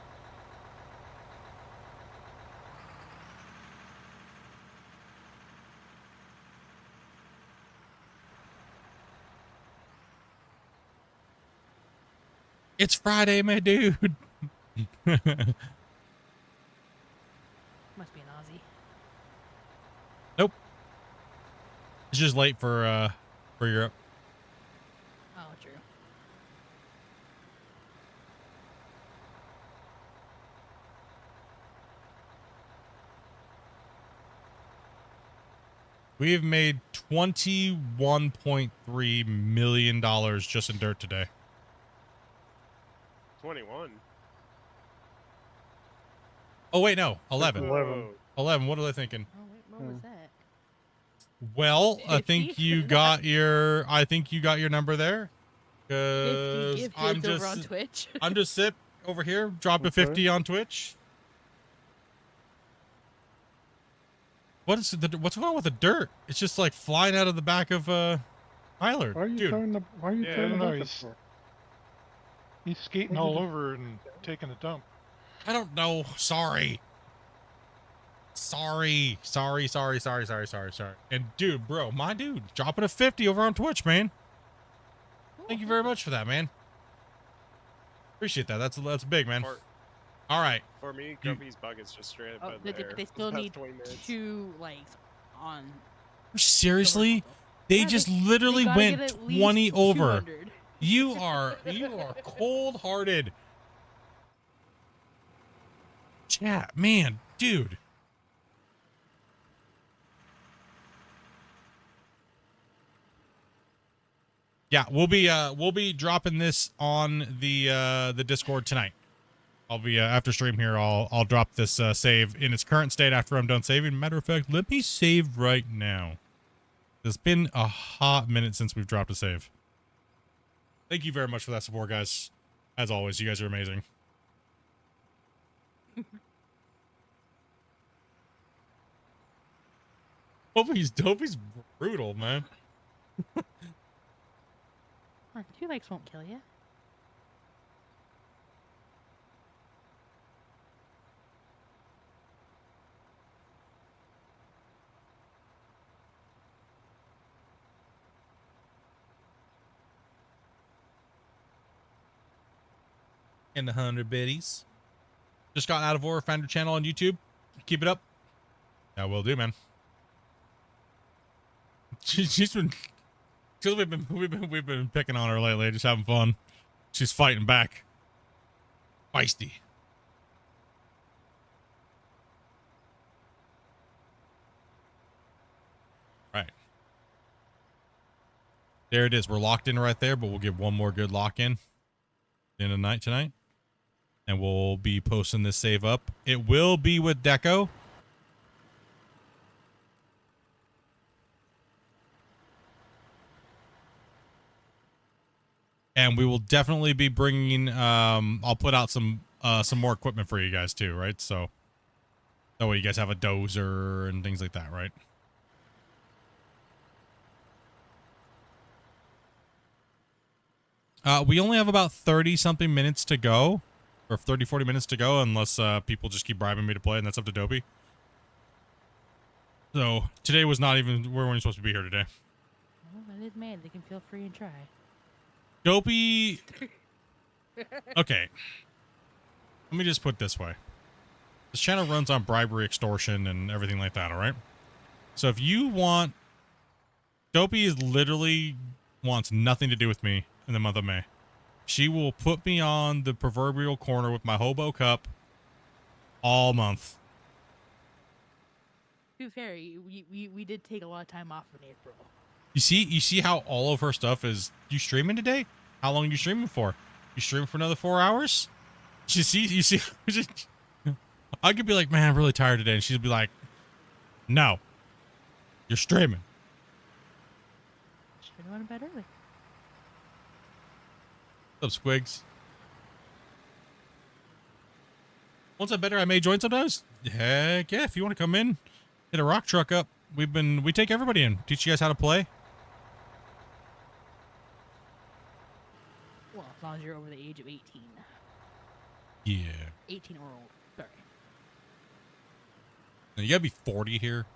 It's Friday, my dude. Must be an Aussie. Nope. It's just late for Europe. Oh, true. We have made $21.3 million just in dirt today. 21. Oh wait, no, 11. 11. 11. What are they thinking? Oh, wait, what was that? Well, I think 50? you got your. I think you got your number there. 50 Cause gift I'm gives over on just. Twitch. I'm just sit over here. Dropped a 50 on Twitch. What's going on with the dirt? It's just like flying out of the back of Tyler. Why are you Dude. throwing the? Why are you Yeah, I throwing don't the know. bucket He's, for? he's skating all over and taking a dump. I don't know. Sorry. Sorry. And dude, bro, my dude, dropping a 50 over on Twitch, man. Thank you very much for that, man. Appreciate that. That's big, man. All right. For me, Grumpy's bucket's just straight up Oh, in but the air. they for still the past need 20 minutes. 2 likes on. Seriously? They Yeah, just they literally gotta went get at least 20 over. 200. You are cold-hearted. Chat, man, dude. Yeah, we'll be dropping this on the Discord tonight. I'll be after stream here. I'll drop this save in its current state after I'm done saving. Matter of fact, let me save right now. It's been a hot minute since we've dropped a save. Thank you very much for that support, guys. As always, you guys are amazing. Dopey's brutal, man. 2 likes won't kill you. And the 100 biddies. Just got out of Ore, found your channel on YouTube. Keep it up. Yeah, will do, man. She's been we've been picking on her lately, just having fun. She's fighting back. Feisty. Right. There it is. We're locked in right there, but we'll give one more good lock in the night tonight. And we'll be posting this save up. It will be with Deco. And we will definitely be bringing, I'll put out some some more equipment for you guys too, right? So that way you guys have a dozer and things like that, right? We only have about 30 something minutes to go, or 30, 40 minutes to go, unless people just keep bribing me to play, and that's up to Dopey. So today was not even, we weren't supposed to be here today. Well, it is made. They can feel free and try. Dopey. Okay. Let me just put it this way. This channel runs on bribery, extortion, and everything like that, all right? So if you want... Dopey is literally wants nothing to do with me in the month of May. She will put me on the proverbial corner with my hobo cup all month. To be fair, we did take a lot of time off in April. You see how all of her stuff is... You streaming today? How long are you streaming for? You streaming for another 4 hours? You see... I could be like, man, I'm really tired today. And she'd be like, no, you're streaming. Should have gone to bed early. What's up, Squigs? Once I'm better, I may join sometimes. Heck yeah, if you want to come in, hit a rock truck up. We take everybody in, teach you guys how to play. Well, as long as you're over the age of 18. Yeah. 18 or old. Sorry. You gotta be 40 here.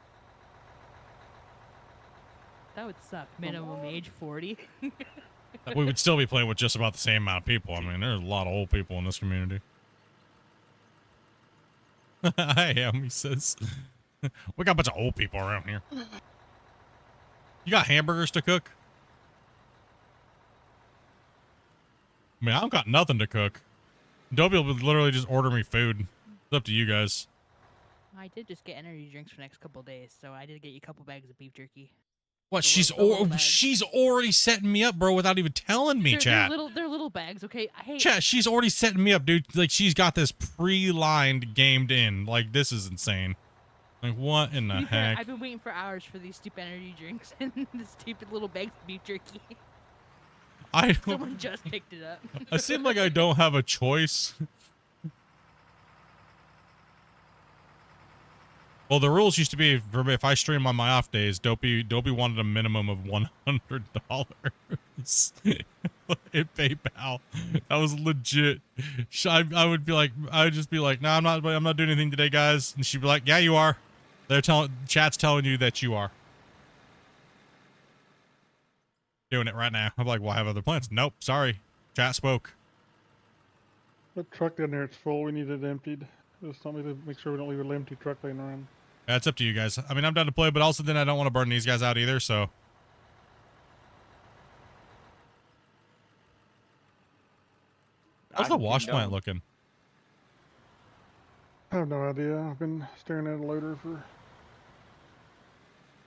That would suck. Minimum age 40. We would still be playing with just about the same amount of people. I mean, there's a lot of old people in this community. I am, he says. We got a bunch of old people around here. You got hamburgers to cook? I mean, I don't got nothing to cook. Dobby will literally just order me food. It's up to you guys. I did just get energy drinks for the next couple of days, so I did get you a couple bags of beef jerky. What? So she's already setting me up, bro, without even telling me, chat. They're little bags, okay? Hey, Chat, she's already setting me up, dude. Like, she's got this pre-lined, gamed in. Like, this is insane. Like, what in the to be fair, heck? I've been waiting for hours for these stupid energy drinks and the stupid little bags of beef jerky. Someone just picked it up. I seem like I don't have a choice. Well, the rules used to be for if I stream on my off days, Dopey wanted a minimum of $100 in PayPal. That was legit. I would just be like, no, I'm not doing anything today, guys. And she'd be like, yeah, you are. Chat's telling you that you are doing it right now. I'm like, well, I have other plans. Nope, sorry. Chat spoke. The truck down there, it's full. We need it emptied. Just tell me to make sure we don't leave an empty truck laying around. Yeah, it's up to you guys. I mean, I'm down to play, but also then I don't want to burn these guys out either, so. How's the wash plant looking? I have no idea. I've been staring at a loader for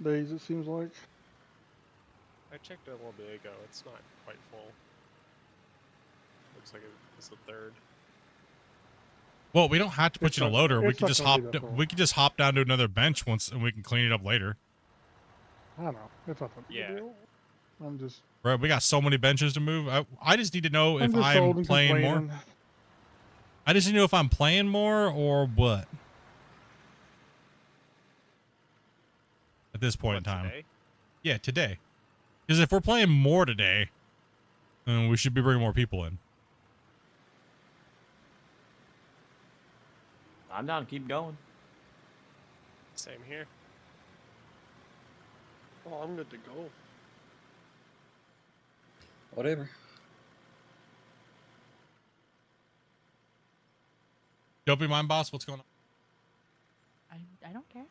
days, it seems like. I checked it a little bit ago. It's not quite full. Looks like it's the third. Well, we don't have to put you in a loader. We can just hop. We can just hop down to another bench once, and we can clean it up later. I don't know. It's not that big a deal. I'm just. Bro, we got so many benches to move. I just need to know if I'm playing more. I just need to know if I'm playing more or what. At this point in time. Today? Yeah, today. Because if we're playing more today, then we should be bringing more people in. I'm down to keep going. Same here. Oh, I'm good to go. Whatever. Dopey Mind Boss, what's going on? I don't care.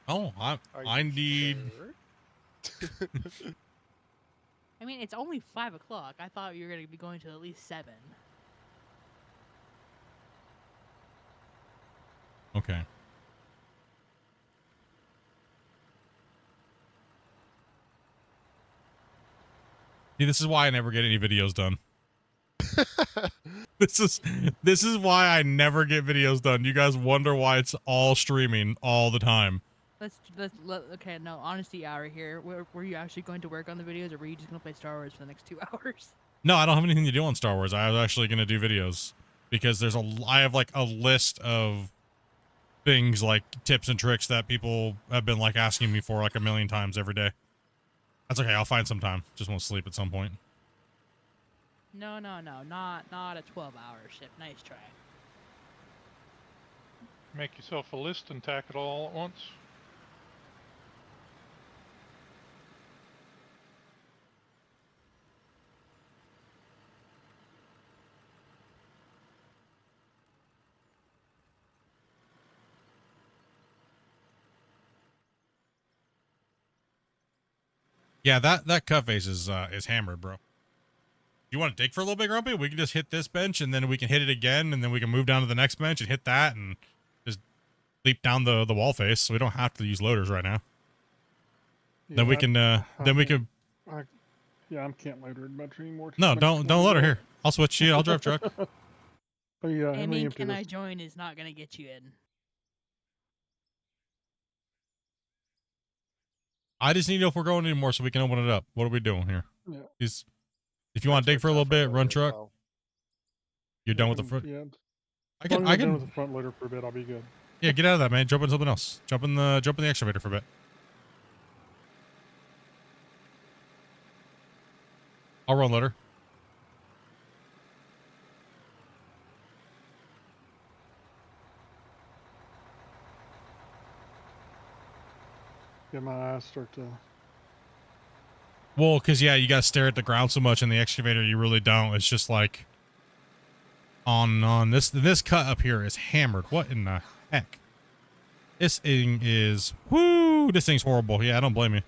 Oh, I need. Sure? I mean, it's only 5 o'clock. I thought you were gonna be going to at least 7. Okay. See, this is why I never get any videos done. This is why I never get videos done. You guys wonder why it's all streaming all the time. Okay, no, honesty hour here. Were you actually going to work on the videos, or were you just going to play Star Wars for the next 2 hours? No, I don't have anything to do on Star Wars. I was actually going to do videos. because I have like a list of things like tips and tricks that people have been like asking me for like a million times every day. That's okay. I'll find some time. Just won't sleep at some point. No, not a 12-hour shift. Nice try. Make yourself a list and tack it all at once. Yeah, that cut face is hammered, bro. You want to dig for a little bit, Grumpy? We can just hit this bench and then we can hit it again, and then we can move down to the next bench and hit that and just leap down the wall face. So we don't have to use loaders right now. Yeah, Then we can yeah, I can't loader much anymore. No, don't load her here. I'll switch you. I'll drive truck. Oh yeah, Aiming, can I join is not gonna get you in. I just need to know if we're going anymore so we can open it up. What are we doing here? Yeah. If you want to dig for a little bit, run truck. You're done with the front. Yeah. I can. Done with the front loader for a bit. I'll be good. Yeah, get out of that, man. Jump in something else. Jump in the excavator for a bit. I'll run loader. Get my eyes start to. Well, because, yeah, you got to stare at the ground so much in the excavator, you really don't. It's just like on and on. This cut up here is hammered. What in the heck? This thing is, whoo, this thing's horrible. Yeah, I don't blame you.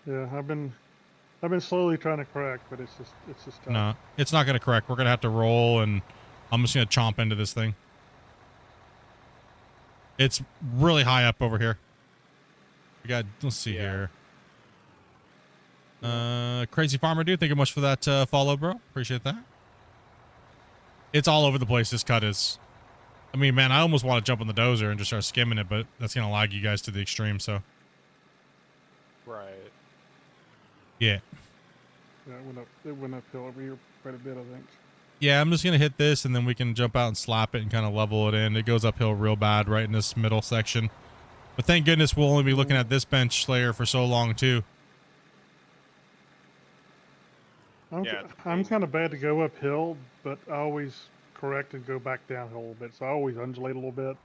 Yeah, I've been slowly trying to crack, but it's just tough. No, it's not going to correct. We're going to have to roll, and I'm just going to chomp into this thing. It's really high up over here. We got, let's see here. Crazy Farmer dude, thank you much for that follow, bro. Appreciate that. It's all over the place, this cut is. I mean, man, I almost want to jump on the dozer and just start skimming it, but that's going to lag you guys to the extreme, so. Right. Yeah. Yeah, it went uphill over here quite a bit, I think. Yeah, I'm just going to hit this, and then we can jump out and slap it and kind of level it in. It goes uphill real bad right in this middle section. But thank goodness we'll only be looking at this bench layer for so long, too. I'm kind of bad to go uphill, but I always correct and go back downhill a little bit, so I always undulate a little bit.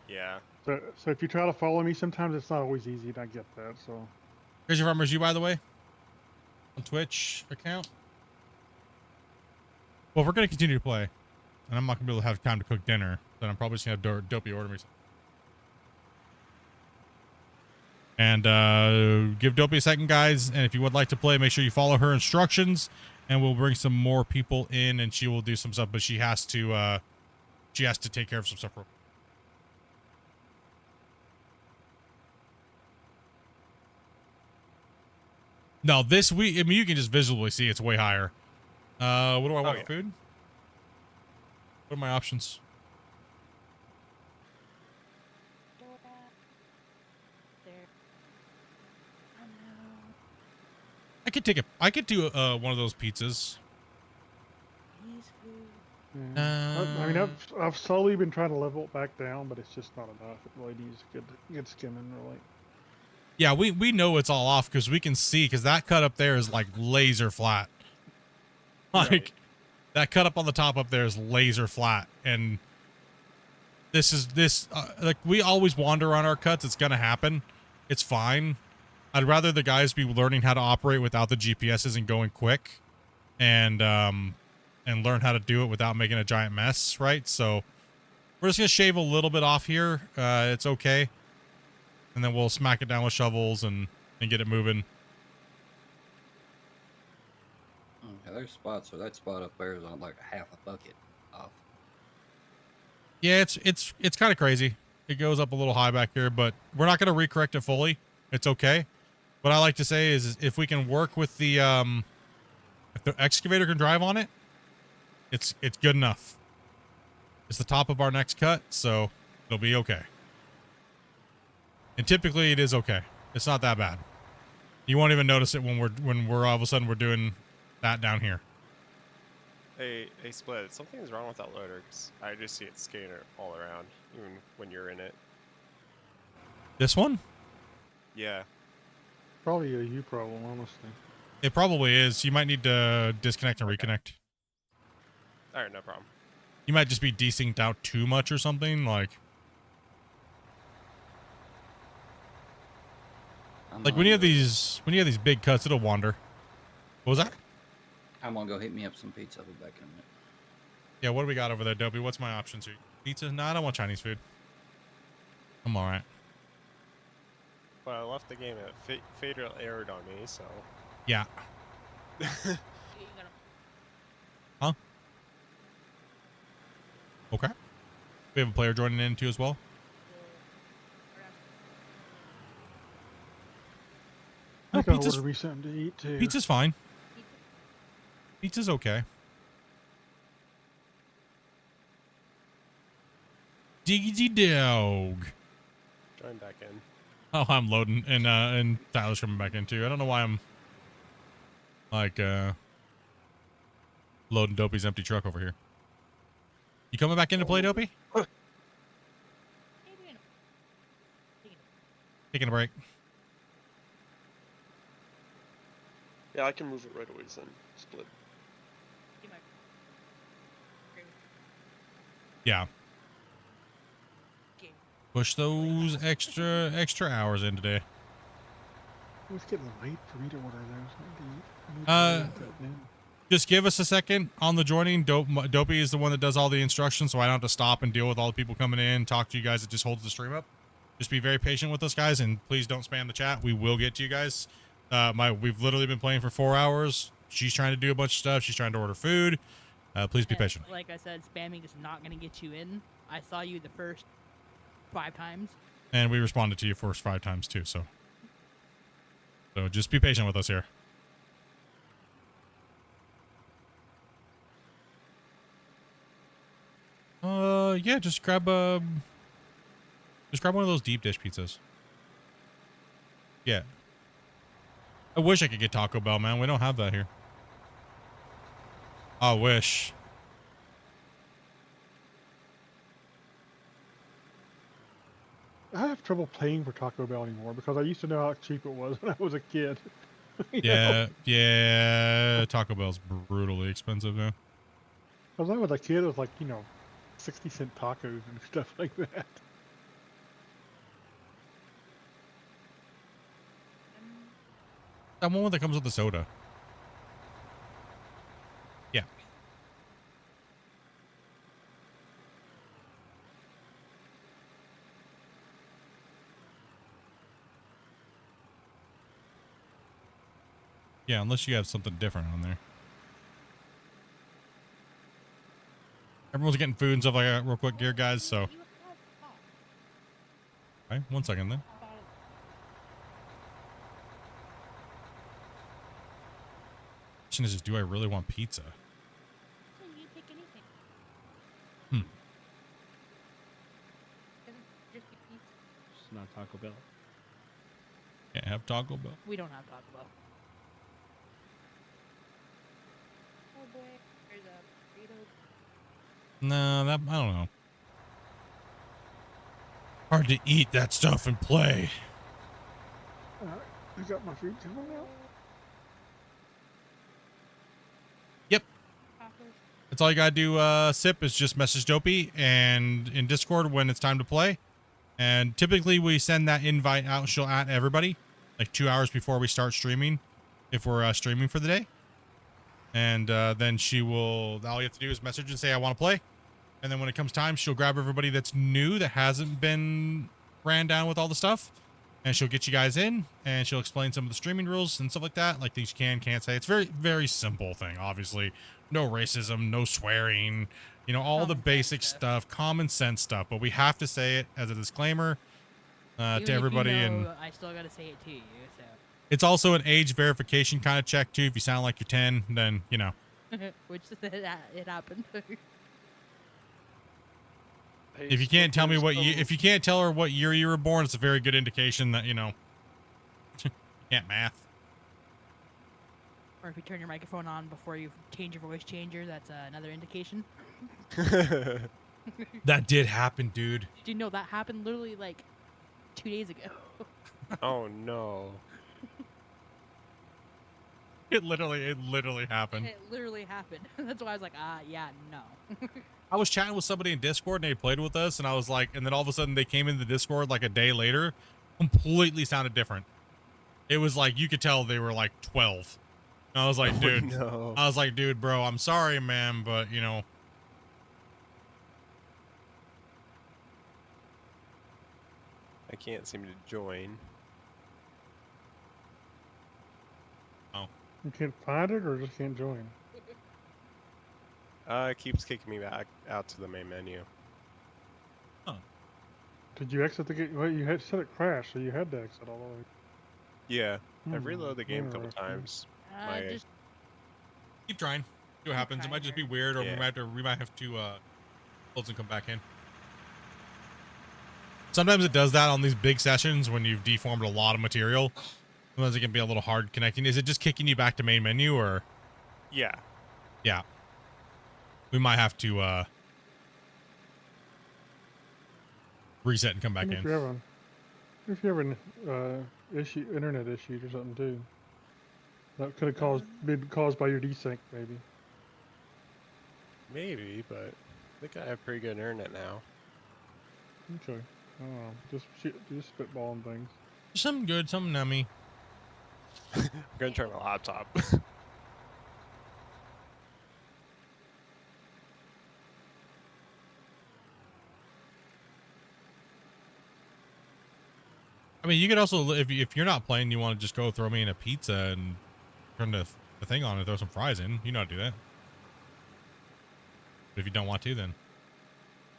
Yeah. So if you try to follow me, sometimes it's not always easy, and I get that, so. Crazy Farmers, you, by the way? On Twitch account? Well, we're going to continue to play, and I'm not going to be able to have time to cook dinner, then I'm probably just going to have Dopey order me something. And give Dopey a second, guys. And if you would like to play, make sure you follow her instructions, and we'll bring some more people in, and she will do some stuff. But she has to take care of some stuff. No, I mean, you can just visually see it's way higher. What do I want for food? What are my options? I could do one of those pizzas. Yeah. I mean, I've slowly been trying to level it back down, but it's just not enough. It really needs good skimming, really. Yeah, we know it's all off because we can see, because that cut up there is like laser flat. Like that cut up on the top up there is laser flat, and like we always wander on our cuts. It's gonna happen. It's fine. I'd rather the guys be learning how to operate without the GPSs and going quick, and learn how to do it without making a giant mess, right? So we're just gonna shave a little bit off here. It's okay, and then we'll smack it down with shovels and get it moving. Yeah, there's spots where that spot up there is on like half a bucket off. Yeah, it's kind of crazy. It goes up a little high back here, but we're not gonna recorrect it fully. It's okay. What I like to say is if we can work with the if the excavator can drive on it, it's good enough. It's the top of our next cut, so it'll be okay. And typically it is okay. It's not that bad. You won't even notice it when we're all of a sudden we're doing that down here. Hey, Split, something's wrong with that loader, 'cause I just see it skating all around, even when you're in it. This one? Yeah. Probably a you problem, honestly. It probably is. You might need to disconnect and reconnect. Alright, no problem. You might just be desynced out too much or something, like when you have these big cuts, it'll wander. What was that? I'm gonna go hit me up some pizza. I'll be back in a minute. Yeah, what do we got over there, Dopey? What's my options here? Pizza? No, I don't want Chinese food. I'm alright. But I left the game and fatal errored on me, so. Yeah. Huh? Okay. We have a player joining in too as well. I gotta order me something to eat too. Pizza's fine. Pizza's okay. Diggy dog. Join back in. Oh, I'm loading, and Tyler's coming back in too. I don't know why I'm like loading Dopey's empty truck over here. You coming back in to play, Dopey? Taking a break. Yeah, I can move it right away, then. Split. Yeah. Push those extra hours in today. It's getting late for me to order those. Just give us a second on the joining. Dopey is the one that does all the instructions, so I don't have to stop and deal with all the people coming in, talk to you guys. It just holds the stream up. Just be very patient with us, guys, and please don't spam the chat. We will get to you guys. We've literally been playing for 4 hours. She's trying to do a bunch of stuff. She's trying to order food. Please be patient. Like I said, spamming is not going to get you in. I saw you the first 5 times. And we responded to you first 5 times too, so just be patient with us here. Yeah, just grab one of those deep dish pizzas. Yeah. I wish I could get Taco Bell, man. We don't have that here. I wish. I have trouble paying for Taco Bell anymore because I used to know how cheap it was when I was a kid. Yeah, Taco Bell's brutally expensive now. Because I was a kid, it was like, 60-cent tacos and stuff like that. That one that comes with the soda. Yeah. Yeah, unless you have something different on there. Everyone's getting food and stuff like that real quick here, guys, so. Okay, 1 second then. Question is, do I really want pizza? Hmm. It's not Taco Bell. Can't have Taco Bell. We don't have Taco Bell. Oh boy, there's a burrito. No, I don't know. Hard to eat that stuff and play. I got my food coming out. Yep. That's all you gotta do, Sip, is just message Dopey and in Discord when it's time to play. And typically we send that invite out, she'll at everybody like 2 hours before we start streaming, if we're streaming for the day. And then she will, all you have to do is message and say, I want to play. And then when it comes time, she'll grab everybody that's new, that hasn't been ran down with all the stuff. And she'll get you guys in, and she'll explain some of the streaming rules and stuff like that, like things you can't say. It's very, very simple thing, obviously. No racism, no swearing, all the basic stuff, common sense stuff. But we have to say it as a disclaimer to everybody. And I still got to say it to you, so. It's also an age verification kind of check, too. If you sound like you're 10, then, Which it happened. If you can't tell me if you can't tell her what year you were born, it's a very good indication that, you can't math. Or if you turn your microphone on before you change your voice changer, that's another indication. That did happen, dude. Did you know that happened literally like 2 days ago? Oh no. It literally happened. It literally happened. That's why I was like, yeah, no. I was chatting with somebody in Discord and they played with us, and I was like, and then all of a sudden they came into Discord like a day later, completely sounded different. It was like you could tell they were like 12. And I was like, dude, no. I was like, dude, bro, I'm sorry, man, but you know. I can't seem to join. Oh. You can't find it or just can't join? It keeps kicking me back out to the main menu. Huh. Did you exit the game? Well, you had said it crashed, so you had to exit all the way. Yeah, I've Hmm, reloaded the game a couple interesting. times. Just Keep trying. See what happens. It might just be weird, or we might have to close and come back in. Sometimes it does that on these big sessions when you've deformed a lot of material. Sometimes it can be a little hard connecting. Is it just kicking you back to main menu, or? Yeah. Yeah. We might have to reset and come back in. If you have an issue, internet issues or something too, that could have been caused by your desync, maybe. Maybe, but I think I have pretty good internet now. Okay. I don't know. Just spitballing things. Some good, some nummy. I'm gonna try my laptop. I mean, you could also, if you're not playing, you want to just go throw me in a pizza and turn the thing on and throw some fries in. You know how to do that. But if you don't want to, then you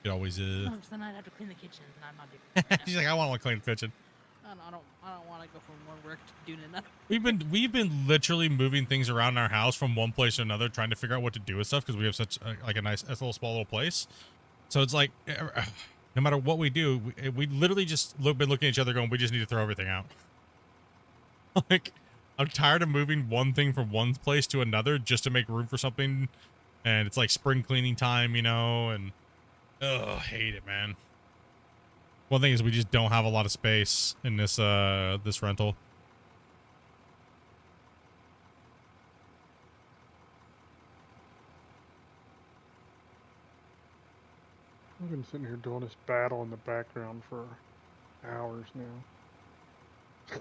could always. No, so then I'd have to clean the kitchen, and I'm not doing that. She's like, I want to clean the kitchen. I don't want to go from one work to doing another. We've been literally moving things around our house from one place to another, trying to figure out what to do with stuff because we have such like a nice little small little place. So it's like, no matter what we do, we literally just been looking at each other going, we just need to throw everything out. Like, I'm tired of moving one thing from one place to another just to make room for something. And it's like spring cleaning time, you know, and hate it, man. One thing is we just don't have a lot of space in this this rental. I've been sitting here doing this battle in the background for hours now.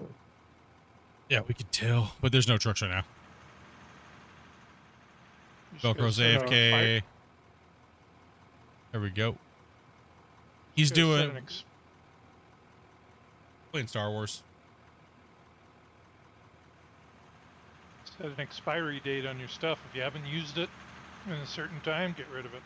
Yeah, we could tell, but there's no trucks right now. Velcro's AFK. There we go. He's doing playing Star Wars. Set an expiry date on your stuff. If you haven't used it in a certain time, get rid of it.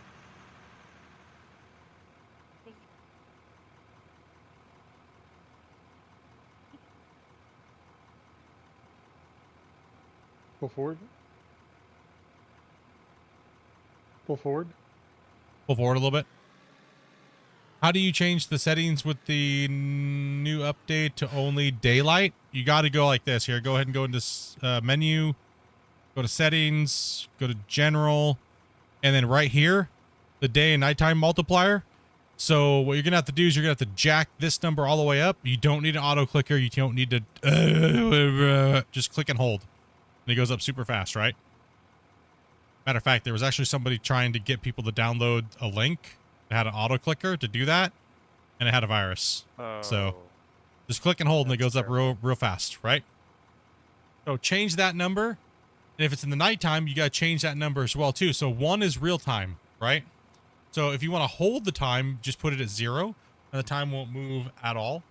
Pull forward. Pull forward. Pull forward a little bit. How do you change the settings with the new update to only daylight? You got to go like this. Here, go ahead and go into menu, go to settings, go to general, and then right here, the day and nighttime multiplier. So what you're going to have to do is you're going to have to jack this number all the way up. You don't need an auto clicker. You don't need to just click and hold. And it goes up super fast, right? Matter of fact, there was actually somebody trying to get people to download a link that had an auto clicker to do that, and it had a virus. So just click and hold, and it goes up real fast, right? So change that number, and if it's in the nighttime, you got to change that number as well too. So 1 is real time, right? So if you want to hold the time, just put it at 0, and the time won't move at all.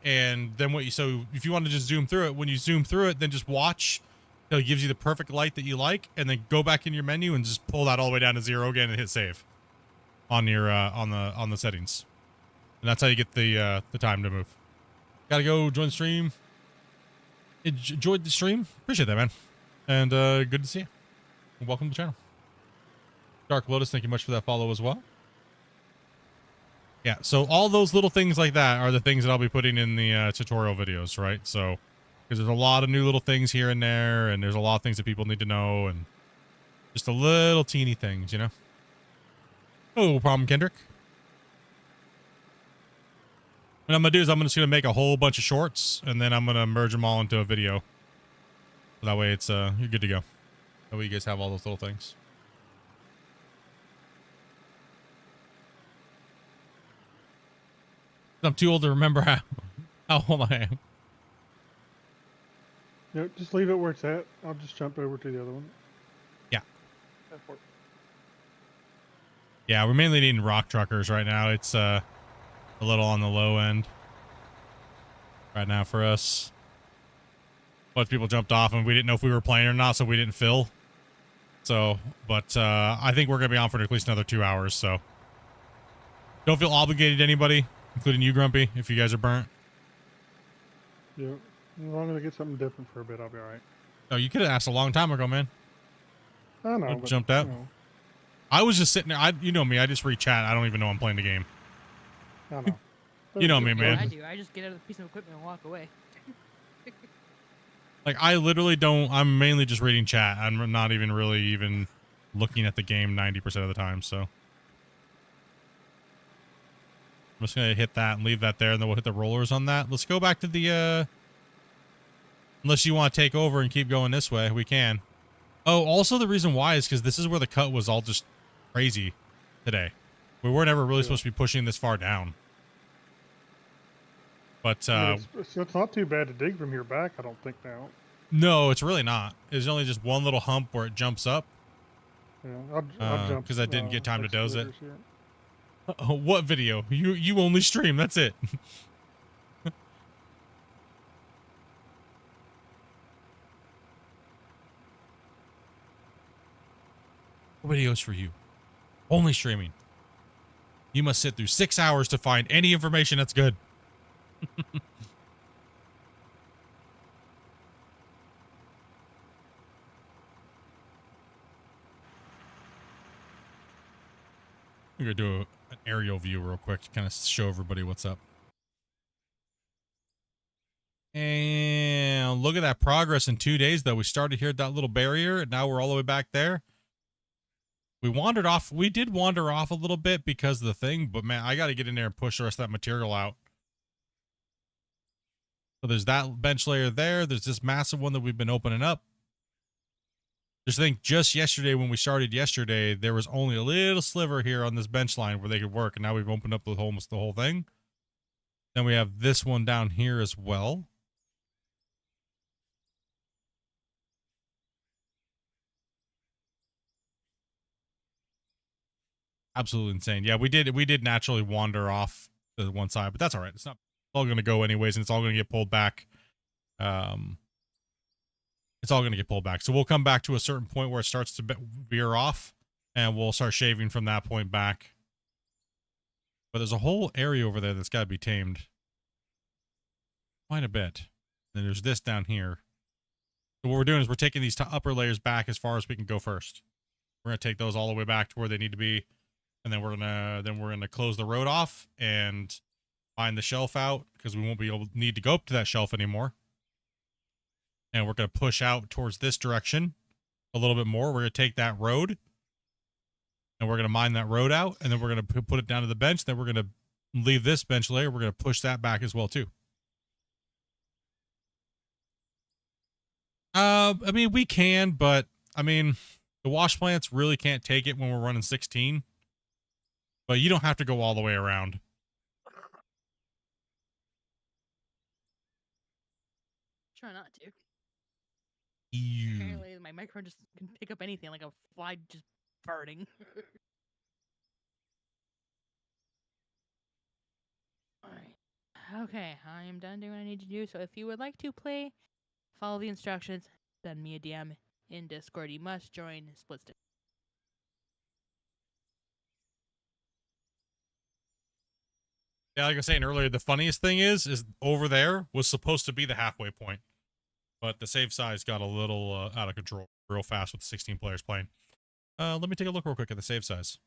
And then so if you want to just zoom through it, when you zoom through it, then just watch till it gives you the perfect light that you like, and then go back in your menu and just pull that all the way down to 0 again and hit save on your on the settings. And that's how you get the time to move. Gotta go join the stream. Enjoyed the stream. Appreciate that, man. And good to see you. Welcome to the channel. Dark Lotus, thank you much for that follow as well. Yeah, so all those little things like that are the things that I'll be putting in the tutorial videos, right? So because there's a lot of new little things here and there, and there's a lot of things that people need to know, and just a little teeny things, you know. No problem, Kendrick. What I'm gonna do is I'm just gonna make a whole bunch of shorts, and then I'm gonna merge them all into a video. So that way it's you're good to go. That way you guys have all those little things. I'm too old to remember how old I am. No, just leave it where it's at. I'll just jump over to the other one. Yeah. Yeah, we're mainly needing rock truckers right now. It's a little on the low end right now for us. A bunch of people jumped off and we didn't know if we were playing or not, so we didn't fill. So, but I think we're going to be on for at least another 2 hours, so. Don't feel obligated to anybody, including you, Grumpy, if you guys are burnt. Yeah, as long as I get something different for a bit, I'll be alright. Oh, you could have asked a long time ago, man. I know. But, jumped out. You know, I was just sitting there. You know me. I just read chat. I don't even know I'm playing the game. I know. You know me, man. I do. I just get out of the piece of equipment and walk away. Like, I literally don't. I'm mainly just reading chat. I'm not even really even looking at the game 90% of the time, so. I'm just going to hit that and leave that there, and then we'll hit the rollers on that. Let's go back to the, unless you want to take over and keep going this way, we can. Oh, also the reason why is because this is where the cut was all just crazy today. We weren't ever really supposed to be pushing this far down. But, I mean, it's not too bad to dig from here back, I don't think now. no, it's really not. There's only just one little hump where it jumps up. Yeah, I'll jump. Because I didn't get time to doze it. excavators here. Oh, what video? You only stream. That's it. Videos for you. Only streaming. You must sit through 6 hours to find any information that's good. We're gonna do an aerial view real quick to kind of show everybody what's up. And look at that progress in 2 days, though. We started here at that little barrier, and now we're all the way back there. We wandered off. We did wander off a little bit because of the thing, but man, I got to get in there and push the rest of that material out. So there's that bench layer there. There's this massive one that we've been opening up. Just think, just yesterday when we started yesterday, there was only a little sliver here on this bench line where they could work, and now we've opened up almost the whole thing. Then we have this one down here as well. Absolutely insane. Yeah, we did naturally wander off to one side, but that's all right. It's all going to go anyways, and it's all going to get pulled back. It's all going to get pulled back. So we'll come back to a certain point where it starts to veer off, and we'll start shaving from that point back. But there's a whole area over there that's got to be tamed. Quite a bit. And there's this down here. So what we're doing is we're taking these upper layers back as far as we can go first. We're going to take those all the way back to where they need to be. And then we're gonna close the road off and find the shelf out, because we won't be able to need to go up to that shelf anymore. And we're gonna push out towards this direction a little bit more. We're gonna take that road and we're gonna mine that road out, and then we're gonna put it down to the bench. Then we're gonna leave this bench layer. We're gonna push that back as well too. I mean, we can, but I mean, the wash plants really can't take it when we're running 16. But you don't have to go all the way around. Try not to. Ew. Apparently, my microphone just can pick up anything, like a fly just farting. Alright. Okay, I am done doing what I need to do. So if you would like to play, follow the instructions, send me a DM in Discord. You must join Split Stick. Yeah, like I was saying earlier, the funniest thing is over there was supposed to be the halfway point, but the save size got a little out of control real fast with 16 players playing. Let me take a look real quick at the save size.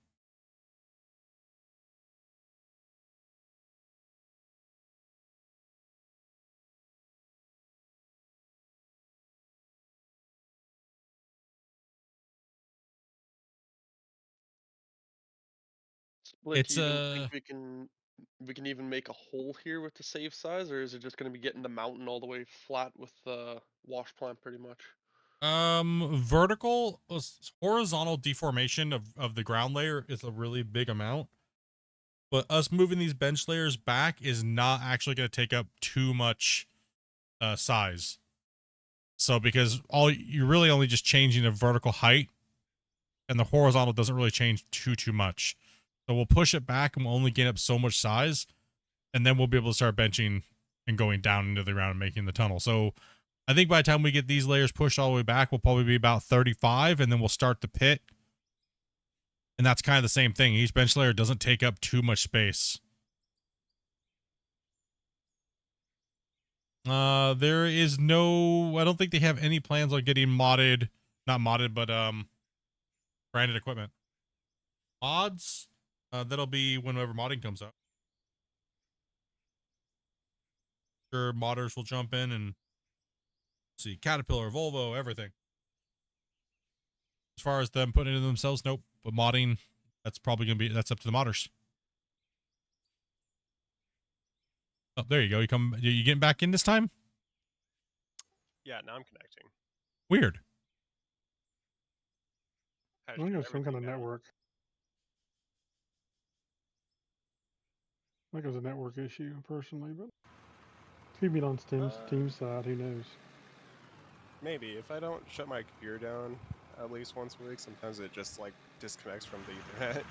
Split, It's do you even think we can even make a hole here with the save size, or is it just going to be getting the mountain all the way flat with the wash plant pretty much? Vertical, horizontal deformation of the ground layer is a really big amount. But us moving these bench layers back is not actually going to take up too much size. So because you're really only just changing the vertical height, and the horizontal doesn't really change too much. So we'll push it back and we'll only gain up so much size, and then we'll be able to start benching and going down into the ground and making the tunnel. So I think by the time we get these layers pushed all the way back, we'll probably be about 35, and then we'll start the pit. And that's kind of the same thing. Each bench layer doesn't take up too much space. There is no, I don't think they have any plans on getting modded, not modded, but branded equipment. Mods, that'll be whenever modding comes up. Sure, modders will jump in and see Caterpillar, Volvo, everything. As far as them putting it in themselves, nope. But modding, that's probably gonna be, that's up to the modders. Oh, there you go. You getting back in this time? Yeah, now I'm connecting. Weird. I think it's some kind of network. I think it was a network issue, personally, but keep it on Steam's side, who knows? Maybe. If I don't shut my computer down at least once a week, sometimes it just, like, disconnects from the Ethernet.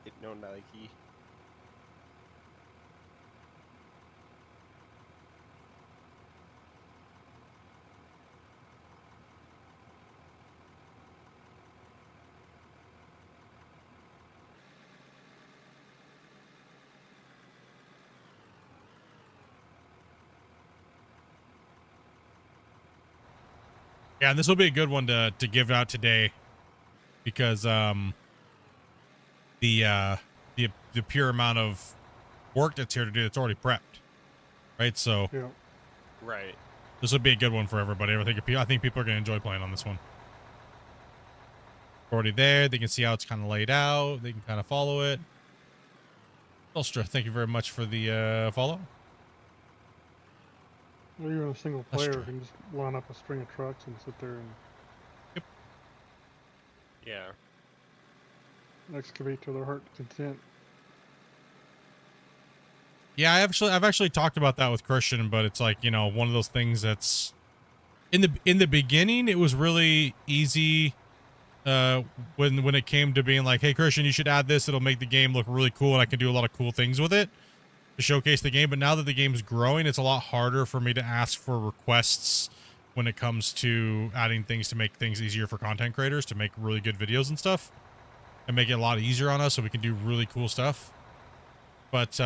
It no Nike. Yeah, and this will be a good one to give out today, because the pure amount of work that's here to do, it's already prepped, right? So yeah. Right. This would be a good one for everybody. I think people are going to enjoy playing on this one. Already there, they can see how it's kind of laid out. They can kind of follow it. Ulstra, thank you very much for the follow. Or you're a single player who can just line up a string of trucks and sit there and Yeah. excavate to their heart's content. Yeah, I've actually talked about that with Christian, but it's like, you know, one of those things that's in the beginning, it was really easy when it came to being like, hey Christian, you should add this, it'll make the game look really cool and I can do a lot of cool things with it to showcase the game. But now that the game's growing, it's a lot harder for me to ask for requests when it comes to adding things to make things easier for content creators to make really good videos and stuff, and make it a lot easier on us so we can do really cool stuff. But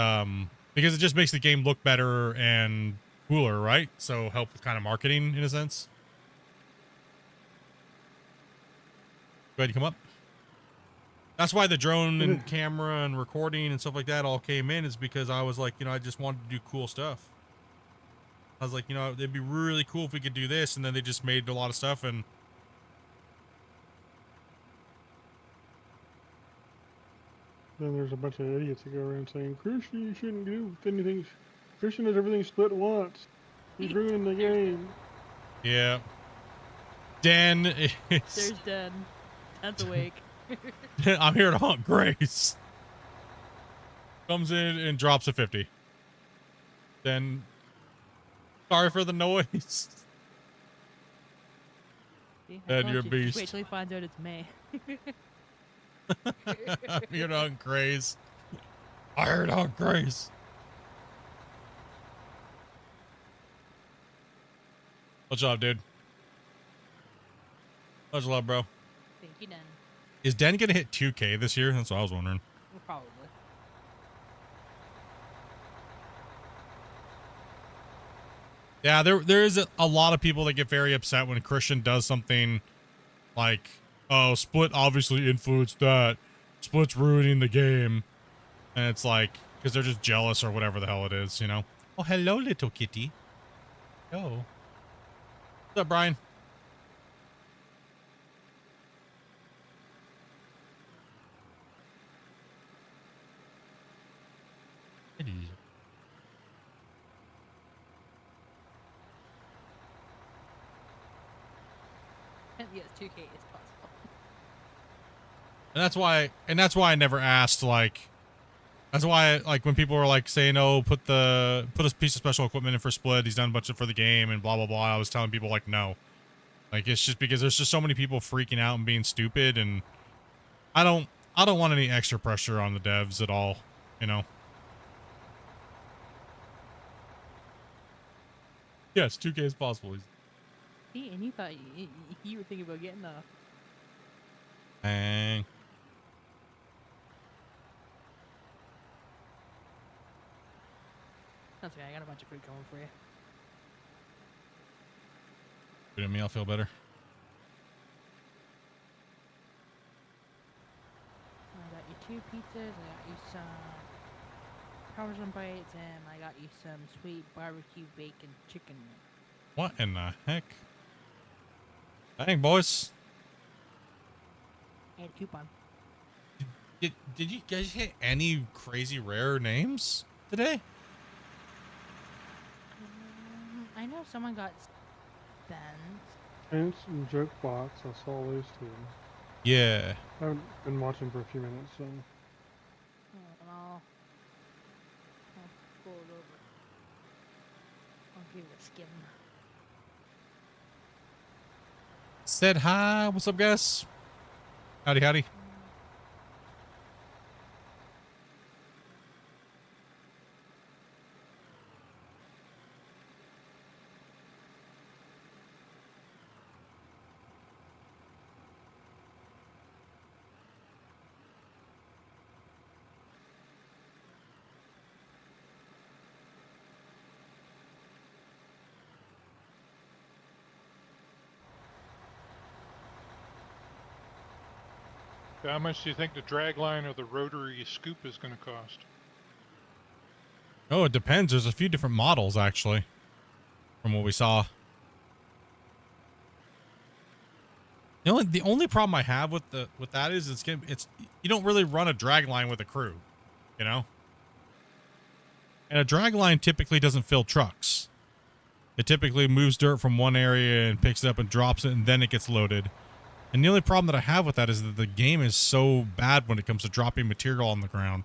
because it just makes the game look better and cooler, right? So help with kind of marketing in a sense. Go ahead and come up. That's why the drone and camera and recording and stuff like that all came in, is because I was like, you know, I just wanted to do cool stuff. I was like, you know, it'd be really cool if we could do this, and then they just made a lot of stuff. And then there's a bunch of idiots that go around saying, Christian, you shouldn't do anything. Christian does everything split once. He's ruined the game. yeah. Dan is... There's Dan. Dan's awake. I'm here to hunt Grace. Comes in and drops a 50. Then, sorry for the noise. See, And you're a beast. Just wait till he finds out it's May. I'm here to hunt Grace. I heard hunt Grace. Much love, dude. Much love, bro. Thank you, Dan. Is Den gonna hit 2K this year? That's what I was wondering. Well, probably. Yeah, there is a lot of people that get very upset when Christian does something like, oh, Split obviously influenced that. Split's ruining the game. And it's like, because they're just jealous or whatever the hell it is, you know? Oh, hello, little kitty. Oh. What's up, Brian? Yes, 2K is possible. And that's why I never asked, like, that's why, like, when people were like saying, oh, put a piece of special equipment in for Split, he's done a bunch of for the game and blah blah blah, I was telling people, like, no, like, it's just because there's just so many people freaking out and being stupid, and I don't want any extra pressure on the devs at all, you know. Yes, 2K is possible. See, and you thought you were thinking about getting the. Dang. That's okay. I got a bunch of food coming for you. Good me, I'll feel better. I got you 2 pizzas. I got you some Parmesan bites, and I got you some sweet barbecue bacon chicken. What in the heck? Dang, boys. I had a coupon. Did you guys hit any crazy rare names today? I know someone got Spence. Spence and Jokebox, I saw those two. Yeah. I haven't been watching for a few minutes, so. And I'll pull it over. I'll give it a skim. Said hi. What's up, guys? Howdy, howdy. How much do you think the dragline or the rotary scoop is going to cost? Oh, it depends. There's a few different models, actually, from what we saw. The only problem I have with that is it's you don't really run a drag line with a crew, you know? And a drag line typically doesn't fill trucks. It typically moves dirt from one area and picks it up and drops it, and then it gets loaded. And the only problem that I have with that is that the game is so bad when it comes to dropping material on the ground.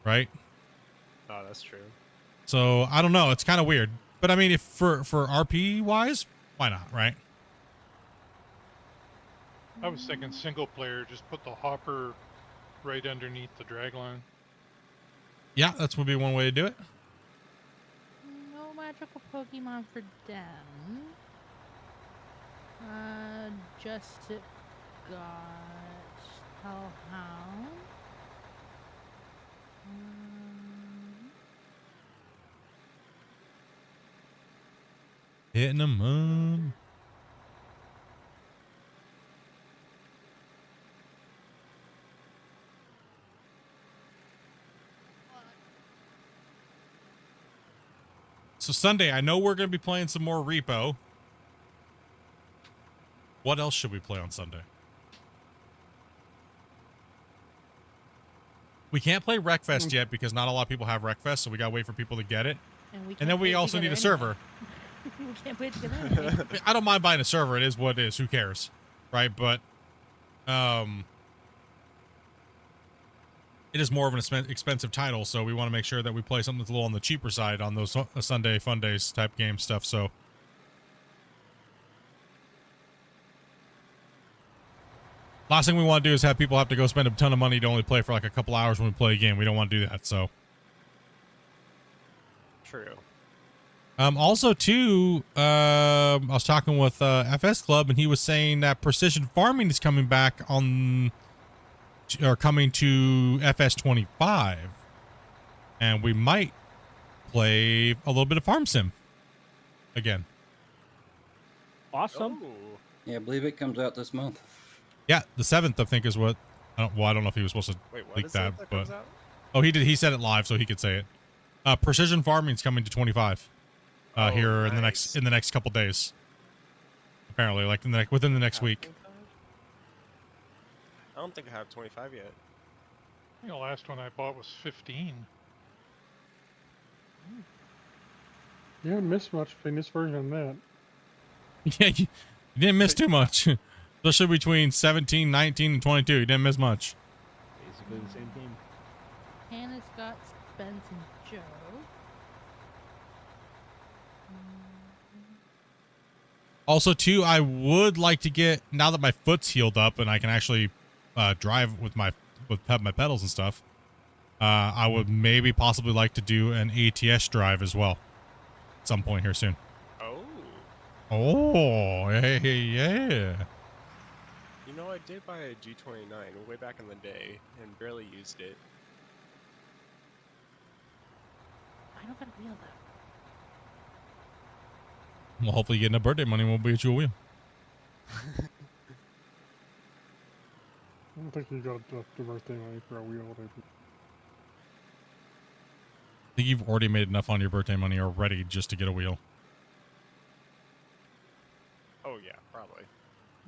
Right? Oh, that's true. So, I don't know. It's kind of weird. But I mean, if for RP wise, why not, right? I was thinking single player, just put the hopper right underneath the dragline. Yeah, that's would be one way to do it. No magical Pokemon for them. Just got Hellhound. Hitting them up. So Sunday, I know we're going to be playing some more Repo. What else should we play on Sunday? We can't play Wreckfest yet because not a lot of people have Wreckfest, so we got to wait for people to get it. And then we also need a server. We can't play it together anyway. I don't mind buying a server. It is what it is. Who cares? Right? But it is more of an expensive title, so we want to make sure that we play something that's a little on the cheaper side on those Sunday Fun Days type game stuff. So last thing we want to do is have people have to go spend a ton of money to only play for like a couple hours when we play a game. We don't want to do that. So True. Also too, I was talking with FS Club, and he was saying that precision farming is coming back on, or coming to FS 25, and we might play a little bit of Farm Sim again. Awesome. Yeah, I believe it comes out this month. Yeah, the 7th, I think, is what. I don't know if he was supposed to Wait, what leak is that, that but comes out? oh, he did. He said it live, so he could say it. Precision farming is coming to 25 here in the next couple days. Apparently, like within the next week. I don't think I have 25 yet. I think the last one I bought was 15. You haven't missed much between this version and that. Yeah, you didn't miss too much. Especially between 17, 19, and 22. You didn't miss much. Basically the same game. Hannah, Scott, Spence, and Joe. Also, too, I would like to get, now that my foot's healed up and I can actually drive with my pedals and stuff, I would maybe possibly like to do an ATS drive as well at some point here soon. Oh. Oh, hey, yeah. You know, I did buy a G29 way back in the day and barely used it. I don't got a wheel though. Well, hopefully you get enough birthday money and we'll get you a wheel. I don't think you got the birthday money for a wheel. Whatever. I think you've already made enough on your birthday money already just to get a wheel. Oh, yeah, probably.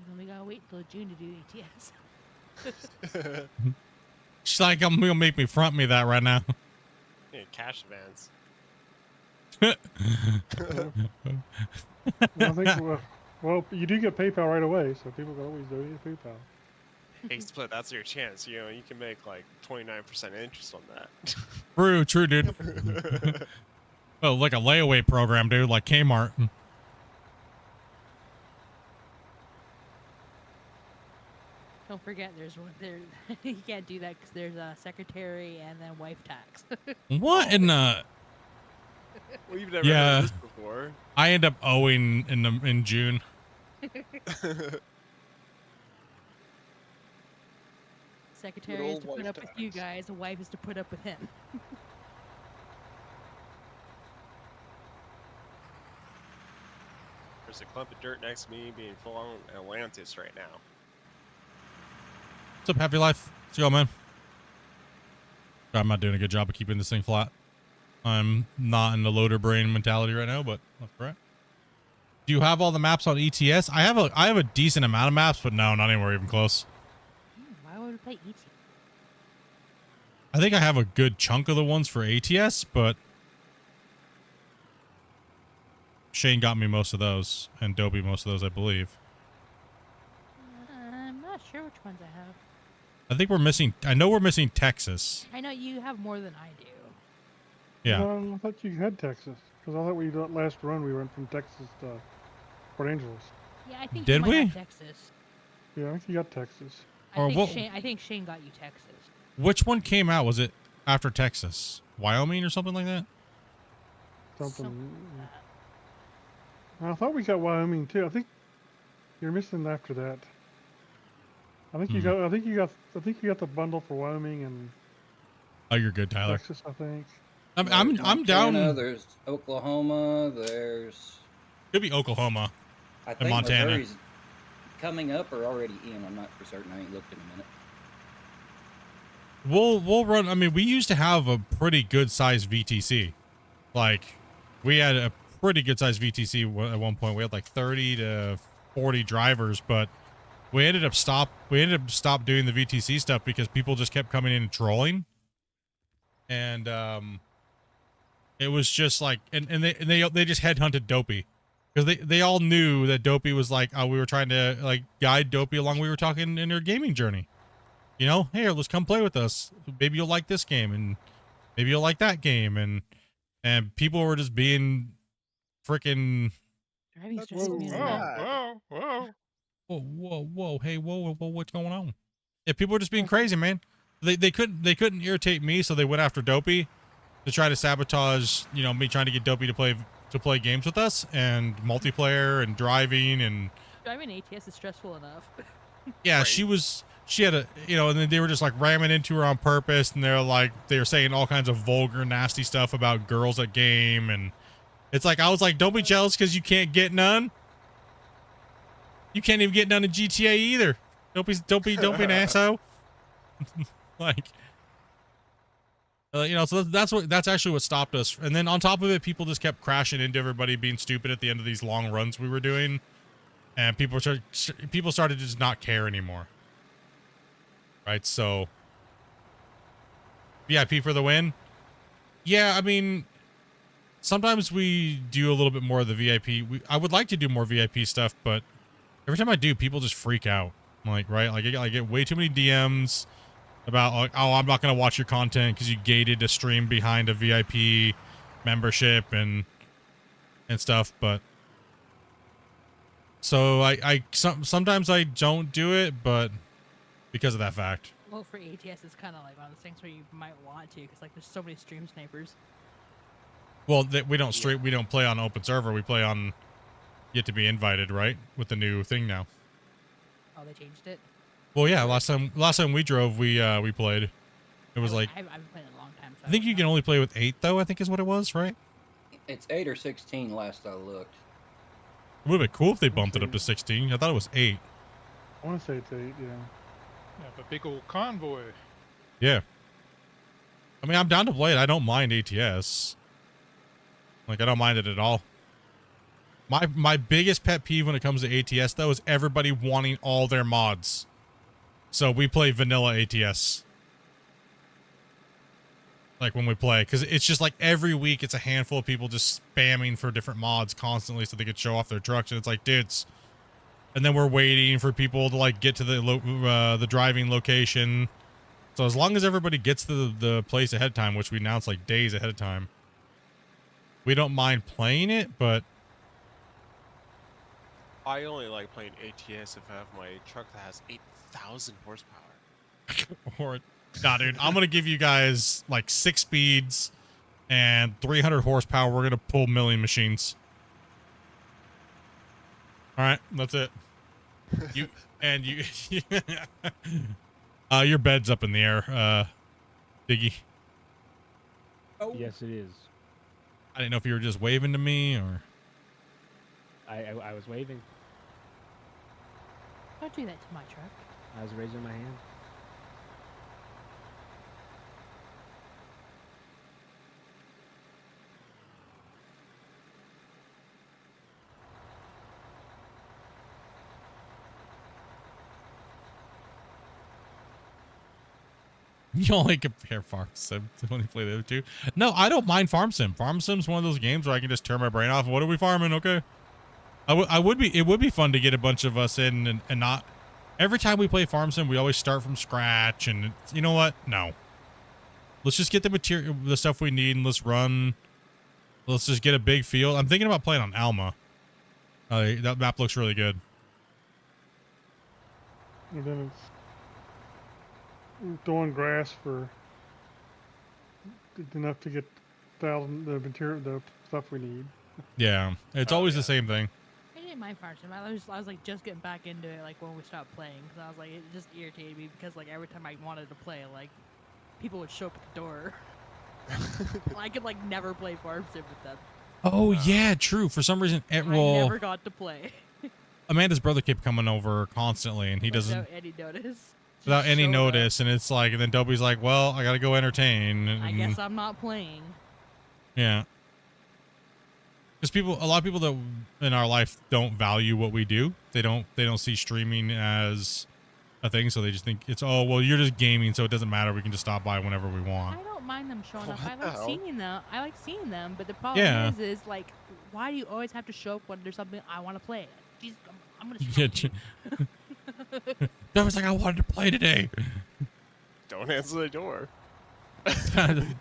Then we gotta wait till June to do ATS. She's like, I'm gonna make me front me that right now. Yeah, cash advance. I think, well, you do get PayPal right away, so people can always donate PayPal. Hey, Split, that's your chance. You know, you can make like 29% interest on that. True, dude. Oh, like a layaway program, dude, like Kmart. Don't forget, there's one there. You can't do that because there's a secretary and then wife tax. What in the? Well, you've never heard of this before. I end up owing in June. Secretary is to put up with you guys. The wife is to put up with him. There's a clump of dirt next to me being full on Atlantis right now. What's up, Happy Life? What's going on, man? I'm not doing a good job of keeping this thing flat. I'm not in the loader brain mentality right now, but that's correct. Do you have all the maps on ETS? I have a decent amount of maps, but no, not anywhere even close. Why would we play ETS? I think I have a good chunk of the ones for ATS, but Shane got me most of those, and Dobie most of those, I believe. I'm not sure which ones I have. I think we're missing. I know we're missing Texas. I know you have more than I do. Yeah. I thought you had Texas, because I thought we did last run we went from Texas to Port Angeles. Yeah, I think Did you might we? have Texas. Yeah, I think you got Texas. I think Shane got you Texas. Which one came out? Was it after Texas? Wyoming or something like that? Something. I thought we got Wyoming too. I think you're missing after that. I think you got. I think you got the bundle for Wyoming and. Oh, you're good, Tyler. Texas, I think. I'm down. There's Oklahoma. There's. Could be Oklahoma. I and think Montana. Missouri's coming up or already in. I'm not for certain. I ain't looked in a minute. We'll run. I mean, we used to have a pretty good sized VTC. Like, we had a pretty good sized VTC at one point. We had like 30 to 40 drivers, but we ended up stop doing the VTC stuff because people just kept coming in and trolling. And it was just like, and they just headhunted Dopey because they all knew that Dopey was like, oh, we were trying to like guide Dopey along. We were talking in their gaming journey. You know, here, let's come play with us. Maybe you'll like this game, and maybe you'll like that game, and people were just being freaking. Whoa, hey, whoa, what's going on? Yeah, people were just being crazy, man. They couldn't irritate me, so they went after Dopey to try to sabotage, you know, me trying to get Dopey to play games with us and multiplayer and driving and. Driving ATS is stressful enough. Yeah, Right. she had a, you know, and then they were just like ramming into her on purpose, and they were saying all kinds of vulgar, nasty stuff about girls at game, and it's like I was like, don't be jealous because you can't get none. You can't even get none in GTA either. Don't be an asshole. Like, you know, so that's actually what stopped us. And then on top of it, people just kept crashing into everybody being stupid at the end of these long runs we were doing, and people started to just not care anymore. Right, so VIP for the win. Yeah, I mean, sometimes we do a little bit more of the VIP. I would like to do more VIP stuff, but every time I do, people just freak out. Like, right? Like I get way too many DMs about like, oh, I'm not gonna watch your content because you gated a stream behind a VIP membership and stuff. But so sometimes I don't do it, but because of that fact. Well, for ATS, it's kind of like one of those things where you might want to, because like there's so many stream snipers. Well, we don't play on open server. We play on yet to be invited, right? With the new thing now. Oh, they changed it. Well, yeah. Last time we drove, we played. It was like I've been playing it a long time. So I think you can only play with 8 though. I think is what it was, right? It's 8 or 16 last I looked. It would have been cool if they bumped it up to 16. I thought it was 8. I want to say it's 8, yeah. You have a big old convoy. Yeah. I mean, I'm down to play it. I don't mind ATS. Like, I don't mind it at all. My biggest pet peeve when it comes to ATS, though, is everybody wanting all their mods. So we play vanilla ATS. Like, when we play. Because it's just like every week it's a handful of people just spamming for different mods constantly so they could show off their trucks. And it's like, dudes. And then we're waiting for people to, like, get to the driving location. So as long as everybody gets to the place ahead of time, which we announce, like, days ahead of time, we don't mind playing it, but... I only like playing ATS if I have my truck that has 8,000 horsepower. Or, nah, dude, I'm going to give you guys, like, 6 speeds and 300 horsepower. We're going to pull milling machines. All right, that's it. You your bed's up in the air, Diggy. Oh. Yes, it is. I didn't know if you were just waving to me or... I was waving. Don't do that to my truck. I was raising my hand. You only compare Farm Sim to when you play the other two. No, I don't mind Farm Sim. Farm Sim's one of those games where I can just turn my brain off. What are we farming? Okay. It would be fun to get a bunch of us in and not... Every time we play Farm Sim, we always start from scratch. And you know what? No. Let's just get the material, the stuff we need, and let's run. Let's just get a big field. I'm thinking about playing on Alma. That map looks really good. And then it's throwing grass for enough to get the material, the stuff we need. Yeah, it's always the same thing. I didn't mind Farm Sim. I was like just getting back into it like when we stopped playing, because I was like, it just irritated me because like every time I wanted to play, like people would show up at the door. I could like never play Farm Sim with them. Oh yeah, true. For some reason, I never got to play. Amanda's brother kept coming over constantly, and he doesn't without any notice. Without any notice, and it's like, and then Dobie's like, "Well, I gotta go entertain." And, I guess I'm not playing. Yeah. Because a lot of people that in our life don't value what we do. They don't see streaming as a thing, so they just think it's, oh, well, you're just gaming, so it doesn't matter. We can just stop by whenever we want. I don't mind them showing up. I like seeing them, but the problem is like, why do you always have to show up when there's something I want to play? Jeez, I'm gonna stroke you. That was like, I wanted to play today. Don't answer the door.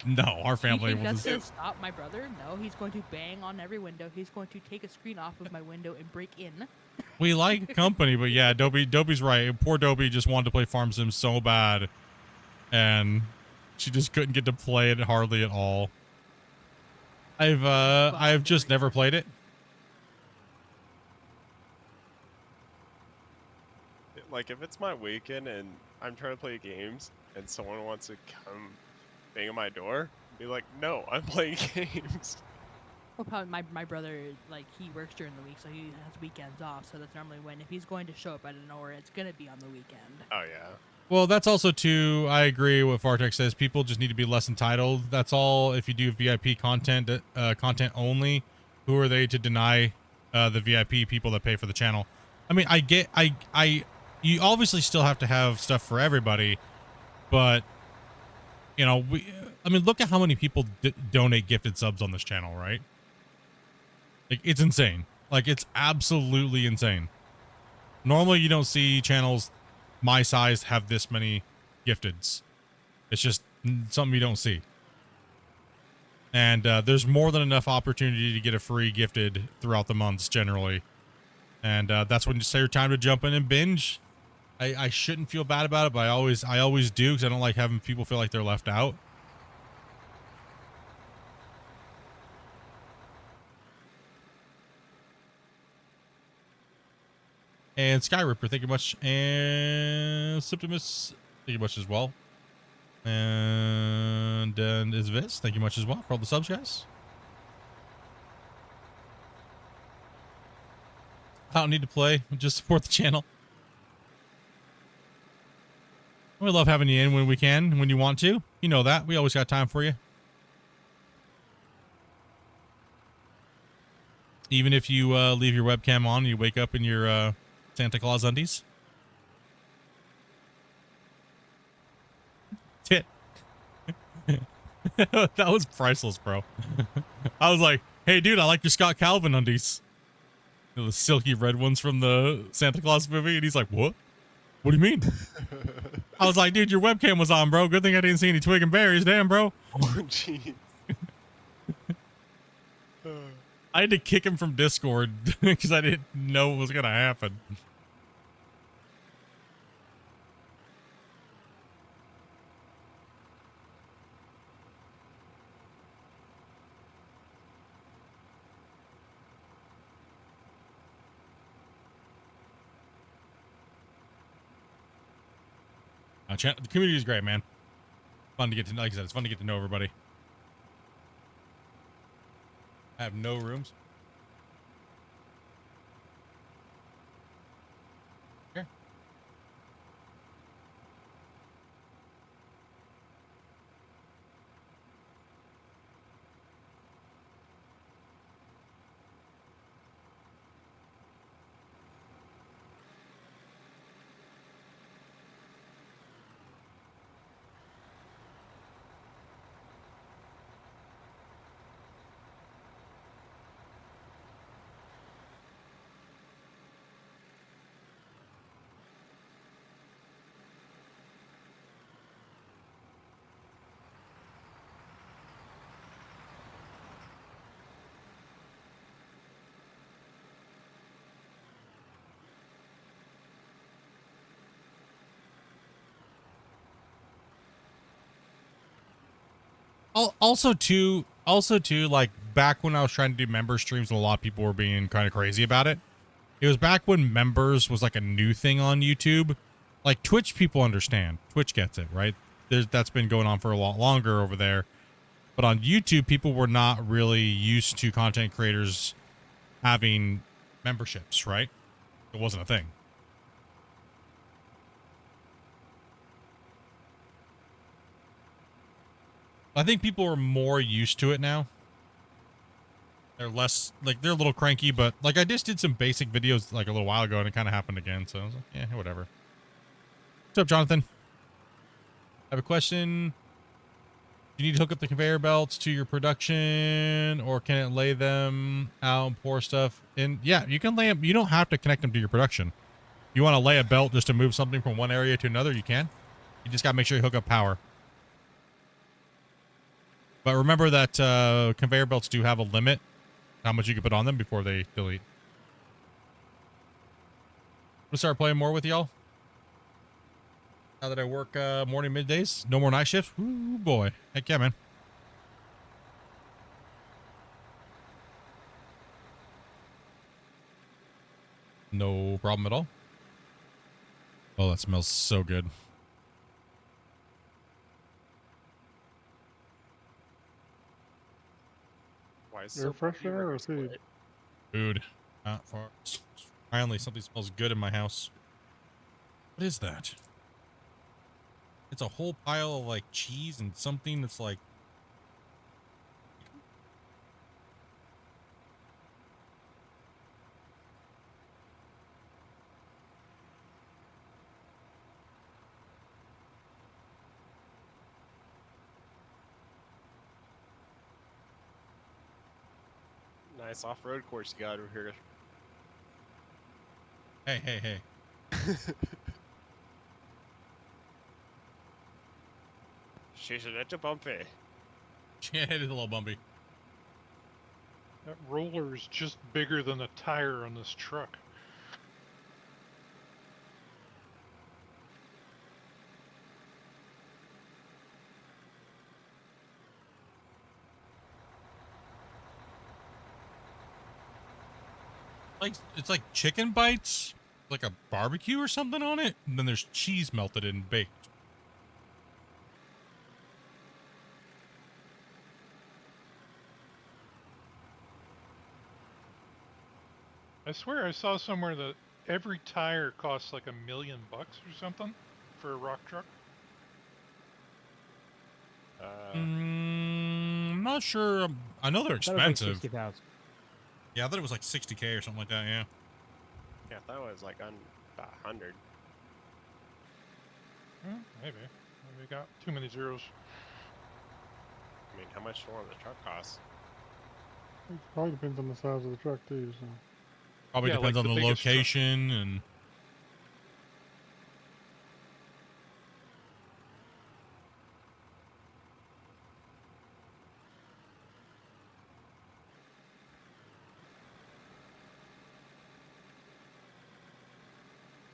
No, our family will just... to stop my brother. No, he's going to bang on every window. He's going to take a screen off of my window and break in. We like company, but yeah, Dobie's right. Poor Dobie just wanted to play Farm Sim so bad, and she just couldn't get to play it hardly at all. I've just never played it. Like, if it's my weekend and I'm trying to play games and someone wants to come bang on my door, be like, no, I'm playing games. Well, probably my brother, like, he works during the week, so he has weekends off, so that's normally when, if he's going to show up out of nowhere, it's going to be on the weekend. Oh, yeah. Well, that's also, too, I agree with what Fartex says. People just need to be less entitled. That's all. If you do VIP content, content only, who are they to deny the VIP people that pay for the channel? I mean, you obviously still have to have stuff for everybody, but, you know, I mean, look at how many people donate gifted subs on this channel, right? Like, it's insane. Like, it's absolutely insane. Normally, you don't see channels my size have this many gifteds. It's just something you don't see. And there's more than enough opportunity to get a free gifted throughout the months generally. And that's when it's your time to jump in and binge. I shouldn't feel bad about it, but I always do, because I don't like having people feel like they're left out. And Skyripper, thank you much. And Septimus, thank you much as well. And Isvis, thank you much as well for all the subs, guys. I don't need to play, just support the channel. We love having you in when we can, when you want to. You know that. We always got time for you. Even if you leave your webcam on and you wake up in your Santa Claus undies. Tit. That was priceless, bro. I was like, hey, dude, I like your Scott Calvin undies. You know, the silky red ones from the Santa Claus movie. And he's like, what? What do you mean? I was like, dude, your webcam was on, bro. Good thing I didn't see any twig and berries. Damn, bro. Oh, jeez. I had to kick him from Discord because I didn't know what was going to happen. The community is great, man. Fun to get to know. Like I said, it's fun to get to know everybody. I have no rooms. Here. Also too, like back when I was trying to do member streams and a lot of people were being kind of crazy about it. It was back when members was like a new thing on YouTube. Like Twitch, people understand. Twitch gets it, right? That's been going on for a lot longer over there. But on YouTube, people were not really used to content creators having memberships, right? It wasn't a thing. I think people are more used to it now. They're less, like, they're a little cranky, but, like, I just did some basic videos, like, a little while ago, and it kind of happened again, so I was like, yeah, whatever. What's up, Jonathan? I have a question. Do you need to hook up the conveyor belts to your production, or can it lay them out and pour stuff in? Yeah, you can lay them. You don't have to connect them to your production. You want to lay a belt just to move something from one area to another, you can. You just got to make sure you hook up power. But remember that conveyor belts do have a limit how much you can put on them before they delete. We'll start playing more with y'all. Now that I work morning middays, no more night shifts. Ooh, boy. Heck yeah, man. No problem at all. Oh, that smells so good. Air freshener or food? Food. Not far. Finally, something smells good in my house. What is that? It's a whole pile of like cheese and something that's like. Nice off-road course you got over here. Hey. She's a little bumpy. Yeah, it is a little bumpy. That roller is just bigger than a tire on this truck. Like it's like chicken bites, like a barbecue or something on it, and then there's cheese melted and baked. I swear I saw somewhere that every tire costs like $1 million or something for a rock truck. I'm not sure. I know they're I thought it was like expensive. 60,000. Yeah, I thought it was like 60K or something like that. Yeah. Yeah, I thought it was like on about 100. Maybe. Maybe got too many zeros. I mean, how much more of the truck costs? It probably depends on the size of the truck too. So. Probably Yeah, depends like on the the biggest truck. location and.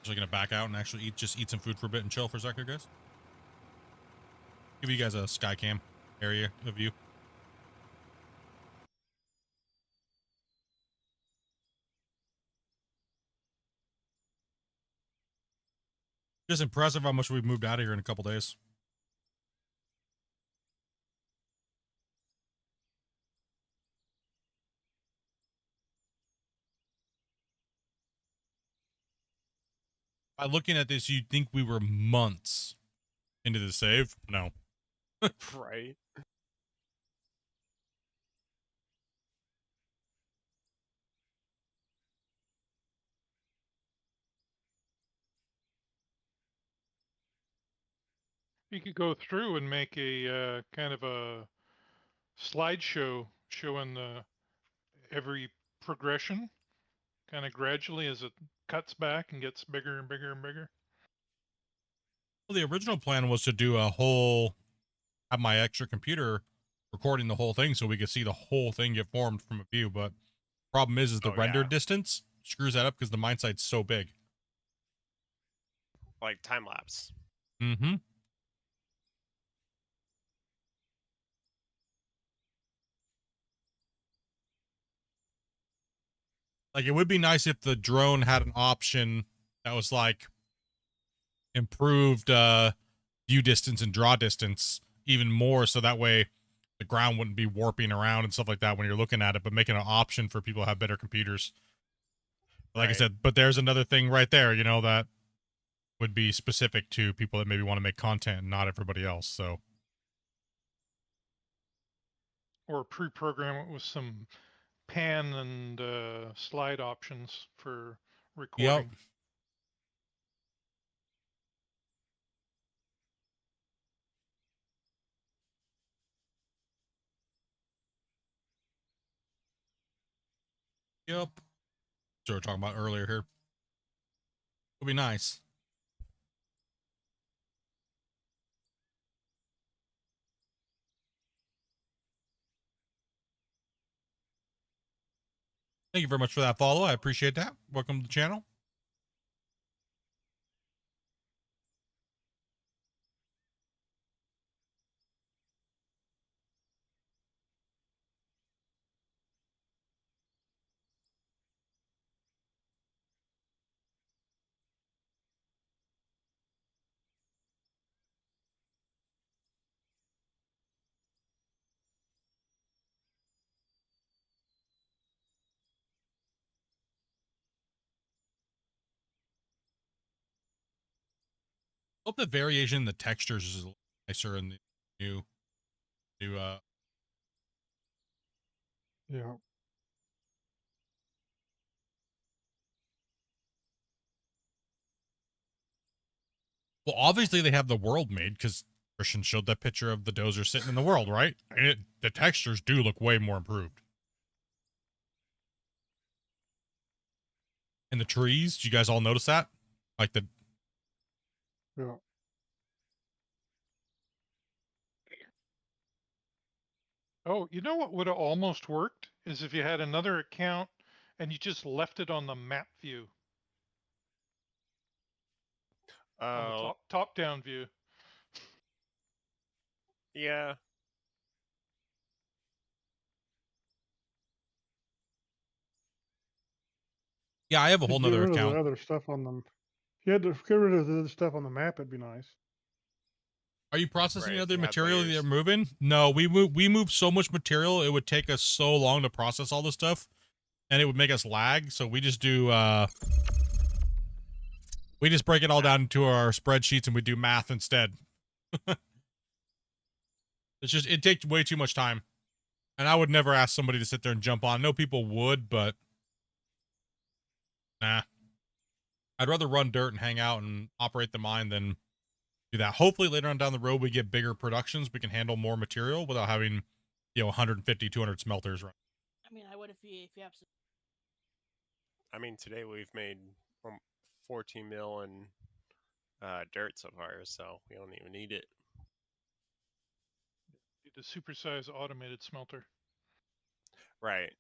So gonna back out and actually just eat some food for a bit and chill for a second, guys. Give you guys a sky cam area of view. Just impressive how much we've moved out of here in a couple days. By looking at this, you'd think we were months into the save. No. Right. You could go through and make a kind of a slideshow showing every progression, kind of gradually as it cuts back and gets bigger and bigger and bigger. Well, the original plan was to do a whole, have my extra computer recording the whole thing so we could see the whole thing get formed from a view. But problem is the render distance screws that up because the mine site's so big. Like time lapse. Mm-hmm. Like, it would be nice if the drone had an option that was like improved view distance and draw distance even more, so that way the ground wouldn't be warping around and stuff like that when you're looking at it, but making an option for people who have better computers. Like I said, but there's another thing right there, you know, that would be specific to people that maybe want to make content and not everybody else. So, Or pre-program it with some pan and slide options for recording. Yep. So we're talking about earlier here. It'll be nice. Thank you very much for that follow. I appreciate that. Welcome to the channel. Hope the variation in the textures is a little nicer in the new Yeah. Well, obviously they have the world made because Christian showed that picture of the dozer sitting in the world, right? And the textures do look way more improved. And the trees, did you guys all notice that? Like the Yeah. Oh, you know what would have almost worked is if you had another account and you just left it on the map view, on the top down view. Yeah. Yeah, I have a You whole get nother rid of account. the other stuff on them. If you had to get rid of the other stuff on the map, it'd be nice. Are you processing Right, if other you had material that layers. you're moving? No, we moved so much material it would take us so long to process all this stuff, and it would make us lag. So we just do we just break it all down into our spreadsheets and we do math instead. It's just it takes way too much time, and I would never ask somebody to sit there and jump on. I know people would, but nah. I'd rather run dirt and hang out and operate the mine than do that. Hopefully later on down the road we get bigger productions. We can handle more material without having, 150, 200 smelters run. I mean, I would if you absolutely. I mean, today we've made 14 mil in dirt so far, so we don't even need it. Need a supersized automated smelter. Right.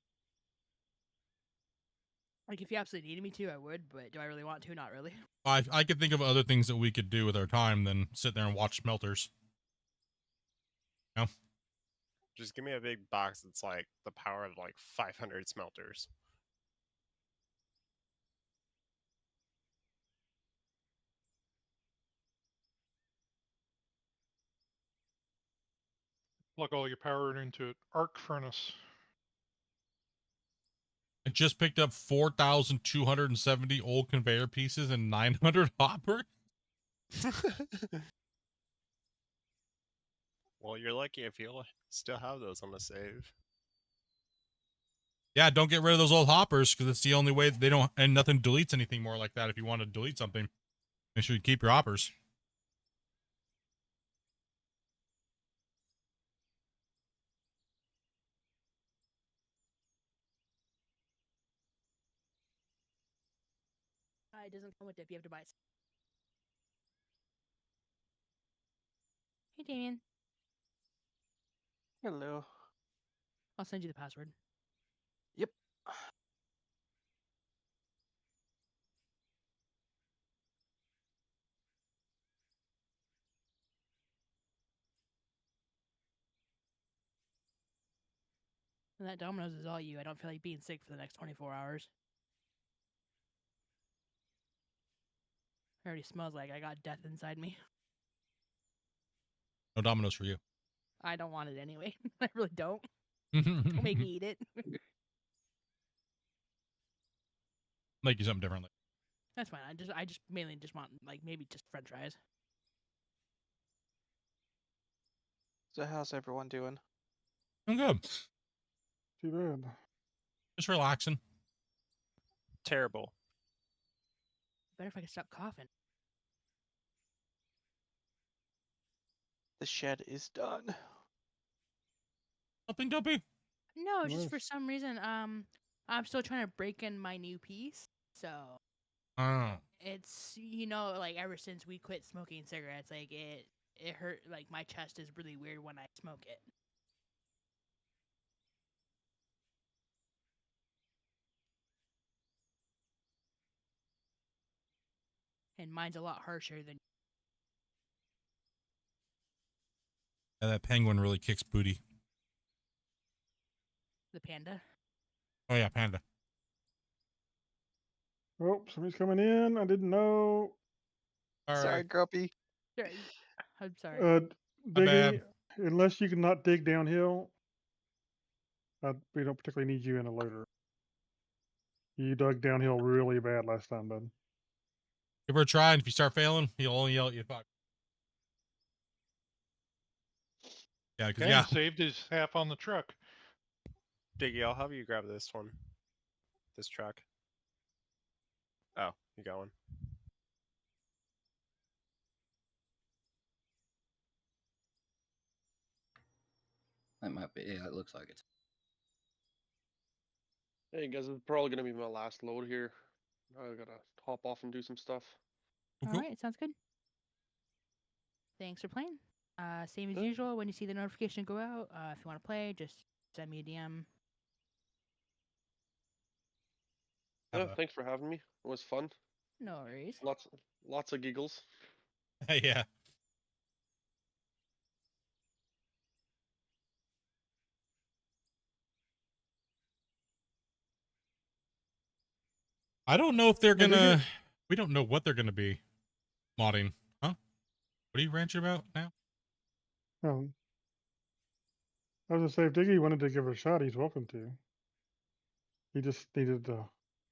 Like, if you absolutely needed me to, I would, but do I really want to? Not really. I could think of other things that we could do with our time than sit there and watch smelters. You know? Just give me a big box that's like the power of like 500 smelters. Plug all your power into an arc furnace. I just picked up 4,270 old conveyor pieces and 900 hoppers. Well, you're lucky if you'll still have those on the save. Yeah, don't get rid of those old hoppers because it's the only way they don't, and nothing deletes anything more like that. If you want to delete something, make sure you keep your hoppers. It doesn't come with it. You have to buy it. Hey, Damien. Hello. I'll send you the password. Yep. And that Domino's is all you. I don't feel like being sick for the next 24 hours. It already smells like I got death inside me. No Domino's for you. I don't want it anyway. I really don't. Don't make me eat it. Make you something different. That's fine. I just mainly just want like maybe just French fries. So how's everyone doing? I'm good. Too bad. Just relaxing. Terrible. Better if I could stop coughing. The shed is done. Nothing, Dumpy. No, just for some reason, I'm still trying to break in my new piece. So Oh. it's like ever since we quit smoking cigarettes, like it hurt. Like my chest is really weird when I smoke it. And mine's a lot harsher than. Yeah, that penguin really kicks booty. The panda. Oh yeah, panda. Oh, somebody's coming in. I didn't know. Sorry, Grumpy. I'm sorry. Digging, unless you cannot dig downhill, we don't particularly need you in a loader. You dug downhill really bad last time, bud. Give her a try, and if you start failing, he'll only yell at you. Fuck. Yeah, because Ken saved his half on the truck. Diggy, I'll have you grab this one. This truck. Oh, you got one. That might be. Yeah, it looks like it. Hey guys, it's probably gonna be my last load here. I gotta hop off and do some stuff. All right, sounds good. Thanks for playing. Same as usual. When you see the notification go out, if you want to play, just send me a DM. Yeah, thanks for having me. It was fun. No worries. Lots of giggles. Yeah. I don't know if they're gonna. We don't know what they're gonna be modding, huh? What are you ranching about now? I was gonna say, if Diggy wanted to give it a shot, he's welcome to. He just needed to.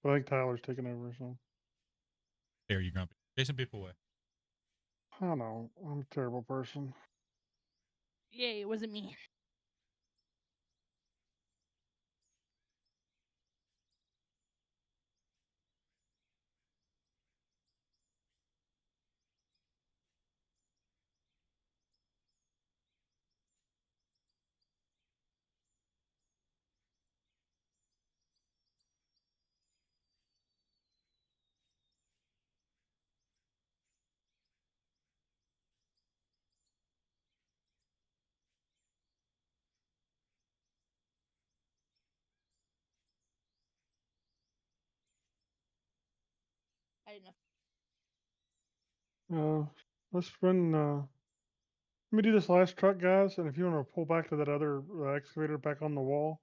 I think Tyler's taking over, so. There you grumpy. Chasing people away. I don't know. I'm a terrible person. Yay, it wasn't me. I didn't know. Let's run. Let me do this last truck, guys, and if you want to pull back to that other excavator back on the wall,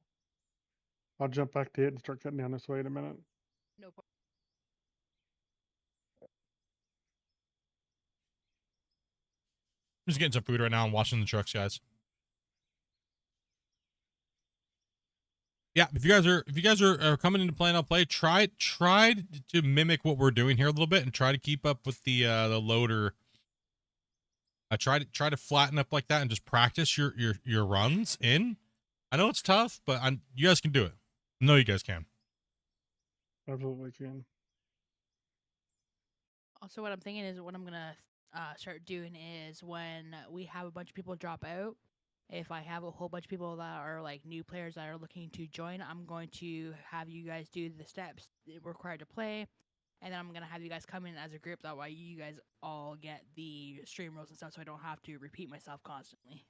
I'll jump back to it and start cutting down this way in a minute. No problem. I'm just getting some food right now and washing the trucks, guys. Yeah, if you guys are coming into Plan I'll Play, try to mimic what we're doing here a little bit and try to keep up with the loader. Try to flatten up like that and just practice your runs in. I know it's tough, but you guys can do it. I know you guys can. Absolutely can. Also, what I'm thinking is what I'm gonna start doing is when we have a bunch of people drop out. If I have a whole bunch of people that are like new players that are looking to join, I'm going to have you guys do the steps required to play, and then I'm gonna have you guys come in as a group. That way, you guys all get the stream rules and stuff, so I don't have to repeat myself constantly.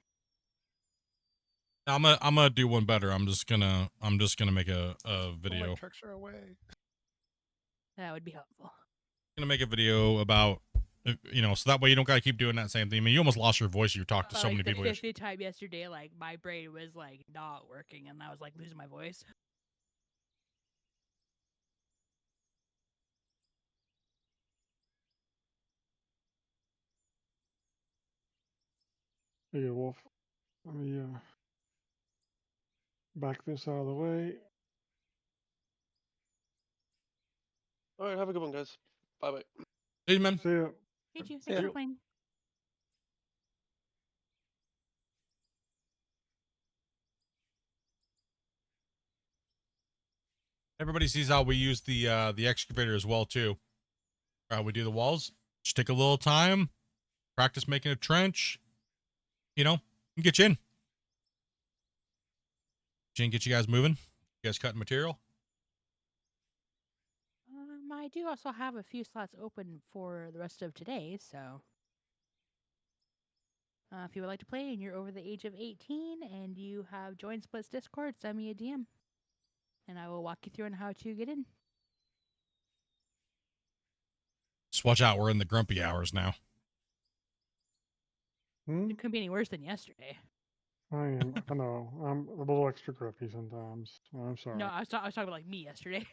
I'm gonna do one better. I'm just gonna make a video. My trucks are away. That would be helpful. I'm gonna make a video about, so that way you don't gotta keep doing that same thing. I mean, you almost lost your voice. You talked to so many people. The 50th time yesterday, like my brain was like not working, and I was like losing my voice. Hey, Wolf. Let me back this out of the way. All right, have a good one, guys. Bye bye. Hey, man. See ya. You too. Thanks for playing. Everybody sees how we use the excavator as well too. We do the walls. Just take a little time, practice making a trench. And get you in. Get you guys moving. You guys cutting material. I do also have a few slots open for the rest of today, so if you would like to play and you're over the age of 18 and you have joined Split's Discord, send me a DM, and I will walk you through on how to get in. Just watch out. We're in the grumpy hours now. It couldn't be any worse than yesterday. I am. I know. I'm a little extra grumpy sometimes. I'm sorry. No, I was talking about like me yesterday.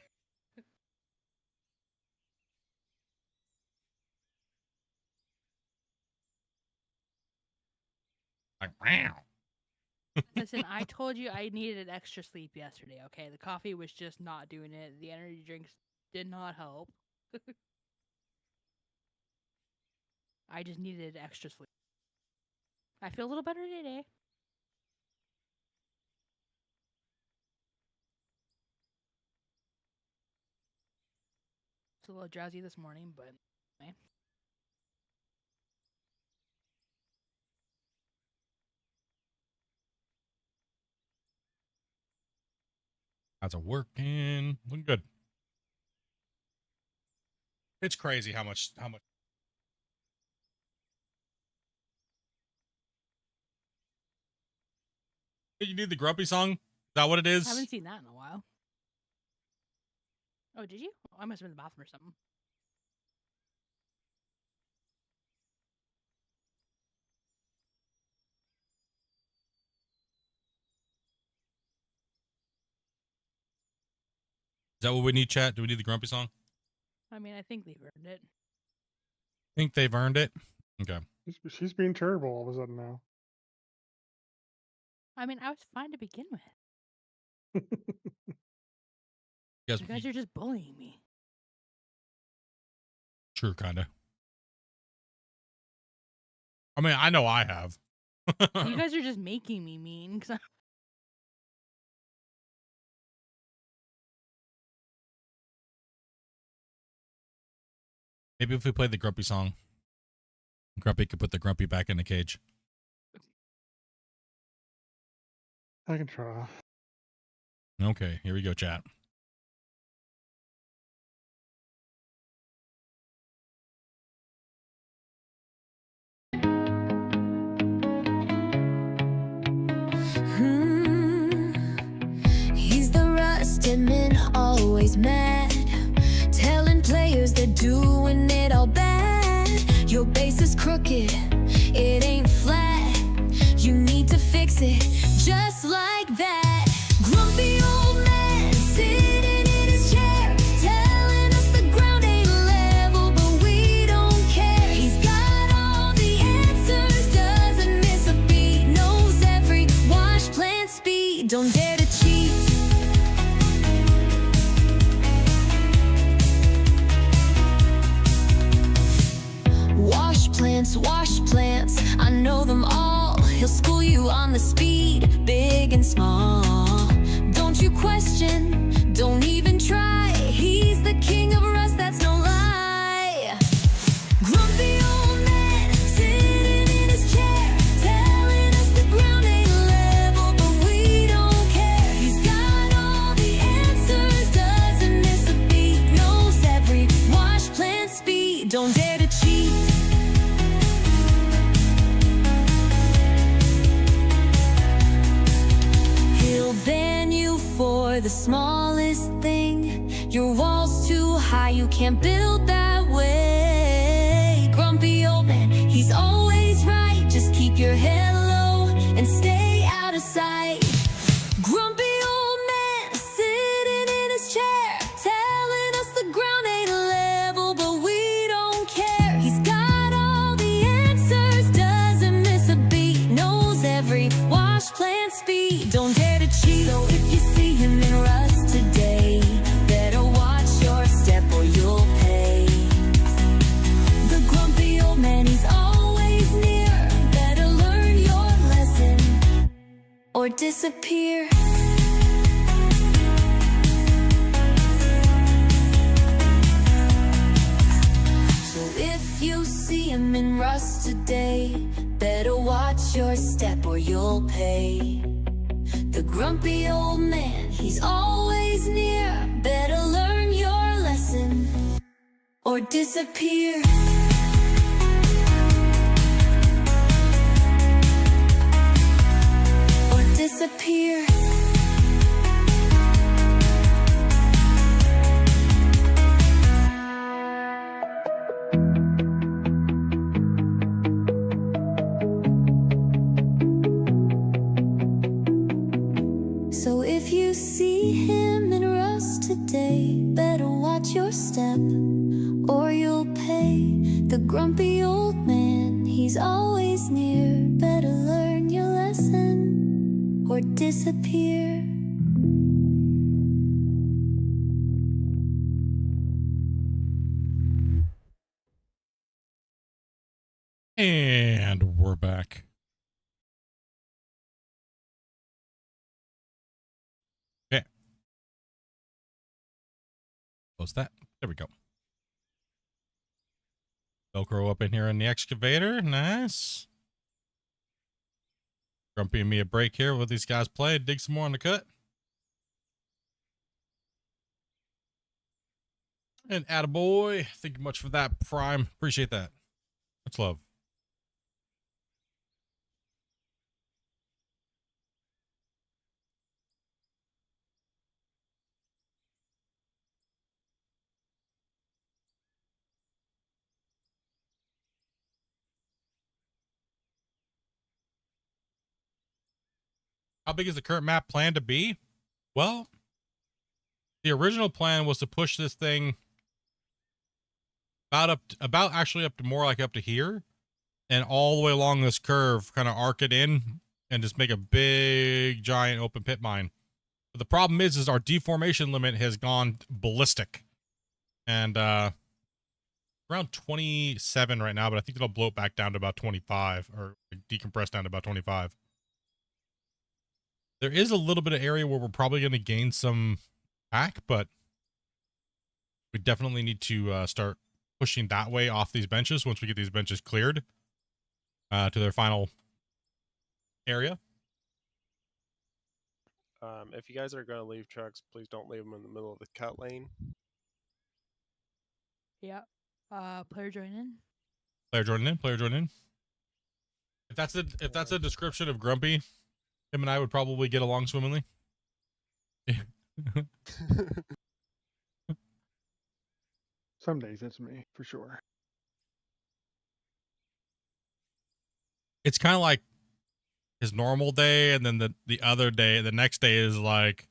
Like, wow. Listen, I told you I needed an extra sleep yesterday, okay? The coffee was just not doing it. The energy drinks did not help. I just needed extra sleep. I feel a little better today. It's a little drowsy this morning, but anyway. How's it working? Looking good. It's crazy how much. Did you do the grumpy song? Is that what it is? I haven't seen that in a while. Oh, did you? I must have been in the bathroom or something. Is that what we need, chat? Do we need the grumpy song? I mean, I think they've earned it. Think they've earned it? Okay. She's being terrible all of a sudden now. I mean, I was fine to begin with. You guys are just bullying me. True, kinda. I mean, I know I have. You guys are just making me mean. Maybe if we play the grumpy song, Grumpy could put the grumpy back in the cage. I can try. Okay, here we go, chat. He's the rusted man, always mad, telling players they're doing it all bad. Your base is crooked, it ain't flat. You need to fix it, just like that. Grumpy old man sitting in his chair, telling us the ground ain't level, but we don't care. He's got all the answers, doesn't miss a beat, knows every wash plant speed. Don't dare to cheat. Wash plants, I know them all. He'll school you on the speed, big and small. Don't you question, don't even try. He's the king of rust, that's no lie. Grumpy old man, sitting in his chair, telling us the ground ain't level, but we don't care. He's got all the answers, doesn't miss a beat, knows every wash plant speed. Don't dare to cheat. He'll ban you for the smallest thing. Your wall's too high, you can't build that way. Grumpy old man, he's always right. Just keep your head low and stay out of sight. Grumpy old man, sitting in his chair, telling us the ground ain't level, but we don't care. He's got all the answers, doesn't miss a beat, knows every wash plant speed. Don't dare to cheat. So if you see him in rust today, better watch your step or you'll pay. The grumpy old man, he's always near. Better learn your lesson or disappear. So if you see him in rust today, better watch your step or you'll pay. The grumpy old man, he's always near. Better learn your lesson or disappear. Or disappear. So if you see him in rust today, better watch your step or you'll pay. The grumpy old man, he's always near. Better learn your lesson or disappear. And we're back. Okay. Close that. There we go. Velcro up in here in the excavator. Nice. Grumpy and me a break here while these guys play. Dig some more on the cut. And attaboy. Thank you much for that, Prime. Appreciate that. Much love. How big is the current map planned to be? Well, the original plan was to push this thing about actually up to more like up to here, and all the way along this curve, kind of arc it in and just make a big giant open pit mine. But the problem is our deformation limit has gone ballistic, and around 27 right now, but I think it'll blow it back down to about 25, or decompress down to about 25. There is a little bit of area where we're probably going to gain some back, but we definitely need to start pushing that way off these benches once we get these benches cleared to their final area. If you guys are going to leave trucks, please don't leave them in the middle of the cut lane. Yeah. Player join in. Player joining in. Player joining in. If that's a description of Grumpy, him and I would probably get along swimmingly. Some days that's me for sure. It's kind of like his normal day, and then the other day, the next day is like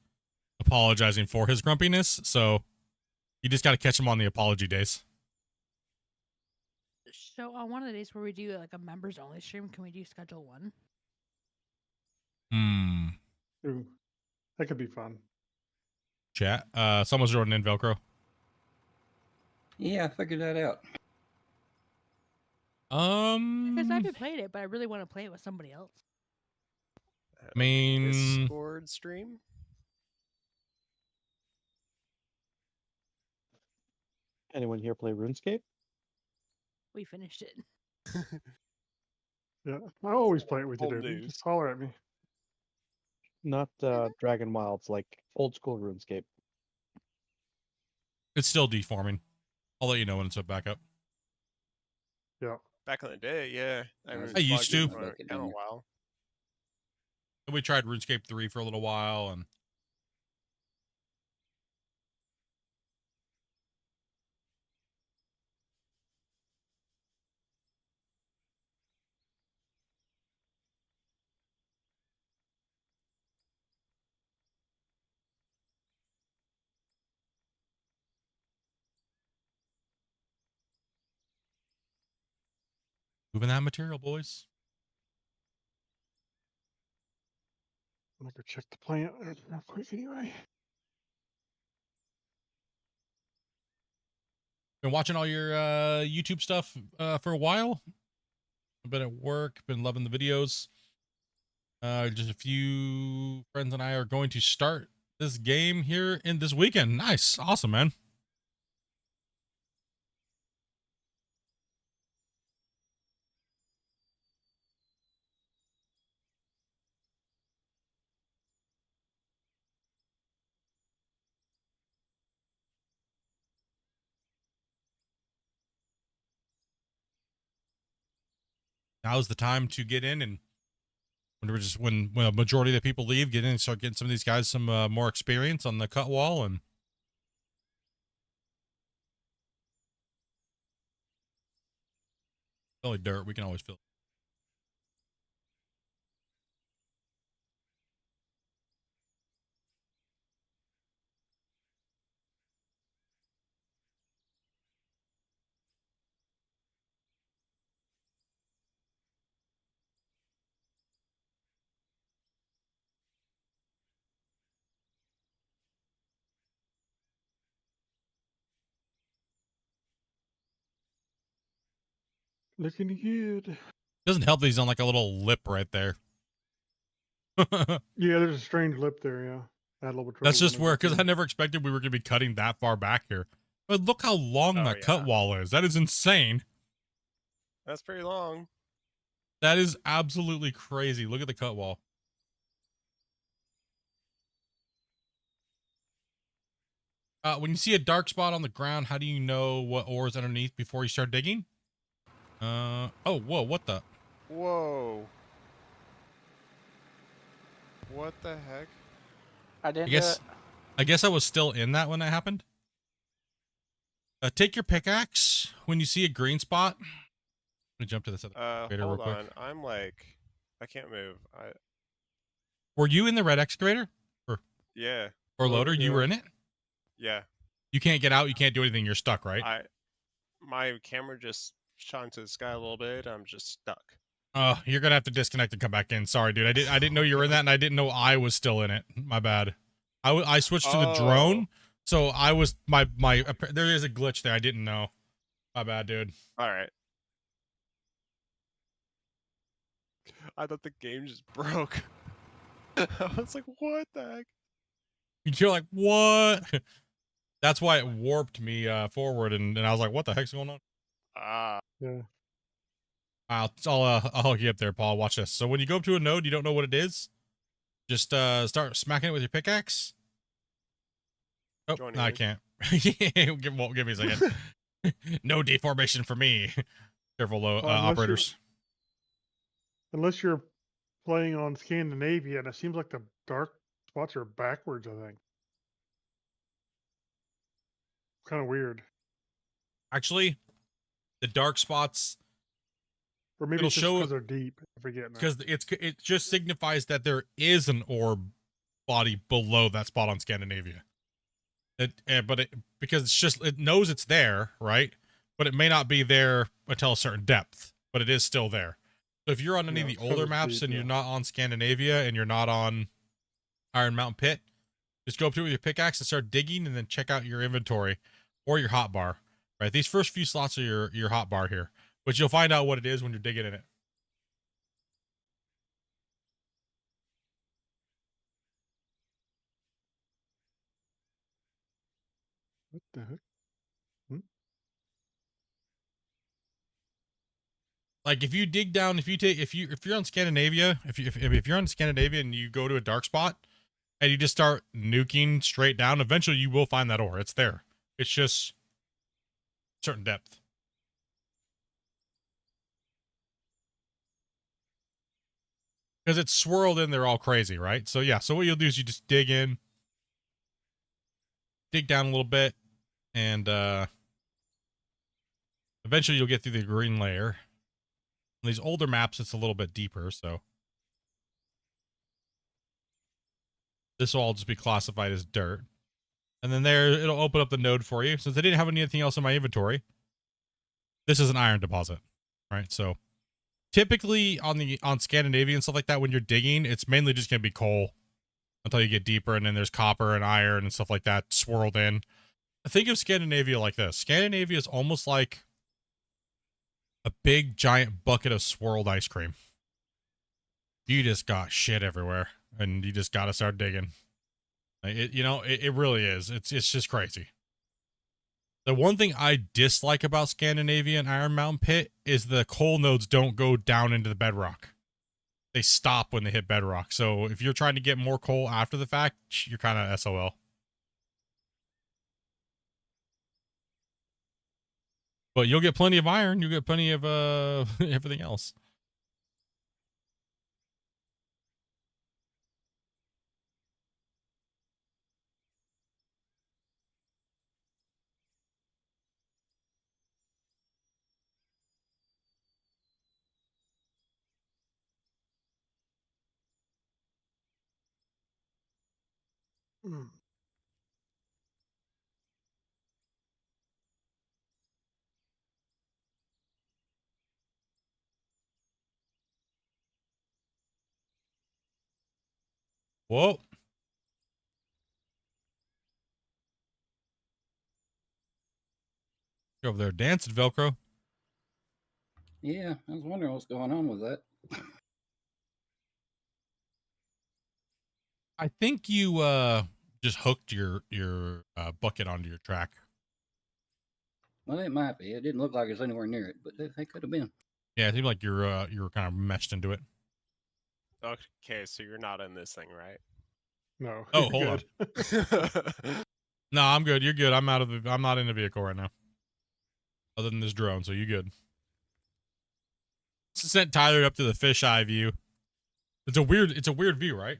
apologizing for his grumpiness. So you just got to catch him on the apology days. So on one of the days where we do like a members only stream, can we do schedule 1? Ooh, that could be fun. Chat. Someone's joining in, Velcro. Yeah, I figured that out. Because I haven't played it, but I really want to play it with somebody else. I mean, Discord stream. Anyone here play RuneScape? We finished it. Yeah, I always play it with you, Old dude. news. Just holler at me. Not Dragon Wilds, like old school RuneScape. It's still deforming. I'll let you know when it's back up. Yeah. Back in the day, yeah. I used to. For a while. And we tried RuneScape 3 for a little while, and moving that material, boys. I'm gonna go check the plant real quick anyway. Been watching all your YouTube stuff for a while. I've been at work, been loving the videos. Just a few friends and I are going to start this game here in this weekend. Nice. Awesome, man. Now's the time to get in, and when a majority of the people leave, get in and start getting some of these guys some more experience on the cut wall. And only dirt, we can always fill it. Looking good. Doesn't help that he's on like a little lip right there. Yeah, there's a strange lip there. Yeah, I had a little trouble. That's just running where, back because in. I never expected we were going to be cutting that far back here. But look how long that cut wall is. That is insane. That's pretty long. That is absolutely crazy. Look at the cut wall. When you see a dark spot on the ground, how do you know what ore is underneath before you start digging? Oh, whoa, what the? Whoa. What the heck? I didn't do it. I guess I was still in that when that happened. Take your pickaxe when you see a green spot. Let me jump to this other excavator real hold quick. on. I'm like, I can't move. Were you in the red excavator? Yeah. Or loader? Yeah. You were in it? Yeah. You can't get out. You can't do anything. You're stuck, right? My camera just shot into the sky a little bit. I'm just stuck. Oh, you're gonna have to disconnect and come back in. Sorry, dude. I didn't know you were in that, and I didn't know I was still in it. My bad. I switched to the drone, so I was my there is a glitch there. I didn't know. My bad, dude. All right. I thought the game just broke. I was like, what the heck? You're like, what? That's why it warped me forward, and I was like, what the heck's going on? Yeah. I'll hook you up there, Paul. Watch this. So when you go up to a node, you don't know what it is. Just start smacking it with your pickaxe. Oh, no, I can't. Give me a second. No deformation for me. Careful, operators. Unless you're playing on Scandinavia, and it seems like the dark spots are backwards, I think. Kind of weird. Actually, the dark spots. Or maybe it's just because they're deep. I forget now. Because it just signifies that there is an ore body below that spot on Scandinavia. Because it knows it's there, right? But it may not be there until a certain depth, but it is still there. So if you're on any of the older maps and you're not on Scandinavia and you're not on Iron Mountain Pit, just go up to it with your pickaxe and start digging, and then check out your inventory or your hotbar. Right, these first few slots are your hotbar here, but you'll find out what it is when you're digging in it. What the heck? Like if you dig down, if you're on Scandinavia, if you're on Scandinavia and you go to a dark spot and you just start nuking straight down, eventually you will find that ore. It's there. It's just certain depth. Because it's swirled in there all crazy, right? So yeah, so what you'll do is you just dig in, dig down a little bit, and eventually you'll get through the green layer. On these older maps, it's a little bit deeper, so this will all just be classified as dirt. And then there, it'll open up the node for you. Since I didn't have anything else in my inventory, this is an iron deposit, right? So typically on Scandinavia and stuff like that, when you're digging, it's mainly just going to be coal until you get deeper, and then there's copper and iron and stuff like that swirled in. Think of Scandinavia like this. Scandinavia is almost like a big giant bucket of swirled ice cream. You just got shit everywhere, and you just got to start digging. It really is. It's just crazy. The one thing I dislike about Scandinavia and Iron Mountain Pit is the coal nodes don't go down into the bedrock. They stop when they hit bedrock. So if you're trying to get more coal after the fact, you're kind of SOL. But you'll get plenty of iron. You'll get plenty of everything else. Whoa. You're over there dancing, Velcro. Yeah, I was wondering what's going on with that. I think you just hooked your bucket onto your track. Well, it might be. It didn't look like it was anywhere near it, but they could have been. Yeah, it seemed like you're kind of meshed into it. Okay, so you're not in this thing, right? No. Oh, hold on. No, I'm good. You're good. I'm not in the vehicle right now. Other than this drone, so you good. Sent Tyler up to the fisheye view. It's a weird view, right?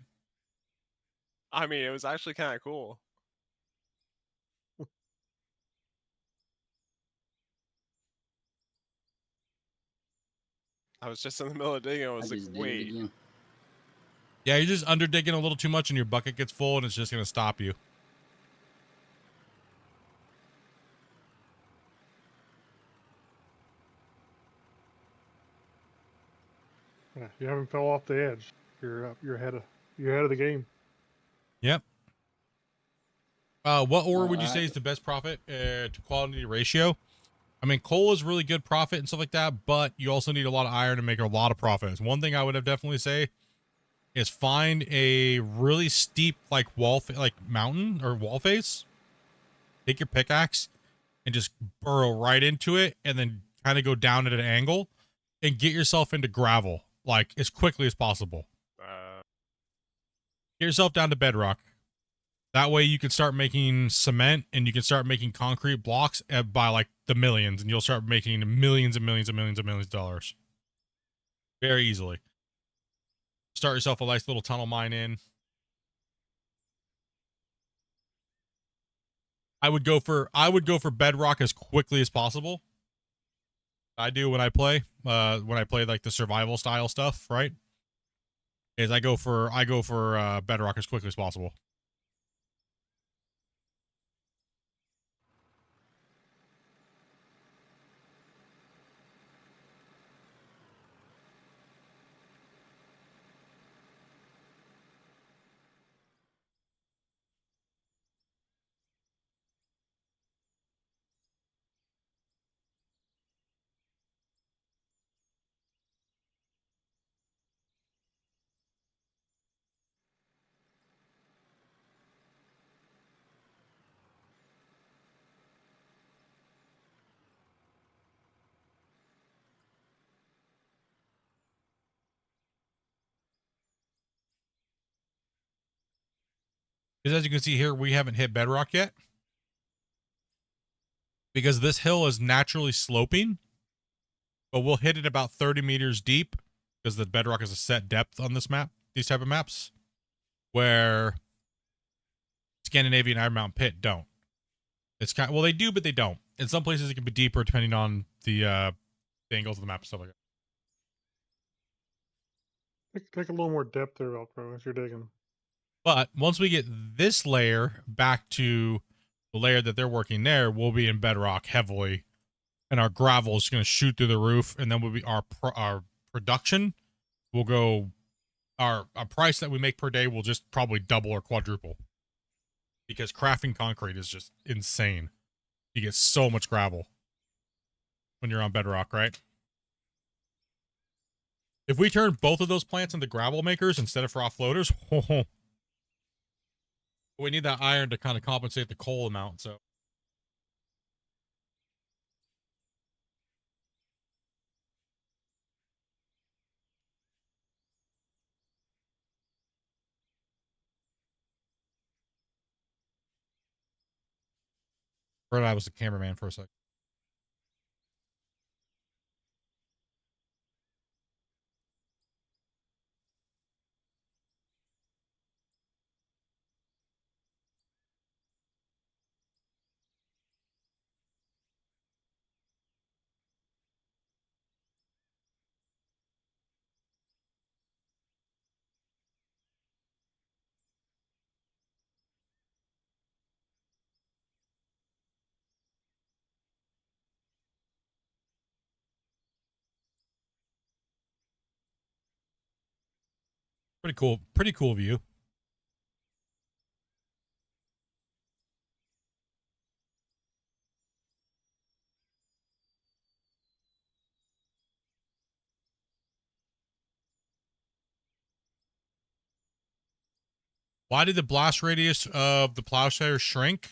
I mean, it was actually kind of cool. I was just in the middle of digging. I was like, wait. Yeah, you're just under digging a little too much and your bucket gets full and it's just going to stop you. Yeah, you haven't fell off the edge. You're ahead of the game. Yep. What ore would you say is the best profit to quality ratio? I mean, coal is really good profit and stuff like that, but you also need a lot of iron to make a lot of profits. One thing I would have definitely say is find a really steep like mountain or wall face. Take your pickaxe and just burrow right into it and then kind of go down at an angle and get yourself into gravel like as quickly as possible. Get yourself down to bedrock. That way you can start making cement and you can start making concrete blocks by like the millions, and you'll start making millions and millions and millions and millions of dollars very easily. Start yourself a nice little tunnel mine in. I would go for bedrock as quickly as possible. I do when I play like the survival style stuff, right? Is I go for bedrock as quickly as possible. Because as you can see here, we haven't hit bedrock yet. Because this hill is naturally sloping. But we'll hit it about 30 meters deep. Because the bedrock is a set depth on this map. These type of maps. Where Scandinavian Iron Mountain Pit don't. It's kind of, well, they do, but they don't. In some places, it can be deeper depending on the angles of the map and stuff like that. Take a little more depth there, Velcro, as you're digging. But once we get this layer back to the layer that they're working there, we'll be in bedrock heavily, and our gravel is going to shoot through the roof, and then we'll be our production will go. Our price that we make per day will just probably double or quadruple, because crafting concrete is just insane. You get so much gravel when you're on bedrock, right? If we turn both of those plants into gravel makers instead of for offloaders, we need that iron to kind of compensate the coal amount, so. Or I was the cameraman for a sec. Pretty cool view. Why did the blast radius of the plowshare shrink?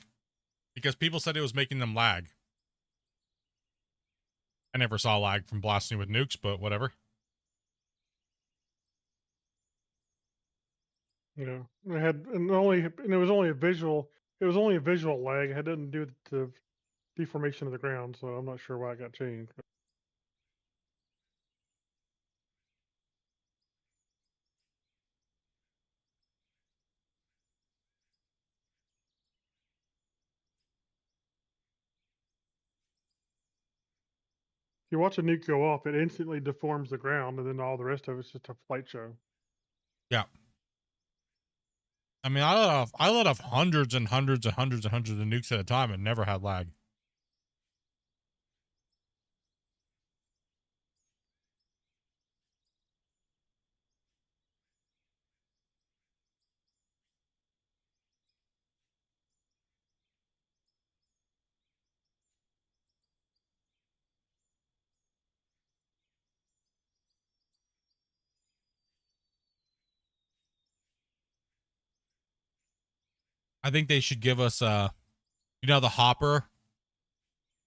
Because people said it was making them lag. I never saw lag from blasting with nukes, but whatever. You know, it was only a visual. it was only a visual lag. It had nothing to do with the deformation of the ground, so I'm not sure why it got changed. If you watch a nuke go off, it instantly deforms the ground, and then all the rest of it's just a flight show. Yeah. I mean, I let off hundreds and hundreds and hundreds and hundreds of nukes at a time and never had lag. I think they should give us you know, the hopper,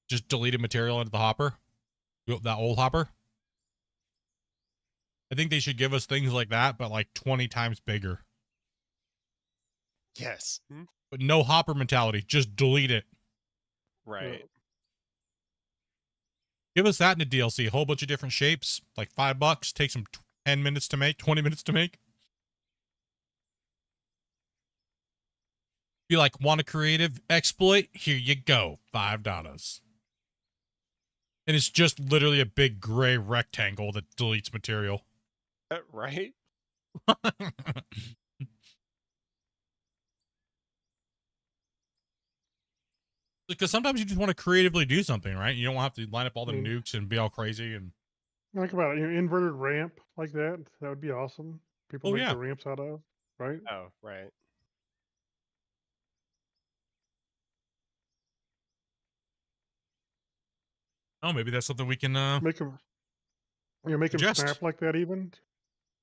just deleted material into the hopper, that old hopper. I think they should give us things like that, but like 20 times bigger. Yes. But no hopper mentality, just delete it. Right. Give us that in a DLC, a whole bunch of different shapes, like $5, takes them 10 minutes to make, 20 minutes to make. Be like, want a creative exploit? Here you go, $5. And it's just literally a big gray rectangle that deletes material. Right? Because sometimes you just want to creatively do something, right? You don't have to line up all the Mm. nukes and be all crazy. And Think about it, inverted ramp like that. That would be awesome. People Oh, make yeah. their ramps out of, right? Oh, right. oh, maybe that's something we can Make them, make them suggest. snap like that even,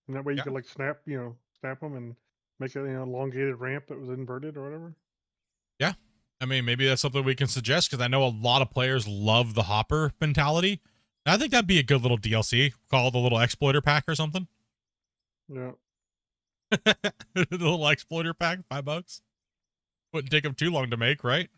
and that way you Yeah. could like snap, snap them and make a elongated ramp that was inverted or whatever. Yeah. I mean, maybe that's something we can suggest because I know a lot of players love the hopper mentality. And I think that'd be a good little DLC. Call it the little exploiter pack or something. Yeah. The little exploiter pack, $5. Wouldn't take them too long to make, right?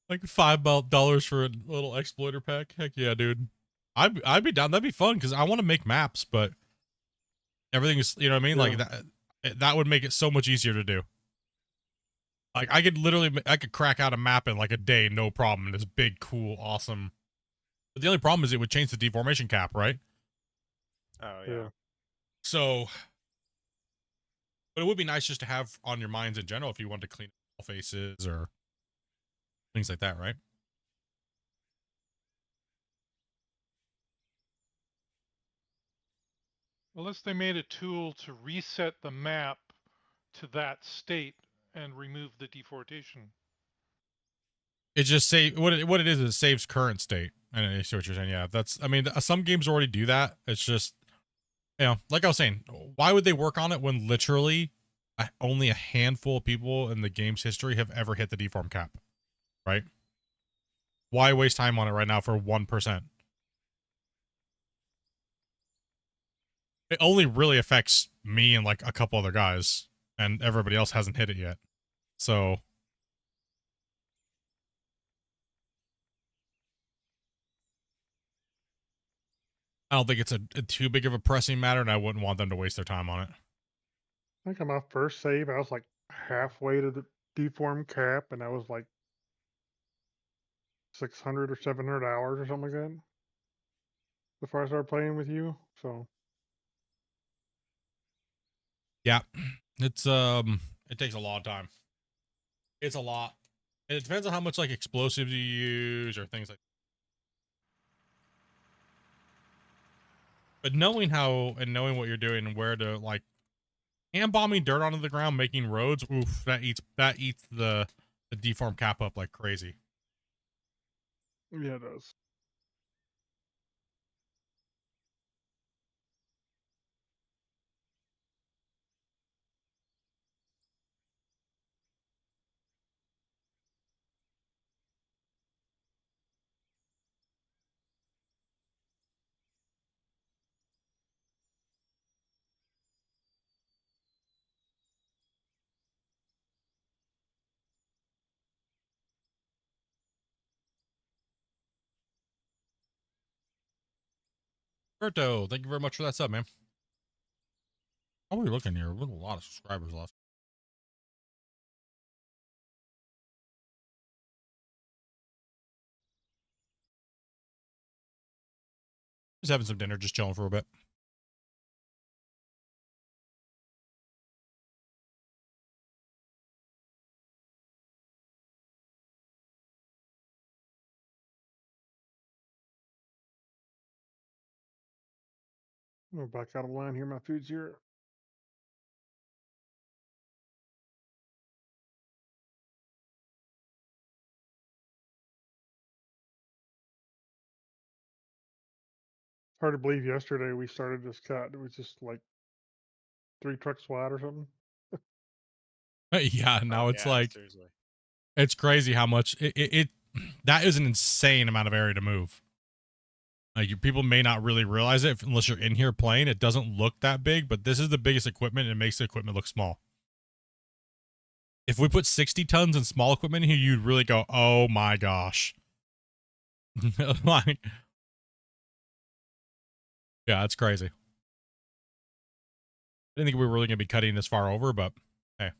Like $5 for a little exploiter pack. Heck yeah, dude. I'd be down. That'd be fun because I want to make maps, but everything is, you know what I mean? Yeah. Like that would make it so much easier to do. Like I could crack out a map in like a day, no problem. This big, cool, awesome. But the only problem is it would change the deformation cap, right? Oh, yeah. So, but it would be nice just to have on your minds in general if you want to clean up faces or things like that, right? Unless they made a tool to reset the map to that state and remove the deformation. It just save what it is. It saves current state. And I see what you're saying. Yeah, that's. I mean, some games already do that. It's just, like I was saying, why would they work on it when literally only a handful of people in the game's history have ever hit the deform cap, right? Why waste time on it right now for 1%? It only really affects me and like a couple other guys, and everybody else hasn't hit it yet. So. I don't think it's a too big of a pressing matter, and I wouldn't want them to waste their time on it. I think on my first save, I was like halfway to the deform cap, and I was like 600 or 700 hours or something like that before I started playing with you. So Yeah, it's it takes a long time. It's a lot. And it depends on how much like explosives you use or things like. But knowing how and knowing what you're doing and where to like hand bombing dirt onto the ground, making roads, oof, that eats the deform cap up like crazy. yeah, it does. Berto, thank you very much for that sub, man. How are we looking here? We have a lot of subscribers left. Just having some dinner, just chilling for a bit. I'm gonna back out of line here. My food's here. Hard to believe yesterday we started this cut. It was just like 3 trucks wide or something. Yeah, now it's yeah, like, seriously. it's crazy how much it that is an insane amount of area to move. Like, people may not really realize it unless you're in here playing. It doesn't look that big, but this is the biggest equipment, and it makes the equipment look small. If we put 60 tons in small equipment here, you'd really go, oh my gosh. Like, yeah, it's crazy. I didn't think we were really going to be cutting this far over, but hey.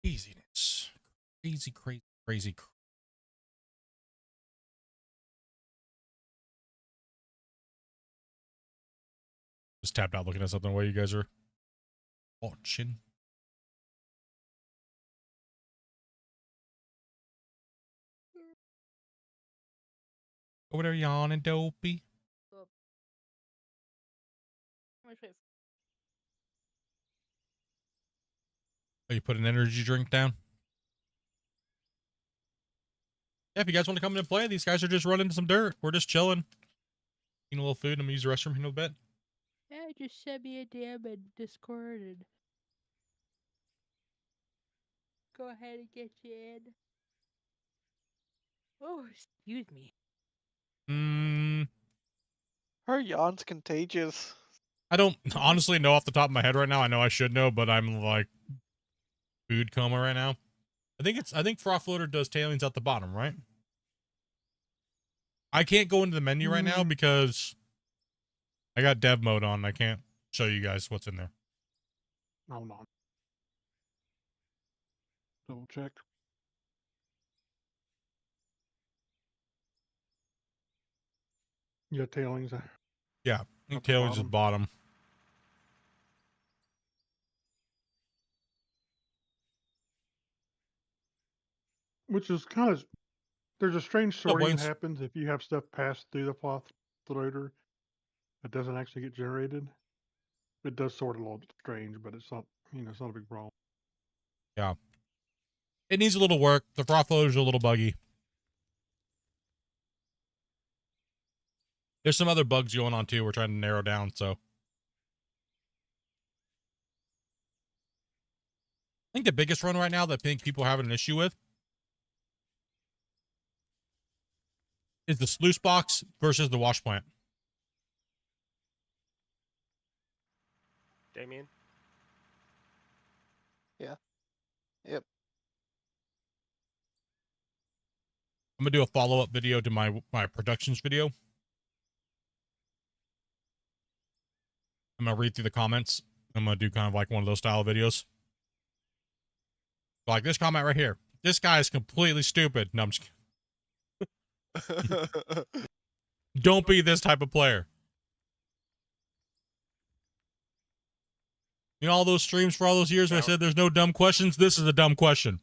Craziness. Crazy, crazy, crazy. Just tapped out looking at something while you guys are watching. Over there yawning, dopey. Oh, you put an energy drink down? Yeah, if you guys want to come in and play, these guys are just running some dirt. We're just chilling. Eating a little food. I'm going to use the restroom in a bit. Yeah, just send me a DM in Discord and go ahead and get you in. Oh, excuse me. Her yawn's contagious. I don't honestly know off the top of my head right now. I know I should know, but I'm like food coma right now. I think Froth Floater does tailings at the bottom, right? I can't go into the menu right now because I got dev mode on. I can't show you guys what's in there. Hold on. Double check. Yeah, tailings. Yeah, tailings is bottom. Which is kind of, there's a strange sorting that Wings? happens if you have stuff passed through the cloth loader that doesn't actually get generated. It does sort a little strange, but it's not, it's not a big problem. Yeah. It needs a little work. The Froth Floater's a little buggy. There's some other bugs going on too. We're trying to narrow down, so. I think the biggest run right now that I think people are having an issue with is the sluice box versus the wash plant. Damien? Yeah. Yep. I'm gonna do a follow-up video to my productions video. I'm gonna read through the comments. I'm gonna do kind of like one of those style videos. Like this comment right here. This guy is completely stupid. No, I'm just kidding. Don't be this type of player. You know, all those streams for all those years where I said there's no dumb questions? This is a dumb question.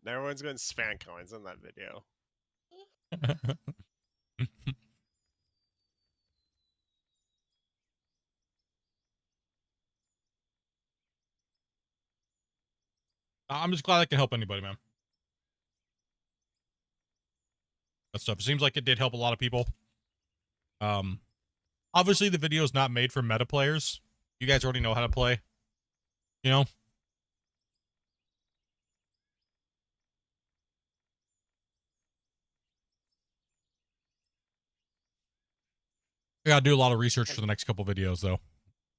Everyone's going to spam coins in that video. I'm just glad I can help anybody, man. That stuff. It seems like it did help a lot of people. Obviously the video is not made for meta players. You guys already know how to play. You know? I gotta do a lot of research for the next couple videos though.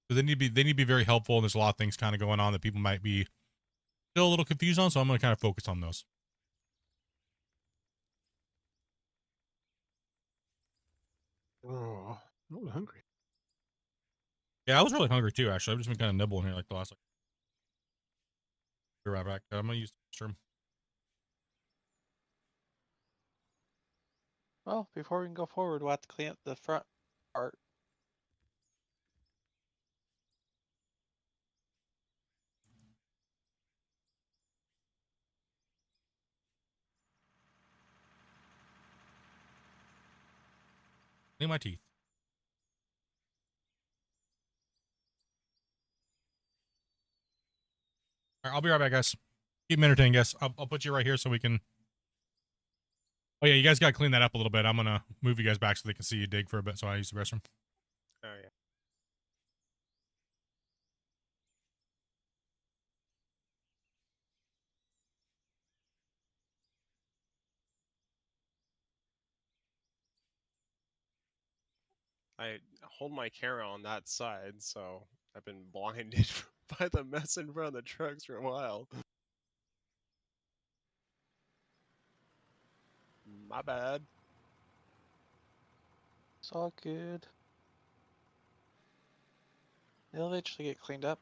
Because they need to be very helpful, and there's a lot of things kind of going on that people might be still a little confused on, so I'm gonna kind of focus on those. Oh, I'm hungry. Yeah, I was really hungry too, actually. I've just been kind of nibbling here like the last be right back. I'm gonna use the restroom. Well, before we can go forward, we'll have to clean up the front part. Clean my teeth. All right, I'll be right back, guys. Keep me entertained, guys. I'll put you right here so we can. Oh yeah, you guys gotta clean that up a little bit. I'm gonna move you guys back so they can see you dig for a bit. So I use the restroom. Oh yeah. I hold my camera on that side, so I've been blinded by the mess in front of the trucks for a while. My bad. It's all good. They'll eventually get cleaned up.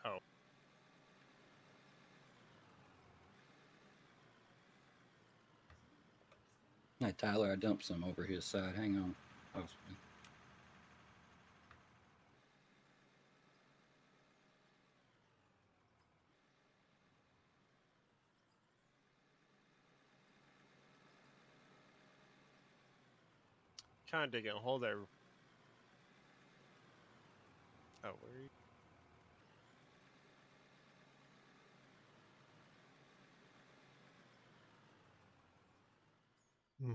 Oh. Hi, Tyler. I dumped some over his side. Hang on. Oh, Kind of digging a hole there. Oh, where are you? Hmm.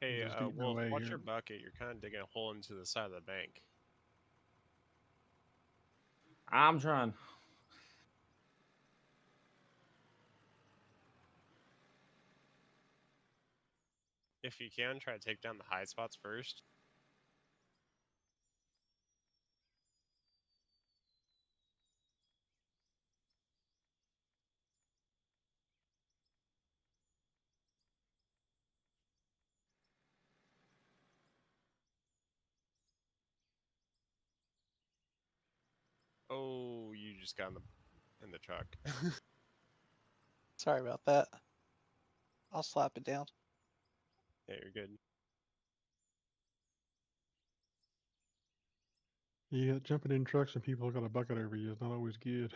Hey, Just eating Wolf, away watch here. your bucket. You're kind of digging a hole into the side of the bank. I'm trying. If you can, try to take down the high spots first. Oh, you just got in the truck. Sorry about that. I'll slap it down. Yeah, you're good. Yeah, jumping in trucks and people got a bucket over you is not always good.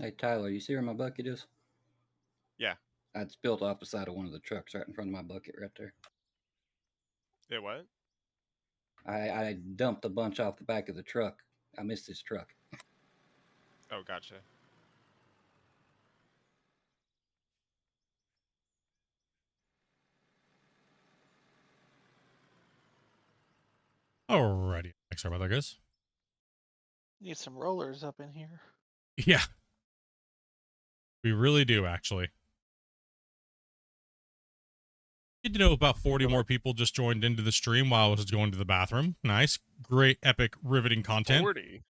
Hey, Tyler, you see where my bucket is? Yeah. It's built off the side of one of the trucks right in front of my bucket right there. It what? I dumped a bunch off the back of the truck. I missed this truck. Oh, gotcha. Alrighty. Sorry about that, guys. Need some rollers up in here. Yeah. We really do, actually. Good to know about 40 more people just joined into the stream while I was going to the bathroom. Nice. Great, epic, riveting content. 40?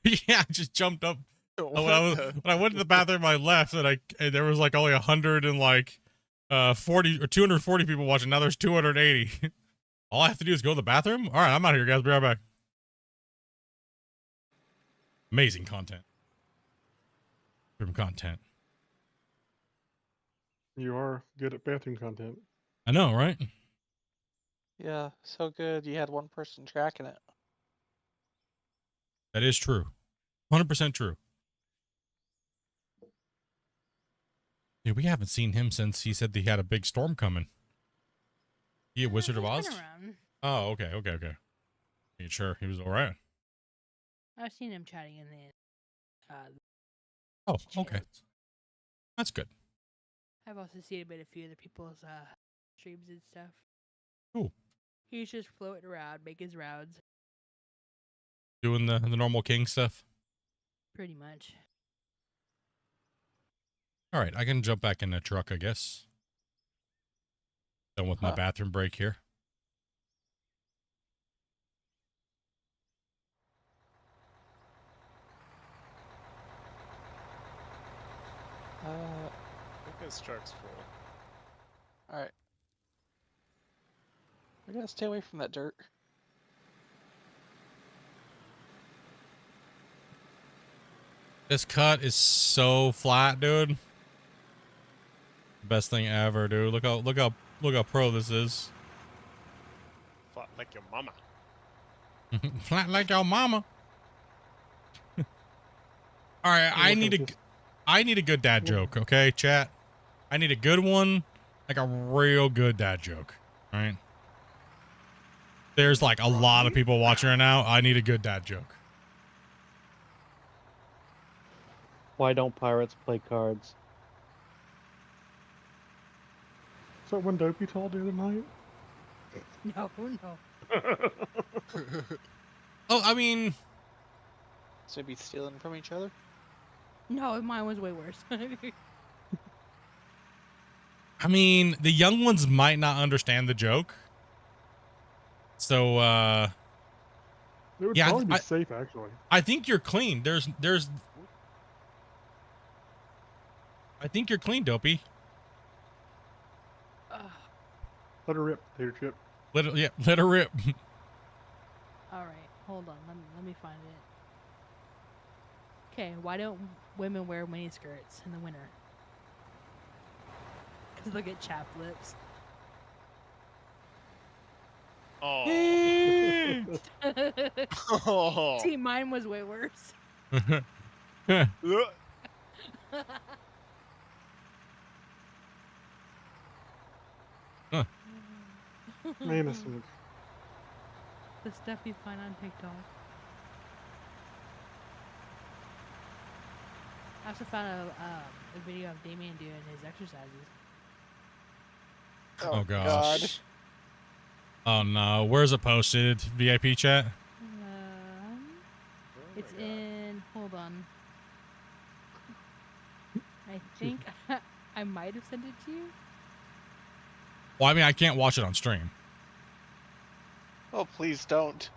Yeah, I just jumped up. What When I went to the bathroom, I left, and there was like only 100 and like 40 or 240 people watching. Now there's 280. All I have to do is go to the bathroom? All right, I'm out of here, guys. Be right back. Amazing content. Room content. You are good at bathroom content. I know, right? Yeah, so good. You had one person tracking it. That is true. 100% true. Yeah, we haven't seen him since he said that he had a big storm coming. He a Wizard of He's Oz? been around. Oh, okay. Making sure he was all right. I've seen him chatting in the. Oh, okay. That's good. I've also seen a few other people's streams and stuff. Cool. He's just floating around, making his rounds. Doing the normal king stuff. Pretty much. All right, I can jump back in the truck, I guess. Done with my bathroom break here. I think this truck's full. Alright. We gotta stay away from that dirt. This cut is so flat, dude. Best thing ever, dude. Look how pro this is. Flat like your mama. Flat like your mama. All right, I need a good dad joke, okay, chat? I need a good one, like a real good dad joke, all right? There's like a lot of people watching right now. I need a good dad joke. Why don't pirates play cards? Is that one Dopey told the other night? No. Oh, I mean... So be stealing from each other? No, mine was way worse. I mean, the young ones might not understand the joke. So, It would yeah, probably be safe, actually. I think you're clean. I think you're clean, Dopey. Let her rip, Tater Chip. Let her rip. All right, hold on. Let me find it. Okay, why don't women wear mini skirts in the winter? Because they'll get chapped lips. Oh. See, mine was way worse. Innocent. The stuff you find on TikTok. I also found a video of Damien doing his exercises. Oh gosh. Oh no, where's it posted? VIP chat? It's in. Hold on. I think I might have sent it to you. Well, I mean, I can't watch it on stream. Oh, please don't.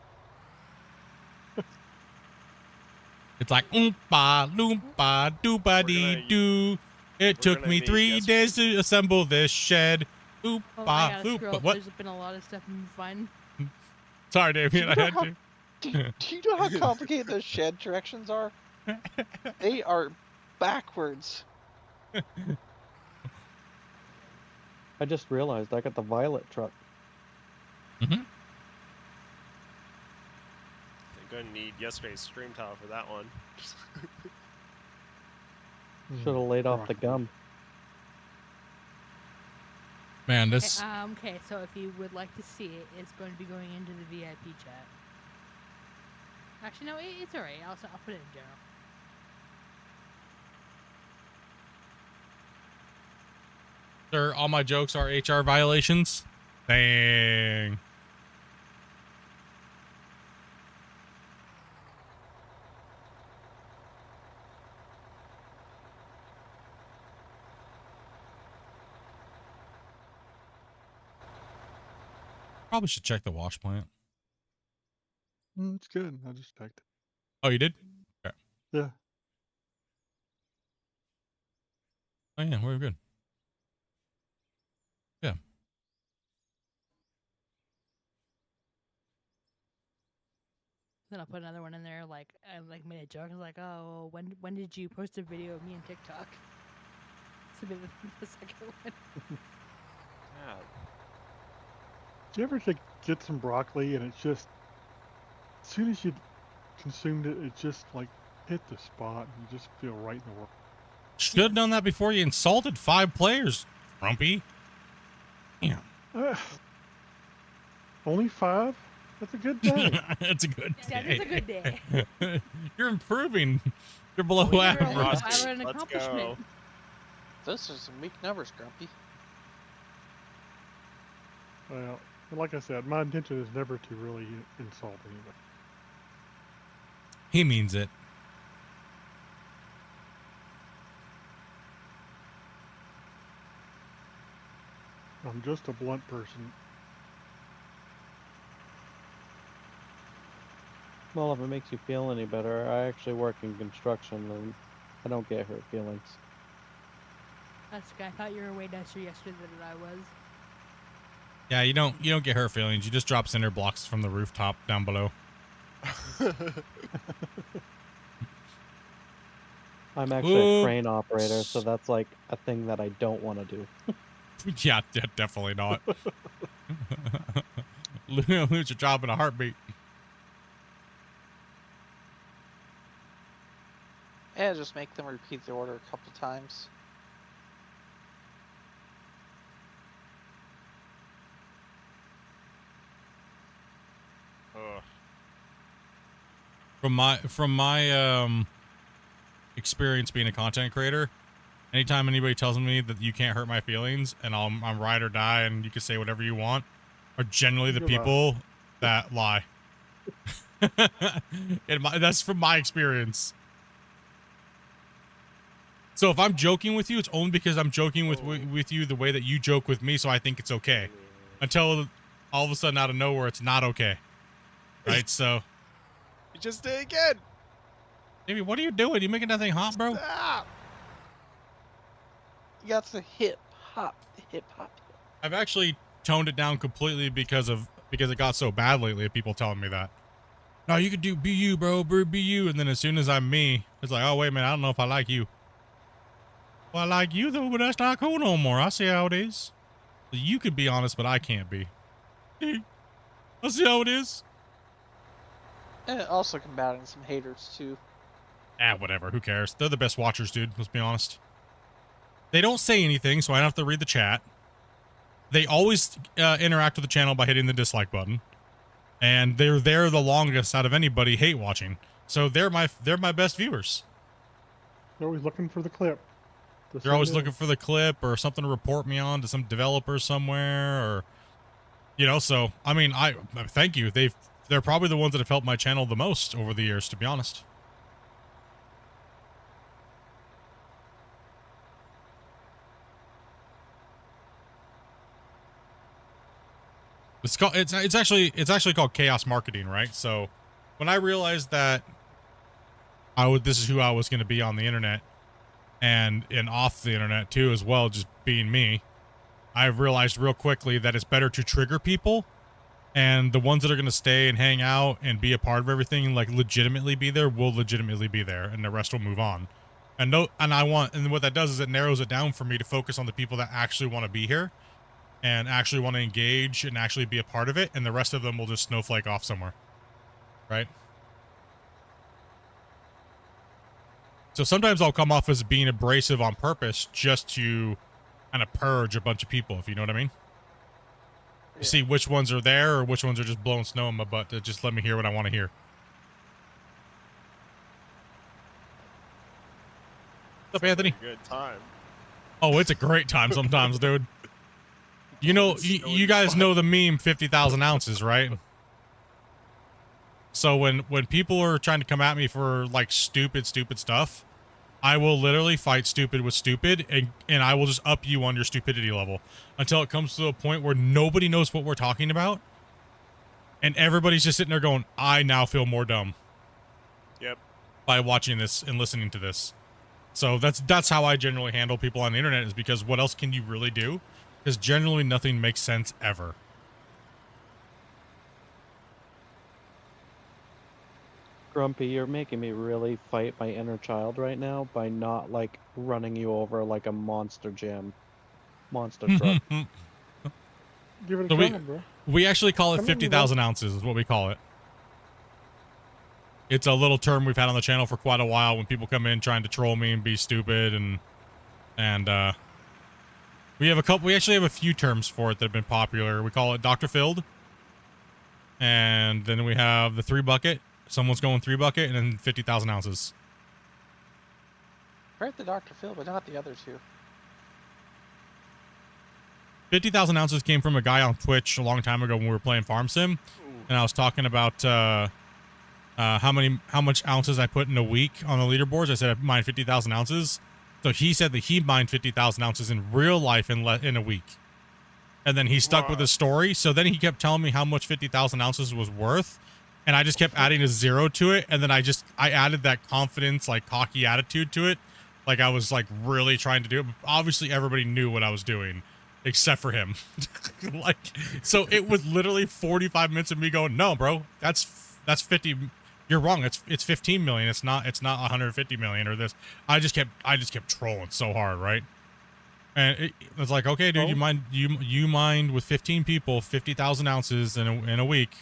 It's like oompa loompa doopa dee doo. It took me 3 days to assemble this shed. Oh, I gotta Oompa scroll. loompa. What? There's been a lot of stuff in fun. Sorry, Damien. I had to. Do you know how complicated those shed directions are? They are backwards. I just realized I got the violet truck. Mm-hmm. You're gonna need yesterday's stream tile for that one. Should have laid off the gum. Man, this. Okay, so if you would like to see it, it's going to be going into the VIP chat. Actually, no, it's alright. I'll put it in general. Sir, all my jokes are HR violations. Dang. Probably should check the wash plant. It's good. I just checked. Oh, you did? Okay. Yeah. Oh yeah, we're good. Yeah. Then I'll put another one in there. Like I made a joke. I was like, "Oh, when did you post a video of me on TikTok?" It's a bit of the second one. Yeah. Do you ever get some broccoli and it's just, as soon as you consumed it, it just like hit the spot and you just feel right in the world. Should have done that before you insulted 5 players, Grumpy. Yeah. Only 5? That's a good day. That's a good day. That is a good day. You're improving. You're below You're average. an accomplishment. Those are some weak numbers, Grumpy. Well, like I said, my intention is never to really insult anybody. He means it. I'm just a blunt person. Well, if it makes you feel any better, I actually work in construction and I don't get hurt feelings. That's good. I thought you were way nicer yesterday than I was. Yeah, you don't get hurt feelings. You just drop cinder blocks from the rooftop down below. I'm actually a crane operator, so that's like a thing that I don't want to do. Yeah, definitely not. Lose your job in a heartbeat. Yeah, just make them repeat the order a couple times. Ugh. From my experience being a content creator, anytime anybody tells me that you can't hurt my feelings and I'm ride or die and you can say whatever you want, are generally the people that lie. That's from my experience. So if I'm joking with you, it's only because I'm joking with you the way that you joke with me, so I think it's okay. Until all of a sudden out of nowhere, it's not okay. Right? So. You just did it again. Amy, what are you doing? You making that thing hot, bro? Stop. You got the hip hop. I've actually toned it down completely because it got so bad lately of people telling me that. No, you could be you, bro. Be you. And then as soon as I'm me, it's like, oh, wait a minute. I don't know if I like you. Well, I like you, though, but that's not cool no more. I see how it is. You could be honest, but I can't be. I see how it is. And also combating some haters, too. Whatever. Who cares? They're the best watchers, dude. Let's be honest. They don't say anything, so I don't have to read the chat. They always interact with the channel by hitting the dislike button. And they're there the longest out of anybody hate watching. So they're my best viewers. They're always looking for the clip. They're always send in. looking for the clip or something to report me on to some developer somewhere, or so I mean, I thank you. They're probably the ones that have helped my channel the most over the years, to be honest. It's actually called chaos marketing, right? So when I realized that this is who I was going to be on the internet and off the internet too as well, just being me, I realized real quickly that it's better to trigger people, and the ones that are going to stay and hang out and be a part of everything, like legitimately be there, will legitimately be there, and the rest will move on. And what that does is it narrows it down for me to focus on the people that actually want to be here and actually want to engage and actually be a part of it, and the rest of them will just snowflake off somewhere, right? So sometimes I'll come off as being abrasive on purpose just to kind of purge a bunch of people, if you know what I mean. Yeah. See which ones are there or which ones are just blowing snow in my butt to just let me hear what I want to hear. What's up, Anthony? Good time. Oh, it's a great time sometimes, dude. You guys know the meme 50,000 ounces, right? So when people are trying to come at me for like stupid stuff, I will literally fight stupid with stupid, and I will just up you on your stupidity level until it comes to a point where nobody knows what we're talking about, and everybody's just sitting there going, I now feel more dumb. Yep. By watching this and listening to this. So that's how I generally handle people on the internet, is because what else can you really do? Because generally nothing makes sense ever. Grumpy, you're making me really fight my inner child right now by not like running you over like a monster truck. Give it a So try, bro. we actually call it Come in, 50,000 ounces is what we call it. It's a little term we've had on the channel for quite a while when people come in trying to troll me and be stupid, and we actually have a few terms for it that have been popular. We call it Dr. Filled. And then we have the 3 bucket. Someone's going 3 bucket, and then 50,000 ounces. Heard the Dr. Phil, but not the other two. 50,000 ounces came from a guy on Twitch a long time ago when we were playing Farm Sim. And I was talking about how much ounces I put in a week on the leaderboards. I said I mined 50,000 ounces. So he said that he mined 50,000 ounces in real life in a week. And then he stuck with his story. So then he kept telling me how much 50,000 ounces was worth. And I just kept adding a 0 to it. And then I added that confidence, like cocky attitude to it. Like I was like really trying to do it. But obviously everybody knew what I was doing except for him. So it was literally 45 minutes of me going, no, bro, that's 50. You're wrong. It's 15 million. It's not 150 million or this. I just kept trolling so hard. Right. And it was like, okay, dude, you mined with 15 people, 50,000 ounces in a week.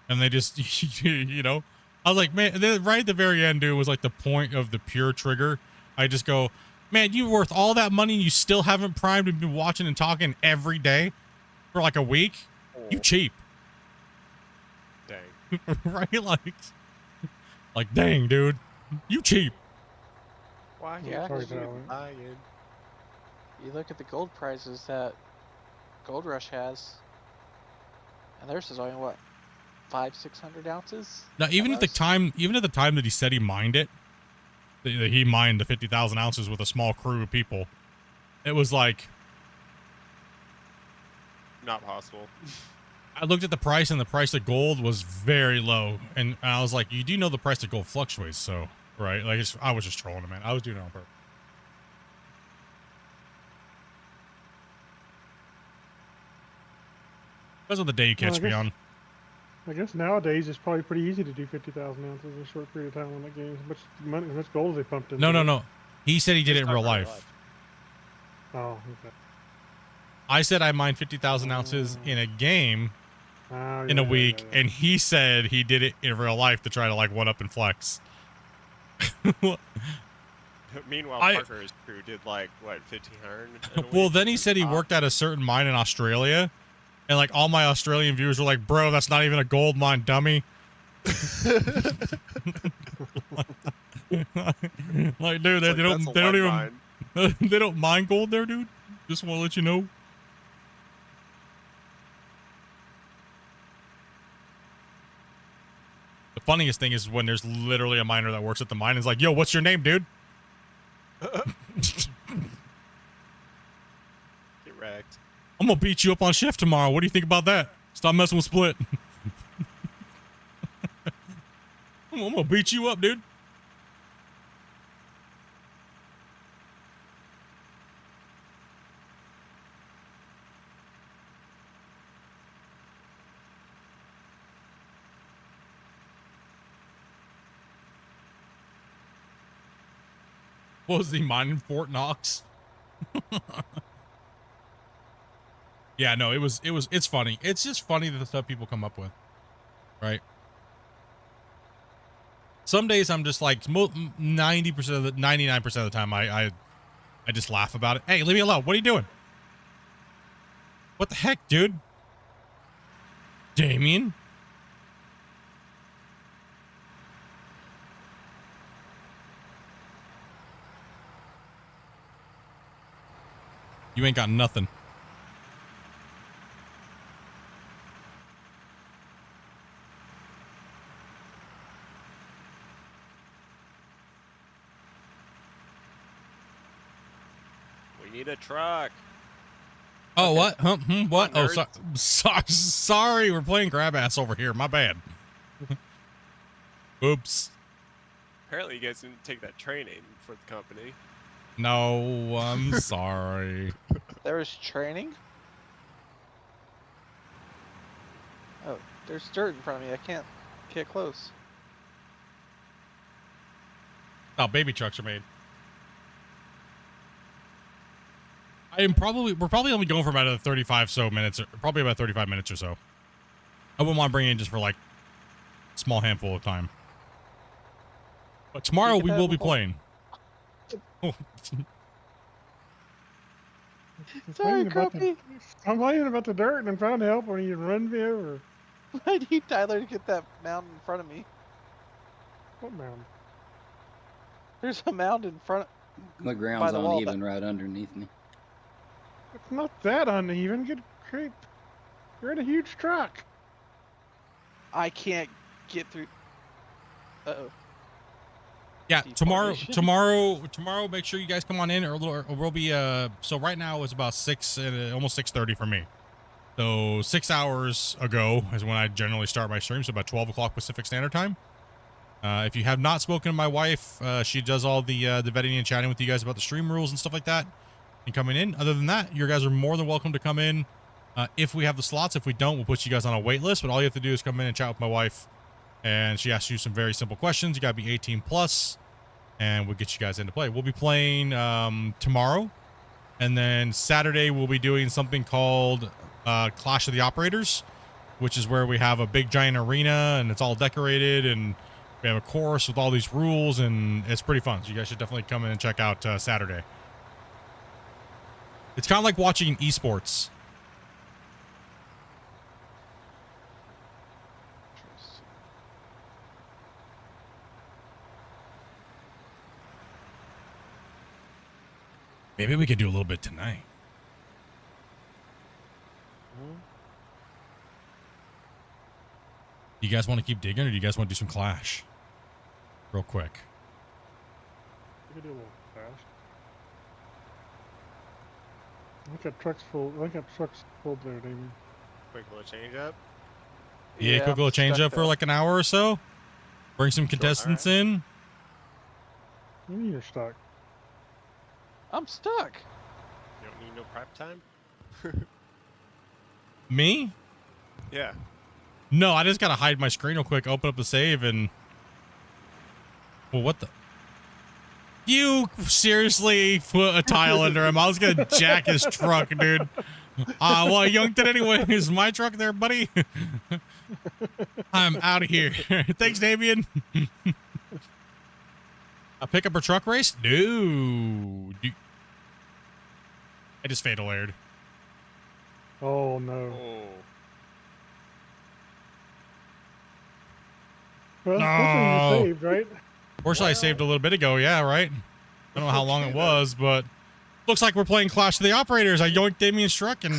And they just, I was like, man, then right at the very end, dude, was like the point of the pure trigger. I just go, man, you're worth all that money and you still haven't primed and been watching and talking every day for like a week? You cheap. Dang. Right? Like, dang, dude. You cheap. Why Yeah, you you lying? You look at the gold prices that Gold Rush has, and theirs is only what, 500-600 ounces. Now, even at the time that he said he mined it, that he mined the 50,000 ounces with a small crew of people, it was like Not possible. I looked at the price, and the price of gold was very low, and I was like, you do know the price of gold fluctuates, so right? Like I was just trolling him, man. I was doing it on purpose. Depends on the day you catch me on. I guess nowadays it's probably pretty easy to do 50,000 ounces in a short period of time on that game. As much gold as they pumped in. No. He said he did it in real life. Oh, okay. I said I mined 50,000 ounces in a game in a week, and he said he did it in real life to try to like one up and flex. Meanwhile, Parker's crew did like what, 1,500? Well, then he said he worked at a certain mine in Australia, and like all my Australian viewers were like, "Bro, that's not even a gold mine, dummy." Like, dude, they don't even They don't mine gold there, dude. Just want to let you know. The funniest thing is when there's literally a miner that works at the mine and is like, yo, what's your name, dude? Get wrecked. I'm gonna beat you up on shift tomorrow. What do you think about that? Stop messing with Split. I'm gonna beat you up, dude. What was the mine in Fort Knox? Yeah, no, it's funny. It's just funny the stuff people come up with, right? Some days I'm just like 90% of the 99% of the time I just laugh about it. Hey, leave me alone. What are you doing? What the heck, dude? Damien? You ain't got nothing. We need a truck. Oh, what? What? Come Oh, on, sorry. We're playing grab ass over here. My bad. Oops. Apparently, you guys didn't take that training for the company. No, I'm sorry. There was training? Oh, there's dirt in front of me. I can't get close. Oh, baby trucks are made. We're probably only going for about 35 minutes, or probably about 35 minutes or so. I wouldn't want to bring in just for like a small handful of time. But tomorrow we will be playing. Oh. Sorry, Grumpy. I'm lying about the dirt and I'm trying to help when you run me over. I need Tyler to get that mound in front of me. What mound? There's a mound in front. The ground's the wall uneven right underneath me. It's not that uneven. Good creep. You're in a huge truck. I can't get through. Uh-oh. Yeah, tomorrow, make sure you guys come on in, or we'll be, so right now it's about 6, almost 6:30 for me. So 6 hours ago is when I generally start my stream, so about 12 o'clock Pacific Standard Time. If you have not spoken to my wife, she does all the vetting and chatting with you guys about the stream rules and stuff like that, and coming in. Other than that, you guys are more than welcome to come in. If we have the slots, if we don't, we'll put you guys on a wait list, but all you have to do is come in and chat with my wife, and she asks you some very simple questions. You gotta be 18 plus. And we'll get you guys into play. We'll be playing tomorrow. And then Saturday, we'll be doing something called Clash of the Operators, which is where we have a big giant arena and it's all decorated. And we have a course with all these rules. And it's pretty fun. So you guys should definitely come in and check out Saturday. It's kind of like watching esports. Maybe we could do a little bit tonight. Do you guys want to keep digging, or do you guys want to do some Clash? Real quick. We could do a little fast. I think that truck's full. I think that truck's full there, Damien. Quick little change up. Yeah, quick little change up for like an hour or so. Bring some contestants in. You mean you're stuck? I'm stuck. You don't need no prep time? Me? Yeah. No, I just gotta hide my screen real quick, open up the save, and... Well, what the... You seriously put a tile under him. I was gonna jack his truck, dude. Well, I yanked it anyway. It's my truck there, buddy. I'm out of here. Thanks, Damien. A pickup or truck race? No. I just fatal aired. Oh, no. Oh. Well, No. hopefully you saved, right? Fortunately, I saved a little bit ago. Yeah, right? I don't know how long it was, but Looks like we're playing Clash of the Operators. I yoinked Damien's truck and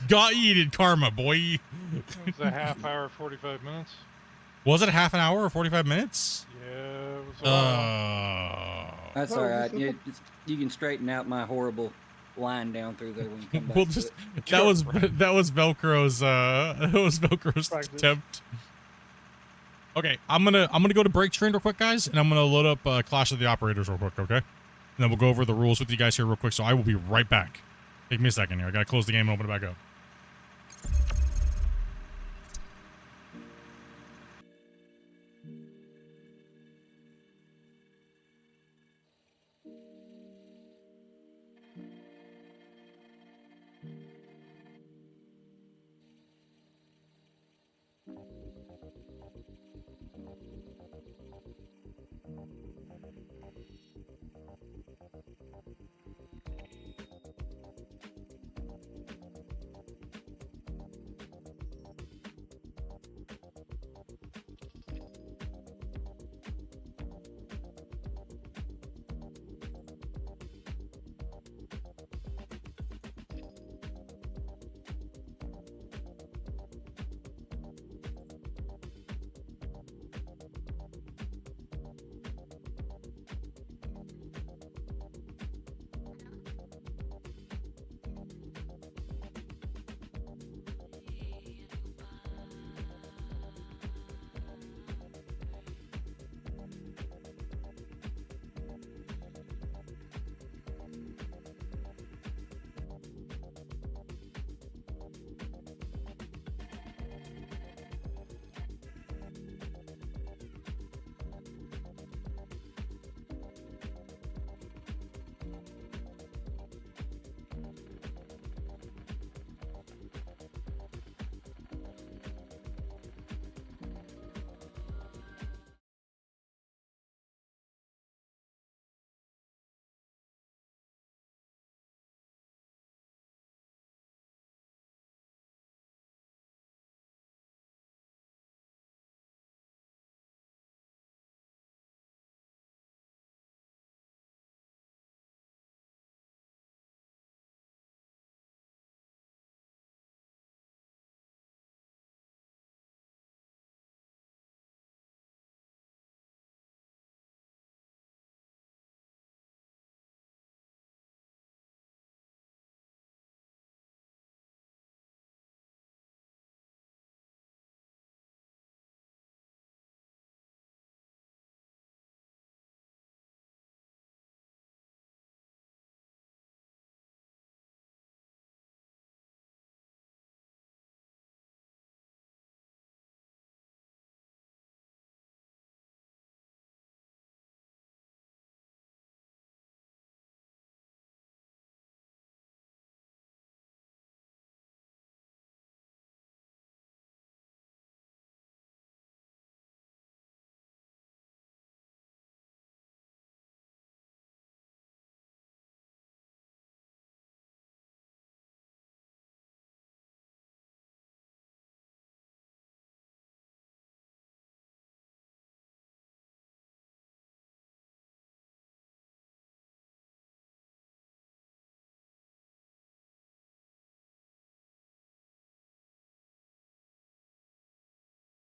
got yeeted karma, boy. It was a half hour, 45 minutes. Was it a half an hour or 45 minutes? Yeah, it was a while. That's all right. You can straighten out my horrible line down through there when you come back. We'll to just it. that was Velcro's attempt. Okay, I'm gonna go to break train real quick, guys, and I'm gonna load up Clash of the Operators real quick, okay? And then we'll go over the rules with you guys here real quick. So I will be right back. Take me a second here. I gotta close the game and open it back up.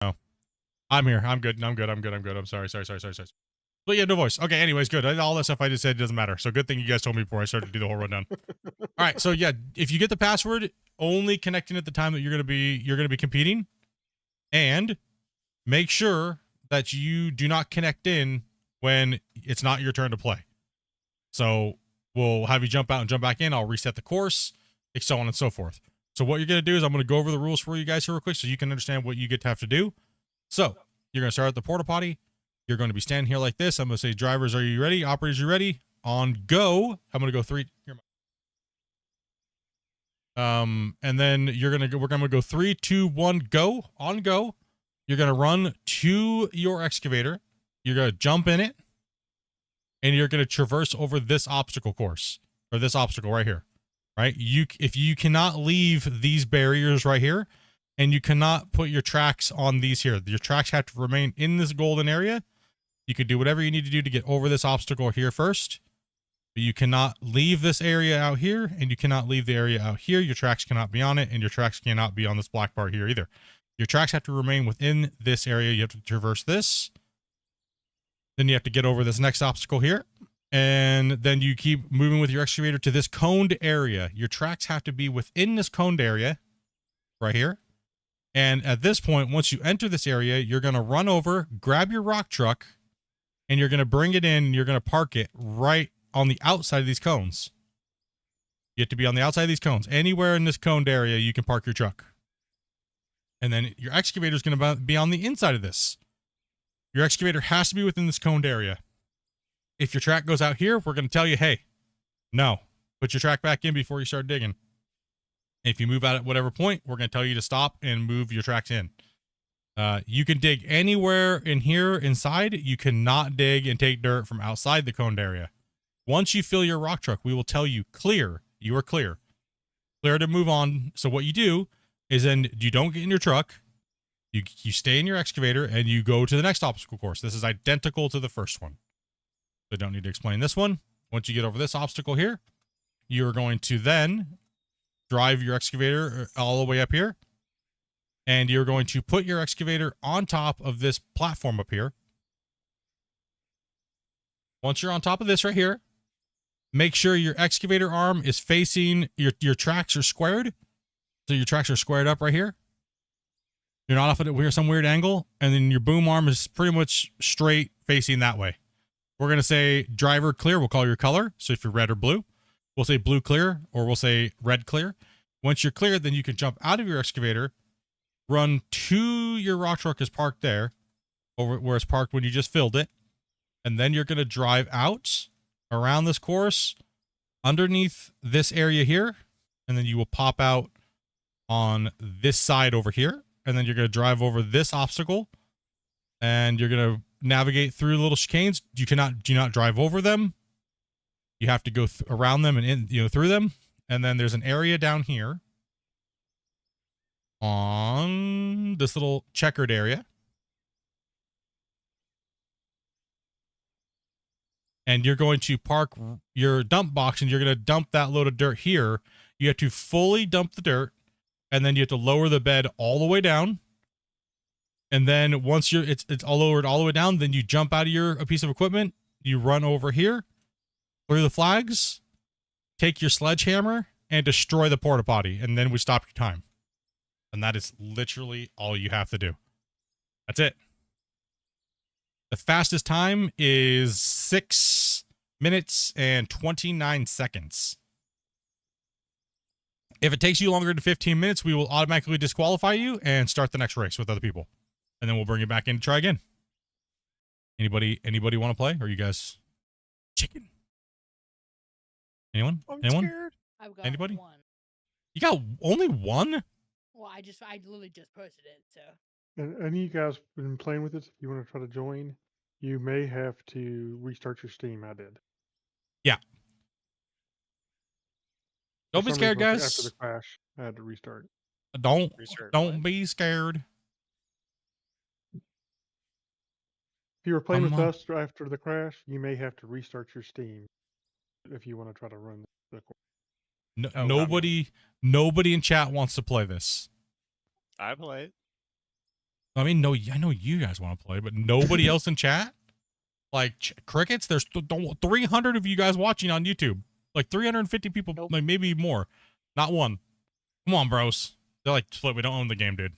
Oh, I'm here. I'm good. I'm good. I'm sorry. But yeah, no voice. Okay, anyways, good. All that stuff I just said doesn't matter. So good thing you guys told me before I started to do the whole rundown. All right, so yeah, if you get the password, only connecting at the time that you're gonna be competing, and make sure that you do not connect in when it's not your turn to play. So we'll have you jump out and jump back in. I'll reset the course, so on and so forth. So what you're gonna do is I'm gonna go over the rules for you guys here real quick so you can understand what you get to have to do. So you're gonna start at the porta potty. You're going to be standing here like this. I'm going to say, drivers, are you ready? Operators, you ready? On go. I'm going to go 3. And then we're going to go 3, 2, 1, go. On go. You're going to run to your excavator. You're going to jump in it. And you're going to traverse over this obstacle course, or this obstacle right here. Right? If you cannot leave these barriers right here, and you cannot put your tracks on these here. Your tracks have to remain in this golden area. You can do whatever you need to do to get over this obstacle here first. But you cannot leave this area out here, and you cannot leave the area out here. Your tracks cannot be on it, and your tracks cannot be on this black part here either. Your tracks have to remain within this area. You have to traverse this. Then you have to get over this next obstacle here. And then you keep moving with your excavator to this coned area. Your tracks have to be within this coned area right here. And at this point, once you enter this area, you're going to run over, grab your rock truck, and you're going to bring it in, and you're going to park it right on the outside of these cones. You have to be on the outside of these cones. Anywhere in this coned area, you can park your truck. And then your excavator is going to be on the inside of this. Your excavator has to be within this coned area. If your track goes out here, we're going to tell you, hey, no, put your track back in before you start digging. If you move out at whatever point, we're going to tell you to stop and move your tracks in. You can dig anywhere in here inside. You cannot dig and take dirt from outside the coned area. Once you fill your rock truck, we will tell you clear. You are clear. Clear to move on. So what you do is then you don't get in your truck. You stay in your excavator and you go to the next obstacle course. This is identical to the first one. So I don't need to explain this one. Once you get over this obstacle here, you're going to then drive your excavator all the way up here. And you're going to put your excavator on top of this platform up here. Once you're on top of this right here, make sure your excavator arm is facing, your tracks are squared. So your tracks are squared up right here. You're not off at some weird angle. And then your boom arm is pretty much straight facing that way. We're going to say driver clear. We'll call your color. So if you're red or blue, we'll say blue clear, or we'll say red clear. Once you're clear, then you can jump out of your excavator, run to your rock truck is parked there, over where it's parked when you just filled it. And then you're going to drive out around this course underneath this area here. And then you will pop out on this side over here. And then you're going to drive over this obstacle and you're going to navigate through little chicanes. Do not drive over them. You have to go around them and through them. And then there's an area down here on this little checkered area. And you're going to park your dump box and you're going to dump that load of dirt here. You have to fully dump the dirt, and then you have to lower the bed all the way down. And then once it's all lowered all the way down, then you jump out of a piece of equipment, you run over here, through the flags, take your sledgehammer, and destroy the porta potty. And then we stop your time. And that is literally all you have to do. That's it. The fastest time is 6 minutes and 29 seconds. If it takes you longer than 15 minutes, we will automatically disqualify you and start the next race with other people. And then we'll bring you back in to try again. Anybody want to play? Or are you guys chicken? Anyone? I'm Anyone? scared. I've got Anybody? one. You got only one? Well, I literally just posted it, so. And any of you guys been playing with it? If you want to try to join, you may have to restart your Steam. I did. Yeah. Don't be For some scared, reason, guys. After the crash, I had to restart. Don't what? be scared. If you were playing Come with on. us after the crash, you may have to restart your Steam if you want to try to run the course. No, Oh, nobody in chat wants to play this. I play it. I mean, no, I know you guys want to play, but nobody else in chat? Like, crickets? There's 300 of you guys watching on YouTube. Like, 350 people, like, maybe more. Not one. Come on, bros. They're like, Flip, we don't own the game, dude.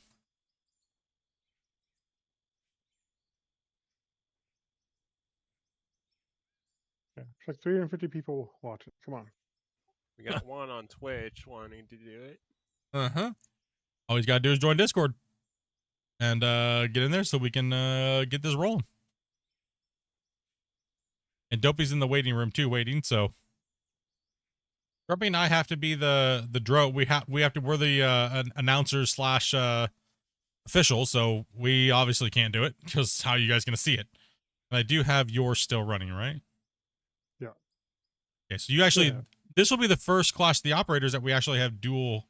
Yeah, it's like 350 people watching. Come on. We got one on Twitch wanting to do it. Uh-huh. All he's got to do is join Discord. And get in there so we can get this rolling. And Dopey's in the waiting room too, waiting. So Grumpy and I have to be the drone. We're the announcers / official. So we obviously can't do it because how are you guys gonna see it? And I do have yours still running, right? Yeah. Okay, so you actually this will be the first Clash of the Operators that we actually have dual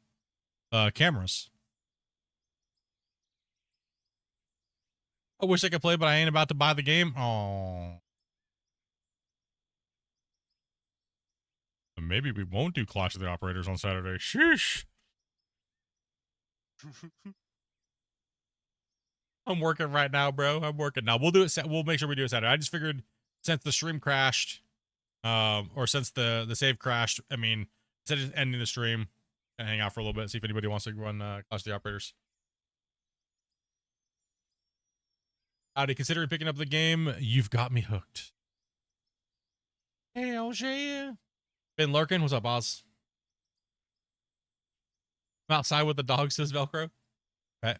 cameras. I wish I could play, but I ain't about to buy the game. Oh. Maybe we won't do Clash of the Operators on Saturday. Sheesh. I'm working right now, bro. I'm working now. We'll do it. We'll make sure we do it Saturday. I just figured since the stream crashed, or since the save crashed, I mean, instead of just ending the stream, and hang out for a little bit, see if anybody wants to run Clash of the Operators. Howdy, considering picking up the game, you've got me hooked. Hell yeah. Been lurking. What's up, Oz? I'm outside with the dog, says Velcro. Okay.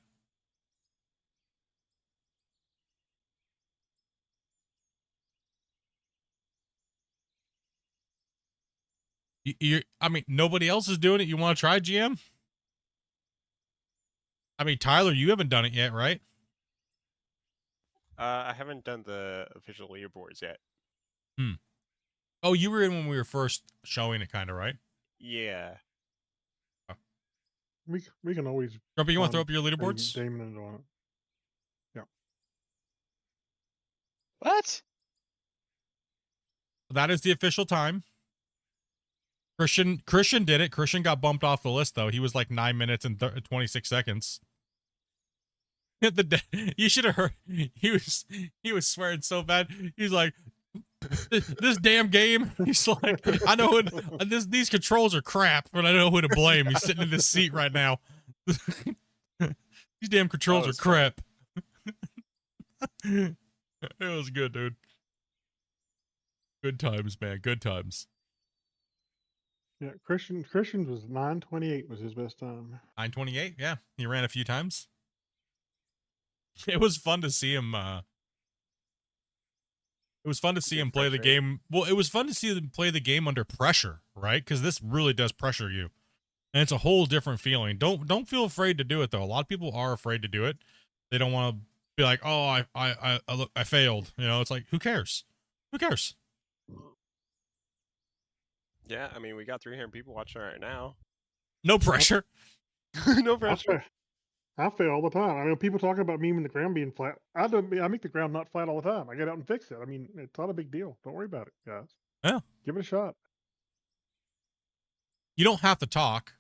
I mean, nobody else is doing it. You want to try, GM? I mean, Tyler, you haven't done it yet, right? I haven't done the official leaderboards yet. Hmm. Oh, you were in when we were first showing it, kind of, right? Yeah. We can always. Grumpy, you want to throw up your leaderboards? Damon on it. Yeah. What? That is the official time. Christian did it. Christian got bumped off the list though. He was like 9 minutes and 26 seconds. You should have heard. He was swearing so bad. He's like, this damn game. He's like, I know these controls are crap, but I know who to blame. He's sitting in this seat right now. These damn controls are crap. It was good, dude. Good times, man. Good times. Yeah, Christian's was 9:28 was his best time. 9:28. Yeah, he ran a few times. It was fun to see him. It was fun to see him play the game. Well, it was fun to see him play the game under pressure, right? Because this really does pressure you, and it's a whole different feeling. Don't feel afraid to do it though. A lot of people are afraid to do it. They don't want to be like, oh, I failed. You know, it's like, who cares? Who cares? Yeah, I mean, we got 300 people watching right now. No pressure. No pressure. I fail all the time. I mean, people talk about me and the ground being flat. I make the ground not flat all the time. I get out and fix it. I mean, it's not a big deal. Don't worry about it, guys. Yeah. Give it a shot. You don't have to talk.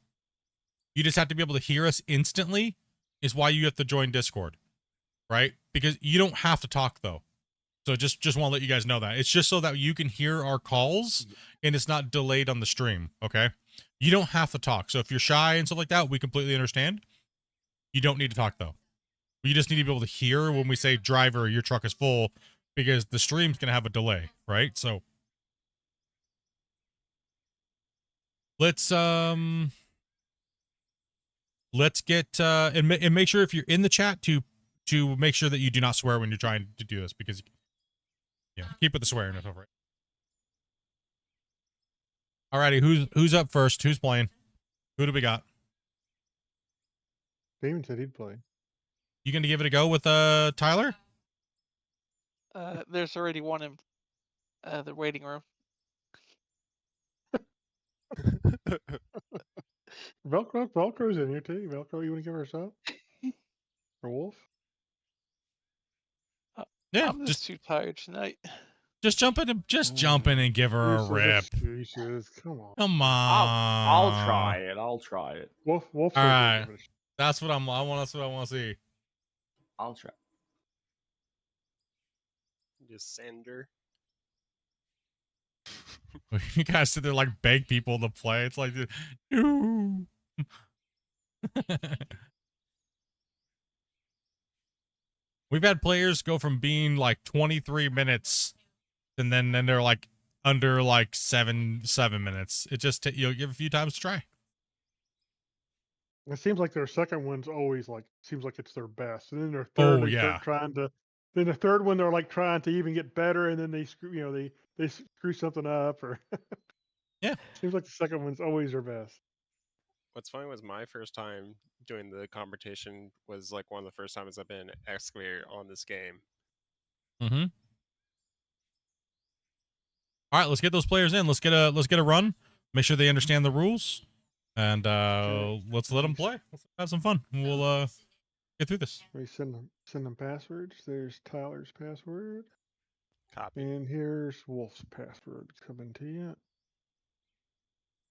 You just have to be able to hear us instantly is why you have to join Discord, right? Because you don't have to talk though. So just want to let you guys know that. It's just so that you can hear our calls and it's not delayed on the stream, okay? You don't have to talk. So if you're shy and stuff like that, we completely understand. You don't need to talk though. You just need to be able to hear when we say driver, your truck is full, because the stream's going to have a delay, right? So let's get and make sure if you're in the chat to make sure that you do not swear when you're trying to do this, because keep with the swearing over it. Alrighty, who's up first? Who's playing? Who do we got? Damon said he'd play. You gonna give it a go with Tyler? There's already one in the waiting room. Velcro's in here too. Velcro, you want to give her a shot? Or Wolf? Yeah, I'm just too tired tonight. Just jump in and give her a rip. Excuses. Come on. Come on. I'll try it. I'll try it. Wolf. All right. That's what I want to see. I'll try. Just send her. You guys sit there like beg people to play. It's like, no. We've had players go from being like 23 minutes and then they're like under like seven minutes. It just you'll give a few times to try. It seems like their second one's always like seems like it's their best, and then their third they start trying to. Then the third one they're like trying to even get better, and then they screw they screw something up or. Yeah. Seems like the second one's always their best. What's funny was my first time doing the competition was like one of the first times I've been an excavator on this game. Mm-hmm. All right, let's get those players in. Let's get a run. Make sure they understand the rules, and let's let them play. Let's have some fun. We'll get through this. We send them passwords. There's Tyler's password. Copy. And here's Wolf's password coming to you.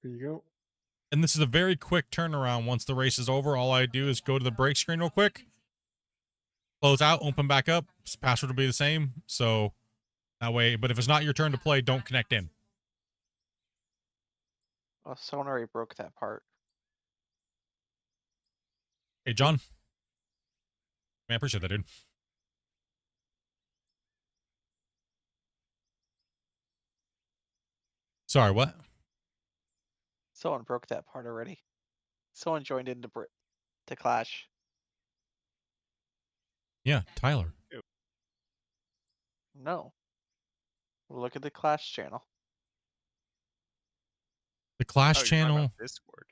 There you go. And this is a very quick turnaround. Once the race is over, all I do is go to the break screen real quick, close out, open back up. Password will be the same. So that way, but if it's not your turn to play, don't connect in. Oh, someone already broke that part. Hey, John. Man, I appreciate that, dude. Sorry, what? Someone broke that part already. Someone joined into to Clash. Yeah, Tyler. No. Look at the Clash channel. The Clash Oh, you're talking channel. about Discord.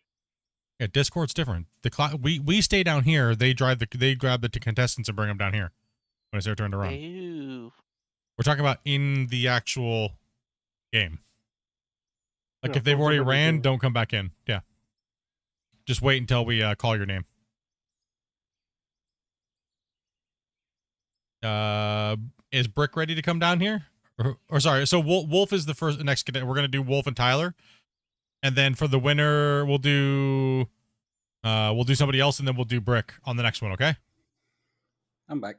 Yeah, Discord's different. We stay down here. They grab the contestants and bring them down here when it's their turn to run. Ew. We're talking about in the actual game. Like Yeah, if they've don't already come back ran, in. don't come back in. Yeah. Just wait until we call your name. Is Brick ready to come down here? Or sorry, so Wolf is the first next cadet. We're gonna do Wolf and Tyler, and then for the winner, we'll do somebody else, and then we'll do Brick on the next one. Okay. I'm back.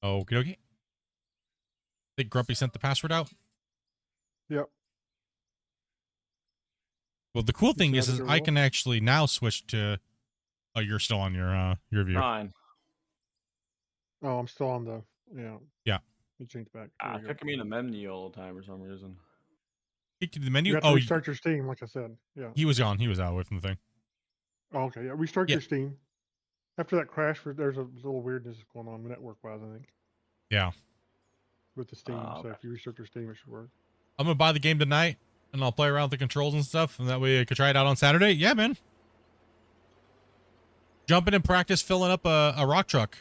Okie dokie. I think Grumpy sent the password out. Yep. Well, the cool thing Just is added I a can actually now switch to. Oh, you're still on your view. Fine. Oh, I'm still on the. Yeah. Yeah. Let me change back. There we go. Kicking me in the menu all the time for some reason. Kick to the menu. You have to Oh, restart your Steam, like I said. Yeah. he was gone. He was out away from the thing. Oh, okay. Yeah. Restart Yeah. your Steam. After that crash, there's a little weirdness going on network-wise, I think, Yeah. with the Steam. So okay. if you restart your Steam, it should work. I'm gonna buy the game tonight, and I'll play around with the controls and stuff, and that way I could try it out on Saturday. Yeah, man. Jump in and practice filling up a rock truck.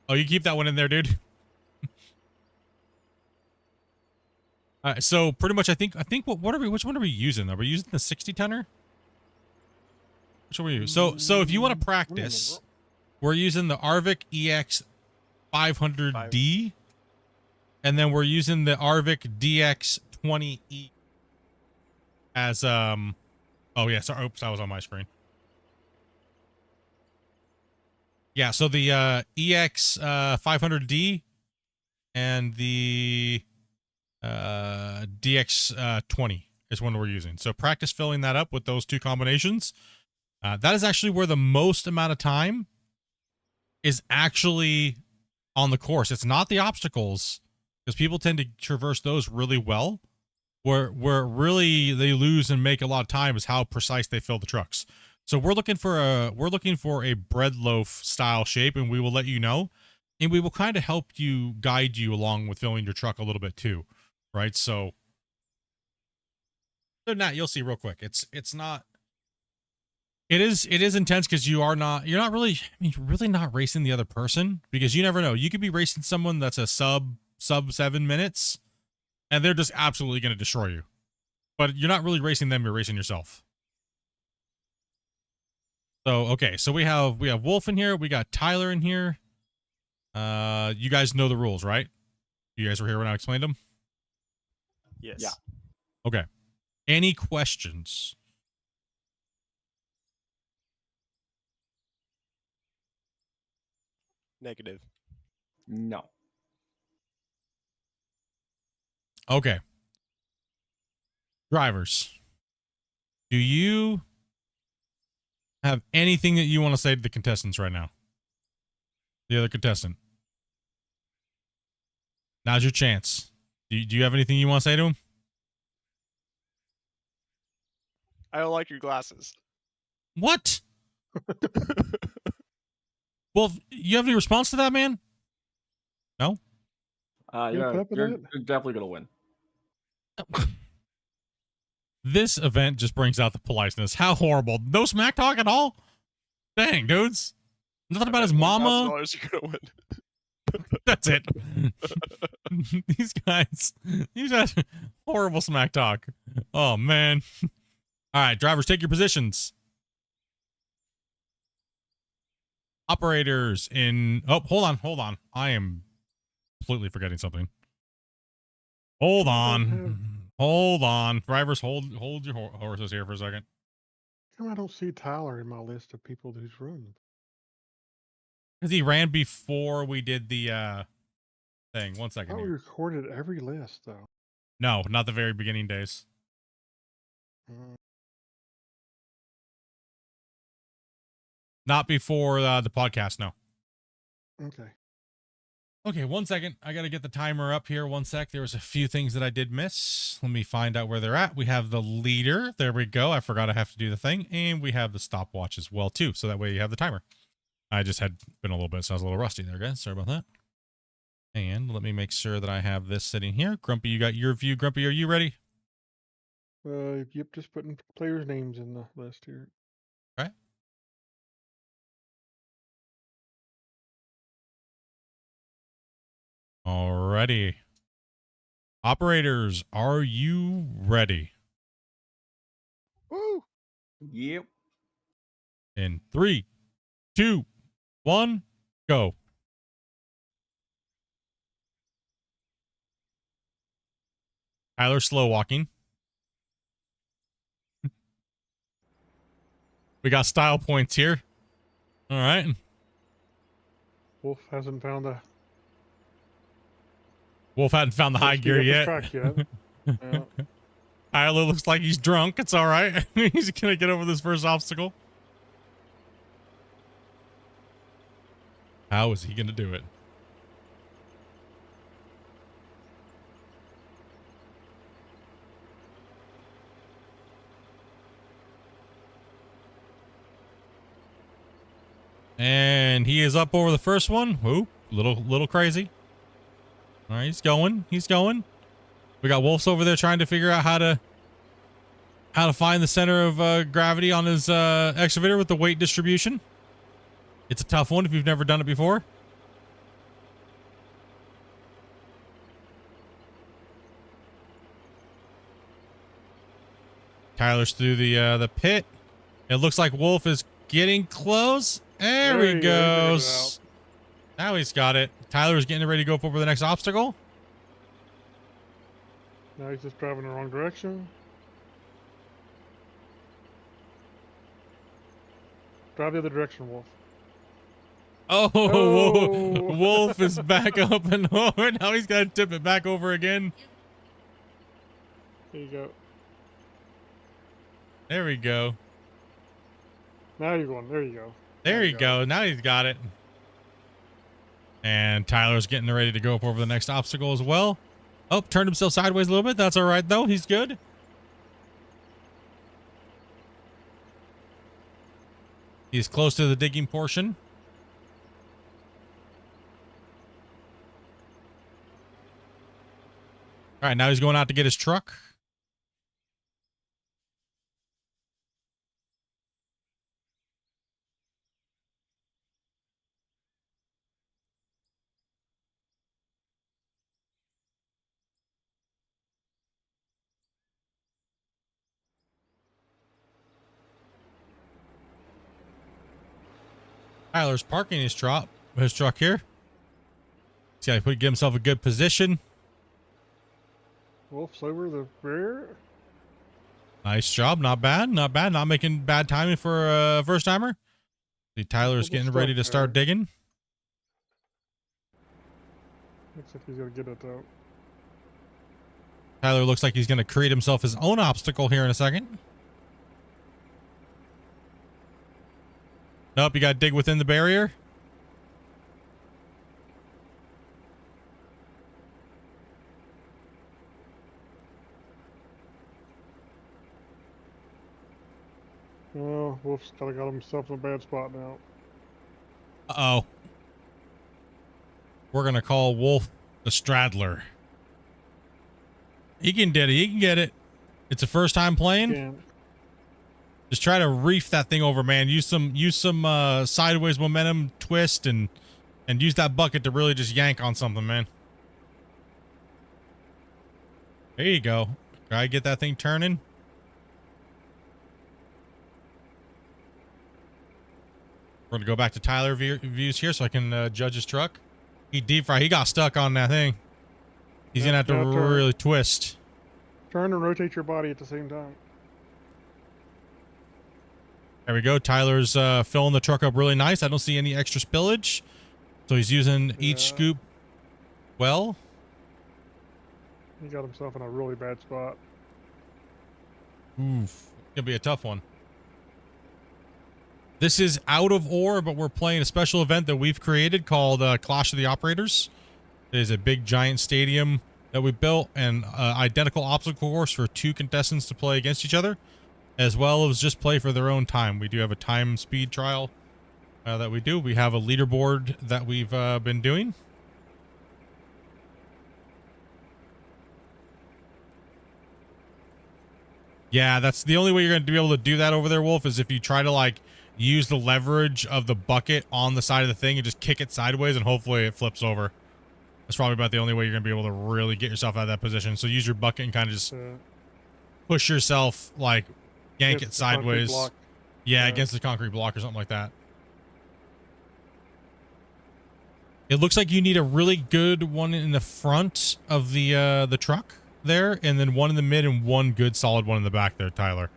Oh, you keep that one in there, dude. All right, so pretty much, I think which one are we using? Are we using the 60 tonner? Which one are we using? So if you want to practice, we're using the Arvik EX 500D, and then we're using the Arvik DX 20E as oh yeah, sorry, oops, that was on my screen. Yeah, so the EX 500D and the DX 20 is one we're using. So practice filling that up with those two combinations. That is actually where the most amount of time is actually on the course. It's not the obstacles, because people tend to traverse those really well. Where really they lose and make a lot of time is how precise they fill the trucks. So we're looking for a bread loaf style shape, and we will let you know, and we will kind of help you guide you along with filling your truck a little bit too, right? So Nat, you'll see real quick. It's not. It is intense because you're not really not racing the other person, because you never know. You could be racing someone that's a sub 7 minutes, and they're just absolutely going to destroy you. But you're not really racing them, you're racing yourself. So, okay, so we have Wolf in here, we got Tyler in here. You guys know the rules, right? You guys were here when I explained them? Yes. Yeah. Okay. Any questions? Negative. No. Okay. Drivers, do you have anything that you want to say to the contestants right now? The other contestant. Now's your chance. Do you have anything you want to say to him? I don't like your glasses. What? Well, you have any response to that, man? No? You're definitely going to win. This event just brings out the politeness. How horrible. No smack talk at all? Dang, dudes. Nothing about his mama. $1,000 you're gonna win. That's it. These guys horrible smack talk. Oh, man. All right, drivers, take your positions. Operators in... Oh, hold on. I am completely forgetting something. Hold on. Hold on. Drivers, hold your horses here for a second. How come I don't see Tyler in my list of people who's run? Because he ran before we did the thing. 1 I second thought we here. recorded every list, though. No, not the very beginning days. Not before the podcast, no. Okay. Okay, 1 second. I got to get the timer up here. 1 sec. There was a few things that I did miss. Let me find out where they're at. We have the leader. There we go. I forgot I have to do the thing. And we have the stopwatch as well, too. So that way you have the timer. I just had been a little bit, so I was a little rusty there, guys. Sorry about that. And let me make sure that I have this sitting here. Grumpy, you got your view. Grumpy, are you ready? Yep, just putting players' names in the list here. Okay. Alrighty. Operators, are you ready? Woo! Yep. In 3, 2, 1, go. Tyler slow walking. We got style points here. All right. Wolf hasn't found the high gear yet. Track yet. Yeah. Tyler looks like he's drunk. It's all right. He's gonna get over this first obstacle. How is he gonna do it? And he is up over the first one. Whoop, little crazy. All right, he's going. We got Wolf's over there trying to figure out how to find the center of gravity on his excavator with the weight distribution. It's a tough one if you've never done it before. Tyler's through the pit. It looks like Wolf is getting close. There he goes. Now he's got it. Tyler's getting ready to go up over the next obstacle. Now he's just driving the wrong direction. Drive the other direction, Wolf. Oh. Wolf is back up and over. Now he's got to tip it back over again. There you go. There we go. Now you're going. There you go. There you go. Now he's got it. And Tyler's getting ready to go up over the next obstacle as well. Oh, turned himself sideways a little bit. That's all right, though. He's good. He's close to the digging portion. All right, now he's going out to get his truck. Tyler's parking his truck here. He's got to get himself a good position. Wolf's over the rear. Nice job. Not bad. Not bad. Not making bad timing for a first timer. See, Tyler's getting ready to start digging. Looks like he's going to get it out. Tyler looks like he's going to create himself his own obstacle here in a second. Nope, you got to dig within the barrier. Oh, Wolf's kind of got himself in a bad spot now. Uh-oh. We're going to call Wolf the Straddler. He can get it. He can get it. It's a first time playing. Just try to reef that thing over, man. Use some sideways momentum twist and use that bucket to really just yank on something, man. There you go. Try to get that thing turning. We're gonna go back to Tyler views here so I can judge his truck. He deep fried. He got stuck on that thing. He's gonna have to really twist. Turn and rotate your body at the same time. There we go. Tyler's filling the truck up really nice. I don't see any extra spillage. So he's using each scoop well. He got himself in a really bad spot. Oof. Gonna be a tough one. This is Out of Ore, but we're playing a special event that we've created called Clash of the Operators. It is a big giant stadium that we built, an identical obstacle course for 2 contestants to play against each other, as well as just play for their own time. We do have a time speed trial that we do. We have a leaderboard that we've been doing. Yeah, that's the only way you're going to be able to do that over there, Wolf, is if you try to like use the leverage of the bucket on the side of the thing and just kick it sideways, and hopefully it flips over. That's probably about the only way you're going to be able to really get yourself out of that position. So use your bucket and kind of just push yourself, like yank it sideways. Yeah, against the concrete block or something like that. It looks like you need a really good one in the front of the truck there, and then one in the mid and one good solid one in the back there, Tyler.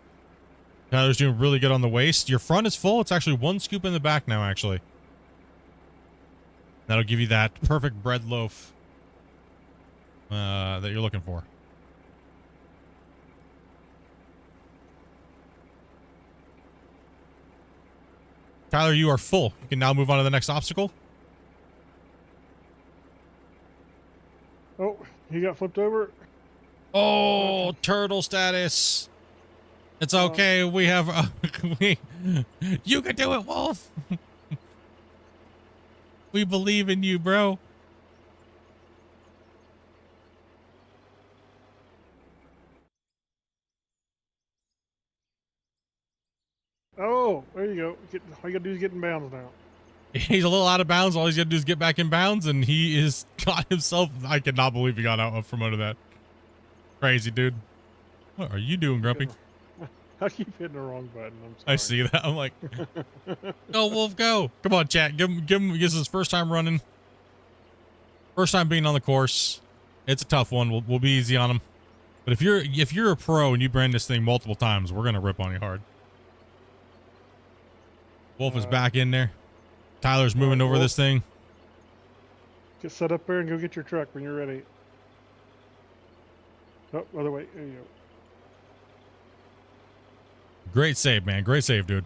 Tyler's doing really good on the waist. Your front is full. It's actually 1 scoop in the back now, actually. That'll give you that perfect bread loaf that you're looking for. Tyler, you are full. You can now move on to the next obstacle. Oh, he got flipped over. Oh, turtle status. It's okay. We have you can do it, Wolf. We believe in you, bro. Oh, there you go. All you gotta do is get in bounds now. He's a little out of bounds. All he's got to do is get back in bounds, and he is got himself. I cannot believe he got out from under that. Crazy, dude. What are you doing, Grumpy? I keep hitting the wrong button. I'm sorry. I see that. I'm like, go, Wolf, go. Come on, chat. Give him. This is his first time running. First time being on the course. It's a tough one. We'll be easy on him. But if you're a pro and you brand this thing multiple times, we're gonna rip on you hard. Wolf is back in there. Tyler's moving over this thing. Get set up there and go get your truck when you're ready. Oh, other way. There you go. Great save, man. Great save, dude.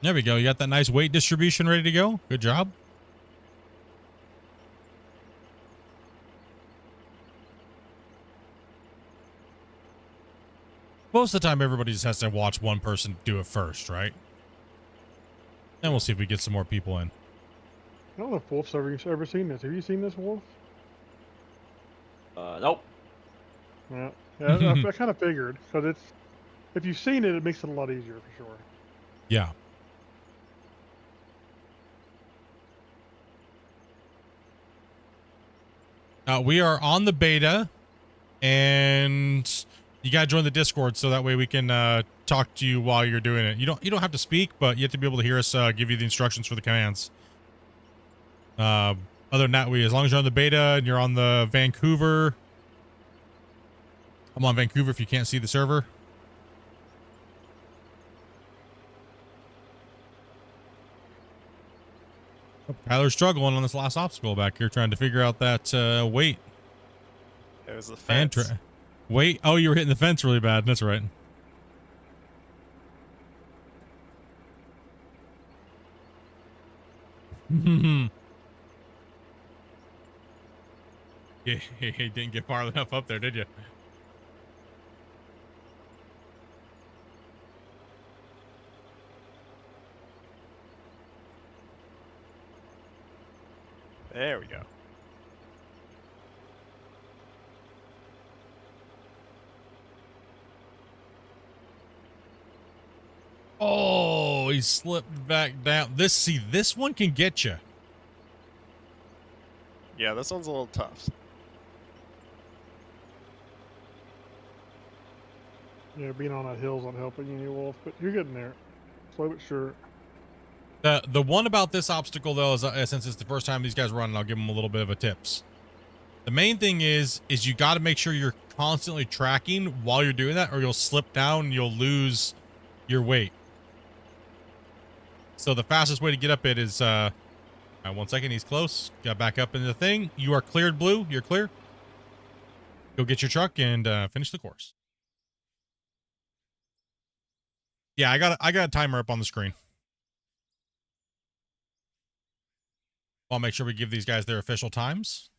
There we go. You got that nice weight distribution ready to go. Good job. Most of the time, everybody just has to watch one person do it first, right? And we'll see if we get some more people in. I don't know if Wolf's ever seen this. Have you seen this, Wolf? Nope. Yeah, I kind of figured. Because if you've seen it, it makes it a lot easier for sure. Yeah. We are on the beta, and you gotta join the Discord so that way we can talk to you while you're doing it. You don't have to speak, but you have to be able to hear us give you the instructions for the commands. Other than that, as long as you're on the beta and you're on the Vancouver. I'm on Vancouver if you can't see the server. Oh, Tyler's struggling on this last obstacle back here, trying to figure out that weight. It was the fence. Wait. Oh, you were hitting the fence really bad. That's right. Yeah, he didn't get far enough up there, did you? There we go. Oh, he slipped back down. This one can get you. Yeah, this one's a little tough. Yeah, being on that hill's not helping you, Wolf, but you're getting there. Slow but sure. The one about this obstacle though is since it's the first time these guys are running, I'll give them a little bit of a tips. The main thing is you got to make sure you're constantly tracking while you're doing that, or you'll slip down and you'll lose your weight. So the fastest way to get up it is 1 second, he's close. Got back up into the thing. You are cleared, Blue. You're clear. Go get your truck and finish the course. Yeah, I got a timer up on the screen. I'll make sure we give these guys their official times.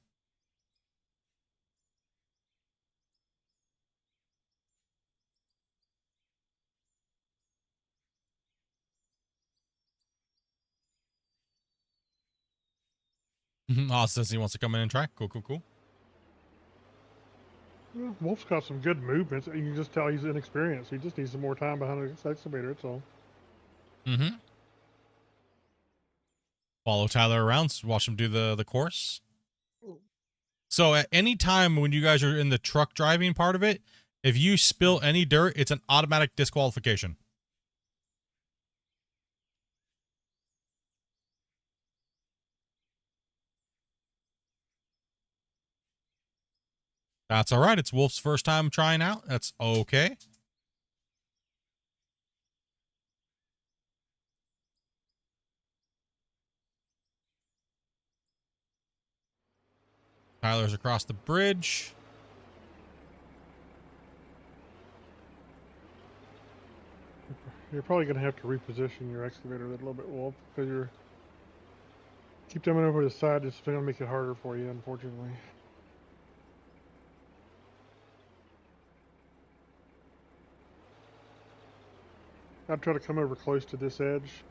Says he wants to come in and try. Cool, cool, cool. Yeah, Wolf's got some good movements. You can just tell he's inexperienced. He just needs some more time behind his excavator, that's all. Mm-hmm. Follow Tyler around, watch him do the course. So at any time when you guys are in the truck driving part of it, if you spill any dirt, it's an automatic disqualification. That's all right. It's Wolf's first time trying out. That's okay. Tyler's across the bridge. You're probably going to have to reposition your excavator a little bit, Wolf, because you're keep coming over to the side. It's going to make it harder for you, unfortunately. I'd try to come over close to this edge.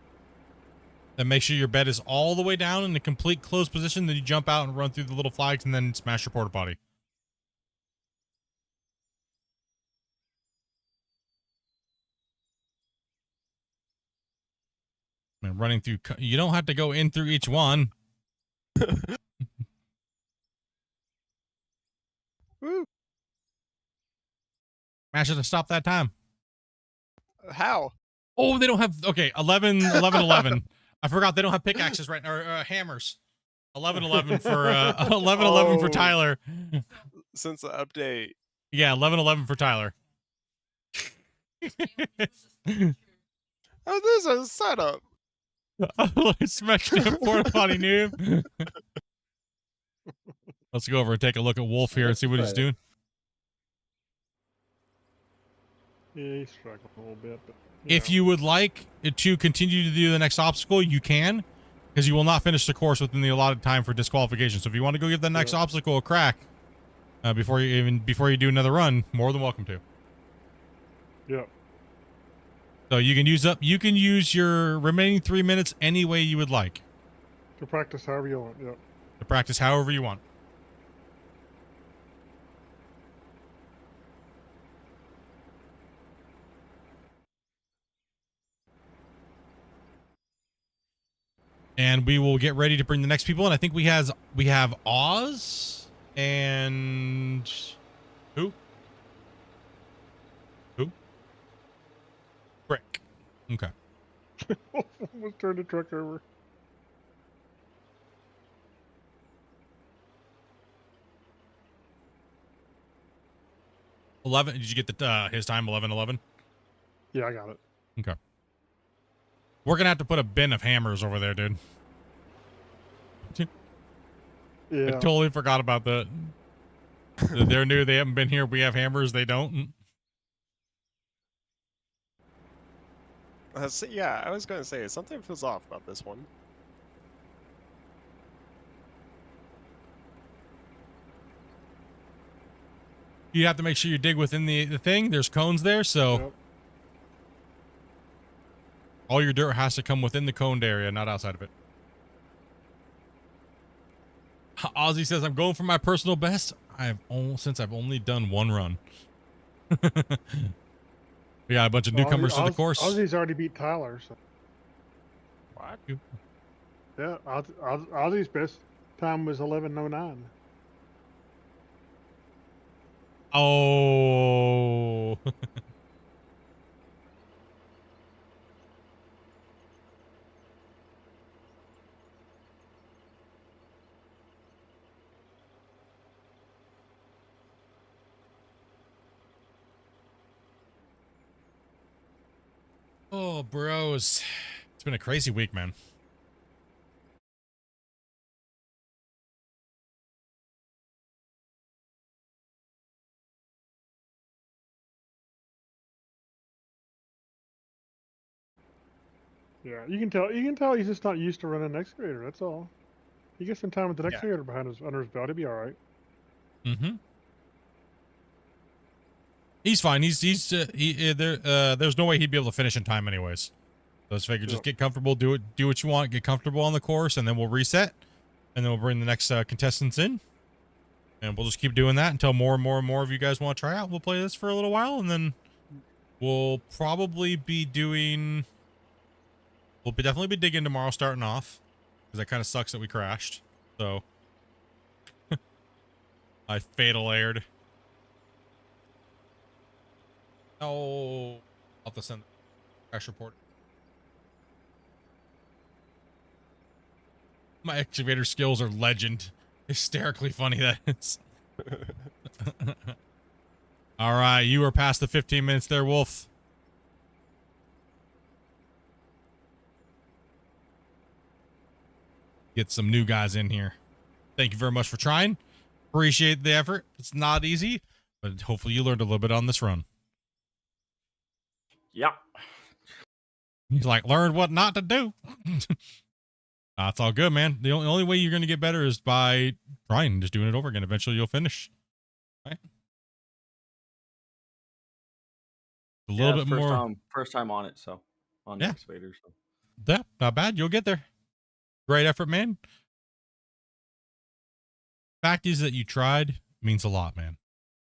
Then make sure your bed is all the way down in a complete closed position. Then you jump out and run through the little flags and then smash your porta potty. And running through, you don't have to go in through each one. Woo. Smash it to stop that time. How? Oh, they don't have, okay, 11, 11, 11. I forgot they don't have pickaxes right now, or hammers. 11, 11 for, 11, 11 for Tyler. Since the update. Yeah, 11, 11 for Tyler. Oh, this is a setup. Smash the porta potty noob. Let's go over and take a look at Wolf here and see what he's doing. Yeah, he's struggling a little bit. But, if you would like to continue to do the next obstacle, you can, because you will not finish the course within the allotted time for disqualification. So if you want to go give the next obstacle a crack before you do another run, more than welcome to. Yep. So you can use your remaining 3 minutes any way you would like. To practice however you want. Yep. To practice however you want. And we will get ready to bring the next people in. I think we have Oz and who? Brick. Okay. Almost turned the truck over. Did you get the his time? 11:11. Yeah, I got it. Okay. We're gonna have to put a bin of hammers over there, dude. Yeah. I totally forgot about that. They're new. They haven't been here. We have hammers. They don't. Yeah, I was going to say, something feels off about this one. You have to make sure you dig within the thing. There's cones there, so Yep. all your dirt has to come within the coned area, not outside of it. Ozzy says, I'm going for my personal best. Since I've only done one run. We got a bunch of newcomers to the course. Ozzy's already beat Tyler. So. What? Yeah, Ozzy's best time was 11:09. Oh. Oh, bros. It's been a crazy week, man. Yeah, you can tell. You can tell he's just not used to running an excavator. That's all. He gets some time with the Yeah. excavator under his belt. He'll be all right. Mm-hmm. He's fine. There's no way he'd be able to finish in time anyways. So let's figure, just get comfortable, do what you want, get comfortable on the course, and then we'll reset, and then we'll bring the next contestants in, and we'll just keep doing that until more and more and more of you guys want to try out. We'll play this for a little while, and then we'll probably be doing. We'll definitely be digging tomorrow, starting off, because that kind of sucks that we crashed. So I fatal aired. Oh, I'll have to send the crash report. My excavator skills are legend. Hysterically funny, that is. All right, you are past the 15 minutes there, Wolf. Get some new guys in here. Thank you very much for trying. Appreciate the effort. It's not easy, but hopefully you learned a little bit on this run. Yep. He's like, learned what not to do. It's all good, man. The only way you're going to get better is by trying, just doing it over again. Eventually you'll finish. Right? A little bit more. First time on it, so on the excavator. So. Yeah, not bad. You'll get there. Great effort, man. Fact is that you tried means a lot, man.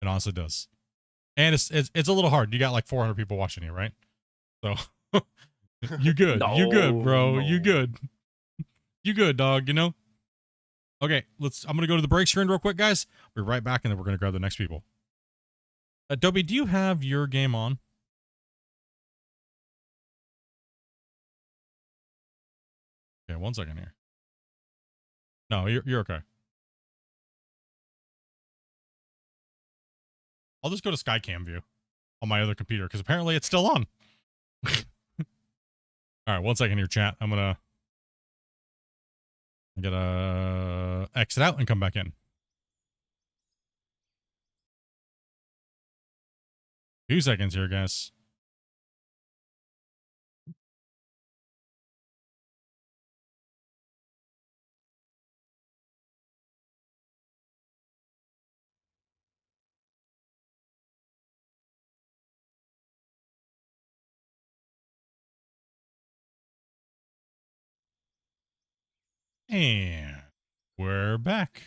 It honestly does. And it's a little hard. You got like 400 people watching you, right? So you good. No, you good, bro. no. You good. You good, dog, you know? Okay, I'm going to go to the break screen real quick, guys. We'll be right back, and then we're going to grab the next people. Dobby, do you have your game on? Okay, 1 second here. No, you're okay. I'll just go to Skycam view on my other computer, because apparently it's still on. All right, 1 second here, chat. I'm going to exit out and come back in. 2 seconds here, guys. And we're back.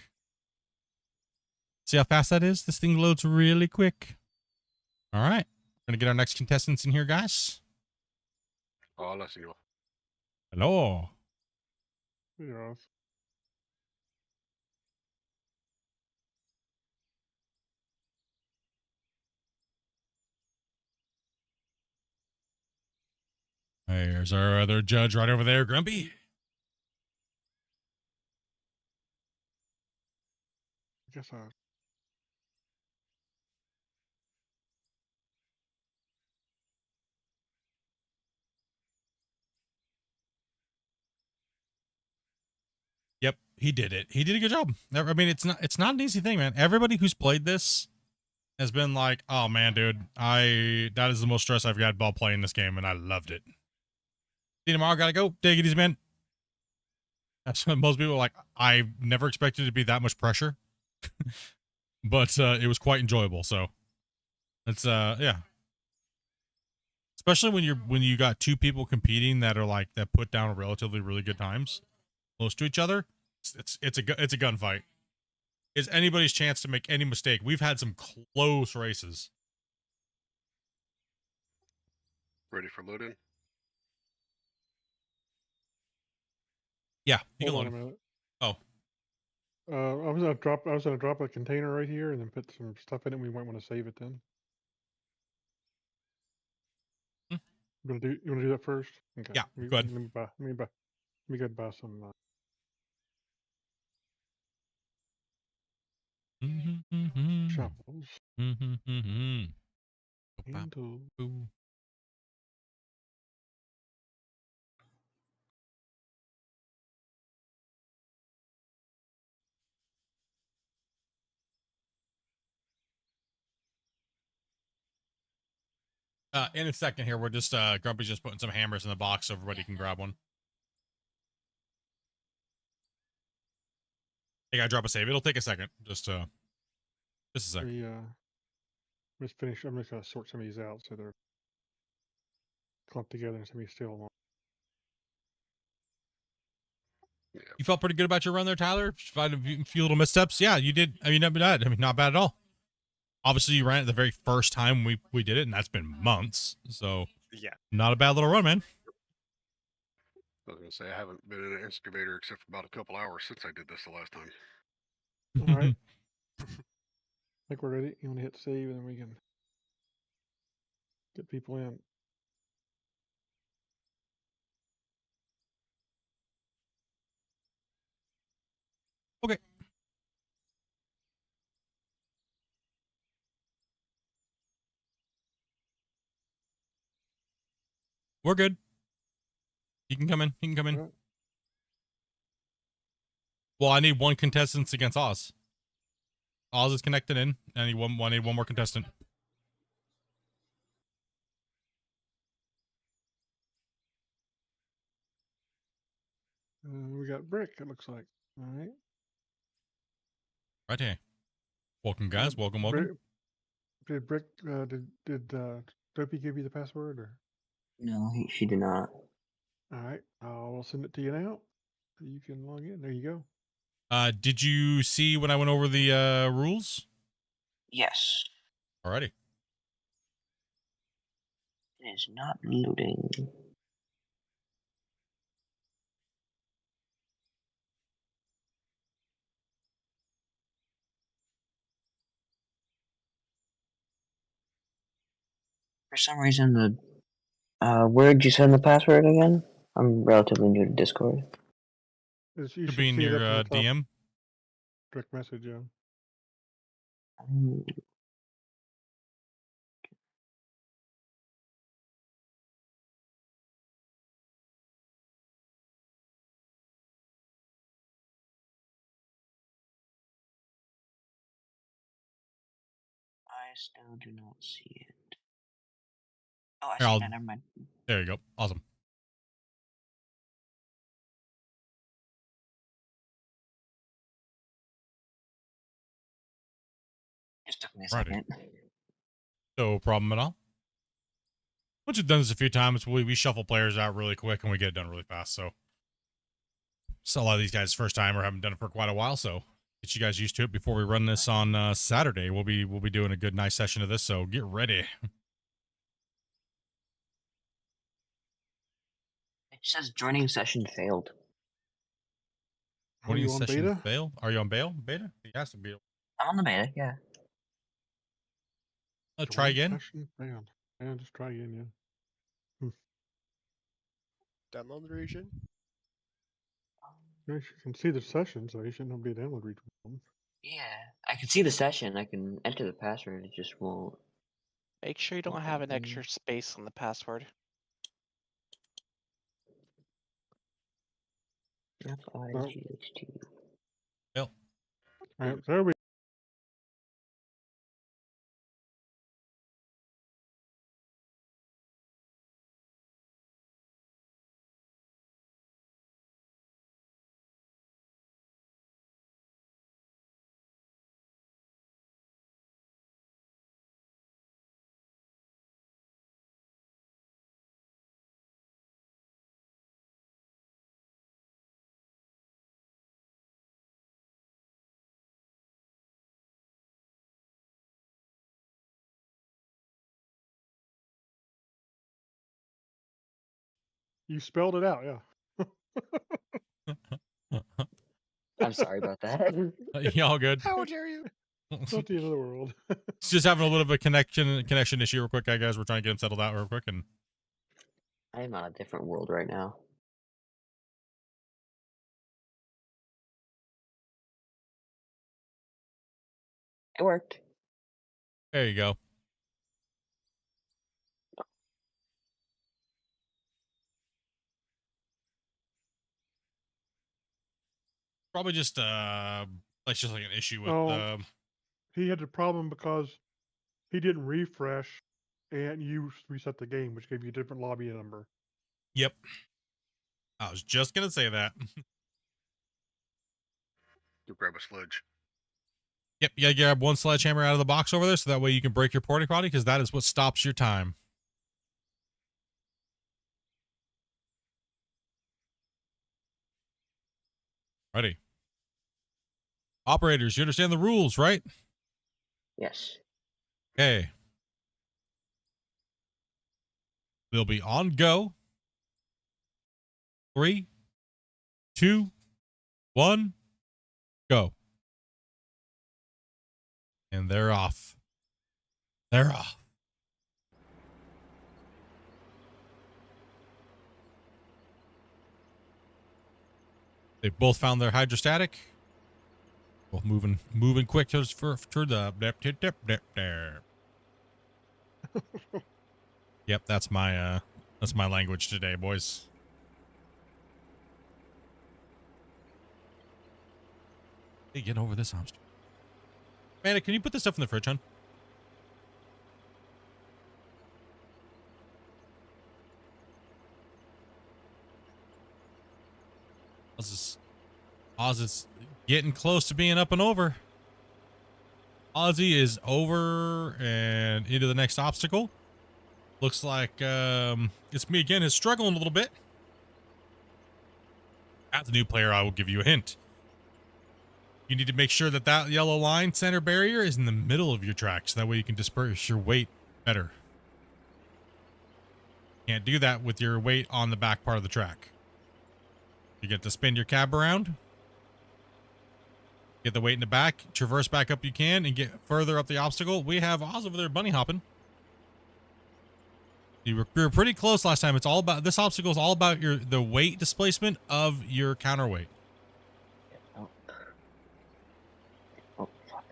See how fast that is? This thing loads really quick. All right. We're going to get our next contestants in here, guys. Hola, señor. Hello. Yes. There's our other judge right over there, Grumpy. I guess Yep, he did it. He did a good job. I mean, it's not an easy thing, man. Everybody who's played this has been like, "Oh man, dude, that is the most stress I've got while playing this game, and I loved it." See you tomorrow. Gotta go. Take it easy, man. That's what most people are like. I never expected it to be that much pressure, but it was quite enjoyable. So it's yeah. Especially when you got two people competing that are like that put down relatively really good times close to each other. It's a gunfight. It's anybody's chance to make any mistake. We've had some close races. Ready for loading? Yeah, you Hold can on load a 'em. minute. Oh. I was gonna drop a container right here and then put some stuff in it. We might want to save it then. Hmm. You want to do that first? Okay. Yeah, Let me, go ahead. Let me go buy some. Shovels. And tools. In a second here, we're just Grumpy's just putting some hammers in the box so everybody can grab one. Hey, gotta drop a save. It'll take a second. Just a sec. Let's finish. I'm just gonna sort some of these out so they're clumped together and some of these still along. You felt pretty good about your run there, Tyler? Find a few little missteps. Yeah, you did. I mean, not bad. I mean, not bad at all. Obviously, you ran it the very first time we did it, and that's been months. So, yeah, not a bad little run, man. I was gonna say I haven't been in an excavator except for about a couple hours since I did this the last time. All right. I think we're ready. You want to hit save, and then we can get people in. Okay. We're good. You can come in. You can come in. Right. Well, I need one contestant against Oz. Oz is connected in. I need one more contestant. We got Brick, it looks like. All right. Right here. Welcome, guys. Welcome. Did Brick, did Dopey give you the password? Or? No, she did not. All right. I'll send it to you now. You can log in. There you go. Did you see when I went over the rules? Yes. Alrighty. It is not loading. For some reason, where did you send the password again? I'm relatively new to Discord. You should be in your DM. Direct message, yeah. I still do not see it. Oh, I Here, see it. Never mind. There you go. Awesome. Just took me a second. No problem at all. Once you've done this a few times, we shuffle players out really quick and we get it done really fast. So a lot of these guys first time or haven't done it for quite a while, so get you guys used to it before we run this on Saturday. We'll be doing a good nice session of this, so get ready. It says joining session failed. Joining session beta? Fail? Are you on beta? He has to be. I'm on the beta, yeah. Try again. Yeah, just try again, yeah. Download region. You can see the session, so you shouldn't be a download region. Yeah, I can see the session. I can enter the password. It just won't. Make sure you don't have an extra space on the password. F-I-G-H-T. Yep. All right, there we You spelled it out, yeah. I'm sorry about that. Y'all good? How dare you? It's not the end of the world. It's just having a little bit of a connection issue real quick, guys. We're trying to get them settled out real quick, and I am on a different world right now. It worked. there you go. Probably just like an issue with he had a problem because he didn't refresh and you reset the game, which gave you a different lobby number. Yep. I was just gonna say that. Go grab a sledge. Yep, you gotta grab one sledgehammer out of the box over there, so that way you can break your porta potty, because that is what stops your time. Ready. Operators, you understand the rules, right? Yes. Okay. We'll be on go. 3, 2, 1, go. And they're off. They're off. They both found their hydrostatic. Both moving quick to the there. Yep, that's my language today, boys. Hey, get over this obstacle. Amanda, can you put this stuff in the fridge, hon? Oz is getting close to being up and over. Ozzy is over and into the next obstacle. Looks like it's me again. Is struggling a little bit. As a new player, I will give you a hint. You need to make sure that that yellow line center barrier is in the middle of your track, so that way you can disperse your weight better. Can't do that with your weight on the back part of the track. You get to spin your cab around. Get the weight in the back, traverse back up you can, and get further up the obstacle. We have Oz over there bunny hopping. You were pretty close last time. It's all about, this obstacle is all about the weight displacement of your counterweight. Oh. Oh, fuck.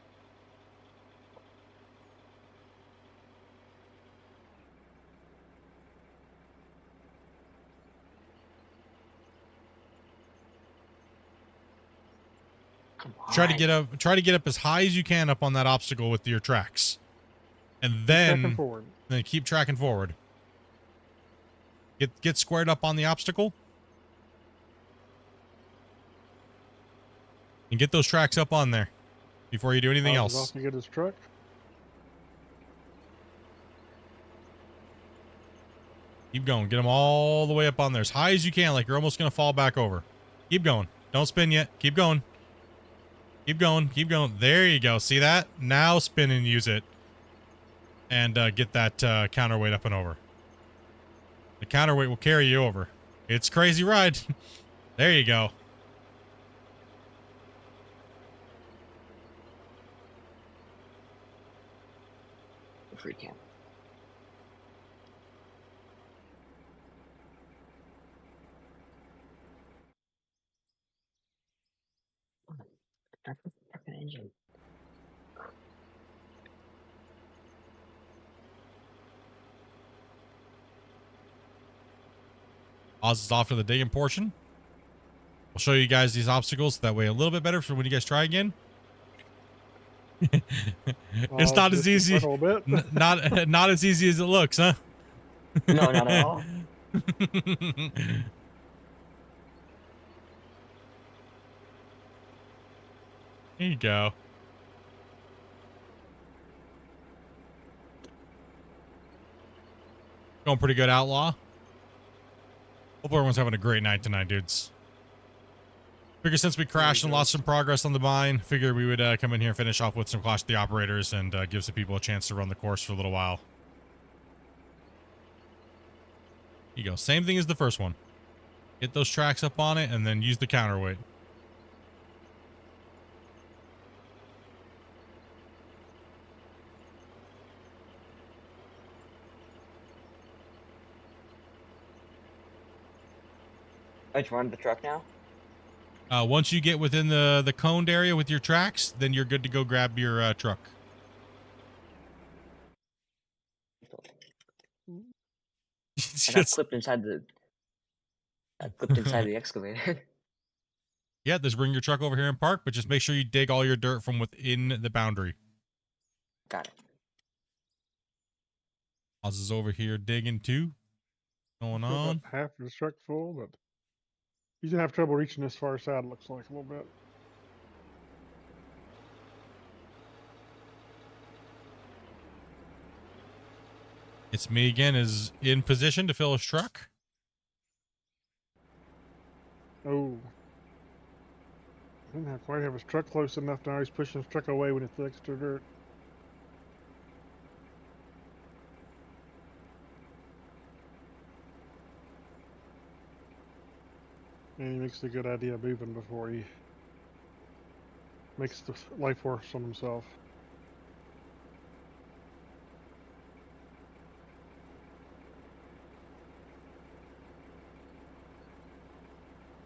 Come on. Try to get up as high as you can up on that obstacle with your tracks. And then keep tracking forward. Get squared up on the obstacle. And get those tracks up on there before you do anything else. Off to get his truck. Keep going. Get them all the way up on there as high as you can, like you're almost going to fall back over. Keep going. Don't spin yet. Keep going. Keep going. Keep going. There you go. See that? Now spin and use it. And get that counterweight up and over. The counterweight will carry you over. It's a crazy ride. There you go. Free camp. Fucking engine. Oz is off to the digging portion. I'll show you guys these obstacles that way a little bit better for when you guys try again. It's not as easy. Not as easy as it looks, huh? No, not at all. There you go. Going pretty good, Outlaw. Hope everyone's having a great night tonight, dudes. Figure since we crashed and lost some progress on the mine, figured we would come in here and finish off with some Clash of the Operators and give some people a chance to run the course for a little while. Here you go. Same thing as the first one. Get those tracks up on it and then use the counterweight. I just run the truck now? Once you get within the coned area with your tracks, then you're good to go grab your truck. I got clipped inside the excavator. Yeah, just bring your truck over here and park, but just make sure you dig all your dirt from within the boundary. Got it. Oz is over here digging too. Going Got about on. half of his truck full, but he's gonna have trouble reaching this far side. It looks like a little bit. It's me again. Is in position to fill his truck. Oh. Didn't have quite have his truck close enough. Now he's pushing his truck away when it's extra dirt. And he makes a good idea of moving before he makes the life worse on himself.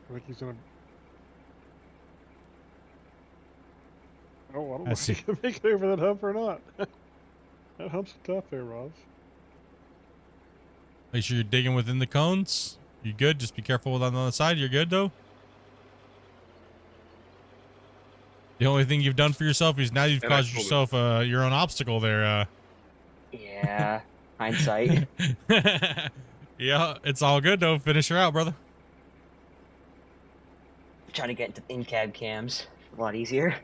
I think he's gonna. Oh, I don't know if he can make it over that hump or not. That hump's tough there, Roz. Make sure you're digging within the cones. You good? Just be careful on the other side. You're good though. The only thing you've done for yourself is now you've caused yourself your own obstacle there. Yeah, hindsight. Yeah, it's all good though. Finish her out, brother. Trying to get into in-cab cams. A lot easier.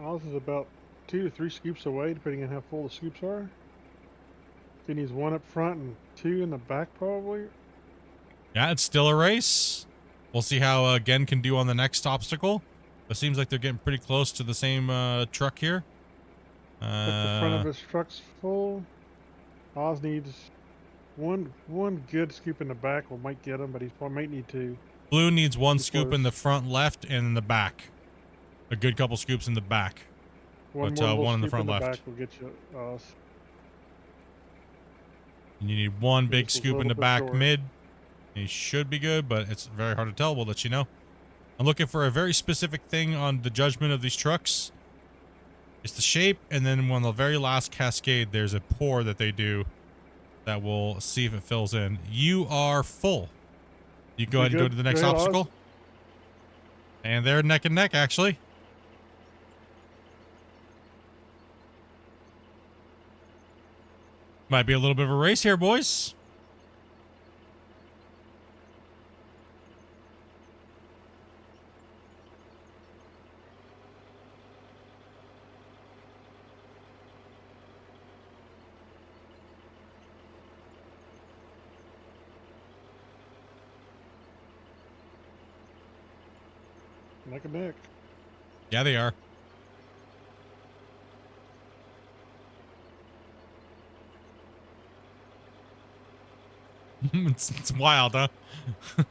Oz is about 2 to 3 scoops away, depending on how full the scoops are. He needs 1 up front and 2 in the back, probably. Yeah, it's still a race. We'll see how Gen can do on the next obstacle. It seems like they're getting pretty close to the same truck here. But the front of his truck's full. Oz needs one good scoop in the back. We might get him, but he might need 2. Blue needs 1 scoop in the front left and in the back. A good couple scoops in the back. One in the scoop front in the left. back will get you Oz. And you need 1 big Just a scoop in little the bit back short. mid. He should be good, but it's very hard to tell. We'll let you know. I'm looking for a very specific thing on the judgment of these trucks. It's the shape, and then on the very last cascade, there's a pour that they do that will see if it fills in. You are full. You go ahead and go to the next obstacle. And they're neck and neck, actually. Might be a little bit of a race here, boys. Neck and neck. Yeah, they are. it's wild, huh? I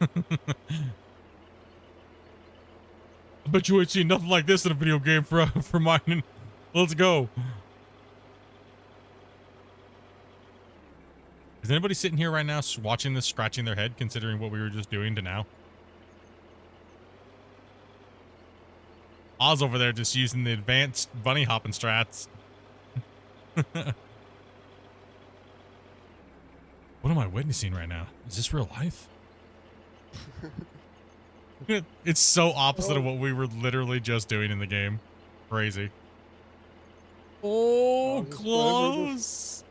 bet you ain't seen nothing like this in a video game for mining. Let's go. Is anybody sitting here right now watching this, scratching their head, considering what we were just doing to now? Oz over there just using the advanced bunny hopping strats. What am I witnessing right now? Is this real life? It's so opposite of what we were literally just doing in the game. Crazy. Oh, close.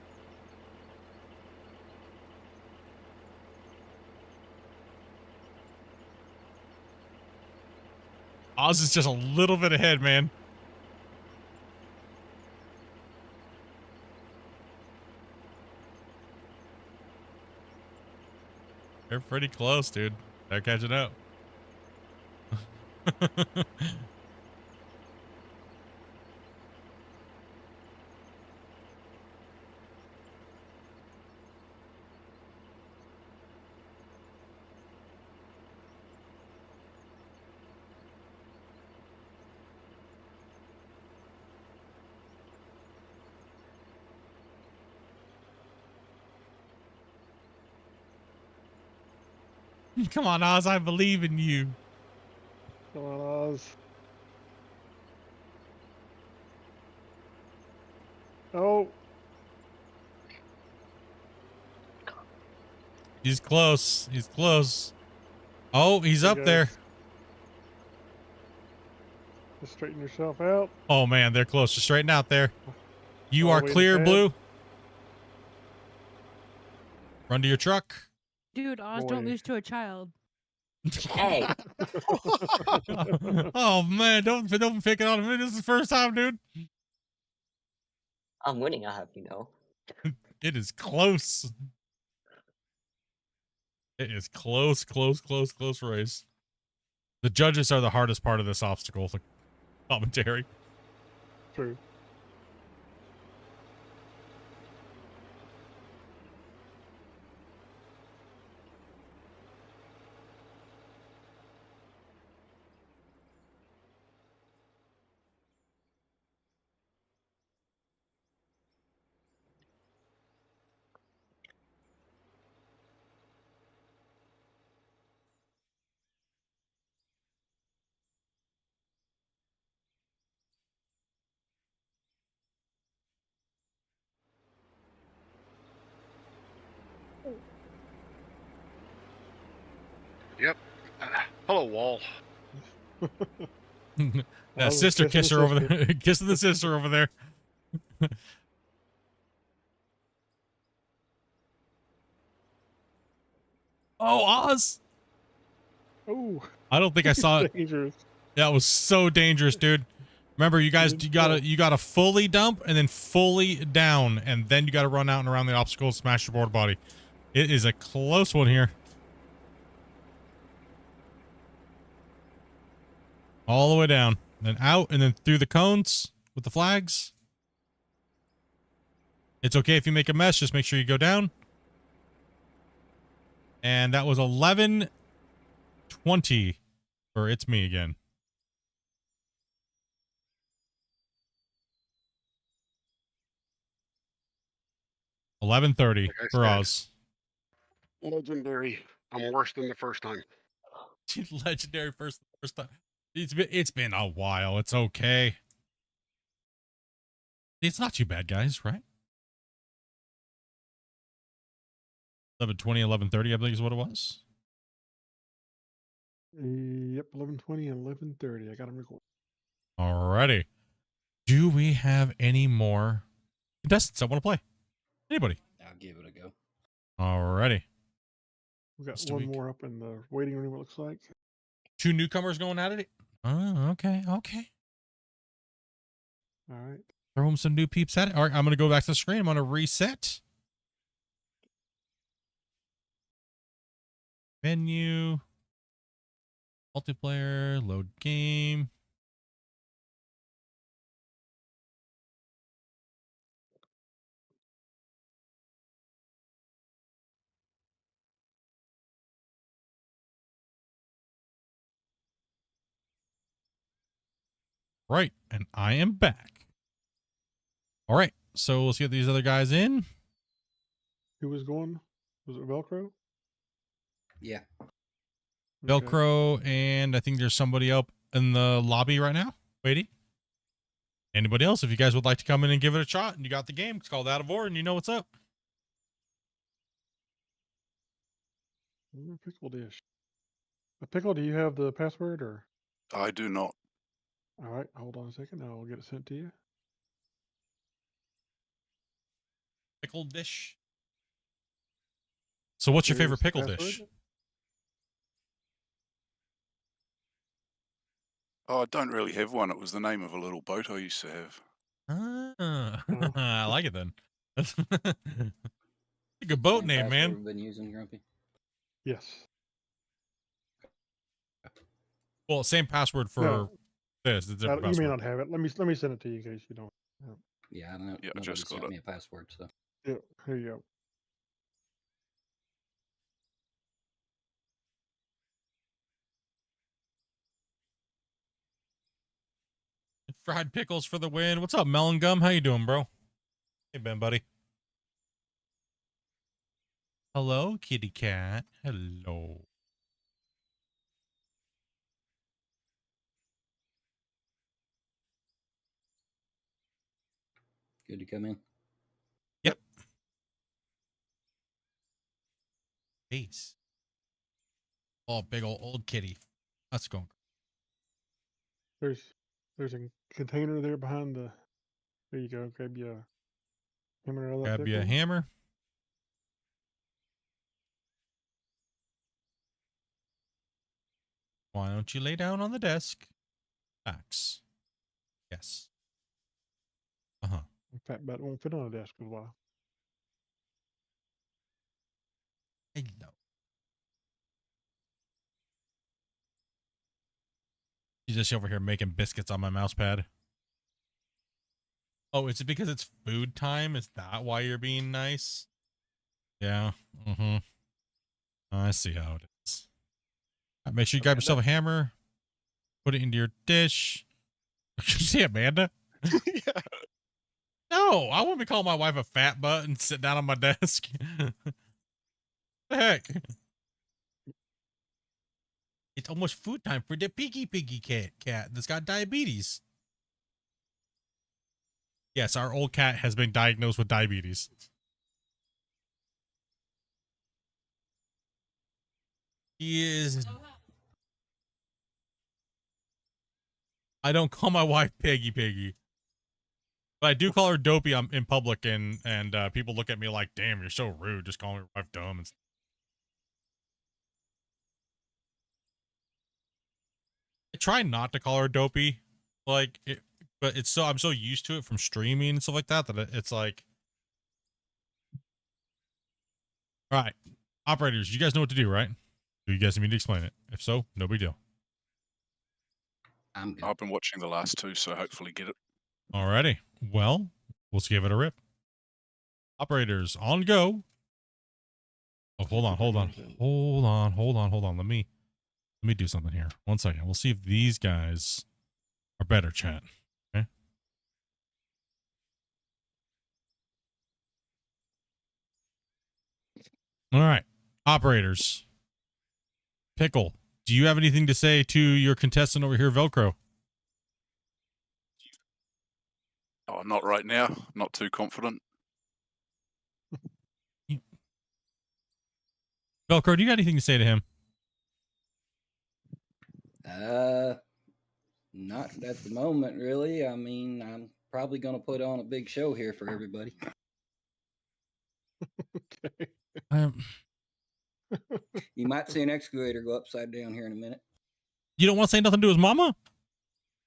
Oz is just a little bit ahead, man. They're pretty close, dude. They're catching up. Come on, Oz, I believe in you. Come on, Oz. Oh. He's close. He's close. Oh, he's Hey, up there. guys. Just straighten yourself out. Oh man, they're close. Just straighten out there. You All are the way in the clear, pad. Blue. Run to your truck. Dude, Oz, don't Boy. lose to a child. Hey. Oh man, don't pick it on him. This is the first time, dude. I'm winning, I have you know. It is close. It is close race. The judges are the hardest part of this obstacle, the commentary. True. Yep. Hello, wall. That sister kisser over there. Kissing the sister over there. Oh, Oz. Oh. I don't think I saw it. Dangerous. That was so dangerous, dude. Remember, you guys, you gotta fully dump and then fully down, and then you gotta run out and around the obstacle, smash your board body. It is a close one here. All the way down, then out, and then through the cones with the flags. It's okay if you make a mess. Just make sure you go down. And that was 11:20 for It's Me Again. 11:30 Like I for said, Oz. Legendary. I'm worse than the first time. Legendary first time. It's been a while. It's okay. It's not too bad, guys, right? 11:20, 11:30, I believe is what it was. Yep, 11:20 and 11:30. I got them recorded. Alrighty. Do we have any more contestants that want to play? Anybody? I'll give it a go. Alrighty. We got one more up in the waiting room, it looks like. 2 newcomers going at it? Oh, okay. All right. Throw them some new peeps at it. All right, I'm going to go back to the screen. I'm going to reset. Menu. Multiplayer. Load game. Right, and I am back. All right, so let's get these other guys in. Who was going? Was it Velcro? Yeah. Velcro, and I think there's somebody up in the lobby right now waiting. Anybody else, if you guys would like to come in and give it a shot and you got the game, it's called Out of Ore and you know what's up. Pickle dish. Pickle, do you have the password or? I do not. All right, hold on a second. I'll get it sent to you. Pickle dish. So what's your favorite pickle dish? Oh, I don't really have one. It was the name of a little boat I used to have. I like it then. That's a good boat Same name, password man. We've been using, Grumpy. Yes. Well, same password for this. It's a different You may password. not have it. Let me send it to you in case you don't. Yeah, I don't know. Yeah, I Nobody just got sent it. me a password, so. Yeah, here you go. Fried pickles for the win. What's up, Melon Gum? How you doing, bro? Hey, Ben, buddy. Hello, kitty cat. Hello. Good to come in. Yep. Base. Oh, big old kitty. That's going. There's a container there behind the. There you go. Grab you a hammer out of that Grab you a pickle. hammer. Why don't you lay down on the desk? Facts. Yes. Uh-huh. In fact, that won't fit on a desk for a while. Hello. She's just over here making biscuits on my mouse pad. Oh, is it because it's food time? Is that why you're being nice? Yeah. Mm-hmm. I see how it is. Make sure you grab yourself a hammer. Put it into your dish. Did you see Amanda? Yeah. No, I wouldn't be calling my wife a fat butt and sit down on my desk. The heck? It's almost food time for the piggy cat that's got diabetes. Yes, our old cat has been diagnosed with diabetes. He is. I don't call my wife Piggy. But I do call her Dopey in public, and people look at me like, damn, you're so rude. Just calling your wife dumb. And I try not to call her Dopey, like, but it's so, I'm so used to it from streaming and stuff like that, that it's like, all right, operators, you guys know what to do, right? Do you guys need me to explain it? If so, no big deal. I've been watching the last two, so hopefully get it. Alrighty. Well, let's give it a rip. Operators, on go. Oh, hold on. Let me do something here. 1 second. We'll see if these guys are better, chat. Okay. All right. Operators. Pickle, do you have anything to say to your contestant over here, Velcro? Oh, not right now. Not too confident. Velcro, do you got anything to say to him? Not at the moment, really. I mean, I'm probably going to put on a big show here for everybody. Okay. You might see an excavator go upside down here in a minute. You don't want to say nothing to his mama?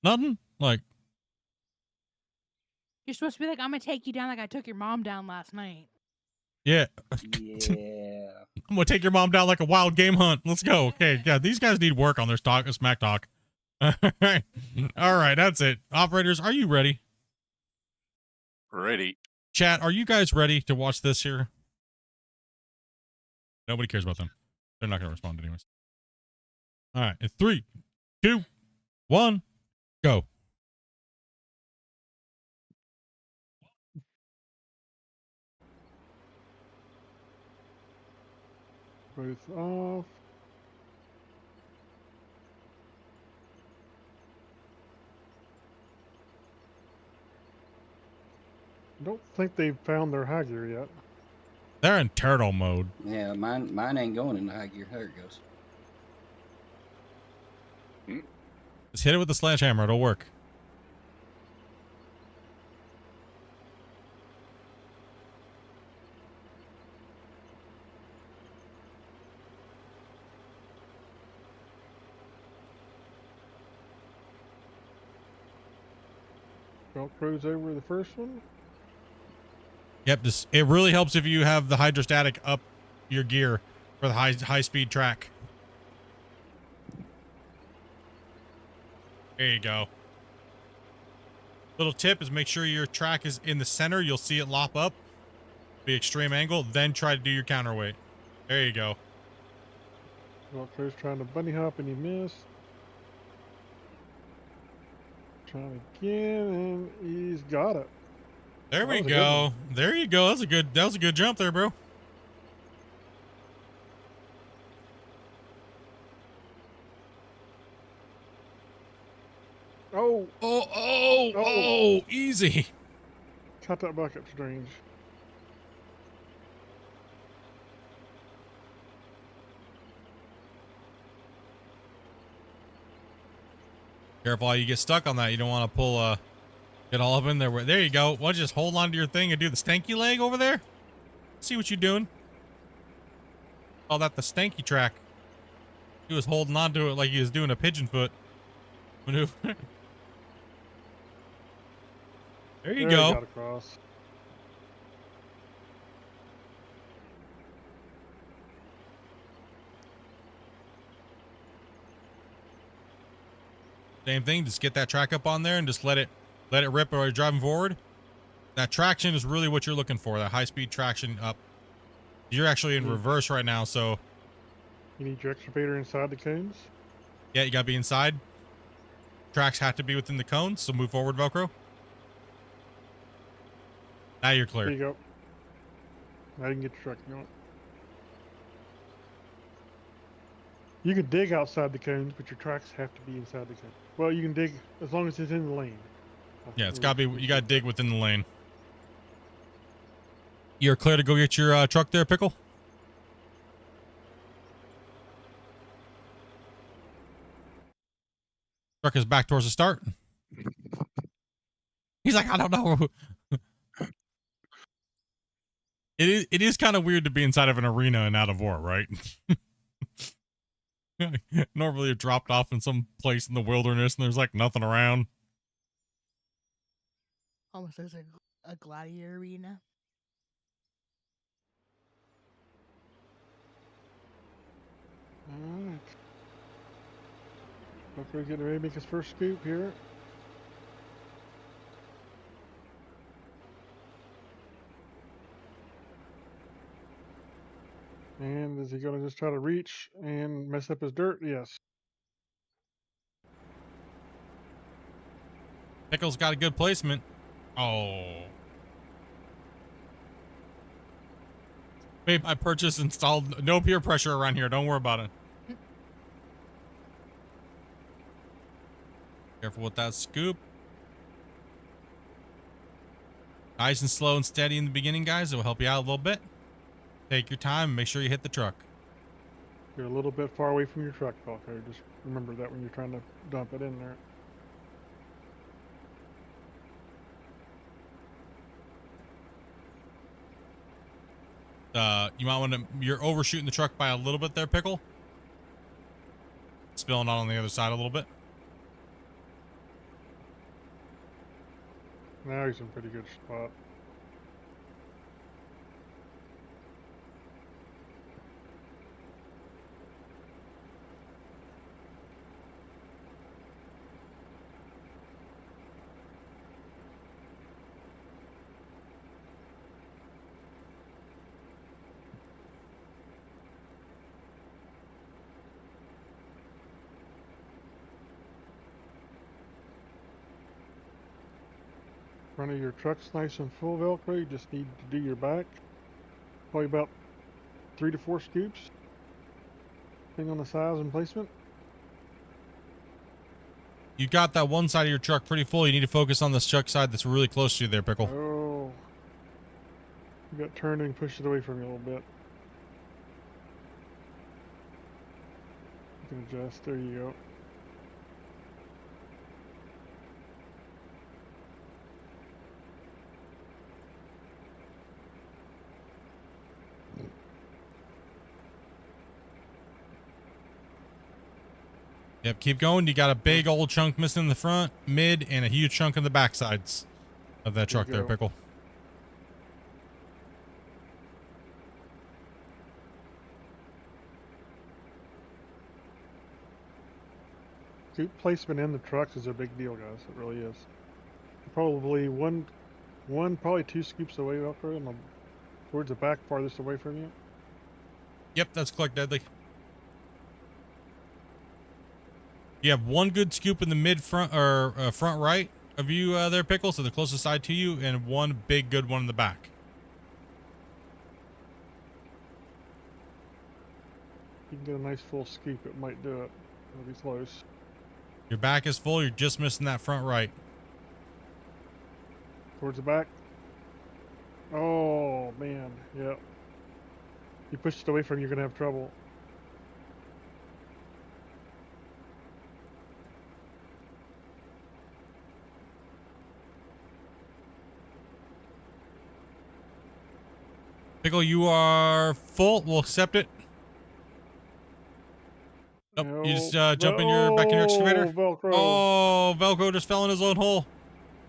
Nothing? Like, You're supposed to be like, I'm gonna take you down like I took your mom down last night. yeah. Yeah. I'm gonna take your mom down like a wild game hunt. Let's go. Okay, yeah, these guys need work on their smack talk. All right, that's it. Operators, are you ready? Ready. Chat, are you guys ready to watch this here? Nobody cares about them. They're not gonna respond anyways. All right, in 3, 2, 1, go. Both off. I don't think they've found their high gear yet. They're in turtle mode. Yeah, mine ain't going into high gear. There it goes. Just hit it with the sledgehammer. It'll work. Velcro's over the first one. Yep, it really helps if you have the hydrostatic up your gear for the high speed track. There you go. Little tip is make sure your track is in the center. You'll see it lop up. Be extreme angle. Then try to do your counterweight. There you go. Velcro's trying to bunny hop and he missed. Trying again and he's got it. There we go. There you go. That was a good jump there, bro. Oh, easy. Cut that bucket, Strange. Careful how you get stuck on that. You don't want to pull, get all up in there. There you go. Why don't you just hold on to your thing and do the stanky leg over there? See what you're doing. Call that the stanky track. He was holding on to it like he was doing a pigeon foot maneuver. There you go. You got across. Same thing. Just get that track up on there and just let it rip while you're driving forward. That traction is really what you're looking for. That high speed traction up. You're actually in reverse right now, so. You need your excavator inside the cones? Yeah, you gotta be inside. Tracks have to be within the cones, so move forward, Velcro. Now you're clear. There you go. Now you can get your truck going. You can dig outside the cones, but your tracks have to be inside the cones. Well, you can dig as long as it's in the lane. Yeah, it's gotta be. You gotta dig within the lane. You're clear to go get your truck there, Pickle? Truck is back towards the start. He's like, I don't know. It is kind of weird to be inside of an arena and out of Ore, right? Normally you're dropped off in some place in the wilderness and there's like nothing around. Almost looks like a gladiator arena. Alright. Hopefully getting ready to make his first scoop here. And is he going to just try to reach and mess up his dirt? Yes. Pickle's got a good placement. Oh. Babe, I purchased, installed, no peer pressure around here. Don't worry about it. Careful with that scoop. Nice and slow and steady in the beginning, guys. It will help you out a little bit. Take your time and make sure you hit the truck. You're a little bit far away from your truck, Falco. Just remember that when you're trying to dump it in there. You might want to, you're overshooting the truck by a little bit there, Pickle. Spilling out on the other side a little bit. Now he's in pretty good spot. Front of your truck's nice and full, Velcro. You just need to do your back. Probably about 3 to 4 scoops, depending on the size and placement. You got that one side of your truck pretty full. You need to focus on this truck side that's really close to you there, Pickle. Oh. You got turned and pushed it away from you a little bit. You can adjust. There you go. Yep, keep going. You got a big old chunk missing in the front, mid, and a huge chunk in the back sides of that truck there, Pickle. Scoop placement in the trucks is a big deal, guys. It really is. Probably probably 2 scoops away, Velcro, and towards the back farthest away from you. Yep, that's Click Deadly. You have one good scoop in the mid front or front right of you there, Pickle, so the closest side to you, and one big good one in the back. You can get a nice full scoop, it might do it. It'll be close. Your back is full. You're just missing that front right. Towards the back. Oh, man. Yep. You push it away from you, you're going to have trouble. Pickle, you are full. We'll accept it. Nope. You just jump in your back in your excavator. Velcro. Oh, Velcro just fell in his own hole.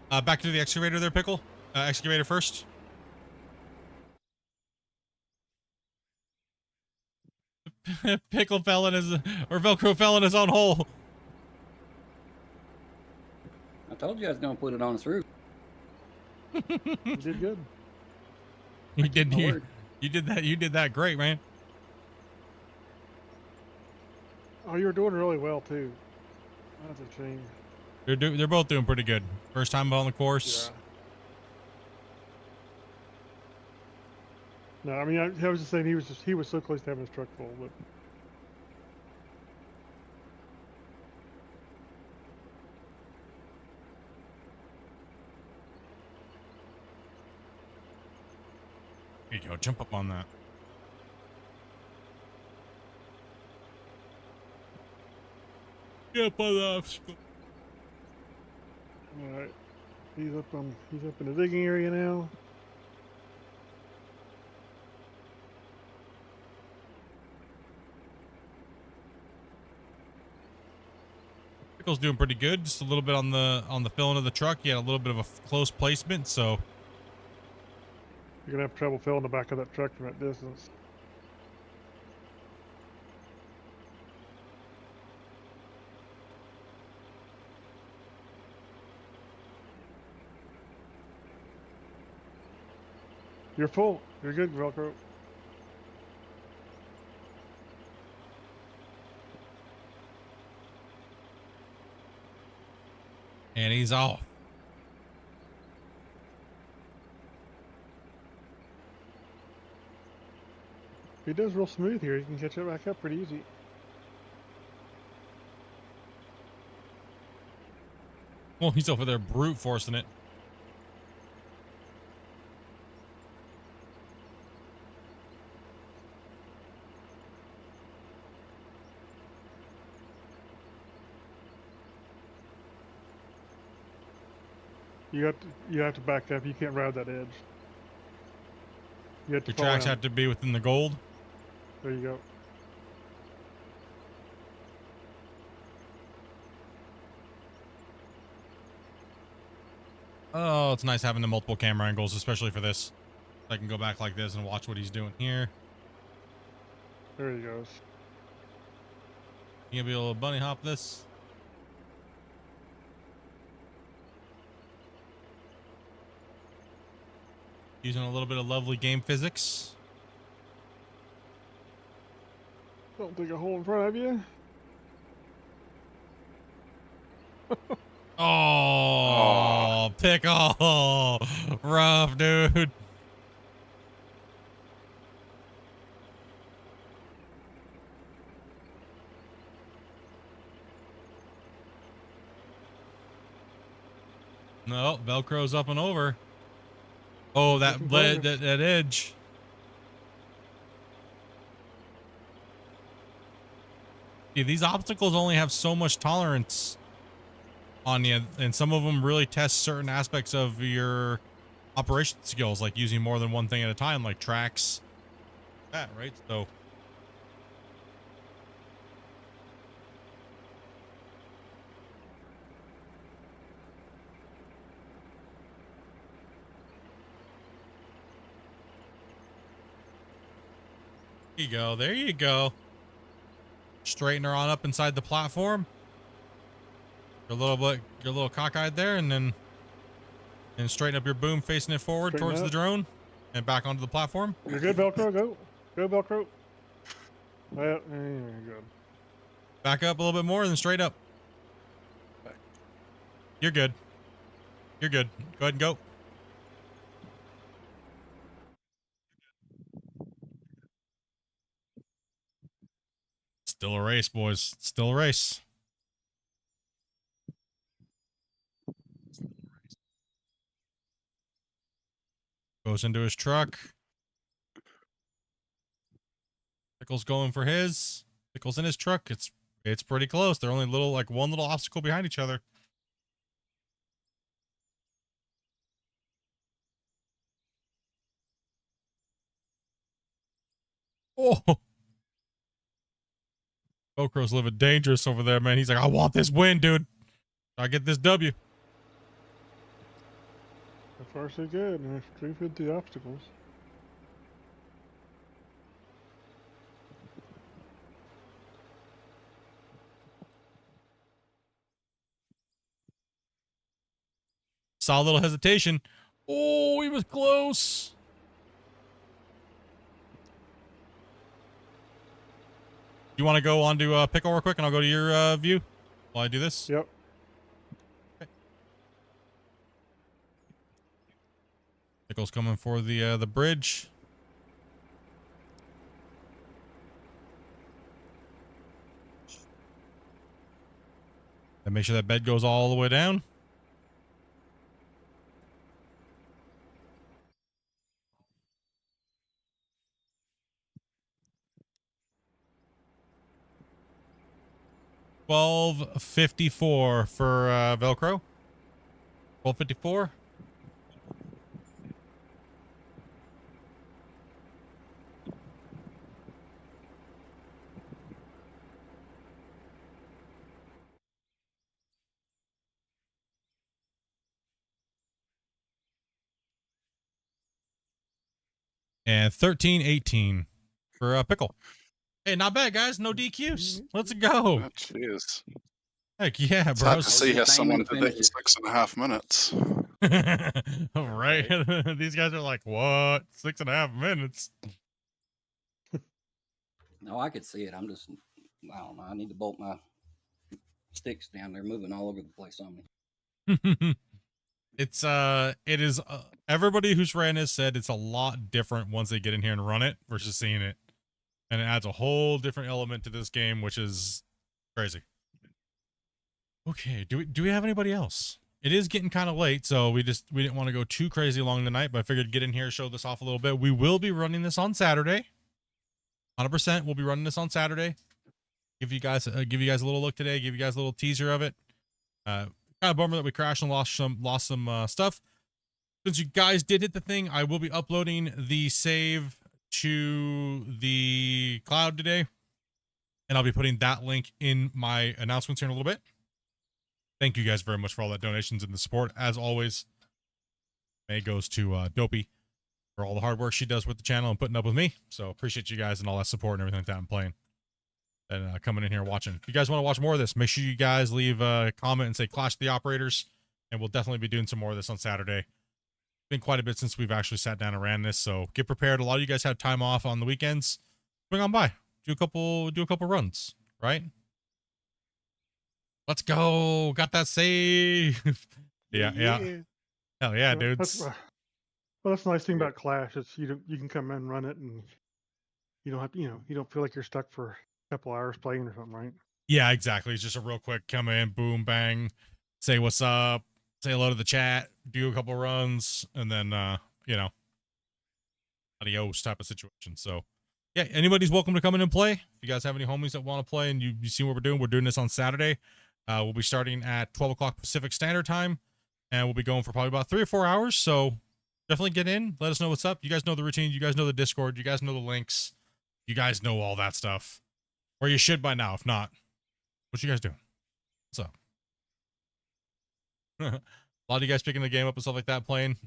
Back to the excavator there, Pickle. Excavator first. Pickle fell in his, or Velcro fell in his own hole. I told you I was gonna put it on its roof. You did good. You did. my word. You did that. You did that great, man. Oh, you were doing really well too. That's a shame. They're both doing pretty good. First time on the course. Yeah. No, I mean, I was just saying he was so close to having his truck full, but. Here you go. Jump up on that. Jump on the obstacle. All right. He's up in the digging area now. Pickle's doing pretty good. Just a little bit on the filling of the truck. He had a little bit of a close placement, so You're gonna have trouble filling the back of that truck from that distance. You're full. You're good, Velcro. and he's off. He does real smooth here. He can catch it back up pretty easy. Well, he's over there brute forcing it. You have to back up. You can't ride that edge. You have to Your fall tracks down. have to be within the gold. There you go. Oh, it's nice having the multiple camera angles, especially for this. I can go back like this and watch what he's doing here. There he goes. You gonna be able to bunny hop this? Using a little bit of lovely game physics. Don't dig a hole in front of you. Oh, pickle. Rough, dude. No, Velcro's up and over. Oh, that edge. Yeah, these obstacles only have so much tolerance on you, and some of them really test certain aspects of your operation skills, like using more than one thing at a time, like tracks. That, right? So there you go. There you go. Straighten her on up inside the platform. You're a little cockeyed there, and straighten up your boom, facing it forward Straighten towards up. the drone, and back onto the platform. You're good, Velcro. Go, Velcro. Well, you're good. Back up a little bit more, and then straight up. You're good. You're good. Go ahead and go. Still a race, boys. Still a race. Goes into his truck. Pickle's going for his. Pickle's in his truck. It's pretty close. They're only one little obstacle behind each other. Oh. Velcro's living dangerous over there, man. He's like, I want this win, dude. I get this W. So far, so good. And I've driven the obstacles. Saw a little hesitation. Oh, he was close. You want to go on to Pickle real quick, and I'll go to your view while I do this? Yep. Okay. Pickle's coming for the bridge. And make sure that bed goes all the way down. $12.54 for Velcro. $12.54. And $13.18 for Pickle. Hey, not bad, guys. No DQs. Let's go. Oh, cheers. Heck yeah, It's bro. hard to see how someone did it in 6.5 minutes. All right. These guys are like, what? 6.5 minutes. No, I could see it. I'm just, I don't know. I need to bolt my sticks down. They're moving all over the place on me. It is, everybody who's ran this said it's a lot different once they get in here and run it versus seeing it. And it adds a whole different element to this game, which is crazy. Okay, do we have anybody else? It is getting kind of late, so we didn't want to go too crazy along the night, but I figured get in here, show this off a little bit. We will be running this on Saturday. 100%. We'll be running this on Saturday. Give you guys a little look today. Give you guys a little teaser of it. Kind of bummer that we crashed and lost some stuff. Since you guys did hit the thing, I will be uploading the save to the cloud today, and I'll be putting that link in my announcements here in a little bit. Thank you guys very much for all that donations and the support. As always, May goes to Dopey for all the hard work she does with the channel and putting up with me. So appreciate you guys and all that support and everything like that I'm playing. And coming in here watching. If you guys want to watch more of this, make sure you guys leave a comment and say Clash of the Operators, and we'll definitely be doing some more of this on Saturday. Been quite a bit since we've actually sat down and ran this, so get prepared. A lot of you guys have time off on the weekends. Bring on by. Do a couple runs, right? Let's go. Got that save. yeah. Hell yeah, dudes. Well, that's the nice thing about Clash. It's you can come in and run it, and you don't have you don't feel like you're stuck for a couple hours playing or something, right? Yeah, exactly. It's just a real quick come in, boom, bang, say what's up, say hello to the chat, do a couple runs, and then adios type of situation. So yeah, anybody's welcome to come in and play. If you guys have any homies that want to play and you see what we're doing this on Saturday. We'll be starting at 12 o'clock Pacific Standard Time, and we'll be going for probably about 3 or 4 hours. So definitely get in. Let us know what's up. You guys know the routine. You guys know the Discord. You guys know the links. You guys know all that stuff. Or you should by now. If not, what you guys doing? What's up? A lot of you guys picking the game up and stuff like that, playing.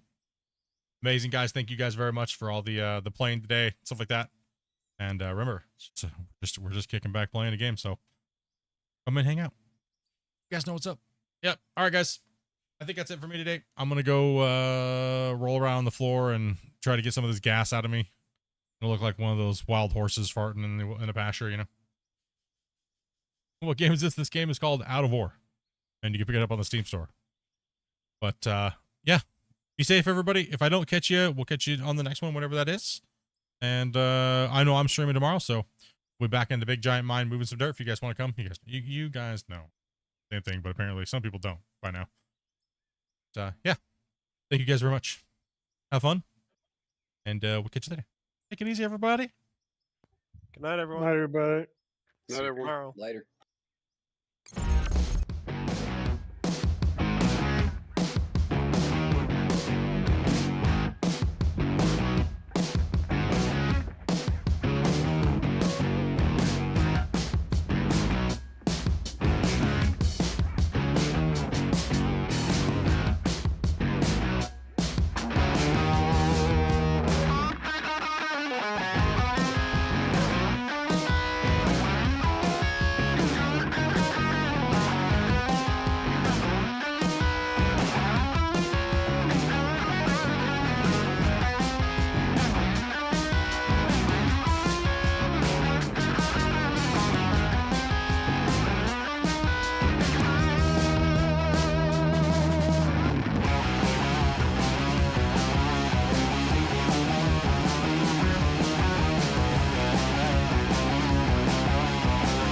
Amazing, guys. Thank you guys very much for all the playing today, stuff like that. And remember, we're just kicking back playing a game. So come in, hang out. You guys know what's up. Yep. All right, guys. I think that's it for me today. I'm going to go roll around the floor and try to get some of this gas out of me. It'll look like one of those wild horses farting in a pasture, you know. What game is this? This game is called Out of Ore. And you can pick it up on the Steam store. But, yeah. Be safe, everybody. If I don't catch you, we'll catch you on the next one, whatever that is. And I know I'm streaming tomorrow, so we'll be back in the big giant mine moving some dirt. If you guys want to come, you guys know. Same thing, but apparently some people don't by now. But, yeah. Thank you guys very much. Have fun. And we'll catch you later. Take it easy, everybody. Good night, everyone. Night, everybody. Night, everyone. Tomorrow. Later.